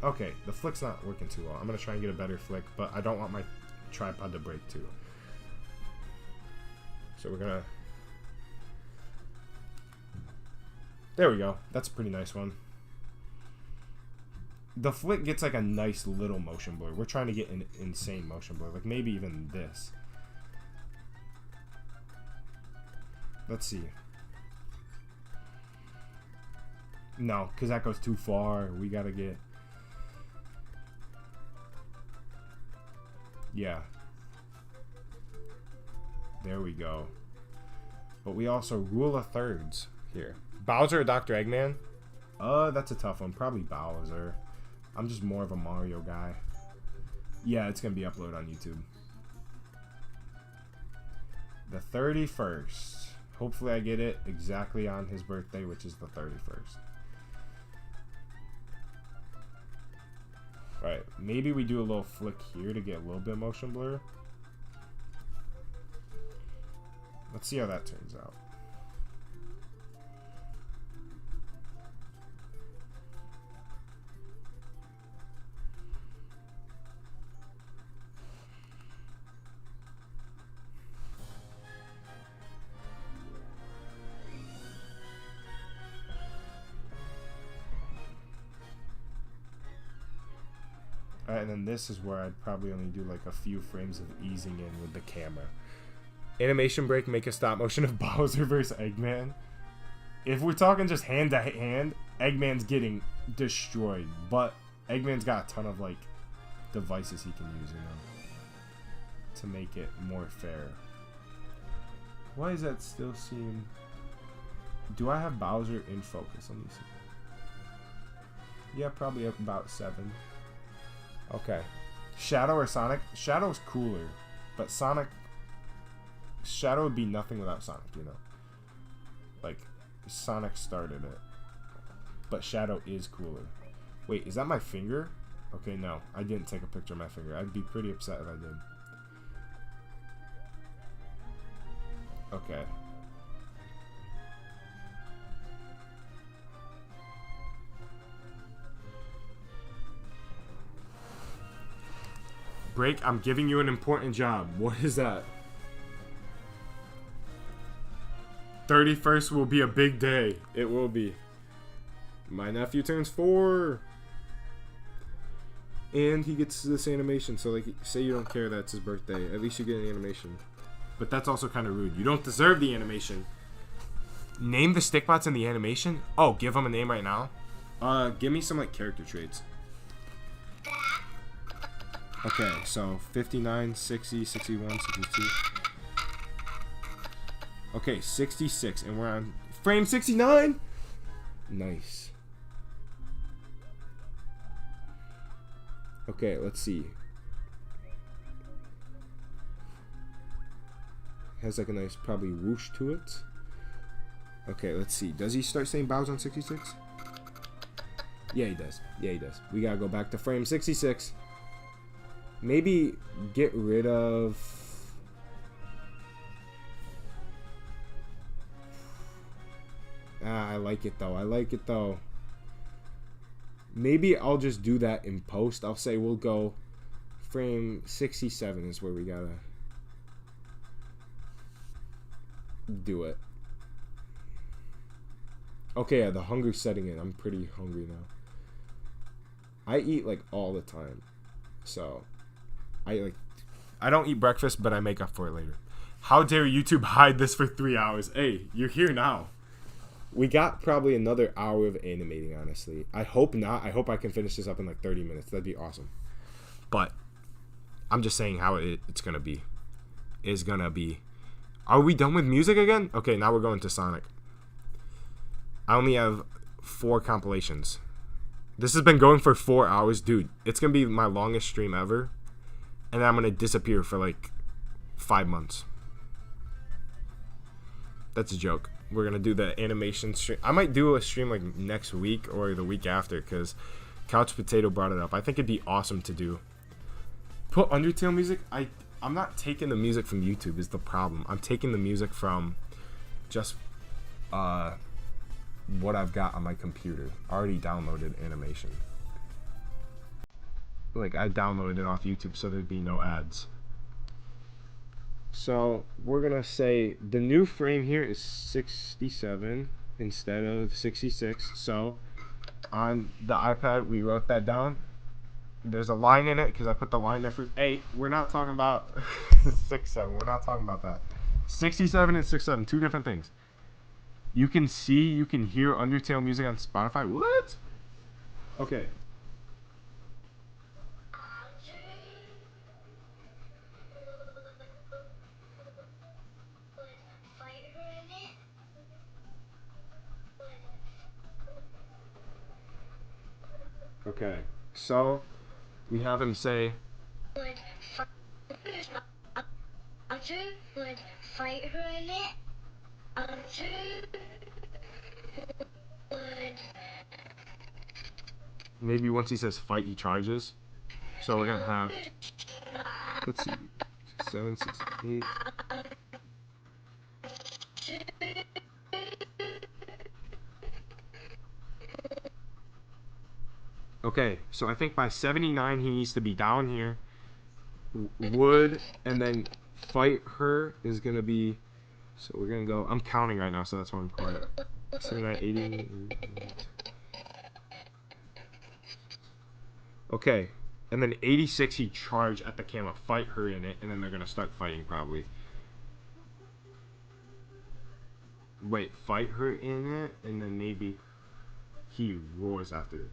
Speaker 1: Okay, the flick's not working too well. I'm going to try and get a better flick, but I don't want my tripod to break too. So we're going to, there we go. That's a pretty nice one. The flick gets like a nice little motion blur. We're trying to get an insane motion blur, like maybe even this. Let's see. No, because that goes too far. We gotta get... Yeah. There we go. But we also rule of thirds here. Bowser or Dr. Eggman? That's a tough one. Probably Bowser. I'm just more of a Mario guy. Yeah, it's gonna be uploaded on YouTube. The 31st. Hopefully I get it exactly on his birthday, which is the 31st. Alright, maybe we do a little flick here to get a little bit of motion blur. Let's see how that turns out. Alright, and then this is where I'd probably only do like a few frames of easing in with the camera. Animation break, make a stop motion of Bowser versus Eggman. If we're talking just hand to hand, Eggman's getting destroyed. But Eggman's got a ton of like devices he can use, you know, to make it more fair. Why does that still seem... Do I have Bowser in focus? Let me see. Yeah, probably up about 7. Okay. Shadow or Sonic? Shadow's cooler, but Sonic... Shadow would be nothing without Sonic, you know? Like, Sonic started it. But Shadow is cooler. Wait, is that my finger? Okay, no. I didn't take a picture of my finger. I'd be pretty upset if I did. Okay. Break, I'm giving you an important job. What is that? 31st will be a big day. It will be. My nephew turns 4. And he gets this animation. So, like, say you don't care that's his birthday. At least you get an animation. But that's also kind of rude. You don't deserve the animation. Name the stickbots in the animation? Oh, give them a name right now? Give me some, like, character traits. Okay, so 59, 60, 61, 62. Okay, 66, and we're on frame 69. Nice. Okay, let's see. Has like a nice probably whoosh to it. Okay, let's see. Does he start saying Bowser on 66? Yeah, he does. Yeah, he does. We gotta go back to frame 66. Maybe get rid of... I like it though. I like it though. Maybe I'll just do that in post. I'll say we'll go frame 67 is where we gotta do it. Okay, yeah, the hunger's setting in. I'm pretty hungry now. I eat like all the time. So I like I don't eat breakfast, but I make up for it later. How dare YouTube hide this for 3 hours? Hey, you're here now. We got probably another hour of animating, honestly. I hope not. I hope I can finish this up in like 30 minutes. That'd be awesome. But I'm just saying how it's going to be. Is going to be. Are we done with music again? Okay, now we're going to Sonic. I only have 4 compilations. This has been going for 4 hours. Dude, it's going to be my longest stream ever. And then I'm going to disappear for like 5 months. That's a joke. We're going to do the animation stream. I might do a stream like next week or the week after because Couch Potato brought it up. I think it'd be awesome to do. Put Undertale music. I'm not taking the music from YouTube is the problem. I'm taking the music from just what I've got on my computer. Already downloaded animation. Like I downloaded it off YouTube so there'd be no ads. So we're gonna say the new frame here is 67 instead of 66. So on the iPad we wrote that down. There's a line in it because I put the line there for 8. We're not talking about 67. We're not talking about that. 67 and 67, 2 different things. You can hear Undertale music on Spotify. What? Okay. Okay. So we have him say.
Speaker 2: Would fight her in it. Would
Speaker 1: Maybe once he says fight, he charges. So we're gonna have. Let's see. 7, 6, 8. Okay, so I think by 79 he needs to be down here. Would and then fight her is gonna be. So we're gonna go. I'm counting right now, so that's why I'm quiet. 79, 80. Okay, and then 86 he charge at the camera, fight her in it, and then they're gonna start fighting probably. Wait, fight her in it, and then maybe he roars after it.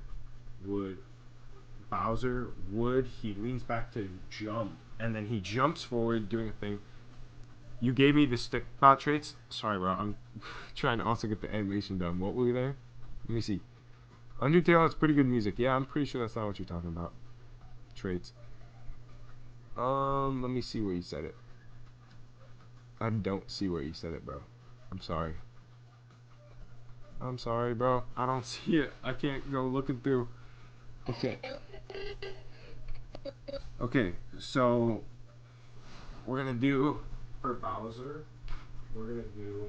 Speaker 1: Would Bowser he leans back to jump, and then he jumps forward doing a thing. You gave me the stick bot traits. Sorry, bro. I'm trying to also get the animation done. What were we there? Let me see. Undertale has pretty good music. Yeah, I'm pretty sure that's not what you're talking about. Traits. Let me see where you said it. I don't see where you said it, bro. I'm sorry. I'm sorry, bro. I don't see it. I can't go looking through. Okay. Okay, so we're gonna do for Bowser. We're gonna do.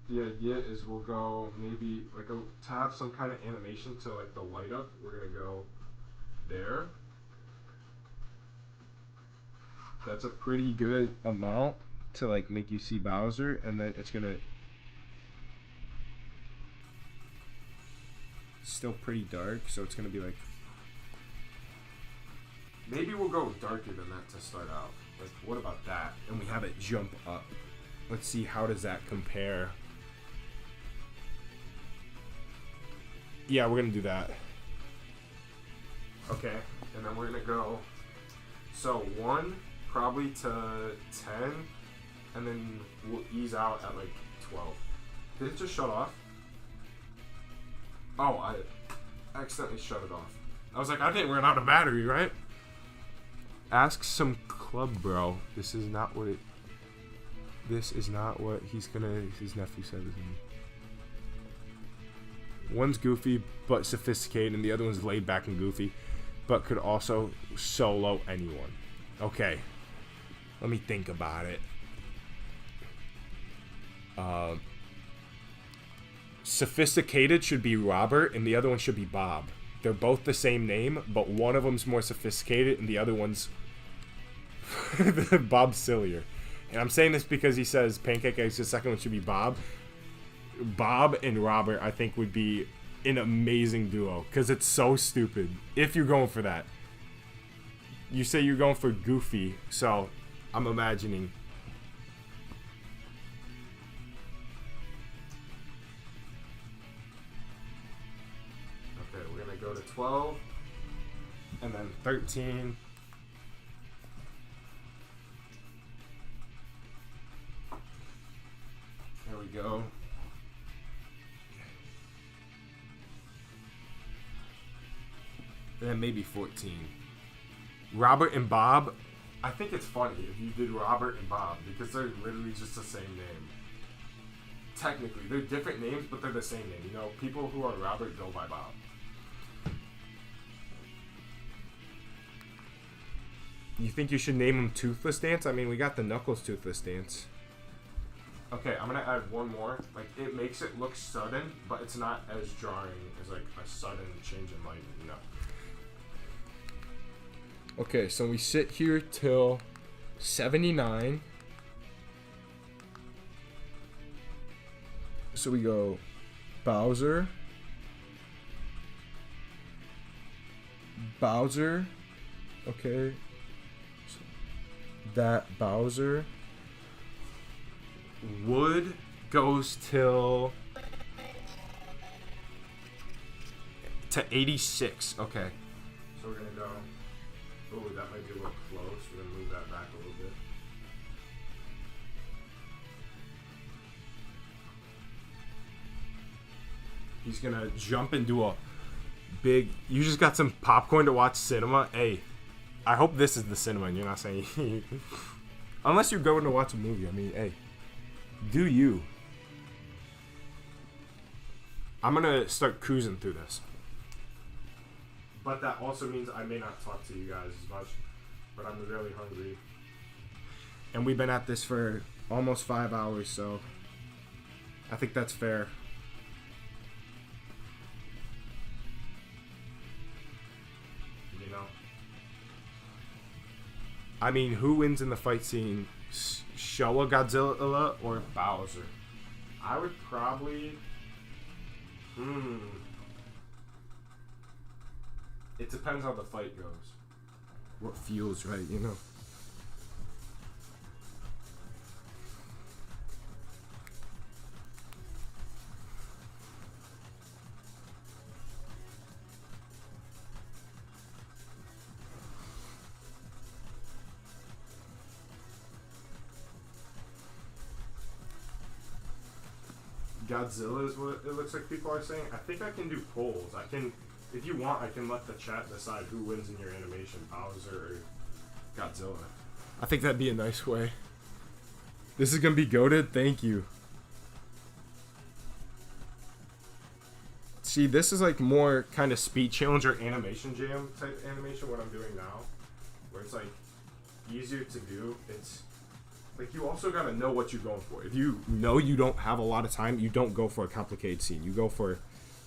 Speaker 1: The idea is we'll go maybe like to have some kind of animation to like the light up. We're gonna go there. That's a pretty good amount to like make you see Bowser, and then it's gonna. Still pretty dark, so it's gonna be like. Maybe we'll go darker than that to start out. Like, what about that? And we have it jump up. Let's see, how does that compare? Yeah, we're gonna do that. Okay, and then we're gonna go. So 1 probably to 10, and then we'll ease out at like 12. Did it just shut off? Oh, I accidentally shut it off. I was like, I didn't run out of battery, right? Ask some club, bro. This is not what his nephew said. One's goofy but sophisticated, and the other one's laid back and goofy, but could also solo anyone. Okay. Let me think about it. Sophisticated should be Robert, and the other one should be Bob. They're both the same name, but one of them's more sophisticated, and the other one's Bob Sillier. And I'm saying this because he says Pancake Eggs, the second one should be Bob. Bob and Robert, I think, would be an amazing duo because it's so stupid. If you're going for that, you say you're going for Goofy, so I'm imagining. Okay, we're gonna go to 12 and then 13. There we go. And then maybe 14. Robert and Bob. I think it's funny if you did Robert and Bob because they're literally just the same name. Technically, they're different names, but they're the same name. You know, people who are Robert go by Bob. You think you should name them Toothless Dance? I mean, we got the Knuckles Toothless Dance. Okay, I'm gonna add one more. Like, it makes it look sudden, but it's not as jarring as like a sudden change in lighting, you know. Okay, so we sit here till 79. So we go Bowser. Bowser. Okay. So that Bowser. Wood goes till to 86. Okay. So we're gonna go. Oh, that might be a little close. We're gonna move that back a little bit. He's gonna jump into a big. You just got some popcorn to watch cinema. Hey, I hope this is the cinema and you're not saying. Unless you're going to watch a movie. I mean, hey, do you? I'm gonna start cruising through this. But that also means I may not talk to you guys as much. But I'm really hungry. And we've been at this for almost 5 hours, so I think that's fair. You know? I mean, who wins in the fight scene? Showa Godzilla or Bowser? I would probably... It depends how the fight goes. What feels right, you know? Godzilla is what it looks like people are saying. I think I can do polls. I can... If you want, I can let the chat decide who wins in your animation, Bowser or Godzilla. I think that'd be a nice way. This is gonna be goated. Thank you. See, this is like more kind of speed challenge or animation jam type animation, what I'm doing now. Where it's like easier to do. It's like you also gotta know what you're going for. If you know you don't have a lot of time, you don't go for a complicated scene. You go for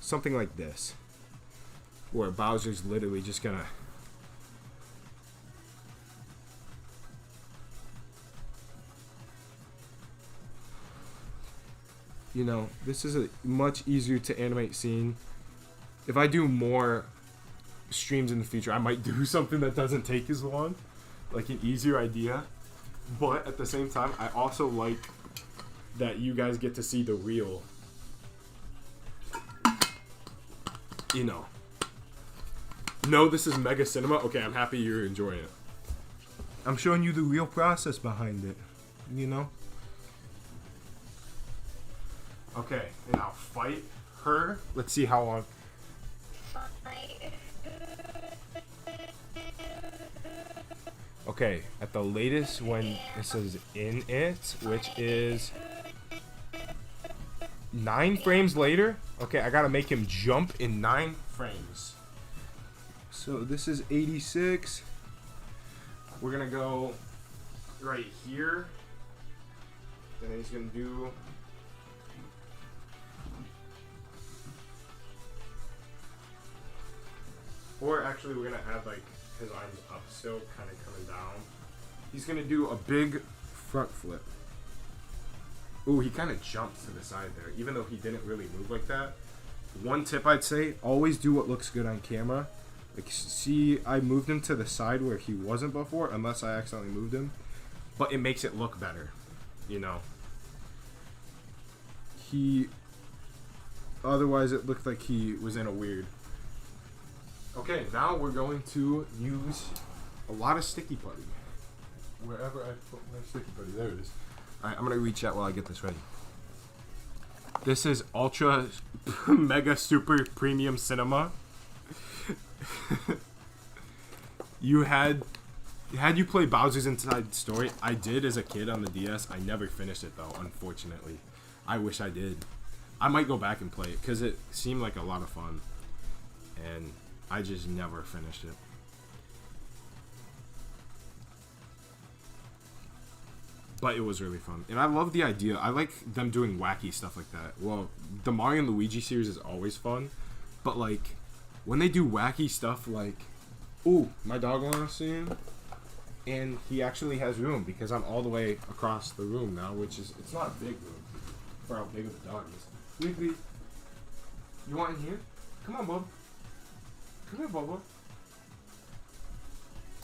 Speaker 1: something like this. Where Bowser's literally just gonna... You know, this is a much easier to animate scene. If I do more streams in the future, I might do something that doesn't take as long. Like an easier idea. But at the same time, I also like that you guys get to see the real... You know. No, this is Mega Cinema. Okay, I'm happy you're enjoying it. I'm showing you the real process behind it. You know? Okay, and I'll fight her. Let's see how long. Okay, at the latest when it says in it, which is 9 frames later. Okay, I gotta make him jump in 9 frames. So this is 86. We're gonna go right here. And then he's gonna do... Or actually we're gonna add like his arms up still, kind of coming down. He's gonna do a big front flip. Ooh, he kind of jumps to the side there. Even though he didn't really move like that, one tip I'd say, always do what looks good on camera. Like, see, I moved him to the side where he wasn't before, unless I accidentally moved him. But it makes it look better, you know. Otherwise it looked like he was in a weird. Okay, now we're going to use a lot of sticky putty. Wherever I put my sticky putty, there it is. Alright, I'm going to reach out while I get this ready. This is Ultra Mega Super Premium Cinema. Had you played Bowser's Inside Story? I did as a kid on the DS. I never finished it though, unfortunately. I wish I did. I might go back and play it because it seemed like a lot of fun. And I just never finished it. But it was really fun. And I love the idea. I like them doing wacky stuff like that. Well, the Mario and Luigi series is always fun. But like, when they do wacky stuff like... Ooh, my dog wants to see him. And he actually has room because I'm all the way across the room now, which is... It's not a big room for how big of the dog is. Wiggly, you want in here? Come on, bub. Come here, Bubba.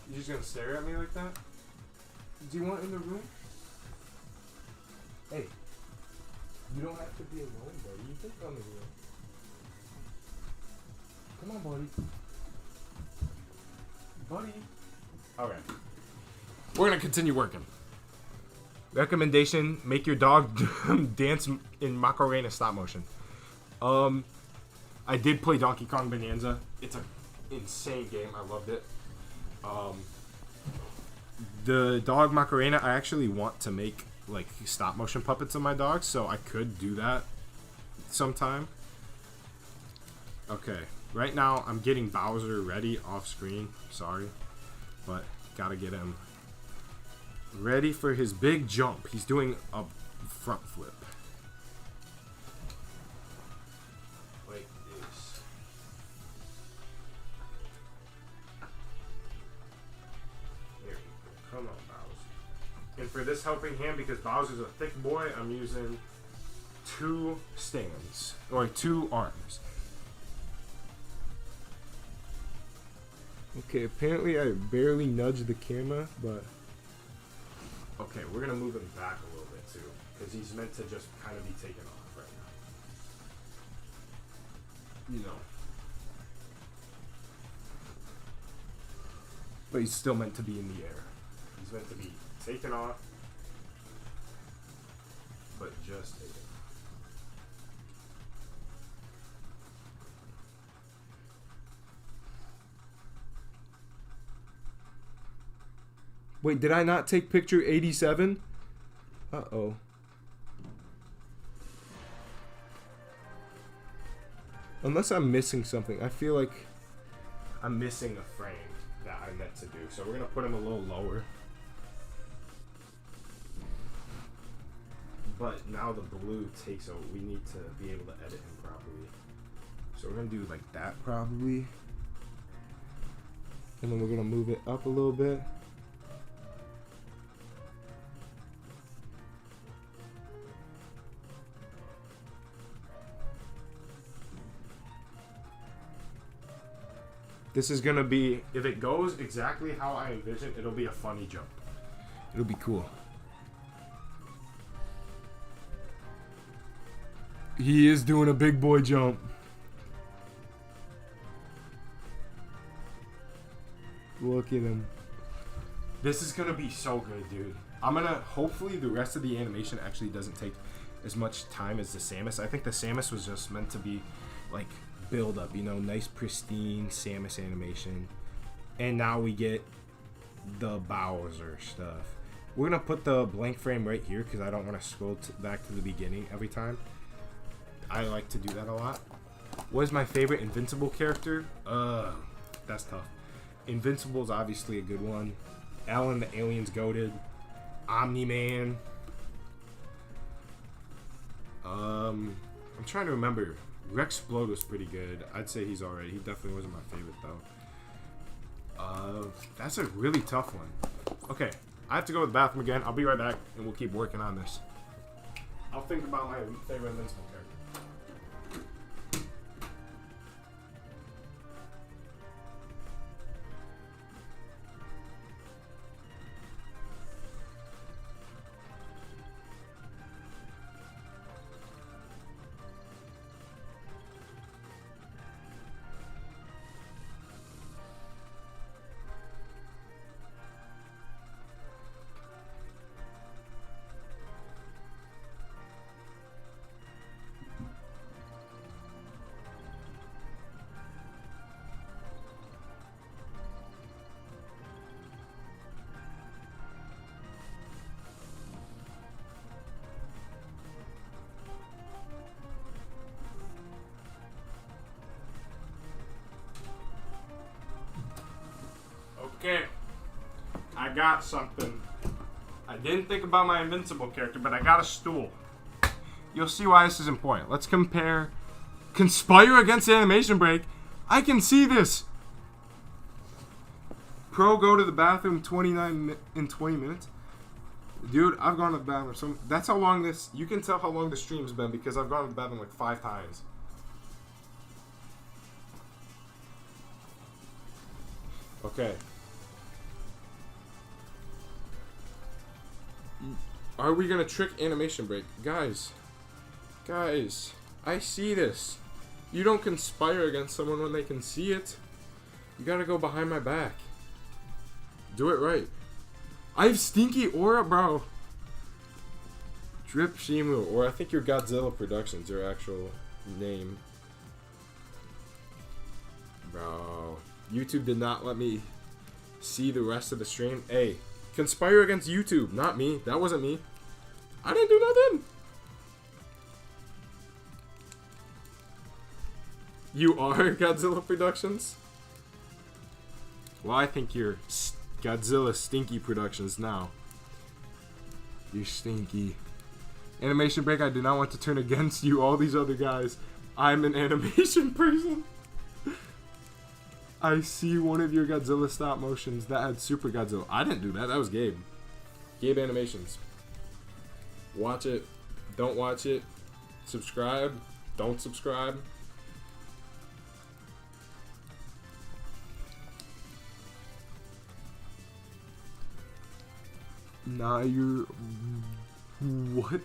Speaker 1: You just gonna stare at me like that? Do you want in the room? Hey, you don't have to be alone, buddy. You can come in here. Come on, buddy. Buddy. Alright. We're gonna continue working. Recommendation, make your dog dance in Macarena stop motion. I did play Donkey Kong Bonanza. It's an insane game. I loved it. The dog Macarena, I actually want to make like stop motion puppets of my dog, so I could do that sometime. Okay, right now I'm getting Bowser ready off screen. Sorry, but gotta get him ready for his big jump. He's doing a front flip. Like this. There we go. Come on, Bowser. And for this helping hand, because Bowser's a thick boy, I'm using 2 stands. Or 2 arms. Okay, apparently I barely nudged the camera, but... Okay, we're gonna move him back a little bit too, because he's meant to just kind of be taken off right now. You know. But he's still meant to be in the air. He's meant to be taken off, but just taken off. Wait, did I not take picture 87? Uh-oh. Unless I'm missing something. I feel like I'm missing a frame that I meant to do. So we're going to put him a little lower. But now the blue takes over. We need to be able to edit him properly. So we're going to do like that probably. And then we're going to move it up a little bit. This is gonna be, if it goes exactly how I envision, it'll be a funny jump. It'll be cool. He is doing a big boy jump. Look at him. This is gonna be so good, dude. I'm gonna, hopefully the rest of the animation actually doesn't take as much time as the Samus. I think the Samus was just meant to be like build up, you know, nice pristine Samus animation. And now we get the Bowser stuff. We're gonna put the blank frame right here because I don't want to scroll back to the beginning every time. I like to do that a lot. What is my favorite Invincible character? That's tough. Invincible is obviously a good one. Alan the Alien's goated. Omni-Man. I'm trying to remember. Rexplode was pretty good. I'd say he's alright. He definitely wasn't my favorite though. That's a really tough one. Okay, I have to go to the bathroom again. I'll be right back and we'll keep working on this. I'll think about my favorite Invincible character. got something. I didn't think about my invincible character, but I got a stool. You'll see why this is important. Let's compare Conspire against Animation Break. I can see this. Pro go to the bathroom in 20 minutes. Dude, I've gone to the bathroom. So that's how long this. You can tell how long the stream's been because I've gone to the bathroom like 5 times. Okay. Are we gonna trick Animation Break? Guys, I see this. You don't conspire against someone when they can see it. You gotta go behind my back. Do it right. I have Stinky Aura, bro. Drip Shimu, or I think your Godzilla Productions, your actual name. Bro. YouTube did not let me see the rest of the stream. Hey, conspire against YouTube, not me. That wasn't me. I didn't do nothing. You are Godzilla Productions? Well, I think you're Godzilla Stinky Productions now. You're stinky. Animation Break, I do not want to turn against you, all these other guys. I'm an animation person. I see one of your Godzilla stop motions that had Super Godzilla. I didn't do that. That was Gabe. Gabe Animations. Watch it. Don't watch it. Subscribe. Don't subscribe. Nah, you're... What?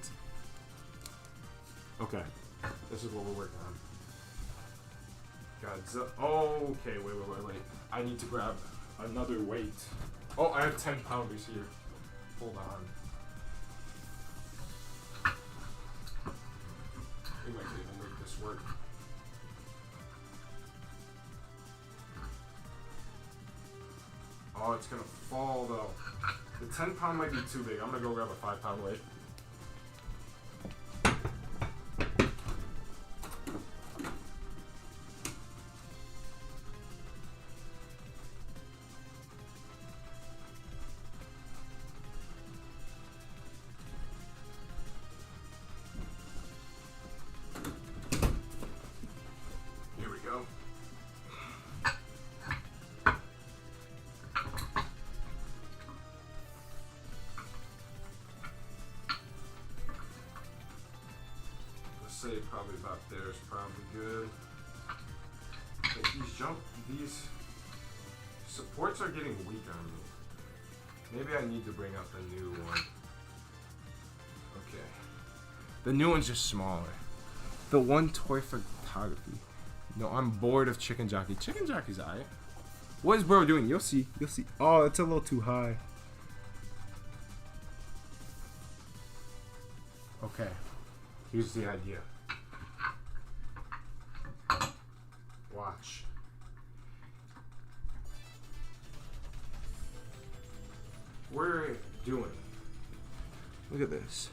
Speaker 1: Okay. This is what we're working on. Godzilla. Oh, okay, wait. I need to grab another weight. Oh, I have 10 pounders here. Hold on. We might be able to make this work. Oh, it's gonna fall though. The 10 pound might be too big. I'm gonna go grab a 5 pound weight. Here we go. Say probably about there is probably good. But these supports are getting weak on me. Maybe I need to bring out the new one. Okay. The new one's just smaller. The one toy photography. No, I'm bored of Chicken Jockey. Chicken Jockey's alright. What is bro doing? You'll see. You'll see. Oh, it's a little too high. Okay. Here's the idea. Watch. We're doing. Look at this.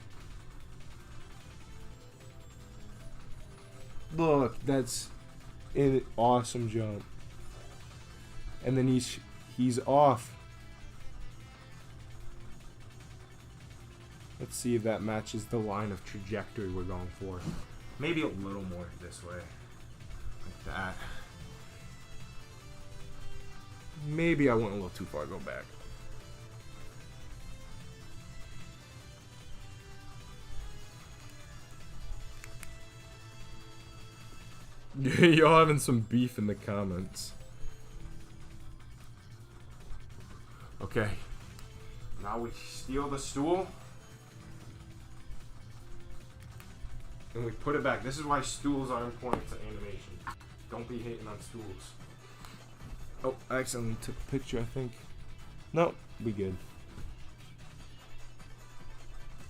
Speaker 1: Look, that's an awesome jump. And then he's off. Let's see if that matches the line of trajectory we're going for. Maybe a little more this way. Like that. Maybe I went a little too far. Go back. Y'all having some beef in the comments. Okay. Now we steal the stool. And we put it back. This is why stools are important to animation. Don't be hating on stools. Oh, I accidentally took a picture, I think. No, we good.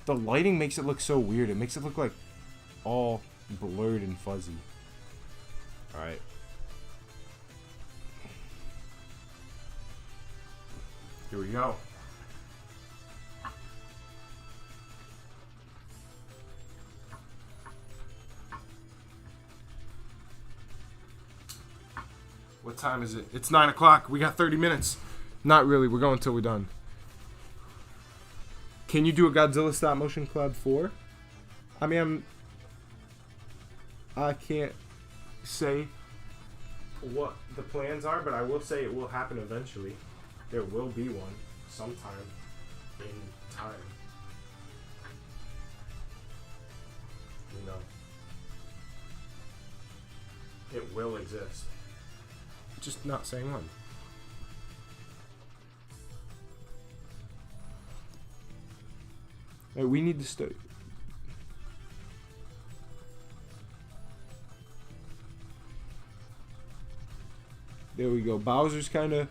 Speaker 1: The lighting makes it look so weird. It makes it look like all blurred and fuzzy. Alright. Here we go. What time is it? It's 9 o'clock. We got 30 minutes. Not really. We're going until we're done. Can you do a Godzilla stop motion collab 4? I mean, I can't say what the plans are, but I will say it will happen eventually. There will be one sometime in time. You know, it will exist. Just not saying when. Hey, we need to start. There we go. Bowser's kind of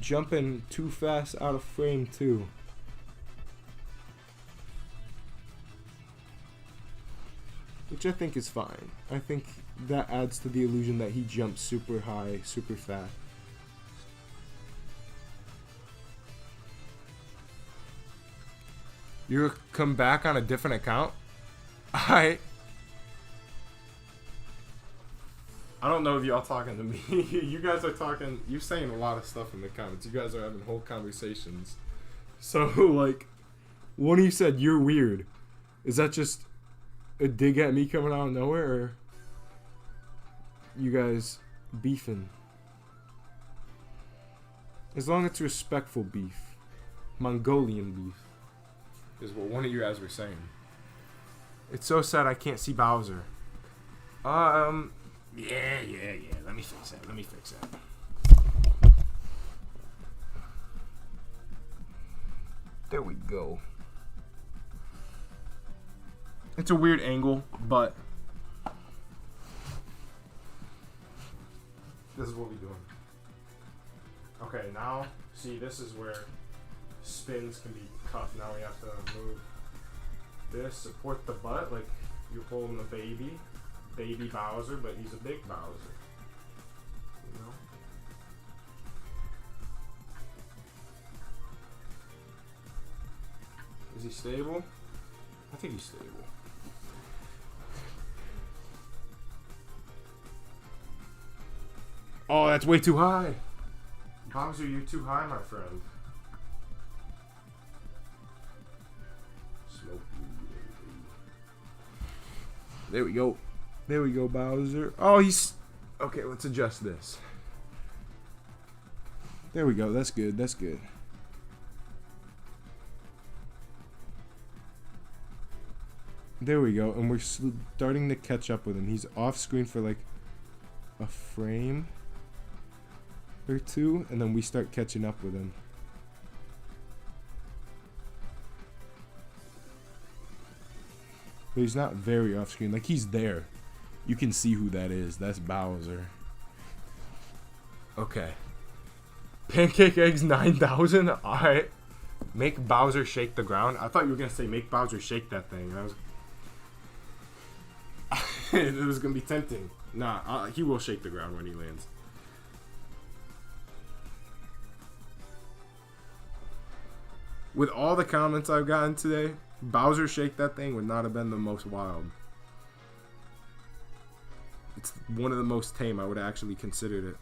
Speaker 1: jumping too fast out of frame too. Which I think is fine. I think that adds to the illusion that he jumps super high, super fast. You're come back on a different account? I don't know if y'all talking to me. You guys are talking, you're saying a lot of stuff in the comments. You guys are having whole conversations. So, like, one of you said, you're weird. Is that just a dig at me coming out of nowhere, or you guys beefing? As long as it's respectful beef. Mongolian beef. Is what one of you guys were saying. It's so sad I can't see Bowser. Yeah. Let me fix that. There we go. It's a weird angle, but this is what we're doing. Okay, now, see, this is where spins can be cut. Now we have to move this, support the butt, like you're holding a baby Bowser, but he's a big Bowser. You know? Is he stable? I think he's stable. Oh, that's way too high. Bowser, you're too high, my friend. Smoke you, baby. There we go. There we go, Bowser. Oh, he's... Okay, let's adjust this. There we go. That's good. That's good. There we go. And we're starting to catch up with him. He's off screen for like a frame or two, and then we start catching up with him. But he's not very off screen. Like, he's there. You can see who that is. That's Bowser. Okay. Pancake Eggs 9000? Alright. Make Bowser shake the ground. I thought you were going to say make Bowser shake that thing. It was going to be tempting. Nah, he will shake the ground when he lands. With all the comments I've gotten today, Bowser shake that thing would not have been the most wild. It's one of the most tame. I would have actually considered it.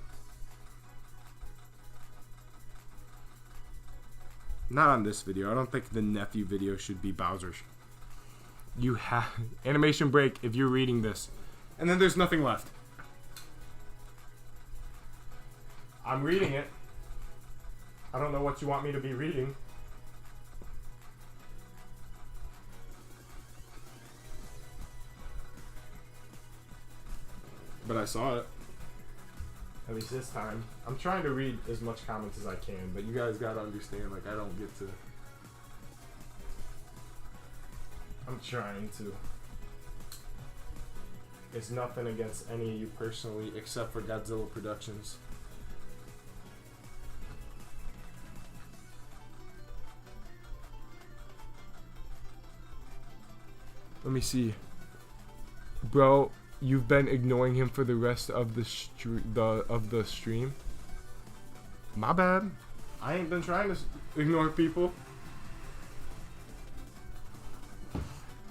Speaker 1: Not on this video. I don't think the nephew video should be Bowser. You have animation break if you're reading this. And then there's nothing left. I'm reading it. I don't know what you want me to be reading. But I saw it. At least this time. I'm trying to read as much comments as I can, but you guys gotta understand, like, I don't get to... I'm trying to. It's nothing against any of you personally, except for Godzilla Productions. Let me see. Bro, you've been ignoring him for the rest of the stream. My bad. I ain't been trying to ignore people.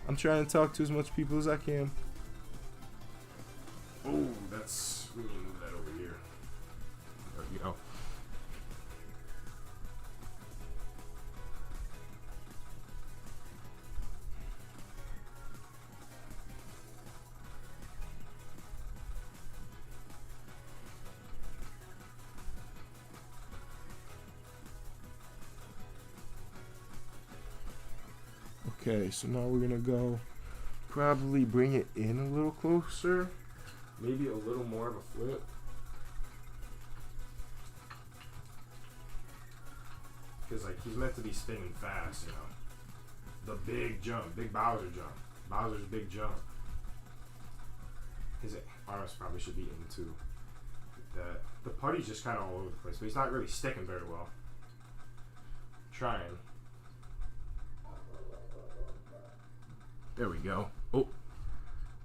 Speaker 1: I'm trying to talk to as much people as I can. Oh, that's... We need to move that over here. There we go. Okay, so now we're gonna go probably bring it in a little closer. Maybe a little more of a flip. Because like he's meant to be spinning fast, you know. The big jump, big Bowser jump. Bowser's big jump. His arms probably should be in too. That the putty's just kind of all over the place, but he's not really sticking very well. Trying. There we go. Oh,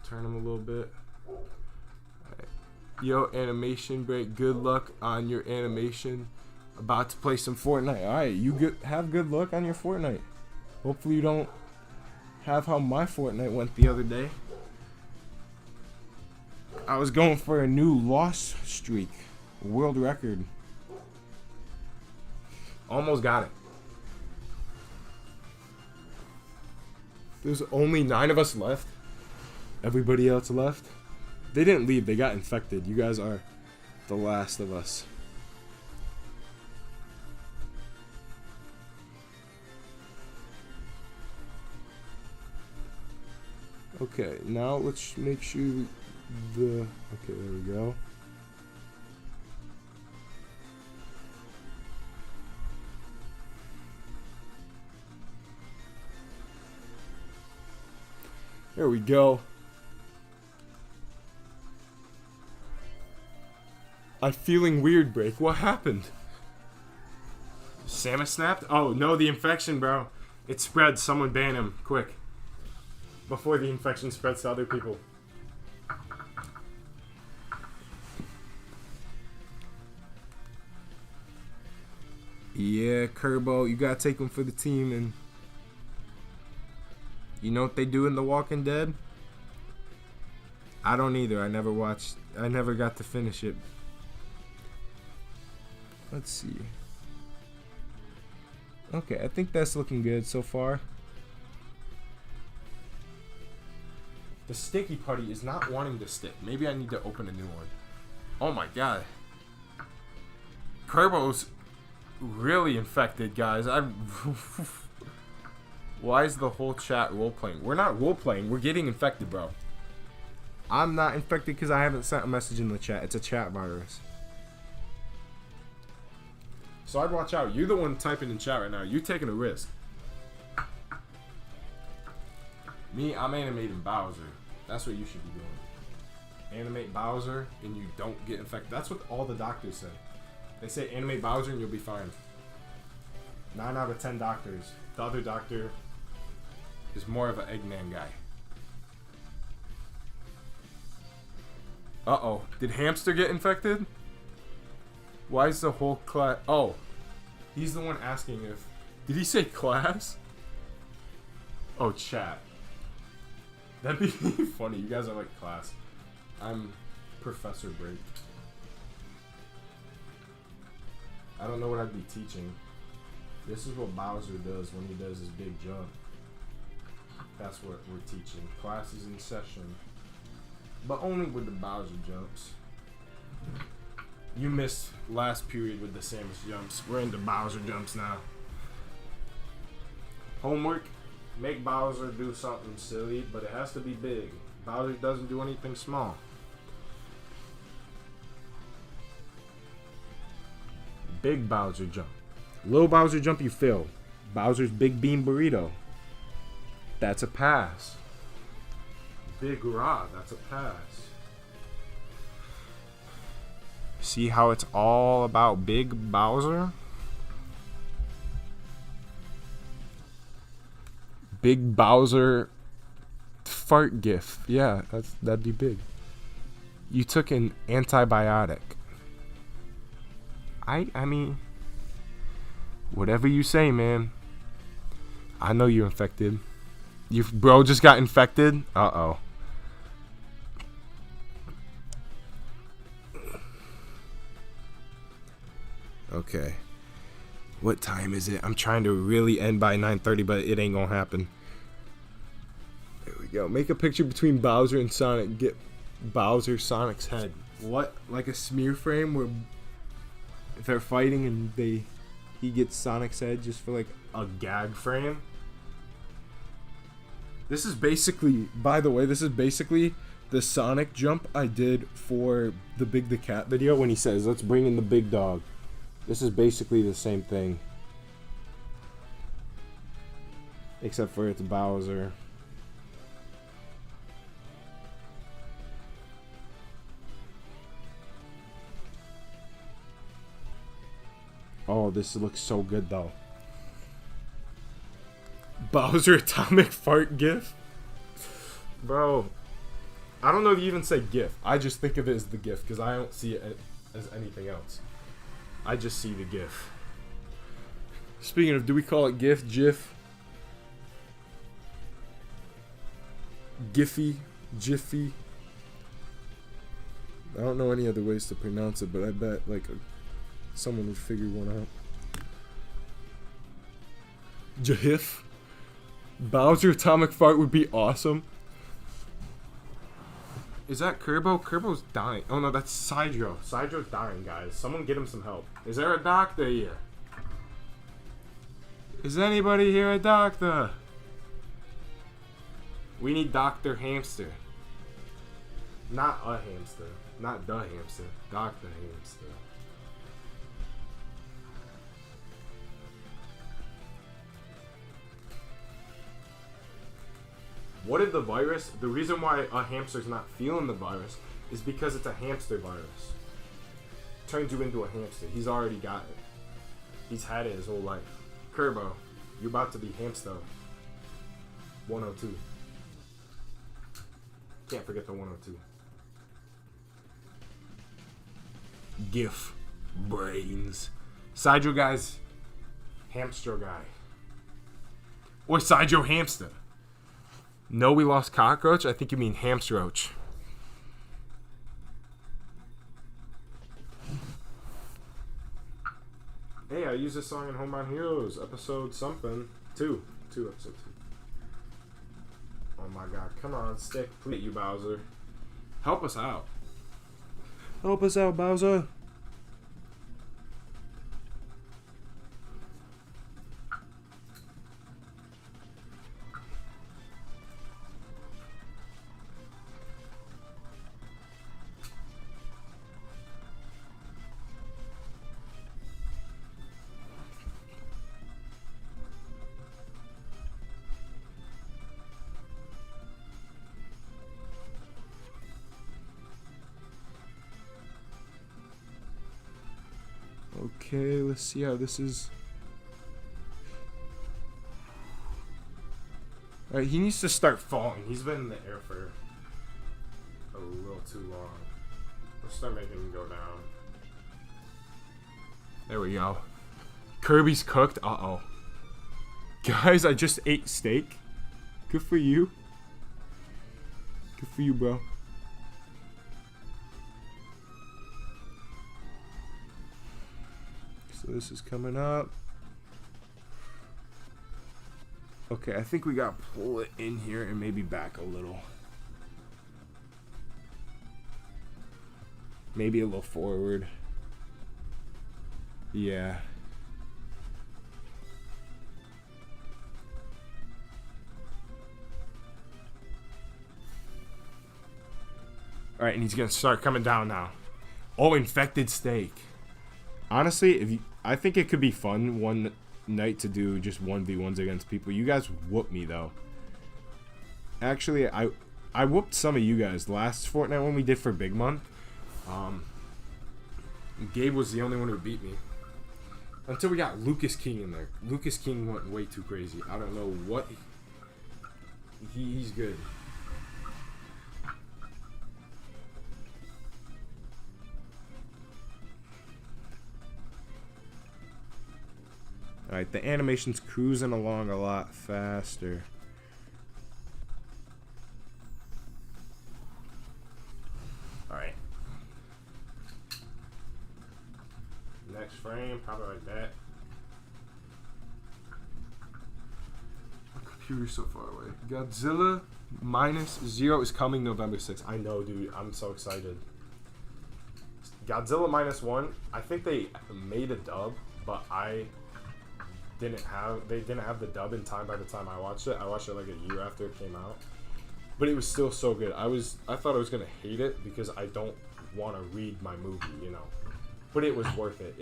Speaker 1: turn him a little bit. Right. Yo, animation break. Good luck on your animation. About to play some Fortnite. All right, you have good luck on your Fortnite. Hopefully you don't have how my Fortnite went the other day. I was going for a new loss streak, world record. Almost got it. There's only 9 of us left. Everybody else left. They didn't leave, they got infected. You guys are the last of us. Okay, now let's make sure okay, there we go. There we go. I'm feeling weird, Break. What happened? Samus snapped? Oh, no, the infection, bro. It spread. Someone ban him. Quick. Before the infection spreads to other people. Yeah, Kerbo, you gotta take him for the team. And you know what they do in The Walking Dead? I don't either. I never got to finish it. Let's see. Okay, I think that's looking good so far. The sticky putty is not wanting to stick. Maybe I need to open a new one. Oh my god. Kerbo's really infected, guys. Why is the whole chat role-playing? We're not role-playing. We're getting infected, bro. I'm not infected because I haven't sent a message in the chat. It's a chat virus. So I'd watch out. You're the one typing in chat right now. You're taking a risk. Me, I'm animating Bowser. That's what you should be doing. Animate Bowser and you don't get infected. That's what all the doctors say. They say animate Bowser and you'll be fine. 9 out of 10 doctors. The other doctor is more of an Eggman guy. Uh-oh. Did Hamster get infected? Why is the whole class... Oh. He's the one asking if... Did he say class? Oh, chat. That'd be funny. You guys are like class. I'm Professor Break. I don't know what I'd be teaching. This is what Bowser does when he does his big jump. That's what we're teaching. Class is in session. But only with the Bowser jumps. You missed last period with the Samus jumps. We're into Bowser jumps now. Homework. Make Bowser do something silly, but it has to be big. Bowser doesn't do anything small. Big Bowser jump. Little Bowser jump, you fail. Bowser's big bean burrito. That's a pass. Big rod, that's a pass. See how it's all about Big Bowser? Big Bowser fart gif. Yeah, that'd be big. You took an antibiotic. I mean, whatever you say, man. I know you're infected. Your bro just got infected? Uh-oh. Okay. What time is it? I'm trying to really end by 9:30, but it ain't gonna happen. There we go. Make a picture between Bowser and Sonic. Get Bowser Sonic's head. What? Like a smear frame where if they're fighting and he gets Sonic's head just for like a gag frame? This is basically, by the way, this is basically the Sonic jump I did for the Big the Cat video when he says, let's bring in the big dog. This is basically the same thing. Except for it's Bowser. Oh, this looks so good though. Bowser atomic fart gif? Bro, I don't know if you even say gif. I just think of it as the gif because I don't see it as anything else. I just see the gif. Speaking of, do we call it gif, gif? Giphy, jiffy? I don't know any other ways to pronounce it, but I bet like someone would figure one out. Jahif? Bowser atomic fart would be awesome. Is that Kerbo? Kerbo's dying. Oh no, that's Sidro. Sidro's dying, guys. Someone get him some help. Is there a doctor here? Is anybody here a doctor? We need Dr. Hamster. Not a hamster. Not the hamster. Dr. Hamster. What if the virus, the reason why a hamster's not feeling the virus is because it's a hamster virus. Turns you into a hamster. He's already got it. He's had it his whole life. Kerbo, you're about to be hamster. 102. Can't forget the 102. GIF. Brains. Sidro guys. Hamster guy. Or Sidro hamster. No, we lost cockroach? I think you mean hamstroach. Hey, I used this song in Homebound Heroes, episode something. 2, episode 2. Oh my god, come on, stick, please, you Bowser. Help us out. Help us out, Bowser. Okay, let's see how this is. Alright, he needs to start falling. He's been in the air for a little too long. Let's start making him go down. There we go. Kirby's cooked. Uh-oh. Guys, I just ate steak. Good for you. Good for you, bro. So this is coming up. Okay, I think we got to pull it in here and maybe back a little. Maybe a little forward. Yeah. Alright, and he's going to start coming down now. Oh, infected steak. Honestly, I think it could be fun one night to do just 1v1s against people. You guys whoop me, though. Actually, I whooped some of you guys last Fortnite when we did for Big Month. Gabe was the only one who beat me. Until we got Lucas King in there. Lucas King went way too crazy. I don't know what... He's good. Alright, the animation's cruising along a lot faster. Alright. Next frame, probably like that. My computer's so far away. Godzilla -0 is coming November 6th. I know, dude. I'm so excited. Godzilla -1, I think they made a dub, but I they didn't have the dub in time by the time I watched it. I watched it like a year after it came out. But it was still so good. I thought I was gonna hate it because I don't want to read my movie, you know. But it was worth it.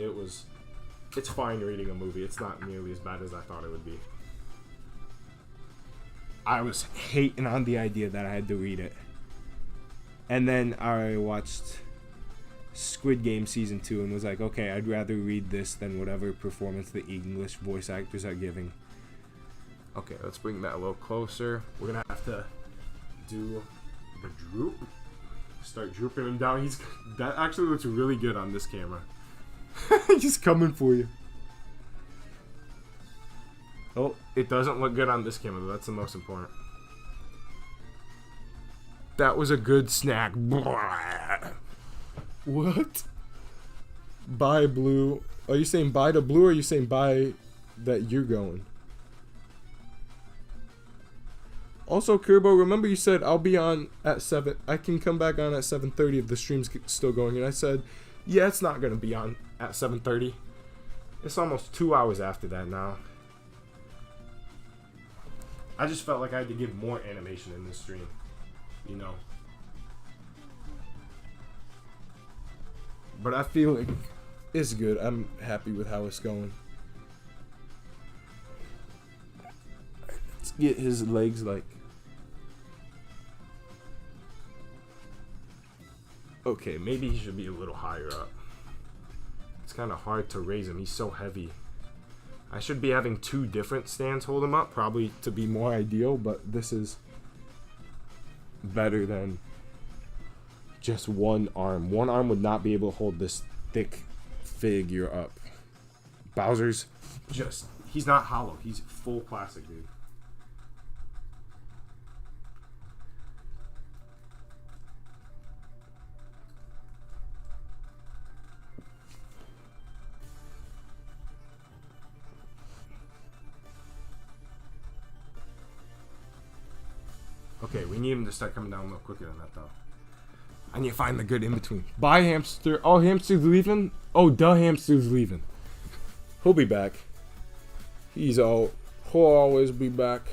Speaker 1: It's fine reading a movie. It's not nearly as bad as I thought it would be. I was hating on the idea that I had to read it. And then I watched Squid Game Season 2 and was like, okay, I'd rather read this than whatever performance the English voice actors are giving. Okay, let's bring that a little closer. We're going to have to do the droop. Start drooping him down. That actually looks really good on this camera. He's coming for you. Oh, it doesn't look good on this camera, though. That's the most important. That was a good snack. What? Bye, Blue. Are you saying bye to Blue, or are you saying bye that you're going? Also, Kerbo, remember you said I'll be on at 7. I can come back on at 7:30 if the stream's still going. And I said, yeah, it's not going to be on at 7:30. It's almost 2 hours after that now. I just felt like I had to give more animation in this stream, you know. But I feel like it's good. I'm happy with how it's going. Let's get his legs like... Okay, maybe he should be a little higher up. It's kind of hard to raise him. He's so heavy. I should be having 2 different stands hold him up, probably to be more ideal, but this is better than just one arm. One arm would not be able to hold this thick figure up. Bowser's just, he's not hollow. He's full plastic, dude. Okay, we need him to start coming down a little quicker than that, though. I need to find the good in-between. Bye, hamster. Oh, hamster's leaving? Oh, the hamster's leaving. He'll be back. He'll always be back.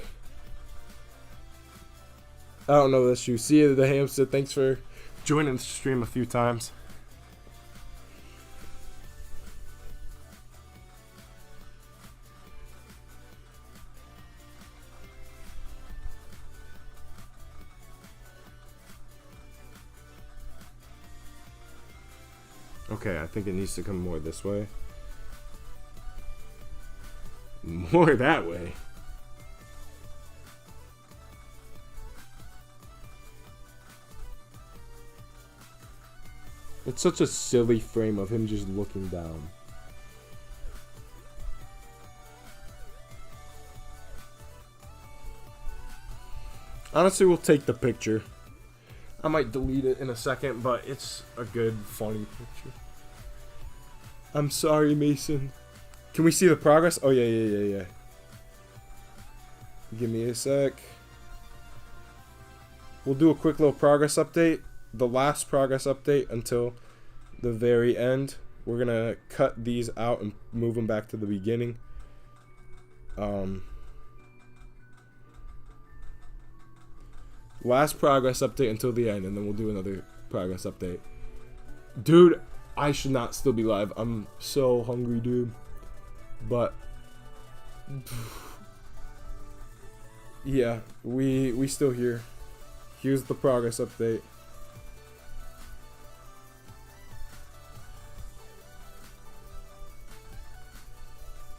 Speaker 1: I don't know that's true. See you, the hamster. Thanks for joining the stream a few times. Okay, I think it needs to come more this way. More that way. It's such a silly frame of him just looking down. Honestly, we'll take the picture. I might delete it in a second, but it's a good, funny picture. I'm sorry, Mason. Can we see the progress? Oh, yeah. Give me a sec. We'll do a quick little progress update. The last progress update until the very end. We're going to cut these out and move them back to the beginning. Last progress update until the end, and then we'll do another progress update. Dude, I should not still be live. I'm so hungry, dude. But yeah, we still here. Here's the progress update.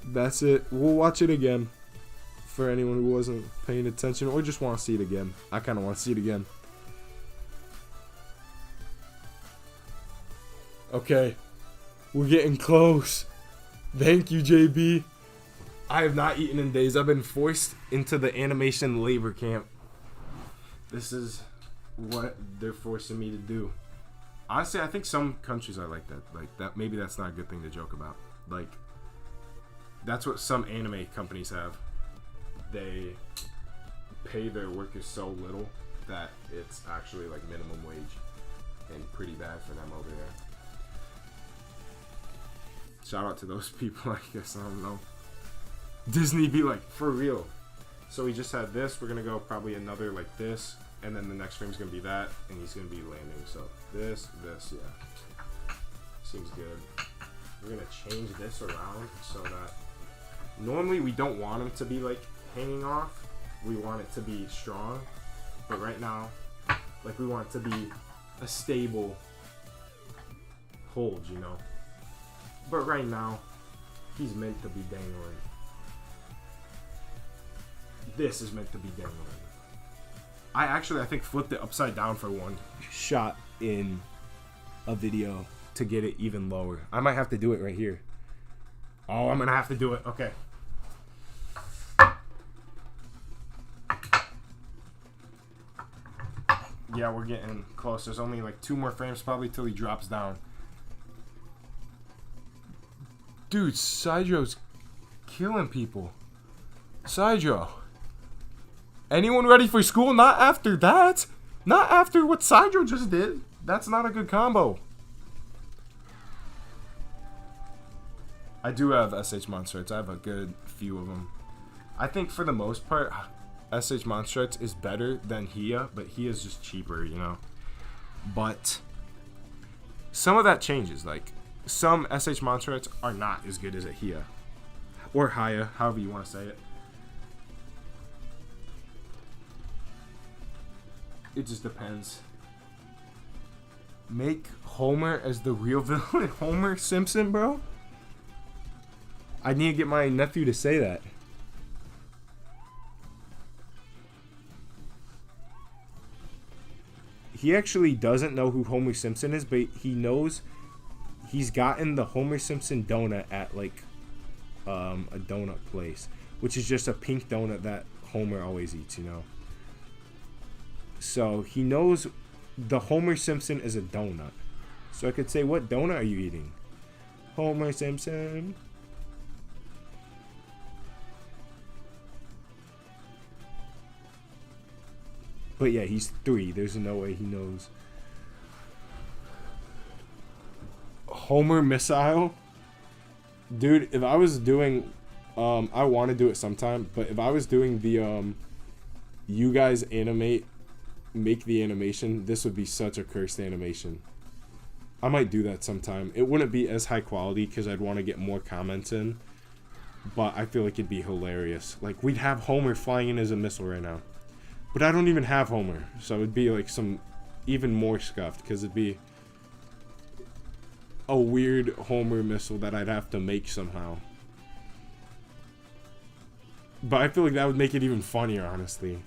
Speaker 1: That's it. We'll watch it again. For anyone who wasn't paying attention or just want to see it again. I kind of want to see it again. Okay. We're getting close. Thank you, JB. I have not eaten in days. I've been forced into the animation labor camp. This is what they're forcing me to do. Honestly, I think some countries are like that. Like that. Maybe that's not a good thing to joke about. Like, that's what some anime companies have. They pay their workers so little that it's actually like minimum wage and pretty bad for them over there. Shout out to those people, I guess. I don't know. Disney be like, for real. So we just had this. We're going to go probably another like this. And then the next frame's going to be that. And he's going to be landing. So this, yeah. Seems good. We're going to change this around so that normally we don't want him to be like hanging off. We want it to be strong. But right now, like we want it to be a stable hold, you know. But right now, he's meant to be dangling. This is meant to be dangling. I think flipped it upside down for one shot in a video to get it even lower. I might have to do it right here. Oh, I'm gonna have to do it. Okay. Yeah, we're getting close. There's only like 2 more frames probably till he drops down. Dude, Sidro's killing people. Sidro. Anyone ready for school? Not after that. Not after what Sidro just did. That's not a good combo. I do have SH Monstrites. I have a good few of them. I think for the most part, SH Monstrites is better than Hia, but Hia's just cheaper, you know. But some of that changes. Like, some SH Monstrites are not as good as a Hia. Or Hia, however you want to say it. It just depends. Make Homer as the real villain. Homer Simpson, bro? I need to get my nephew to say that. He actually doesn't know who Homer Simpson is, but he knows he's gotten the Homer Simpson donut at like a donut place, which is just a pink donut that Homer always eats, you know. So he knows the Homer Simpson is a donut. So I could say, what donut are you eating? Homer Simpson. But yeah, he's 3. There's no way he knows. Homer Missile? Dude, if I was doing... I want to do it sometime, but if I was doing the... you guys make the animation, this would be such a cursed animation. I might do that sometime. It wouldn't be as high quality because I'd want to get more comments in. But I feel like it'd be hilarious. Like, we'd have Homer flying in as a missile right now. But I don't even have Homer, so it'd be like some even more scuffed, because it'd be a weird Homer missile that I'd have to make somehow. But I feel like that would make it even funnier, honestly.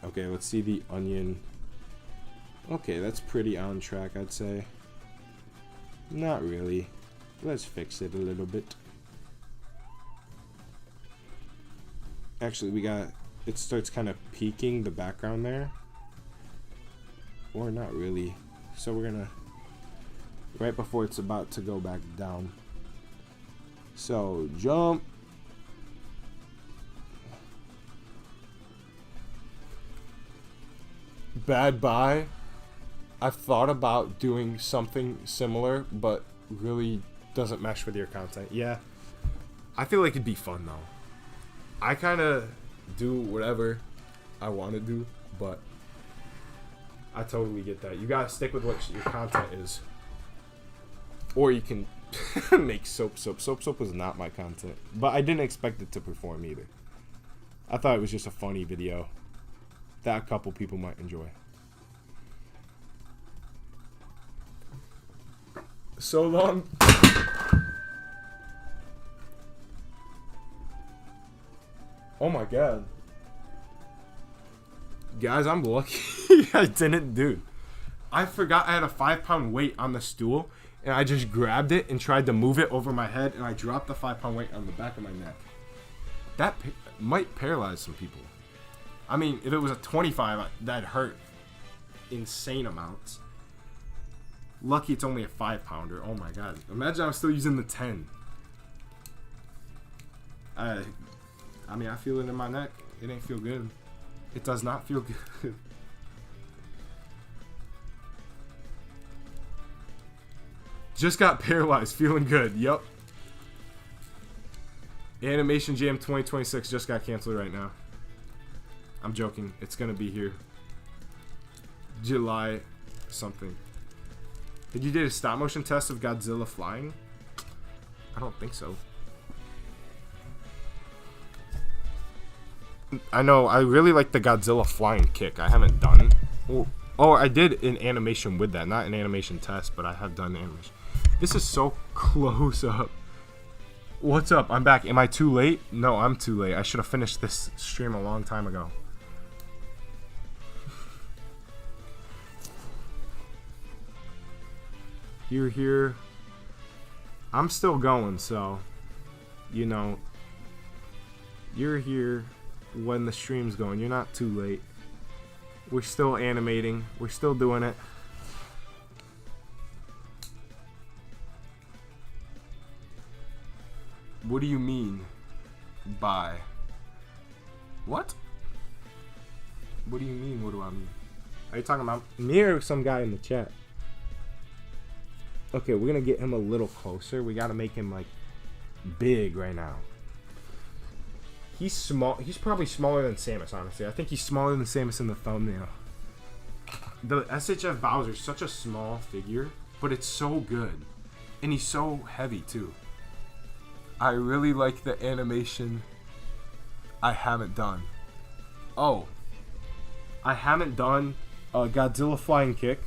Speaker 1: Okay, let's see the onion. Okay, that's pretty on track, I'd say. Not really. Let's fix it a little bit. Actually, we got... It starts kind of peaking the background there. Or not really. So we're gonna... Right before it's about to go back down. So, jump. Bad Bye. I've thought about doing something similar, but really doesn't mesh with your content. Yeah, I feel like it'd be fun though. I kind of do whatever I want to do, but I totally get that. You gotta stick with what your content is, or you can make soap. Soap was not my content, but I didn't expect it to perform either. I thought it was just a funny video that a couple people might enjoy. So long. Oh my god. Guys, I'm lucky I didn't, dude. I forgot I had a 5-pound weight on the stool, and I just grabbed it and tried to move it over my head, and I dropped the 5-pound weight on the back of my neck. That might paralyze some people. I mean, if it was a 25, that'd hurt insane amounts. Lucky it's only a 5-pounder. Oh my god. Imagine I'm still using the 10. I mean, I feel it in my neck. It ain't feel good. It does not feel good. Just got paralyzed. Feeling good. Yup. Animation Jam 2026 just got canceled right now. I'm joking. It's gonna be here. July something. Did you do a stop motion test of Godzilla flying? I don't think so. I know. I really like the Godzilla flying kick. I haven't done. Oh, I did an animation with that. Not an animation test, but I have done animation. This is so close up. What's up? I'm back. Am I too late? No, I'm too late. I should have finished this stream a long time ago. You're here. I'm still going, so, you know, you're here when the stream's going. You're not too late. We're still animating. We're still doing it. What do you mean by what? What do you mean? What do I mean? Are you talking about me or some guy in the chat? Okay, we're gonna get him a little closer. We gotta make him like big right now. He's small. He's probably smaller than Samus, honestly. I think he's smaller than Samus in the thumbnail. The SHF Bowser is such a small figure, but it's so good. And he's so heavy too. I really like the animation I haven't done. Oh. I haven't done a Godzilla flying kick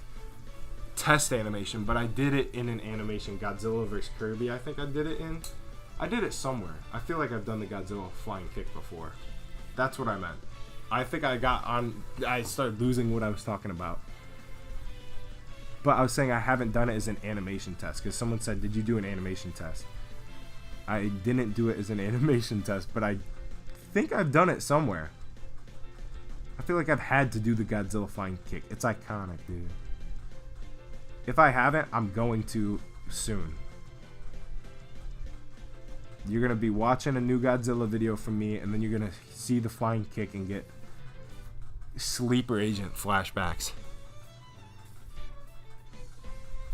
Speaker 1: test animation, but I did it in an animation. Godzilla vs. Kirby, I think I did it in. I did it somewhere. I feel like I've done the Godzilla flying kick before. That's what I meant. I think I started losing what I was talking about. But I was saying I haven't done it as an animation test, because someone said, did you do an animation test? I didn't do it as an animation test, but I think I've done it somewhere. I feel like I've had to do the Godzilla flying kick. It's iconic, dude. If I haven't, I'm going to soon. You're going to be watching a new Godzilla video from me, and then you're going to see the flying kick and get Sleeper Agent flashbacks.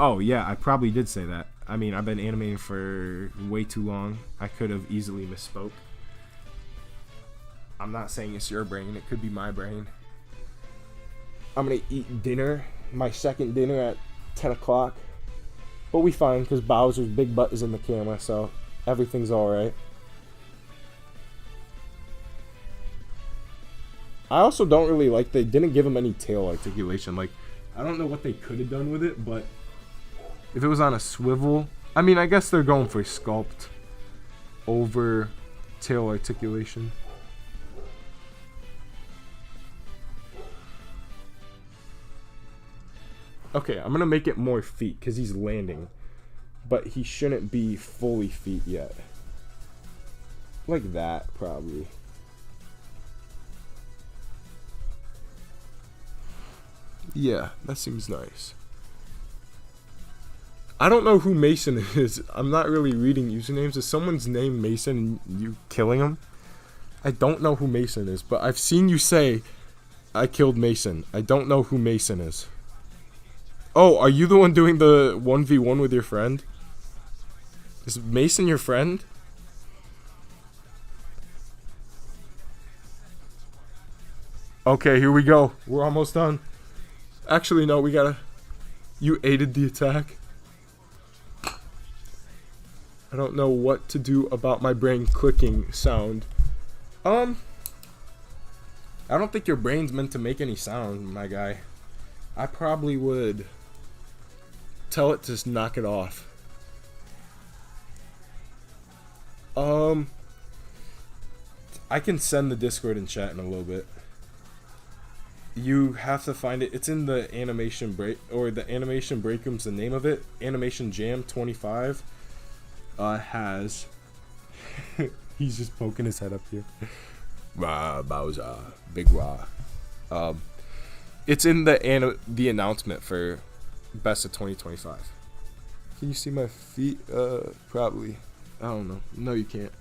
Speaker 1: Oh, yeah, I probably did say that. I mean, I've been animating for way too long. I could have easily misspoke. I'm not saying it's your brain. It could be my brain. I'm going to eat dinner, my second dinner at 10 o'clock. But we fine, because Bowser's big butt is in the camera, so everything's alright. I also don't really like, they didn't give him any tail articulation. Like, I don't know what they could have done with it, but if it was on a swivel, I mean, I guess they're going for sculpt over tail articulation. Okay, I'm gonna make it more feet because he's landing, but he shouldn't be fully feet yet. Like that, probably. Yeah, that seems nice. I don't know who Mason is. I'm not really reading usernames. Is someone's name Mason and you killing him? I don't know who Mason is, but I've seen you say, I killed Mason. I don't know who Mason is. Oh, are you the one doing the 1v1 with your friend? Is Mason your friend? Okay, here we go. We're almost done. Actually, no, we gotta... You aided the attack. I don't know what to do about my brain clicking sound. I don't think your brain's meant to make any sound, my guy. I probably would tell it to knock it off. I can send the Discord and chat in a little bit. You have to find it. It's in the animation break, or the animation break room's the name of it. Animation Jam 25 has. He's just poking his head up here. Rah, Bowser, big rah. It's in the announcement for Best of 2025. Can you see my feet? Probably. I don't know. No, you can't.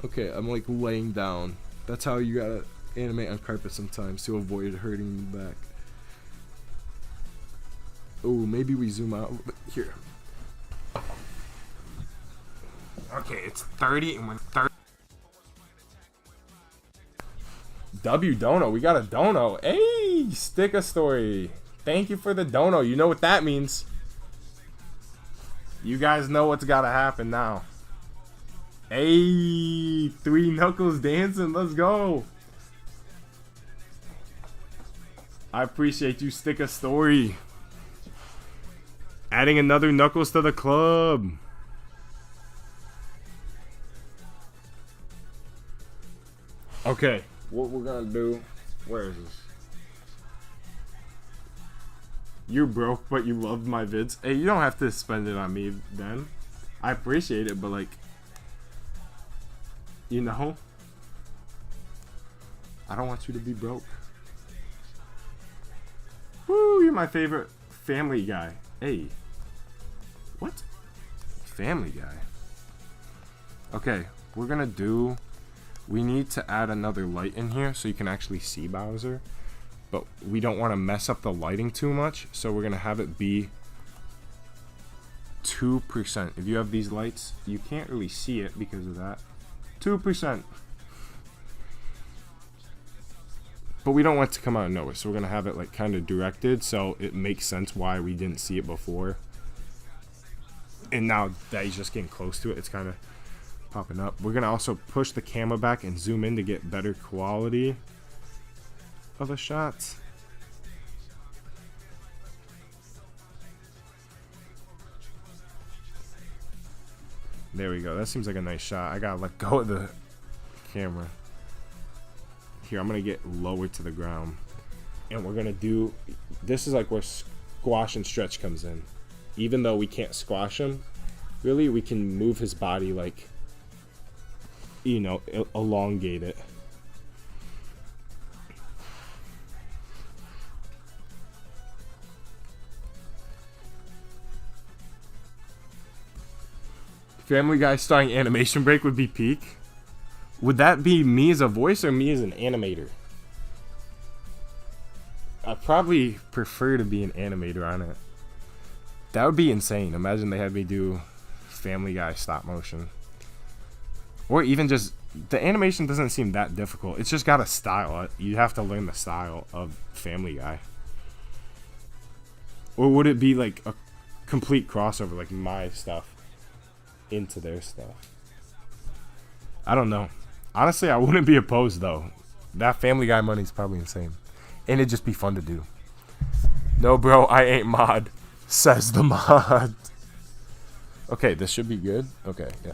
Speaker 1: Okay, I'm like laying down. That's how you gotta animate on carpet sometimes to avoid hurting the back. Oh, maybe we zoom out here. Okay, it's 30 and we're 30. W Dono, we got a dono. Hey, sticker story. Thank you for the dono. You know what that means. You guys know what's gotta happen now. Hey, 3 Knuckles dancing. Let's go. I appreciate you, sticker story. Adding another Knuckles to the club. Okay, what we're gonna do. Where is this? You're broke, but you loved my vids. Hey, you don't have to spend it on me, then. I appreciate it, but like, you know, I don't want you to be broke. Woo, you're my favorite Family Guy. Hey, what? Family Guy. Okay, we're gonna do. We need to add another light in here so you can actually see Bowser. But we don't want to mess up the lighting too much, so we're going to have it be 2%. If you have these lights, you can't really see it because of that. 2%. But we don't want it to come out of nowhere, so we're going to have it like kind of directed so it makes sense why we didn't see it before. And now that he's just getting close to it, it's kind of popping up. We're going to also push the camera back and zoom in to get better quality of the shots. There we go. That seems like a nice shot. I gotta let go of the camera. Here, I'm gonna get lower to the ground. And we're gonna do, this is like where squash and stretch comes in. Even though we can't squash him, really, we can move his body like, you know, elongate it. Family Guy starring Animation Break would be peak. Would that be me as a voice or me as an animator? I'd probably prefer to be an animator on it. That would be insane. Imagine they had me do Family Guy stop motion. Or even just, the animation doesn't seem that difficult. It's just got a style. You have to learn the style of Family Guy. Or would it be like a complete crossover, like my stuff into their stuff? I don't know. Honestly, I wouldn't be opposed though. That Family Guy money's probably insane. And it'd just be fun to do. No bro, I ain't mod, says the mod. Okay, this should be good. Okay, yeah.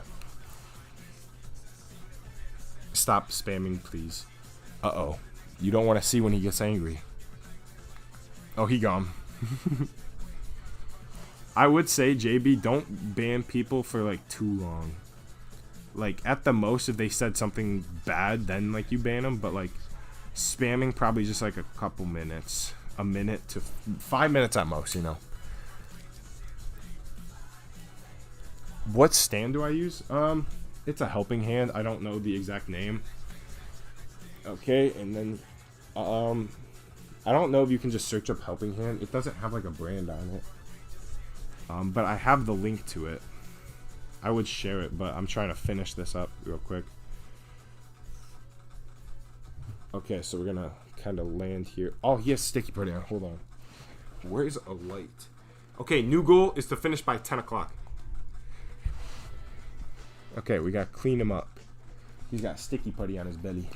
Speaker 1: Stop spamming, please. Uh-oh. You don't want to see when he gets angry. Oh, he gone. I would say, JB, don't ban people for like too long. Like at the most, if they said something bad, then like you ban them. But like spamming, probably just like a couple minutes, a minute to 5 minutes at most. You know. What stand do I use? It's a helping hand. I don't know the exact name. Okay, and then I don't know if you can just search up helping hand. It doesn't have like a brand on it. But I have the link to it. I would share it, but I'm trying to finish this up real quick. Okay, so we're gonna kind of land here. Oh, he has sticky putty on. Hold on. Where's a light? Okay, new goal is to finish by 10 o'clock. Okay, we gotta clean him up. He's got sticky putty on his belly.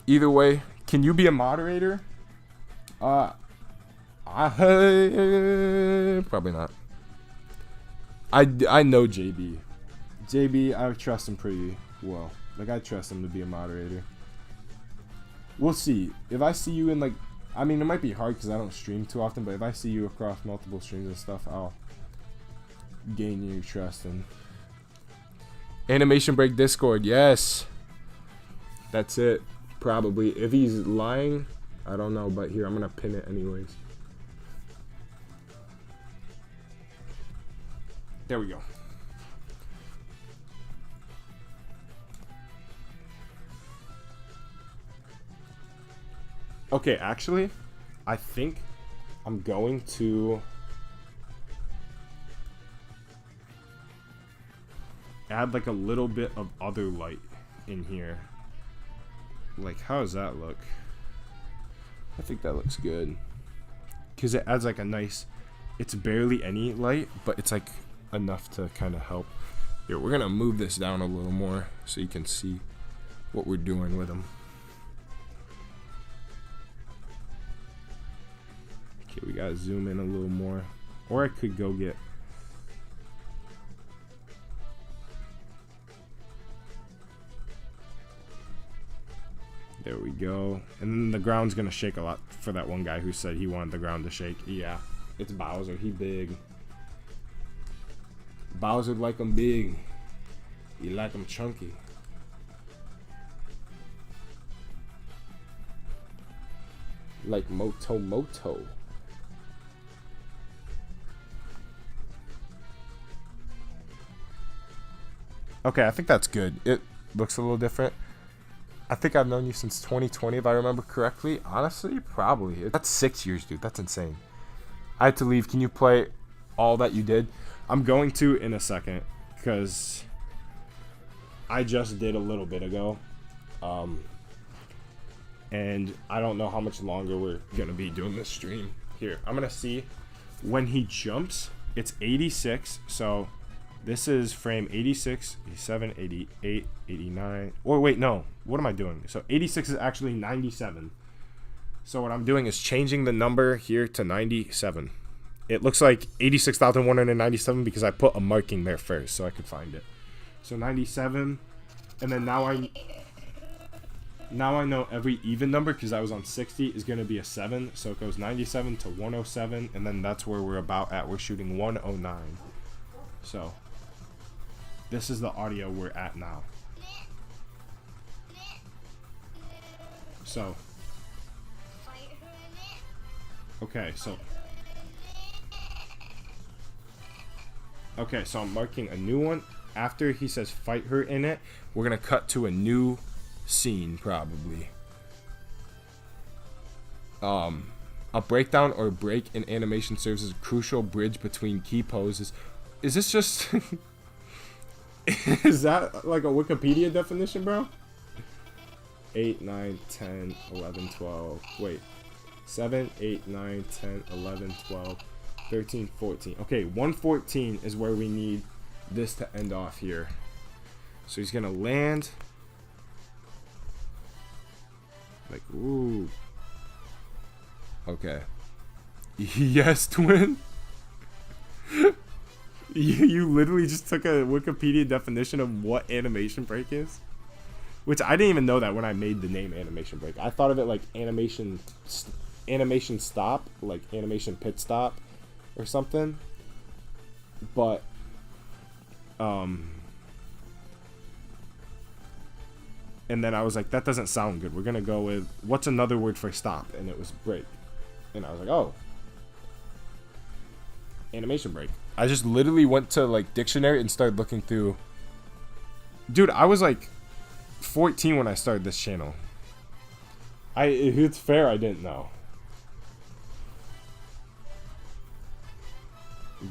Speaker 1: Either way, can you be a moderator? Probably not. I know JB. JB, I trust him pretty well. Like, I trust him to be a moderator. We'll see. If I see you in, like, I mean, it might be hard because I don't stream too often, but if I see you across multiple streams and stuff, I'll gain your trust. And Animation Break Discord, yes. That's it. Probably. If he's lying, I don't know, but here, I'm gonna pin it anyways. There we go. Okay, actually, I think I'm going to add like a little bit of other light in here. Like, how does that look? I think that looks good. Because it adds like a nice, it's barely any light, but it's like enough to kind of help. Here, we're going to move this down a little more so you can see what we're doing with them. Okay, we got to zoom in a little more. Or I could go get... There we go. And then the ground's going to shake a lot for that one guy who said he wanted the ground to shake. Yeah, it's Bowser. He big. Bowser like him big. You like him chunky. Like Moto Moto. Okay, I think that's good. It looks a little different. I think I've known you since 2020, if I remember correctly. Honestly, probably. That's 6 years, dude. That's insane. I had to leave. Can you play all that you did? I'm going to in a second, because I just did a little bit ago. And I don't know how much longer we're going to be doing this stream. Here, I'm going to see when he jumps. It's 86, so... This is frame 86, 87, 88, 89. Or wait, no. What am I doing? So 86 is actually 97. So what I'm doing is changing the number here to 97. It looks like 86,197 because I put a marking there first so I could find it. So 97. And then now I know every even number because I was on 60 is going to be a 7. So it goes 97 to 107. And then that's where we're about at. We're shooting 109. So... This is the audio we're at now. So. Okay, so. Okay, so I'm marking a new one. After he says fight her in it, we're going to cut to a new scene, probably. A breakdown or break in animation serves as a crucial bridge between key poses. Is this just... Is that like a Wikipedia definition, bro? 8, 9, 10, 11, 12. Wait. 7, 8, 9, 10, 11, 12, 13, 14. Okay, 114 is where we need this to end off here. So he's going to land. Like, ooh. Okay. Yes, twin. You literally just took a Wikipedia definition of what animation break is, which I didn't even know that when I made the name animation break. I thought of it like animation stop, like animation pit stop or something. But and then I was like, that doesn't sound good. We're gonna go with what's another word for stop, and it was break. And I was like, oh, animation break. I just literally went to like dictionary and started looking through. Dude, I was like 14 when I started this channel. It's fair I didn't know.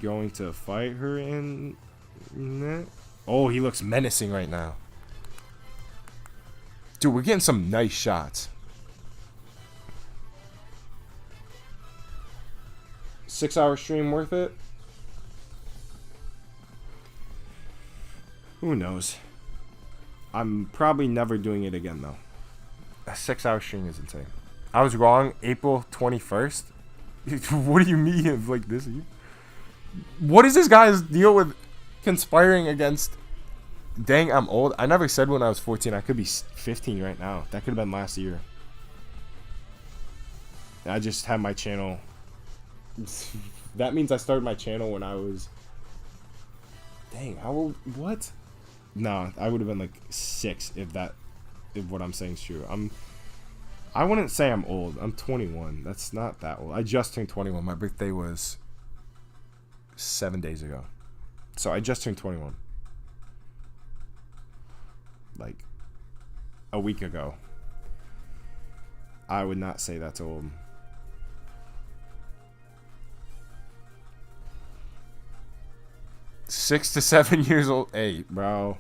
Speaker 1: Going to fight her in it. Oh, he looks menacing right now. Dude, we're getting some nice shots. 6-hour stream worth it? Who knows? I'm probably never doing it again, though. A 6-hour stream is insane. I was wrong. April 21st? What do you mean of like this? What is this guy's deal with conspiring against... Dang, I'm old. I never said when I was 14. I could be 15 right now. That could have been last year. I just had my channel... That means I started my channel when I was... Dang, how old... What? No, I would have been like 6 if what I'm saying is true. I wouldn't say I'm old. I'm 21. That's not that old. I just turned 21. My birthday was 7 days ago. So I just turned 21. Like a week ago. I would not say that's old. Six to 7 years old. Hey, bro.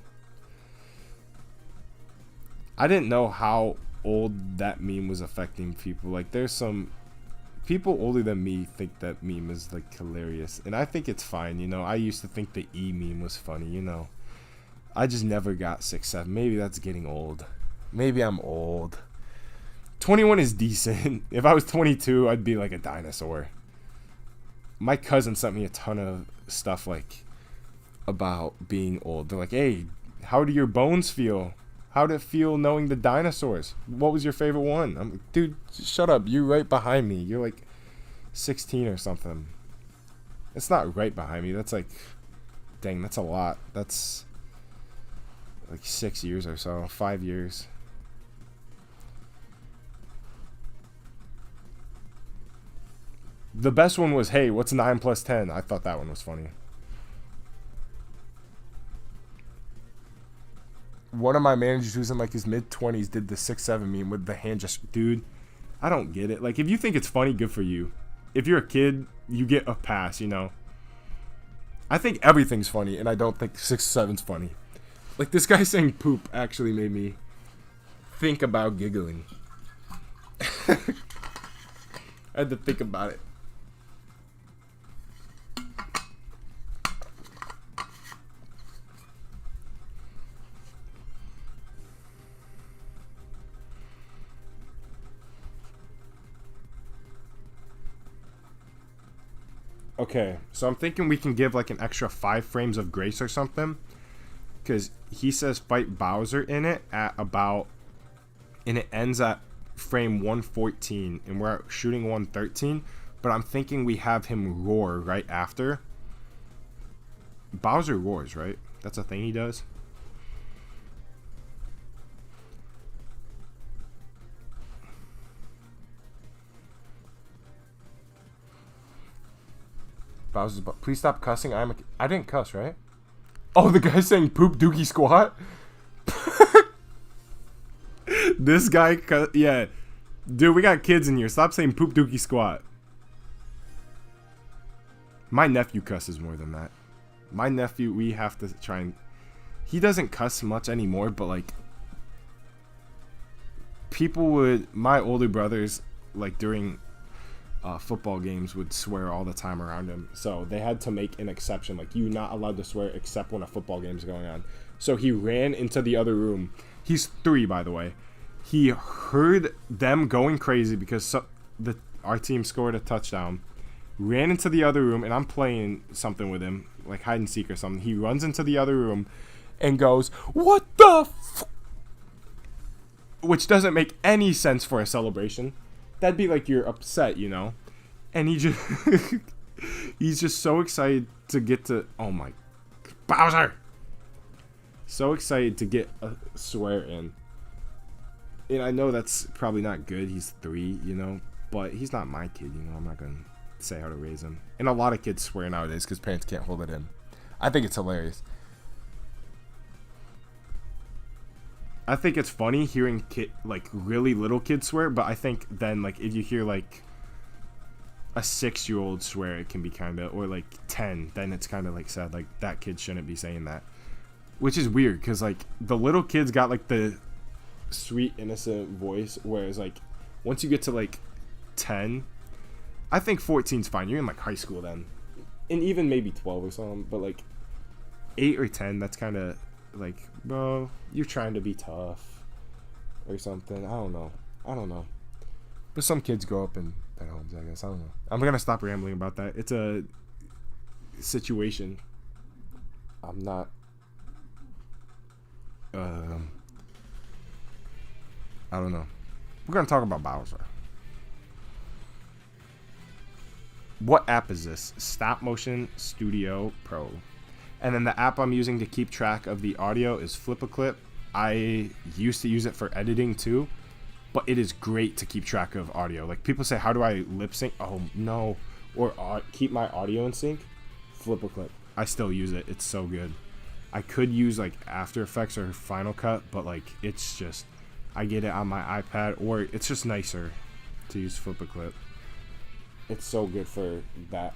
Speaker 1: I didn't know how old that meme was affecting people. Like, there's some people older than me think that meme is like hilarious, and I think it's fine. You know, I used to think the E meme was funny. You know, I just never got 6'7". Maybe that's getting old. Maybe I'm old. 21 is decent. If I was 22, I'd be like a dinosaur. My cousin sent me a ton of stuff like about being old. They're like, hey, how do your bones feel? How did it feel knowing the dinosaurs? What was your favorite one? I'm like, dude, shut up. You're right behind me. You're like 16 or something. It's not right behind me. That's like, dang, that's a lot. That's like 6 years or so. 5 years. The best one was, hey, what's 9 plus 10? I thought that one was funny. One of my managers who's in like his mid-20s did the 6'7" meme with the hand gesture. Dude, I don't get it. Like, if you think it's funny, good for you. If you're a kid, you get a pass, you know? I think everything's funny, and I don't think 6'7's funny. Like, this guy saying poop actually made me think about giggling. I had to think about it. Okay, so I'm thinking we can give like an extra 5 frames of grace or something, because he says fight Bowser in it at about, and it ends at frame 114, and we're shooting 113, but I'm thinking we have him roar right after. Bowser roars, right? That's a thing he does. Bowser's but please stop cussing. I didn't cuss, right? Oh, the guy's saying poop dookie squat. This guy, yeah, dude, we got kids in here. Stop saying poop dookie squat. My nephew cusses more than that. My nephew, we have to try and. He doesn't cuss much anymore, but like, people would. My older brothers, like during football games, would swear all the time around him, so they had to make an exception, like, you're not allowed to swear except when a football game's going on. So he ran into the other room. He's 3, by the way. He heard them going crazy because our team scored a touchdown, ran into the other room, and I'm playing something with him, like hide and seek or something. He runs into the other room and goes, what the f-? Which doesn't make any sense for a celebration. That'd be like you're upset, you know? And he just he's just so excited to get to, oh my, Bowser! So excited to get a swear in. And I know that's probably not good. He's 3, you know? But he's not my kid, you know? I'm not going to say how to raise him. And a lot of kids swear nowadays because parents can't hold it in. I think it's hilarious. I think it's funny hearing like really little kids swear, but I think then like if you hear like a 6-year-old swear, it can be kind of, or like 10, then it's kind of like sad, like that kid shouldn't be saying that, which is weird because like the little kids got like the sweet innocent voice, whereas like once you get to like 10, I think 14's fine. You're in like high school then, and even maybe 12 or something, but like 8 or 10, that's kind of like, bro, you're trying to be tough or something. I don't know. But some kids grow up in their homes, I guess. I don't know. I'm gonna stop rambling about that. It's a situation. I'm not I don't know. We're gonna talk about Bowser. What app is this? Stop Motion Studio Pro. And then the app I'm using to keep track of the audio is Flip-A-Clip. I used to use it for editing too, but it is great to keep track of audio. Like, people say, how do I lip sync? Oh, no. Or keep my audio in sync? Flip-A-Clip. I still use it. It's so good. I could use, like, After Effects or Final Cut, but, like, it's just I get it on my iPad, or it's just nicer to use Flip a Clip. It's so good for that.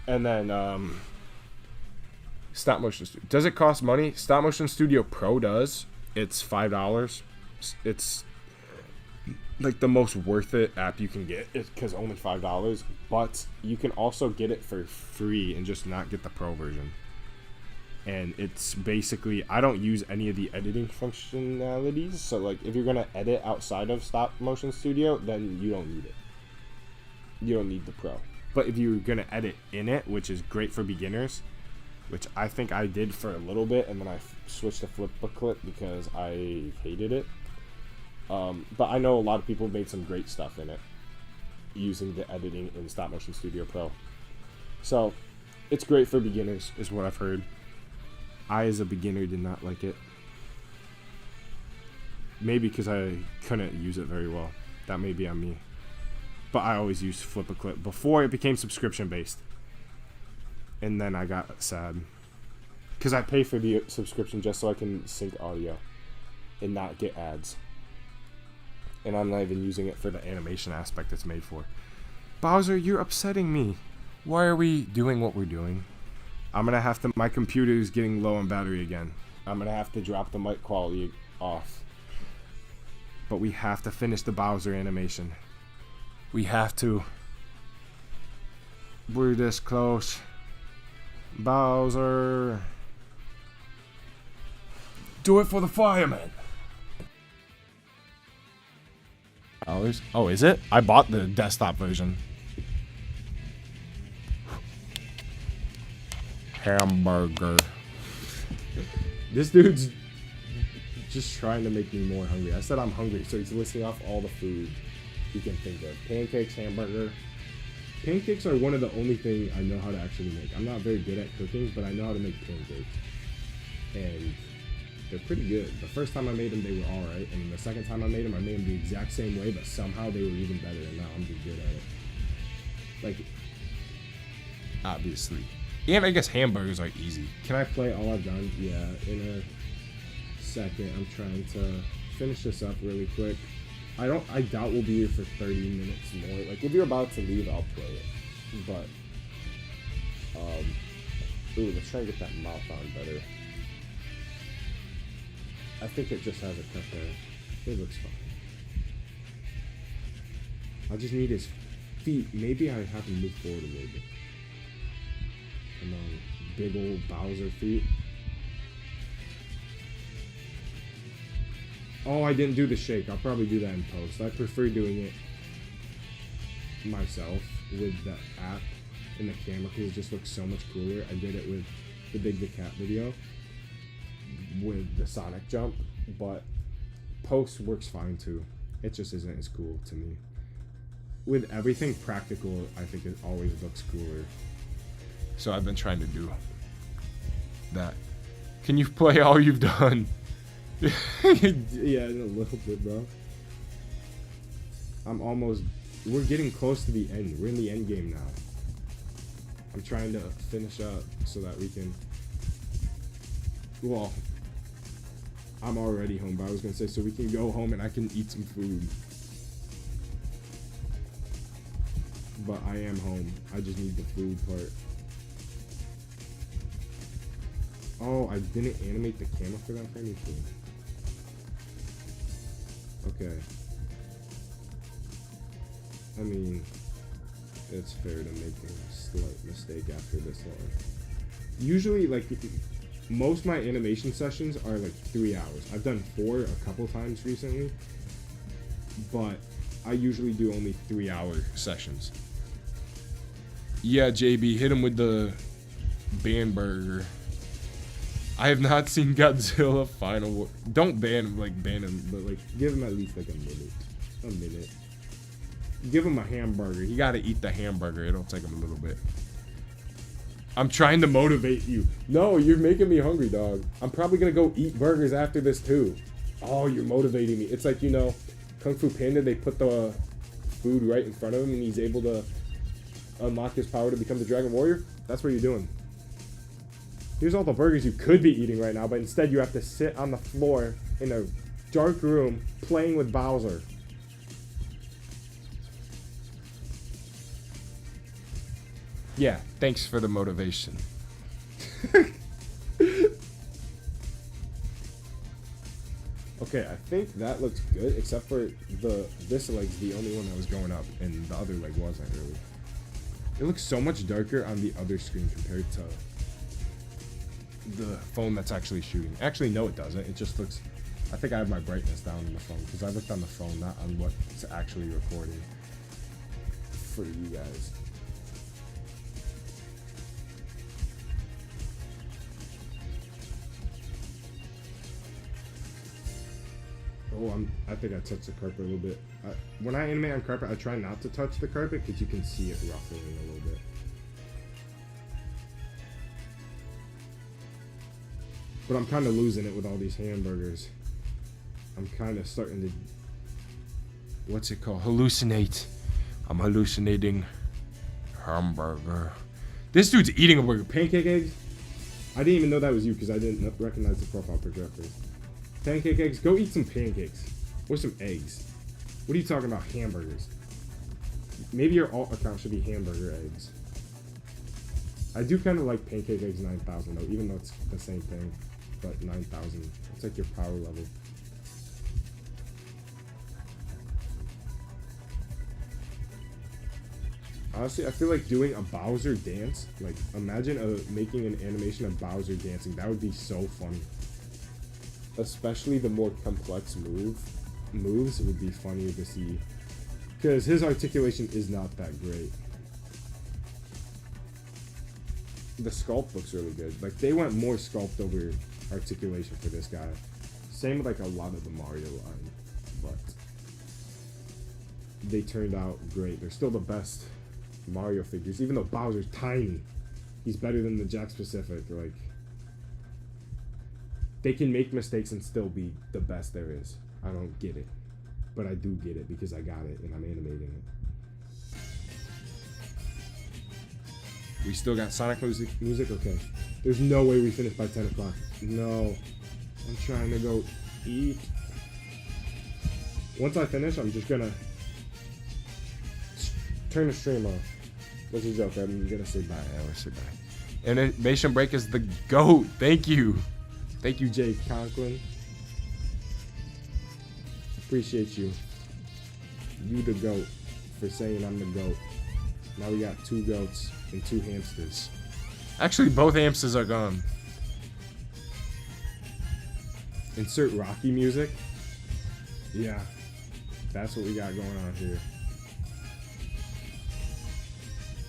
Speaker 1: And then Stop Motion Studio. Does it cost money? Stop Motion Studio Pro does. It's $5. It's like the most worth it app you can get, because only $5. But you can also get it for free and just not get the Pro version. And it's basically, I don't use any of the editing functionalities. So like if you're gonna edit outside of Stop Motion Studio, then you don't need it. You don't need the Pro. But if you're gonna edit in it, which is great for beginners, which I think I did for a little bit, and then I switched to Flip a Clip because I hated it. But I know a lot of people made some great stuff in it using the editing in Stop Motion Studio Pro. So it's great for beginners, is what I've heard. I, as a beginner, did not like it. Maybe because I couldn't use it very well. That may be on me. But I always used Flip a Clip before it became subscription based. And then I got sad. Because I pay for the subscription just so I can sync audio and not get ads. And I'm not even using it for the animation aspect it's made for. Bowser, you're upsetting me. Why are we doing what we're doing? I'm going to have to... My computer's getting low on battery again. I'm going to have to drop the mic quality off. But we have to finish the Bowser animation. We have to. We're this close. Bowser. Do it for the fireman. Oh, is it? I bought the desktop version. Hamburger. This dude's just trying to make me more hungry. I said I'm hungry, so he's listing off all the food you can think of. Pancakes, hamburger. Pancakes are one of the only things I know how to actually make. I'm not very good at cooking, but I know how to make pancakes. And they're pretty good. The first time I made them, they were alright. And the second time I made them the exact same way, but somehow they were even better. And now I'm just good at it. Like, obviously. And I guess hamburgers are easy. Can I play all I've done? Yeah, in a second. I'm trying to finish this up really quick. I doubt we'll be here for 30 minutes more. Like, if you're about to leave, I'll play it. But, ooh, let's try and get that mouth on better. I think it just has a cut there. It looks fine. I just need his feet. Maybe I have to move forward a little bit. Come on, big old Bowser feet. Oh, I didn't do the shake. I'll probably do that in post. I prefer doing it myself with the app and the camera because it just looks so much cooler. I did it with the Big the Cat video with the Sonic jump, but post works fine too. It just isn't as cool to me. With everything practical, I think it always looks cooler. So I've been trying to do that. Can you play all you've done? Yeah, in a little bit, bro. We're getting close to the end. We're in the end game now. I'm trying to finish up so that we can... Well, I'm already home, but I was going to say so we can go home and I can eat some food. But I am home. I just need the food part. Oh, I didn't animate the camera for that frame. Okay. I mean, it's fair to make a slight mistake after this long. Usually, like, most of my animation sessions are like 3 hours. I've done 4 a couple times recently, but I usually do only 3-hour sessions. Yeah, JB, hit him with the Banburger. I have not seen Godzilla Final War. Don't ban him, but like give him at least like a minute. Give him a hamburger. He gotta eat the hamburger. It'll take him a little bit. I'm trying to motivate you. No, you're making me hungry, dog. I'm probably gonna go eat burgers after this too. Oh, you're motivating me. It's like, you know, Kung Fu Panda, they put the food right in front of him and he's able to unlock his power to become the Dragon Warrior. That's what you're doing. Here's all the burgers you could be eating right now, but instead you have to sit on the floor in a dark room playing with Bowser. Yeah, thanks for the motivation. Okay, I think that looks good, except for this leg's the only one that was going up, and the other leg wasn't really. It looks so much darker on the other screen compared to the phone that's actually shooting. Actually, no, it doesn't. It just looks... I think I have my brightness down on the phone, because I looked on the phone, not on what's actually recording for you guys. Oh, I think I touched the carpet a little bit. When I animate on carpet, I try not to touch the carpet because you can see it ruffling a little bit. But I'm kind of losing it with all these hamburgers. I'm kind of starting to... What's it called? Hallucinate. I'm hallucinating hamburger. This dude's eating a burger. Pancake eggs? I didn't even know that was you because I didn't recognize the profile picture at first. Pancake eggs? Go eat some pancakes. Or some eggs. What are you talking about? Hamburgers. Maybe your alt account should be hamburger eggs. I do kind of like pancake eggs 9000 though, even though it's the same thing. But 9000. It's like your power level. Honestly, I feel like doing a Bowser dance, like imagine making an animation of Bowser dancing. That would be so funny. Especially the more complex moves would be funnier to see. Because his articulation is not that great. The sculpt looks really good. Like, they went more sculpt over articulation for this guy. Same with, like, a lot of the Mario line. But they turned out great. They're still the best Mario figures. Even though Bowser's tiny, he's better than the Jack Specific. Like, they can make mistakes and still be the best there is. I don't get it. But I do get it because I got it and I'm animating it. We still got Sonic music? Okay. There's no way we finish by 10 o'clock. No. I'm trying to go eat. Once I finish, I'm just gonna turn the stream off. That's a joke. I'm gonna say bye. I always say bye. Animation Break is the GOAT. Thank you. Thank you, Jay Conklin. Appreciate you. You the GOAT for saying I'm the GOAT. Now we got 2 goats and 2 hamsters. Actually, both hamsters are gone. Insert Rocky music. Yeah. That's what we got going on here.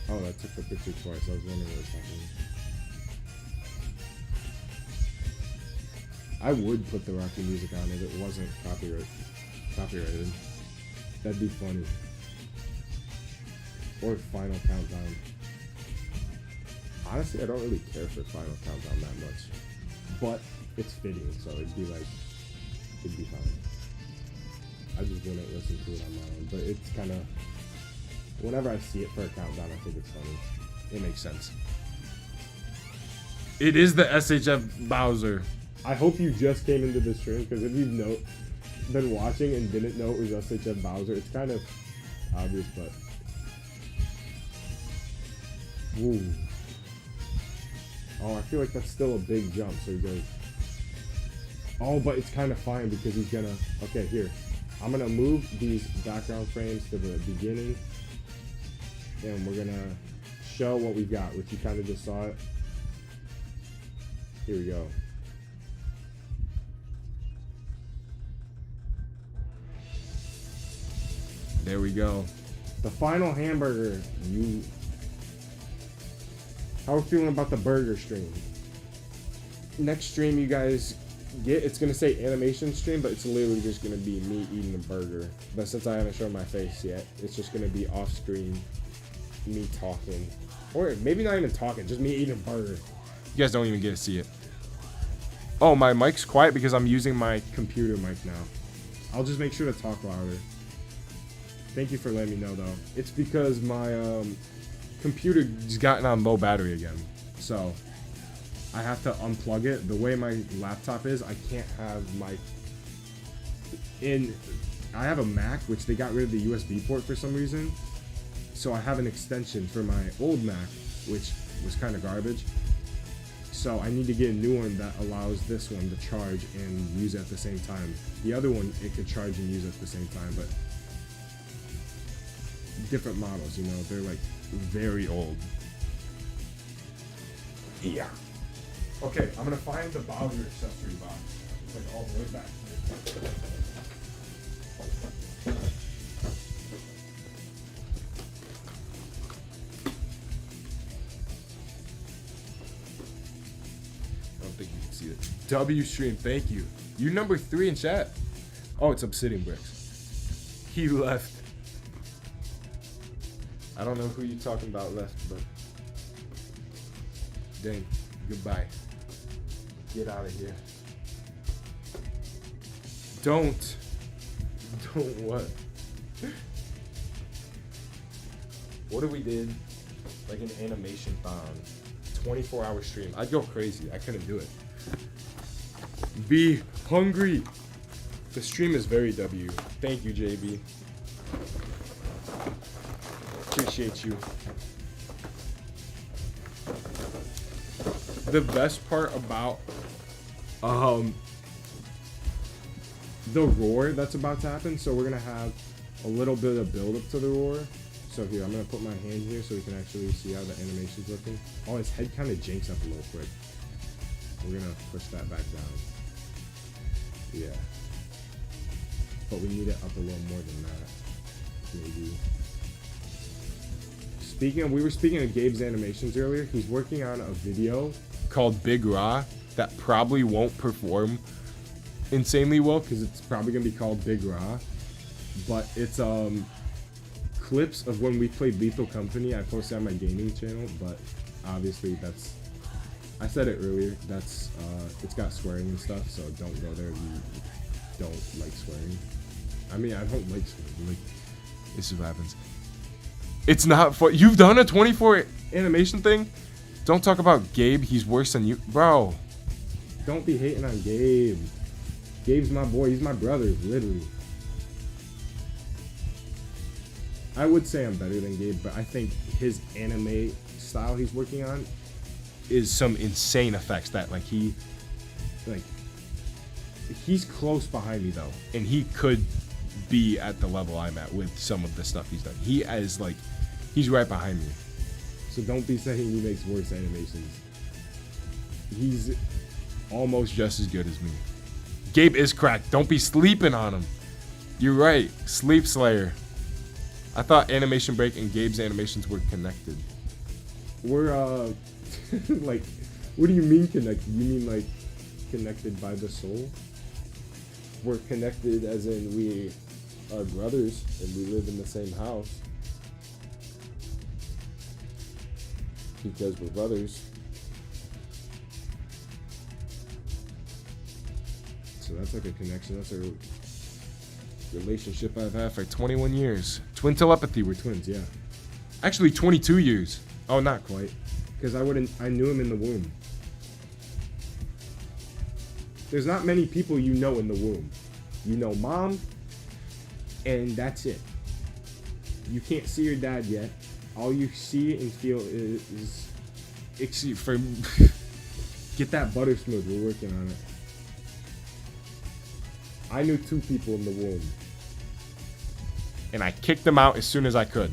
Speaker 1: Oh, that took the picture twice. I was wondering what was happening. I would put the Rocky music on if it wasn't copyrighted. That'd be funny. Or Final Countdown. Honestly, I don't really care for Final Countdown that much. But it's fitting, so it'd be fine. I just wouldn't listen to it on my own. But it's kind of... Whenever I see it for a countdown, I think it's funny. It makes sense. It is the SHF Bowser. I hope you just came into the stream, because if you've been watching and didn't know it was SHF Bowser, it's kind of obvious, but... Woo. Oh, I feel like that's still a big jump, so he goes... Oh, but it's kind of fine, because he's gonna... Okay, here. I'm gonna move these background frames to the beginning, and we're gonna show what we've got, which you kind of just saw it. Here we go. There we go. The final hamburger. How are we feeling about the burger stream? Next stream you guys get, it's gonna say animation stream, but it's literally just gonna be me eating a burger. But since I haven't shown my face yet, it's just gonna be off screen, me talking. Or maybe not even talking, just me eating a burger. You guys don't even get to see it. Oh, my mic's quiet because I'm using my computer mic now. I'll just make sure to talk louder. Thank you for letting me know, though. It's because my computer's gotten on low battery again. So, I have to unplug it. The way my laptop is, I can't have my... I have a Mac, which they got rid of the USB port for some reason. So I have an extension for my old Mac, which was kind of garbage. So I need to get a new one that allows this one to charge and use it at the same time. The other one, it could charge and use it at the same time, but different models, you know, they're like very old. Yeah. Okay, I'm gonna find the Bowser accessory box. It's like all the way back. I don't think you can see it. W stream, thank you. You number 3 in chat. Oh, it's Obsidian Bricks. He left. I don't know who you're talking about left, but dang, goodbye. Get out of here. Don't what? What if we did like an animation thon? 24-hour stream. I'd go crazy. I couldn't do it. Be hungry. The stream is very W. Thank you, JB. Appreciate you. The best part about the roar that's about to happen, so we're gonna have a little bit of build up to the roar. So here, I'm gonna put my hand here so we can actually see how the animation's looking. Oh, his head kind of jinks up a little quick. We're gonna push that back down. Yeah. But we need it up a little more than that. Maybe. We were speaking of Gabe's animations earlier. He's working on a video called Big Raw that probably won't perform insanely well because it's probably gonna be called Big Raw. But it's clips of when we played Lethal Company. I posted on my gaming channel, but obviously that's, I said it earlier, that's it's got swearing and stuff, so don't go there if you don't like swearing. I mean, I don't like swearing. Like, this is what happens. It's not fun. You've done a 24 animation thing? Don't talk about Gabe. He's worse than you. Bro. Don't be hating on Gabe. Gabe's my boy. He's my brother, literally. I would say I'm better than Gabe, but I think his anime style he's working on is some insane effects that, like, he's close behind me, though. And he could be at the level I'm at with some of the stuff he's done. He is, like, he's right behind me. So don't be saying he makes worse animations. He's almost just as good as me. Gabe is cracked. Don't be sleeping on him. You're right. Sleep Slayer. I thought Animation Break and Gabe's animations were connected. We're, like, what do you mean connected? You mean, like, connected by the soul? We're connected as in we are brothers and we live in the same house. Because we're brothers. So that's like a connection. That's a relationship I've had for 21 years. Twin telepathy, we're twins, yeah. Actually 22 years. Oh, not quite. Because I knew him in the womb. There's not many people you know in the womb. You know mom, and that's it. You can't see your dad yet. All you see and feel is for get that butter smooth. We're working on it. I knew 2 people in the womb, and I kicked them out as soon as I could.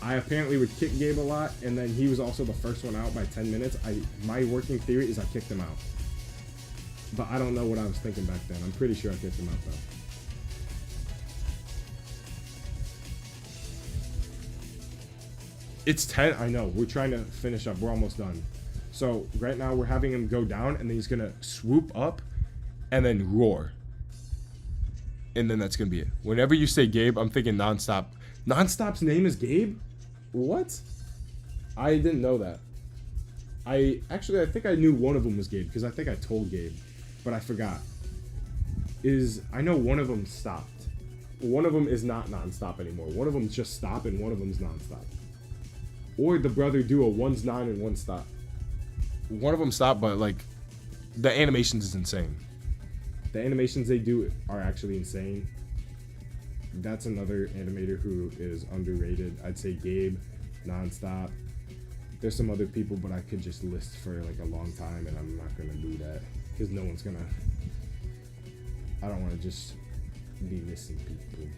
Speaker 1: I apparently would kick Gabe a lot, and then he was also the first one out by 10 minutes. My working theory is I kicked him out. But I don't know what I was thinking back then. I'm pretty sure I kicked him out, though. It's 10. I know. We're trying to finish up. We're almost done. So right now we're having him go down, and then he's going to swoop up and then roar. And then that's going to be it. Whenever you say Gabe, I'm thinking Nonstop. Nonstop's name is Gabe? What? I didn't know that. I think I knew one of them was Gabe because I think I told Gabe, but I forgot. I know one of them stopped. One of them is not Nonstop anymore. One of them's just Stop and one of them's Nonstop. Or the brother duo, one's non and one's stop. one of them stopped, but like the animations is insane. The animations they do are actually insane. That's another animator who is underrated. I'd say Gabe, nonstop. There's some other people, but I could just list for like a long time, and I'm not gonna do that because no one's gonna. I don't want to just be listing people.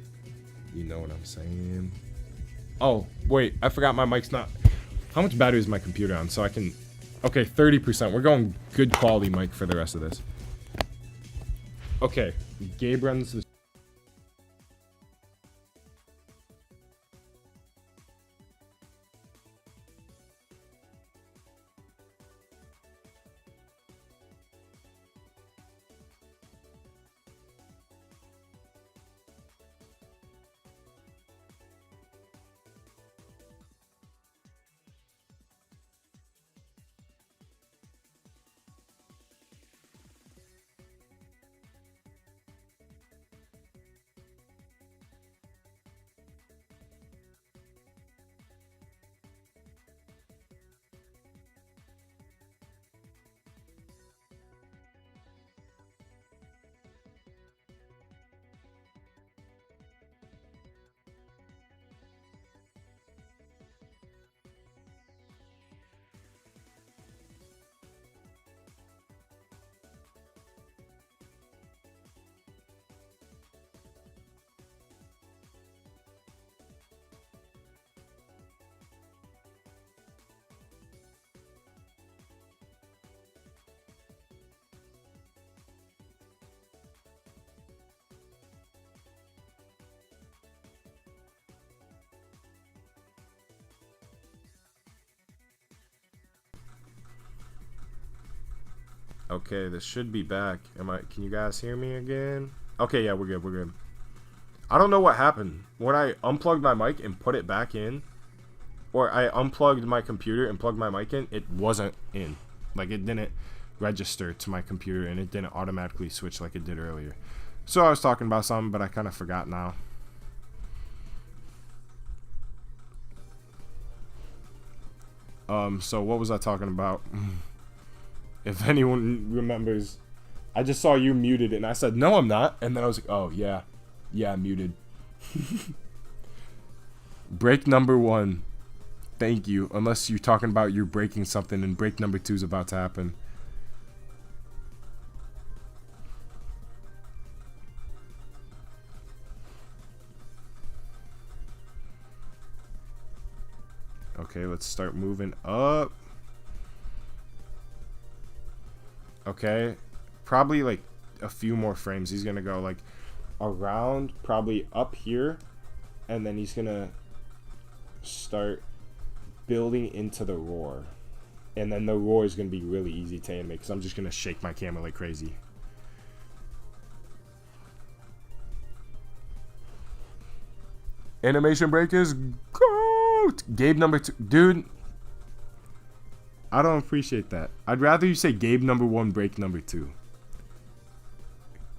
Speaker 1: You know what I'm saying? Oh wait, I forgot my mic's not. How much battery is my computer on? So I can. Okay, 30%. We're going good quality mic for the rest of this. Okay, Gabe runs the. Okay, this should be back. Can you guys hear me again? Okay, yeah, we're good. I don't know what happened. When I unplugged my mic and put it back in, or I unplugged my computer and plugged my mic in, it wasn't in. Like, it didn't register to my computer, and it didn't automatically switch like it did earlier. So I was talking about something, but I kind of forgot now. So what was I talking about? If anyone remembers, I just saw you muted and I said, no, I'm not. And then I was like, oh, yeah, I'm muted. Break number 1. Thank you. Unless you're talking about you're breaking something and break number 2 is about to happen. Okay, let's start moving up. Okay, probably like a few more frames. He's gonna go like around, probably up here, and then he's gonna start building into the roar, and then the roar is gonna be really easy to animate because I'm just gonna shake my camera like crazy. Animation break is GOAT! Gabe number 2, dude. I don't appreciate that. I'd rather you say Gabe number 1, break number 2.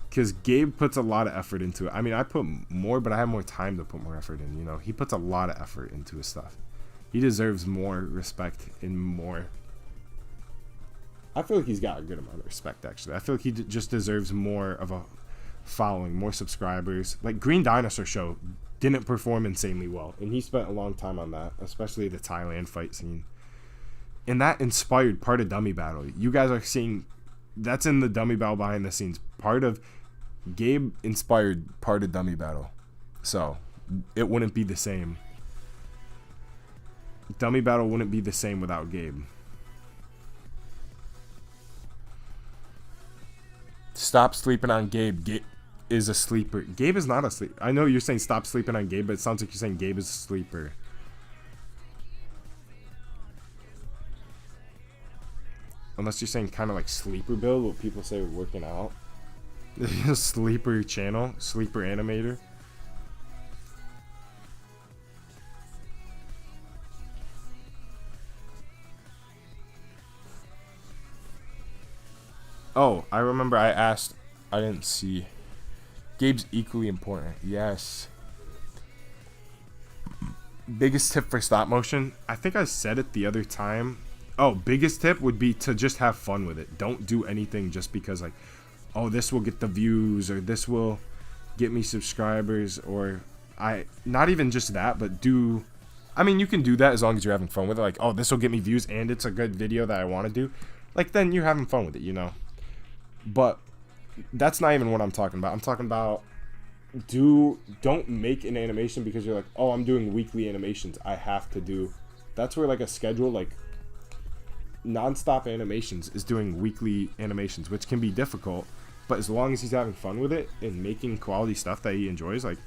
Speaker 1: Because Gabe puts a lot of effort into it. I mean, I put more, but I have more time to put more effort in, you know? He puts a lot of effort into his stuff. He deserves more respect and more... I feel like he's got a good amount of respect, actually. I feel like he just deserves more of a following, more subscribers. Like, Green Dinosaur Show didn't perform insanely well, and he spent a long time on that, especially the Thailand fight scene. And that inspired part of Dummy Battle. You guys are seeing that's in the Dummy Battle behind the scenes. Part of Gabe inspired part of Dummy Battle. So it wouldn't be the same. Dummy Battle wouldn't be the same without Gabe. Stop sleeping on Gabe. Gabe is a sleeper. Gabe is not a sleeper. I know you're saying stop sleeping on Gabe, but it sounds like you're saying Gabe is a sleeper. Unless you're saying kind of like sleeper build, what people say with working out. Sleeper channel, sleeper animator. Oh, I remember I asked, I didn't see. Gabe's equally important. Yes. Biggest tip for stop motion. I think I said it the other time. Oh, biggest tip would be to just have fun with it. Don't do anything just because, like, oh, this will get the views, or this will get me subscribers, or not even just that, but do, I mean, you can do that as long as you're having fun with it. Like, oh, this will get me views and it's a good video that I want to do. Like, then you're having fun with it, you know. But that's not even what I'm talking about. I'm talking about don't make an animation because you're like, oh, I'm doing weekly animations, I have to do. That's where, like, a schedule, like nonstop animations is doing weekly animations, which can be difficult, but as long as he's having fun with it and making quality stuff that he enjoys, like,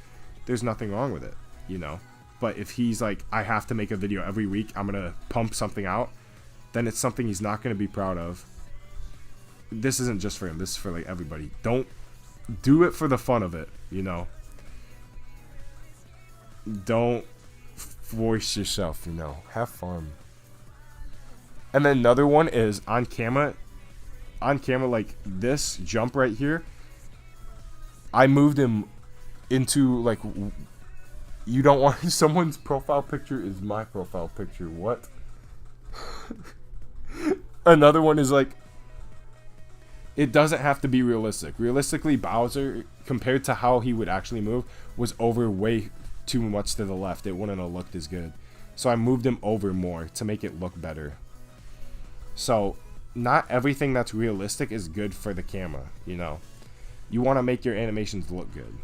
Speaker 1: there's nothing wrong with it, you know. But if he's like, I have to make a video every week, I'm gonna pump something out, then it's something he's not gonna be proud of. This isn't just for him, this is for, like, everybody. Don't do it for the fun of it, you know. Don't force yourself, you know. Have fun. And then another one is on camera, like this jump right here, I moved him into, like, you don't want, someone's profile picture is my profile picture. What? Another one is, like, it doesn't have to be realistic. Realistically, Bowser, compared to how he would actually move, was over way too much to the left. It wouldn't have looked as good. So I moved him over more to make it look better. So not everything that's realistic is good for the camera, you know. You want to make your animations look good.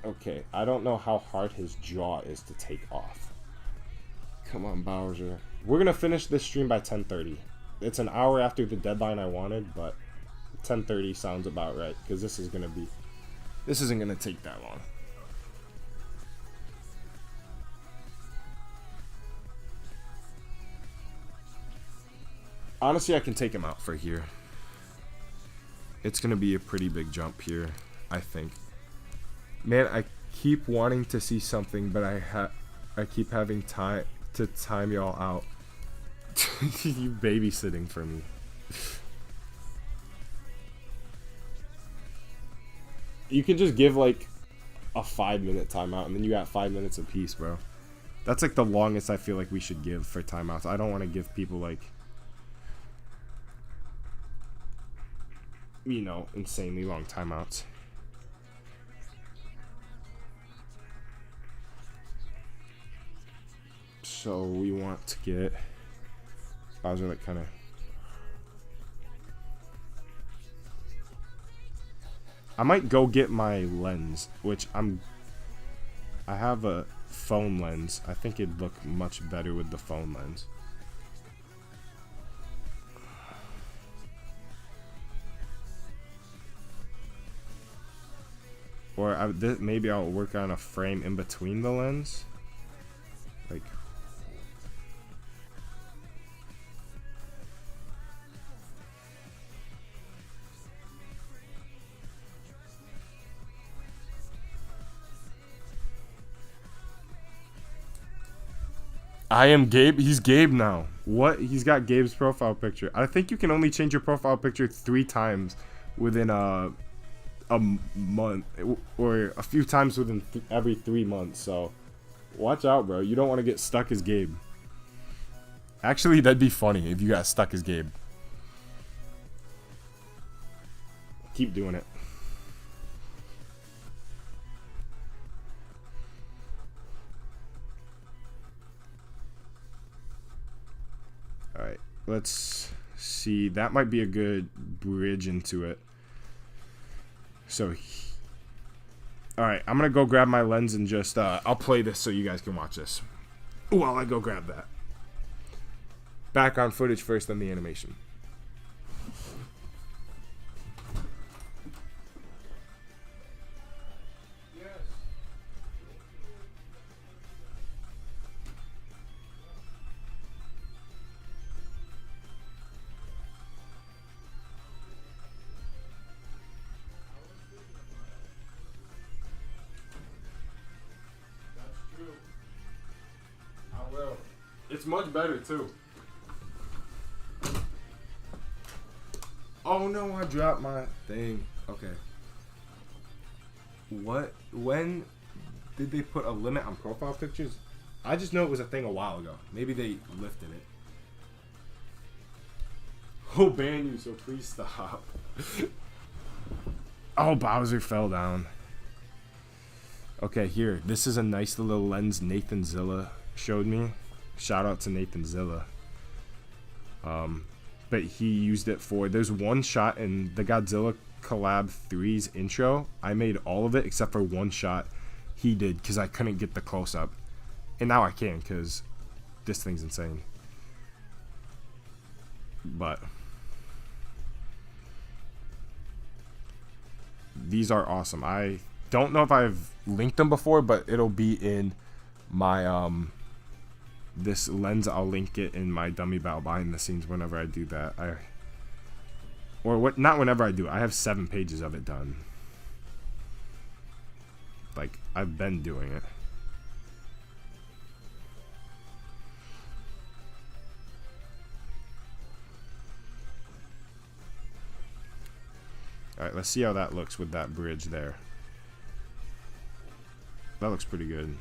Speaker 1: Okay, I don't know how hard his jaw is to take off. Come on, Bowser. We're going to finish this stream by 10:30. It's an hour after the deadline I wanted, but 10:30 sounds about right, because this isn't going to take that long. Honestly, I can take him out for here. It's going to be a pretty big jump here, I think. Man, I keep wanting to see something, but I keep having time to time y'all out. You babysitting for me. You can just give, like, a 5-minute timeout, and then you got 5 minutes apiece, bro. That's, like, the longest I feel like we should give for timeouts. I don't want to give people, like, you know, insanely long timeouts. So we want to get Bowser, like, kind of. I might go get my lens, which I have a phone lens. I think it'd look much better with the phone lens. Or maybe I'll work on a frame in between the lens. Like, I am Gabe. He's Gabe now. What? He's got Gabe's profile picture. I think you can only change your profile picture 3 times within a month, or a few times within every 3 months. So watch out, bro. You don't want to get stuck as Gabe. Actually, that'd be funny if you got stuck as Gabe. Keep doing it. Alright, let's see. That might be a good bridge into it. So, alright, I'm going to go grab my lens and just, I'll play this so you guys can watch this while I go grab that. Background footage first, then the animation. It's much better too. Oh no, I dropped my thing. Okay. What? When did they put a limit on profile pictures? I just know it was a thing a while ago. Maybe they lifted it. He'll ban you, so please stop. Oh, Bowser fell down. Okay, here. This is a nice little lens Nathan Zilla showed me. Shout out to Nathan Zilla. But he used it for... There's one shot in the Godzilla Collab 3's intro. I made all of it except for one shot he did because I couldn't get the close-up. And now I can because this thing's insane. But... these are awesome. I don't know if I've linked them before, but it'll be in my this lens. I'll link it in my dummy battle behind the scenes whenever I do that. Not whenever I do it. I have 7 pages of it done. Like, I've been doing it. Alright, let's see how that looks with that bridge there. That looks pretty good.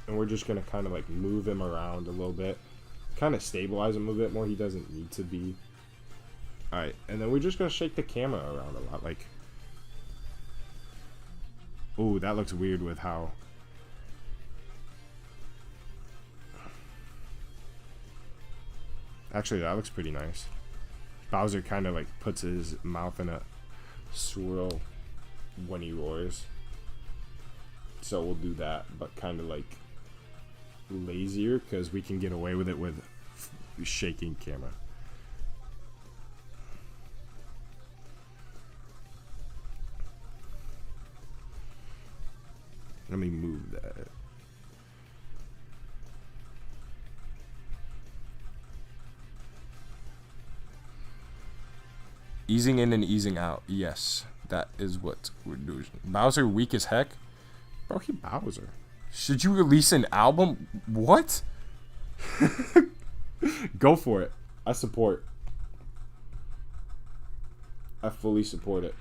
Speaker 1: And we're just going to kind of like move him around a little bit. Kind of stabilize him a bit more. He doesn't need to be. Alright, and then we're just going to shake the camera around a lot. Like, ooh, that looks weird with how... Actually, that looks pretty nice. Bowser kind of like puts his mouth in a swirl when he roars. So we'll do that, but kind of like lazier because we can get away with it with shaking camera. Let me move that. Easing in and easing out. Yes, that is what we're doing. Bowser weak as heck. Bro, he Bowser. Should you release an album? What? Go for it. I support. I fully support it.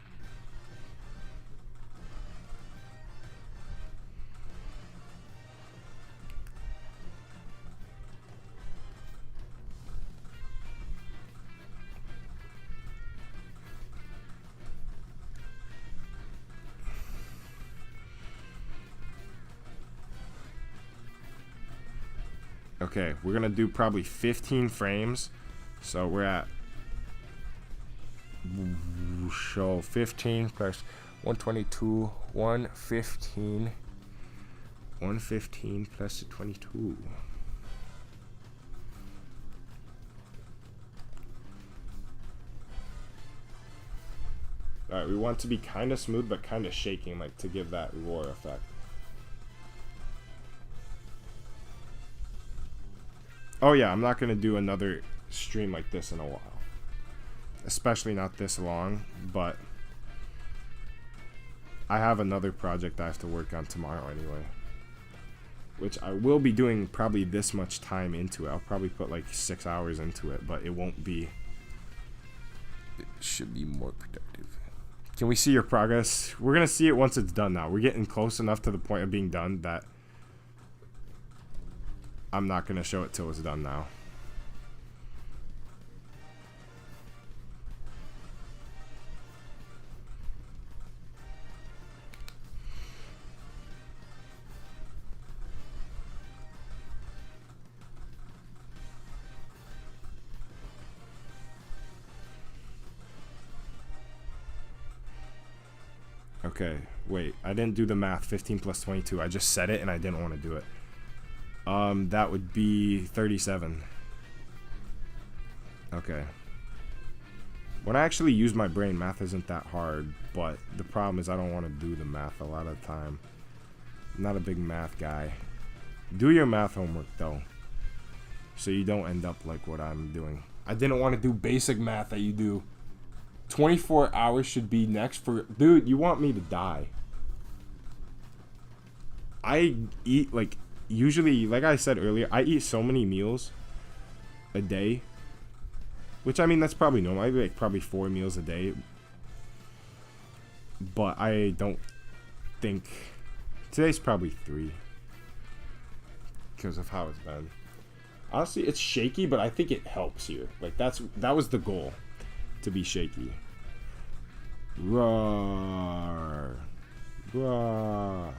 Speaker 1: Okay, we're gonna do probably 15 frames. So we're at 15 plus 122, 115. 115 plus 22. Alright, we want to be kind of smooth but kind of shaking, like to give that roar effect. Oh yeah, I'm not going to do another stream like this in a while. Especially not this long, but I have another project I have to work on tomorrow anyway. Which I will be doing probably this much time into it. I'll probably put like 6 hours into it, but it won't be... It should be more productive. Can we see your progress? We're going to see it once it's done now. We're getting close enough to the point of being done that I'm not going to show it till it's done now. Okay, wait. I didn't do the math. 15 plus 22. I just said it and I didn't want to do it. That would be 37. Okay. When I actually use my brain, math isn't that hard, but the problem is I don't want to do the math a lot of the time. I'm not a big math guy. Do your math homework, though, so you don't end up like what I'm doing. I didn't want to do basic math that you do. 24 hours should be next for... Dude, you want me to die. I eat, like... Usually, like I said earlier, I eat so many meals a day. Which, I mean, that's probably normal. I eat like probably 4 meals a day. But I don't think today's probably 3 because of how it's been. Honestly, it's shaky, but I think it helps here. Like that was the goal, to be shaky. Roar. Roar.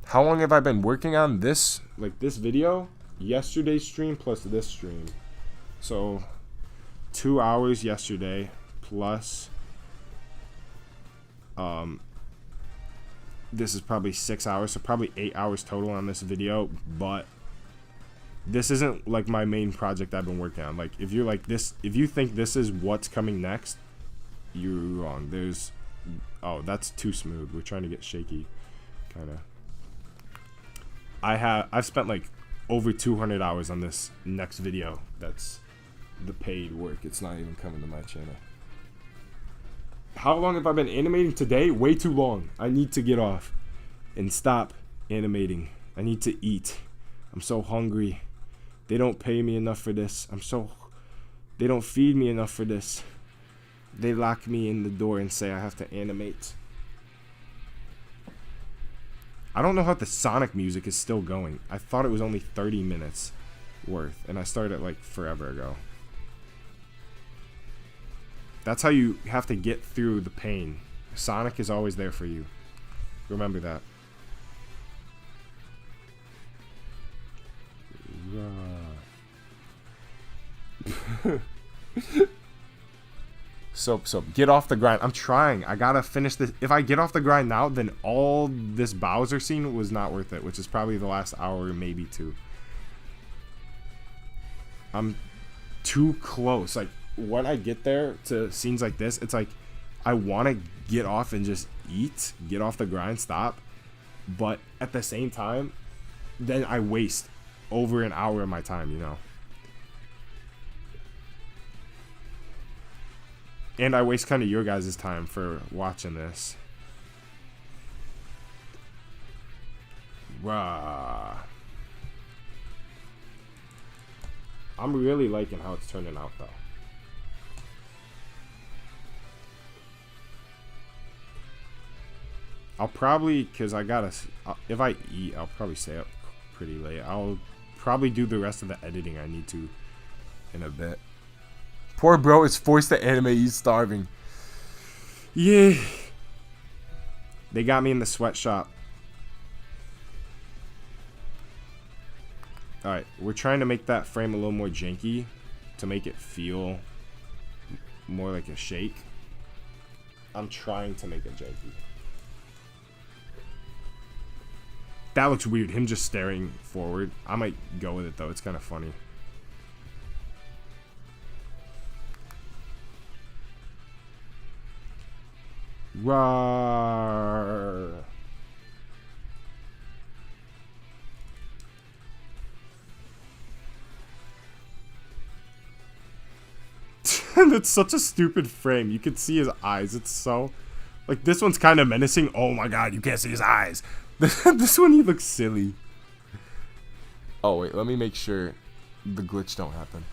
Speaker 1: How long have I been working on this? Like this video? Yesterday's stream plus this stream. So 2 hours yesterday plus this is probably 6 hours, so probably 8 hours total on this video. But this isn't like my main project I've been working on. Like if you're like this, if you think this is what's coming next, you're wrong. There's, oh, that's too smooth. We're trying to get shaky, kind of. I've spent like over 200 hours on this next video. That's the paid work. It's not even coming to my channel. How long have I been animating today? Way too long. I need to get off and stop animating. I need to eat. I'm so hungry. They don't pay me enough for this. They don't feed me enough for this. They lock me in the door and say I have to animate. I don't know how the Sonic music is still going. I thought it was only 30 minutes worth, and I started like forever ago. That's how you have to get through the pain. Sonic is always there for you. Remember that. So get off the grind. I'm trying. I gotta finish this. If I get off the grind now, then all this Bowser scene was not worth it, which is probably the last hour, maybe 2. I'm too close. Like when I get there to scenes like this, it's like I want to get off and just eat, get off the grind, stop. But at the same time, then I waste over an hour of my time, you know. And I waste kind of your guys' time for watching this. Rah. I'm really liking how it's turning out, though. I'll probably, because I gotta, if I eat, I'll probably stay up pretty late. I'll probably do the rest of the editing I need to in a bit. Poor bro is forced to animate. He's starving. Yeah. They got me in the sweatshop. Alright, we're trying to make that frame a little more janky to make it feel more like a shake. I'm trying to make it janky. That looks weird, him just staring forward. I might go with it though, it's kind of funny. Roar. That's such a stupid frame. You can see his eyes. It's so... Like, this one's kind of menacing. Oh my god, you can't see his eyes. This one, he looks silly. Oh, wait. Let me make sure the glitch don't happen.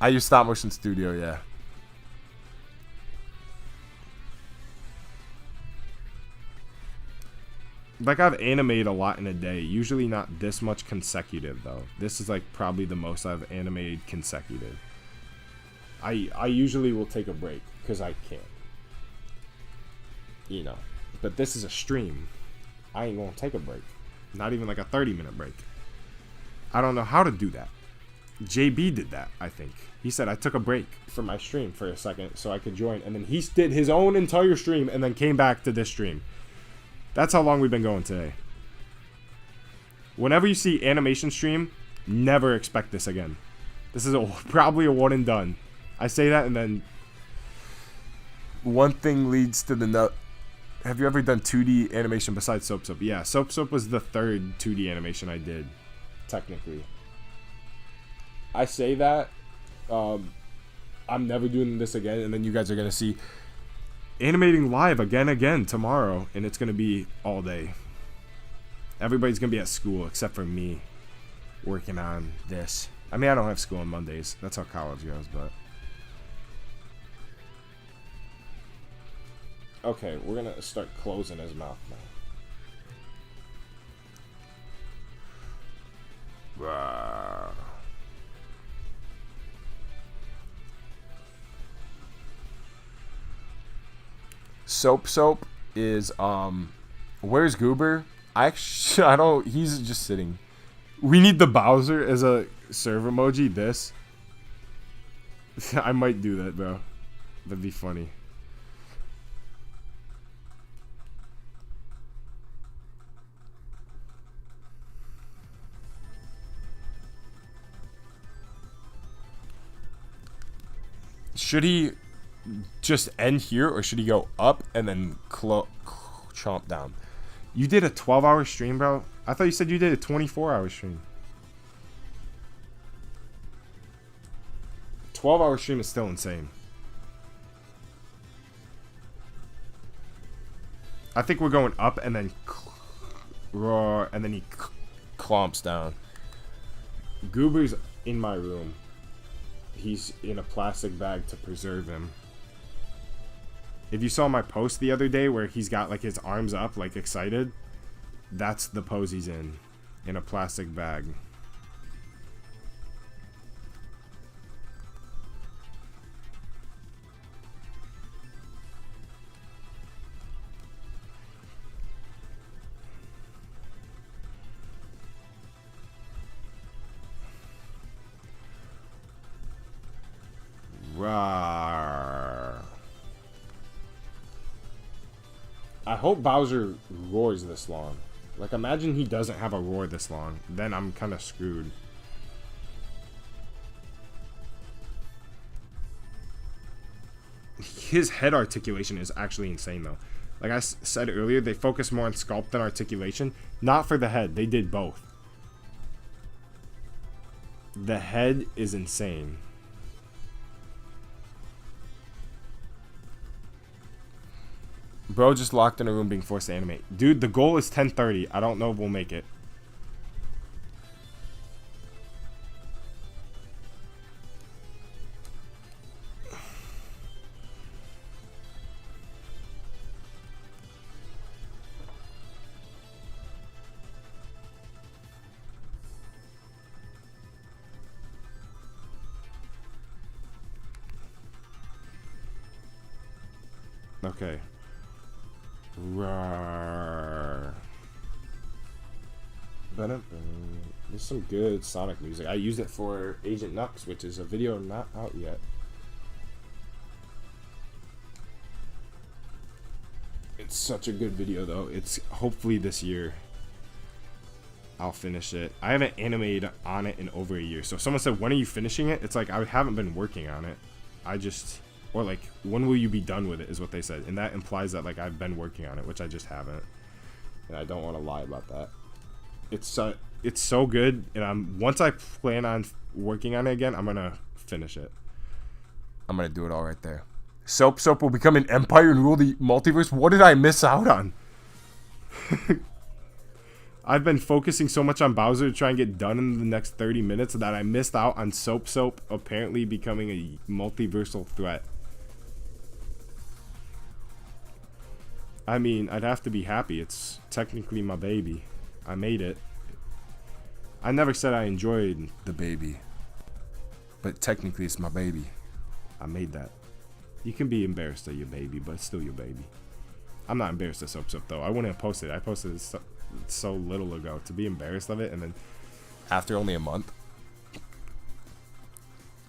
Speaker 1: I use Stop Motion Studio, yeah. Like, I've animated a lot in a day. Usually not this much consecutive, though. This is, like, probably the most I've animated consecutive. I usually will take a break, because I can't. You know. But this is a stream. I ain't gonna take a break. Not even, like, a 30-minute break. I don't know how to do that. JB did that, I think. He said I took a break from my stream for a second so I could join. And then he did his own entire stream and then came back to this stream. That's how long we've been going today. Whenever you see animation stream, never expect this again. This is probably a one and done. I say that and then one thing leads to the nut. Have you ever done 2D animation besides Soap Soap? Yeah, Soap Soap was the third 2D animation I did, technically. I say that. I'm never doing this again, and then you guys are going to see animating live again tomorrow, and it's gonna be all day. Everybody's gonna be at school except for me working on this. I mean, I don't have school on Mondays. That's how college goes, but. Okay, we're gonna start closing his mouth now. Wow. Soap is where's Goober? I don't, he's just sitting. We need the Bowser as a server emoji. This I might do that, bro. That'd be funny. Should he just end here, or should he go up and then chomp down? You did a 12-hour stream, bro? I thought you said you did a 24-hour stream. 12-hour stream is still insane. I think we're going up and then roar, and then he clomps down. Goober's in my room. He's in a plastic bag to preserve him. If you saw my post the other day where he's got like his arms up, like excited, that's the pose he's in a plastic bag. Rawr. I hope Bowser roars this long. Like, imagine he doesn't have a roar this long. Then I'm kind of screwed. His head articulation is actually insane, though. Like I said earlier, they focus more on sculpt than articulation. Not for the head. They did both. The head is insane. Bro just locked in a room being forced to animate. Dude, the goal is 10:30. I don't know if we'll make it. Okay. Rawr. There's some good Sonic music. I used it for Agent Nux, which is a video not out yet. It's such a good video, though. It's hopefully this year I'll finish it. I haven't animated on it in over a year. So if someone said, when are you finishing it? It's like, I haven't been working on it. Or like, when will you be done with it is what they said. And that implies that like I've been working on it, which I just haven't. And I don't want to lie about that. It's so good. And once I plan on working on it again, I'm going to finish it. I'm going to do it all right there. Soap will become an empire and rule the multiverse. What did I miss out on? I've been focusing so much on Bowser to try and get done in the next 30 minutes that I missed out on Soap apparently becoming a multiversal threat. I mean, I'd have to be happy. It's technically my baby. I made it. I never said I enjoyed the baby. But technically it's my baby. I made that. You can be embarrassed of your baby, but it's still your baby. I'm not embarrassed of Soap though. I wouldn't have posted it. I posted it so little ago. To be embarrassed of it and then after only a month.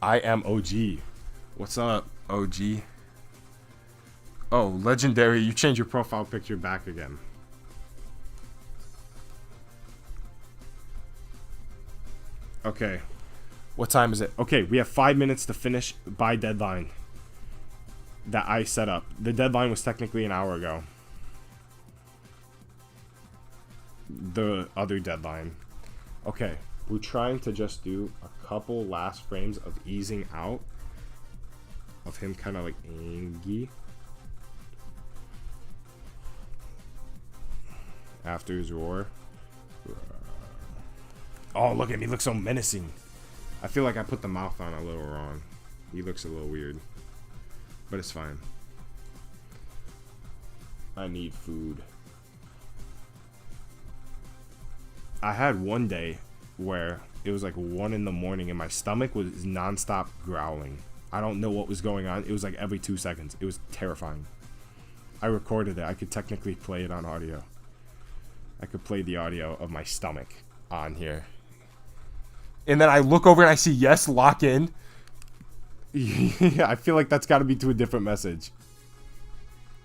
Speaker 1: I am OG. What's up, OG? Oh, legendary. You changed your profile picture back again. Okay. What time is it? Okay, we have 5 minutes to finish by deadline that I set up. The deadline was technically an hour ago. The other deadline. Okay, we're trying to just do a couple last frames of easing out of him kind of like angry after his roar. Oh, look at me, look so menacing. I feel like I put the mouth on a little wrong. He looks a little weird. But it's fine. I need food. I had one day where it was like 1 in the morning and my stomach was nonstop growling. I don't know what was going on. It was like every 2 seconds. It was terrifying. I recorded it. I could technically play it on audio. I could play the audio of my stomach on here. And then I look over and I see yes, lock in. Yeah, I feel like that's got to be to a different message.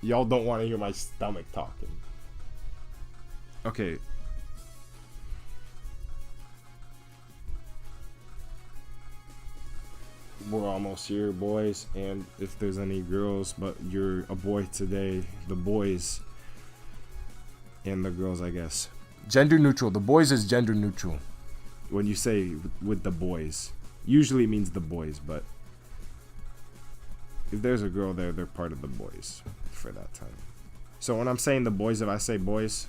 Speaker 1: Y'all don't want to hear my stomach talking. Okay. We're almost here, boys. And if there's any girls, but you're a boy today, the boys and the girls, I guess. Gender neutral. The boys is gender neutral. When you say with the boys, usually it means the boys, but if there's a girl there, they're part of the boys for that time. So when I'm saying the boys, if I say boys,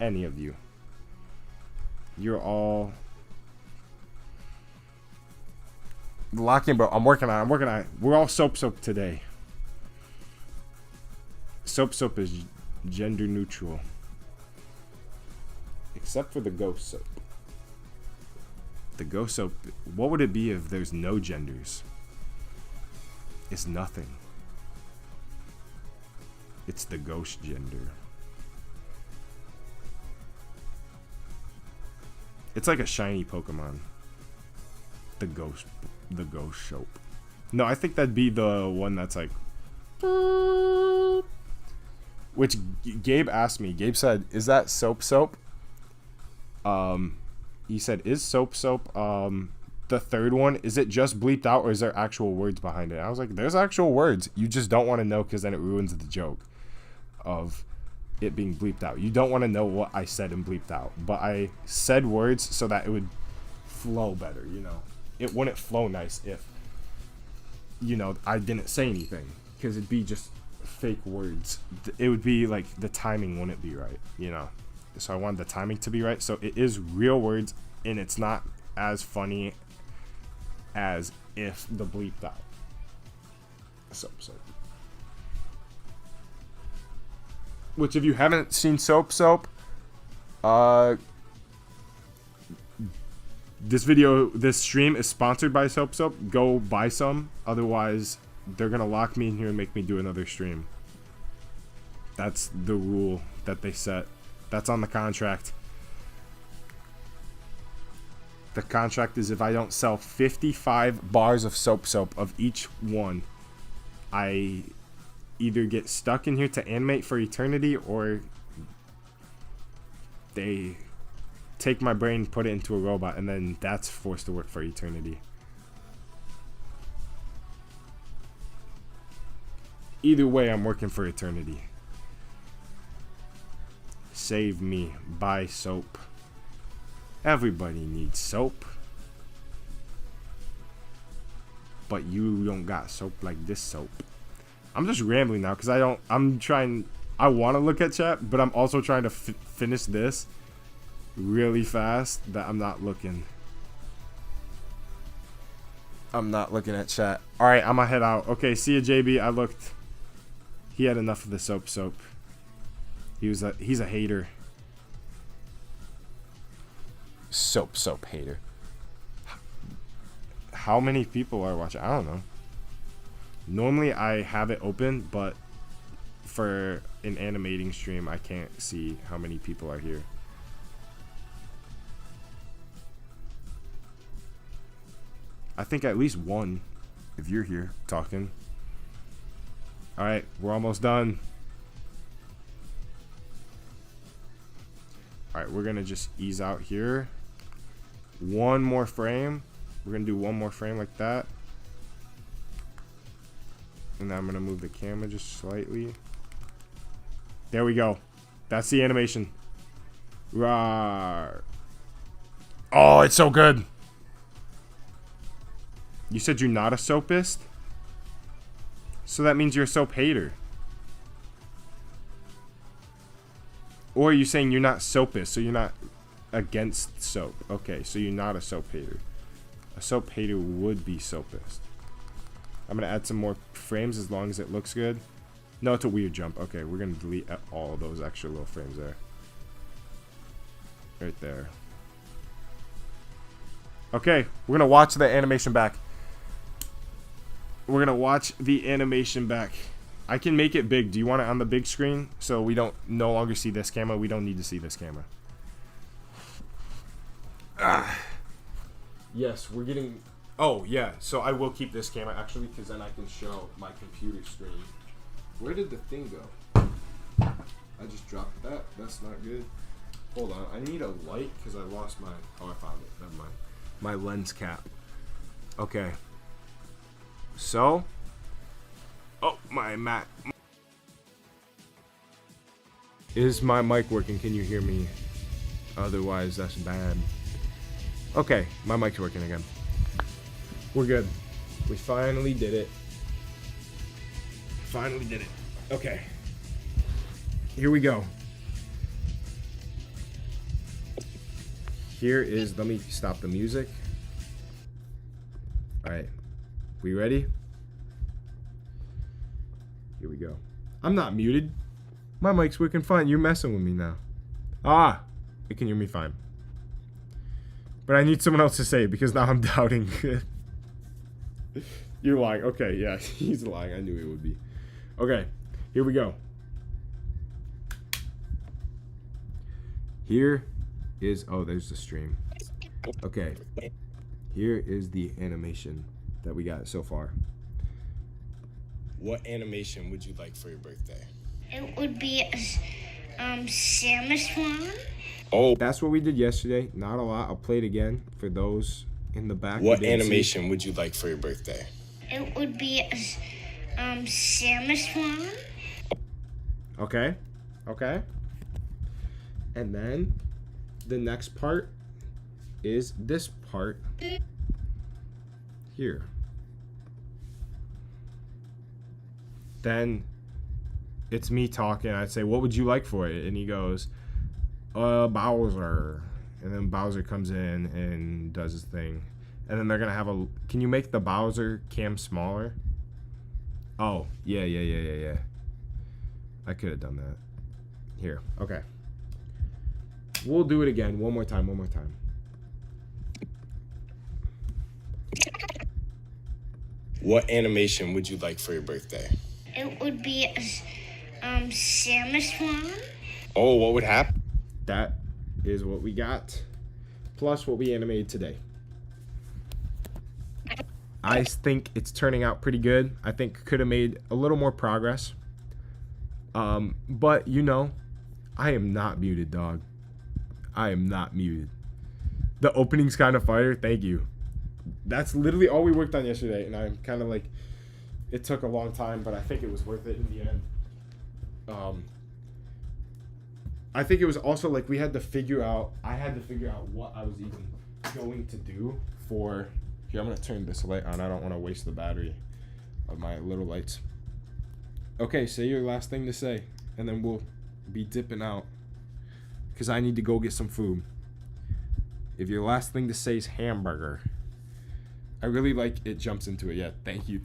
Speaker 1: any of you, you're all lock in, bro. I'm working on it. We're all soap today. Soap is gender neutral, except for the ghost soap. The ghost soap, what would it be if there's no genders? It's nothing. It's the ghost gender. It's like a shiny Pokemon. The ghost soap. No, I think that'd be the one that's like, which Gabe asked me. Gabe said, "Is that soap?" He said, "Is soap?" The third one, is it just bleeped out or is there actual words behind it? I was like, there's actual words. You just don't want to know because then it ruins the joke of it being bleeped out. You don't want to know what I said and bleeped out. But I said words so that it would flow better, you know. It wouldn't flow nice if, you know, I didn't say anything. Because it'd be just fake words. It would be like the timing wouldn't be right, you know. So I wanted the timing to be right. So it is real words and it's not as funny as if the bleeped out. Soap. Which if you haven't seen Soap, this stream is sponsored by Soap. Go buy some. Otherwise, they're gonna lock me in here and make me do another stream. That's the rule that they set. That's on the contract. The contract is if I don't sell 55 bars of soap of each one, I either get stuck in here to animate for eternity or they take my brain, put it into a robot, and then that's forced to work for eternity. Either way, I'm working for eternity. Save me. Buy soap. Everybody needs soap. But you don't got soap like this soap. I'm just rambling now because I want to look at chat, but I'm also trying to finish this really fast that I'm not looking. I'm not looking at chat. All right, I'm gonna head out. Okay, see ya, JB. I looked. He had enough of the soap. He's a hater. Soap hater. How many people are watching? I don't know. Normally I have it open, but for an animating stream I can't see how many people are here. I think at least one if you're here talking. Alright, we're almost done. Alright, we're gonna just ease out here. One more frame. We're gonna do one more frame like that. And then I'm gonna move the camera just slightly. There we go. That's the animation. Rawr. Oh, it's so good. You said you're not a soapist? So that means you're a soap hater. Or are you saying you're not soapist, so you're not against soap? Okay, so you're not a soap hater. A soap hater would be so pissed. I'm gonna add some more frames as long as it looks good. No, it's a weird jump. Okay, we're gonna delete all of those extra little frames there. Right there. Okay, we're gonna watch the animation back. We're gonna watch the animation back. I can make it big. Do you want it on the big screen so we don't no longer see this camera? We don't need to see this camera. Yes, we're getting. Oh yeah, so I will keep this camera actually because then I can show my computer screen. Where did the thing go? I just dropped that. That's not good. Hold on, I need a light because I lost my. Oh, I found it. Never mind. My lens cap. Okay. So. Oh, my Mac. Is my mic working? Can you hear me? Otherwise, that's bad. Okay, my mic's working again. We're good. We finally did it. Finally did it. Okay. Here we go. Here is, let me stop the music. Alright. We ready? Here we go. I'm not muted. My mic's working fine. You're messing with me now. Ah! You can hear me fine. But I need someone else to say it because now I'm doubting. You're lying. Okay, yeah. He's lying. I knew he would be. Okay. Here we go. Here is... Oh, there's the stream. Okay. Here is the animation that we got so far. What animation would you like for your birthday?
Speaker 2: It would be a Samus one.
Speaker 1: Oh, that's what we did yesterday. Not a lot. I'll play it again for those in the back.
Speaker 4: What animation would you like for your birthday?
Speaker 2: It would be a Samus one.
Speaker 1: Okay. Okay. And then the next part is this part here. Then it's me talking. I'd say, what would you like for it? And he goes, Bowser. And then Bowser comes in and does his thing. And then they're going to have a... Can you make the Bowser cam smaller? Oh, yeah. I could have done that. Here, okay. We'll do it again. One more time.
Speaker 4: What animation would you like for your birthday?
Speaker 2: It would be a Samus one.
Speaker 4: Oh, what would happen?
Speaker 1: That is what we got. Plus what we animated today. I think it's turning out pretty good. I think could have made a little more progress. But, you know, I am not muted, dog. I am not muted. The opening's kind of fire. Thank you. That's literally all we worked on yesterday. And I'm kind of like... It took a long time, but I think it was worth it in the end. I think it was also like we had to figure out... I had to figure out what I was even going to do for... Here, I'm going to turn this light on. I don't want to waste the battery of my little lights. Okay, say your last thing to say, and then we'll be dipping out. Because I need to go get some food. If your last thing to say is hamburger. I really like it jumps into it. Yeah, thank you.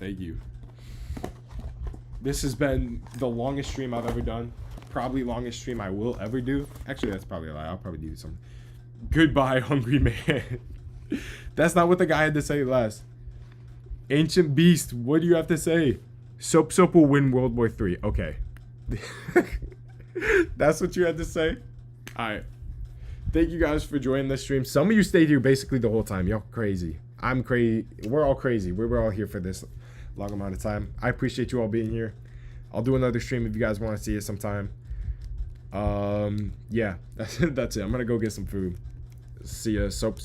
Speaker 1: This has been the longest stream I've ever done. Probably longest stream I will ever do. Actually, that's probably a lie. I'll probably do something. Goodbye, hungry man. That's not what the guy had to say last. Ancient Beast, what do you have to say? Soap will win World War III. Okay. That's what you had to say? Alright. Thank you guys for joining this stream. Some of you stayed here basically the whole time. Y'all crazy. I'm crazy. We're all crazy. We're all here for this long amount of time. I appreciate you all being here. I'll do another stream if you guys want to see it sometime. Yeah. That's it. I'm going to go get some food. See ya. Soap.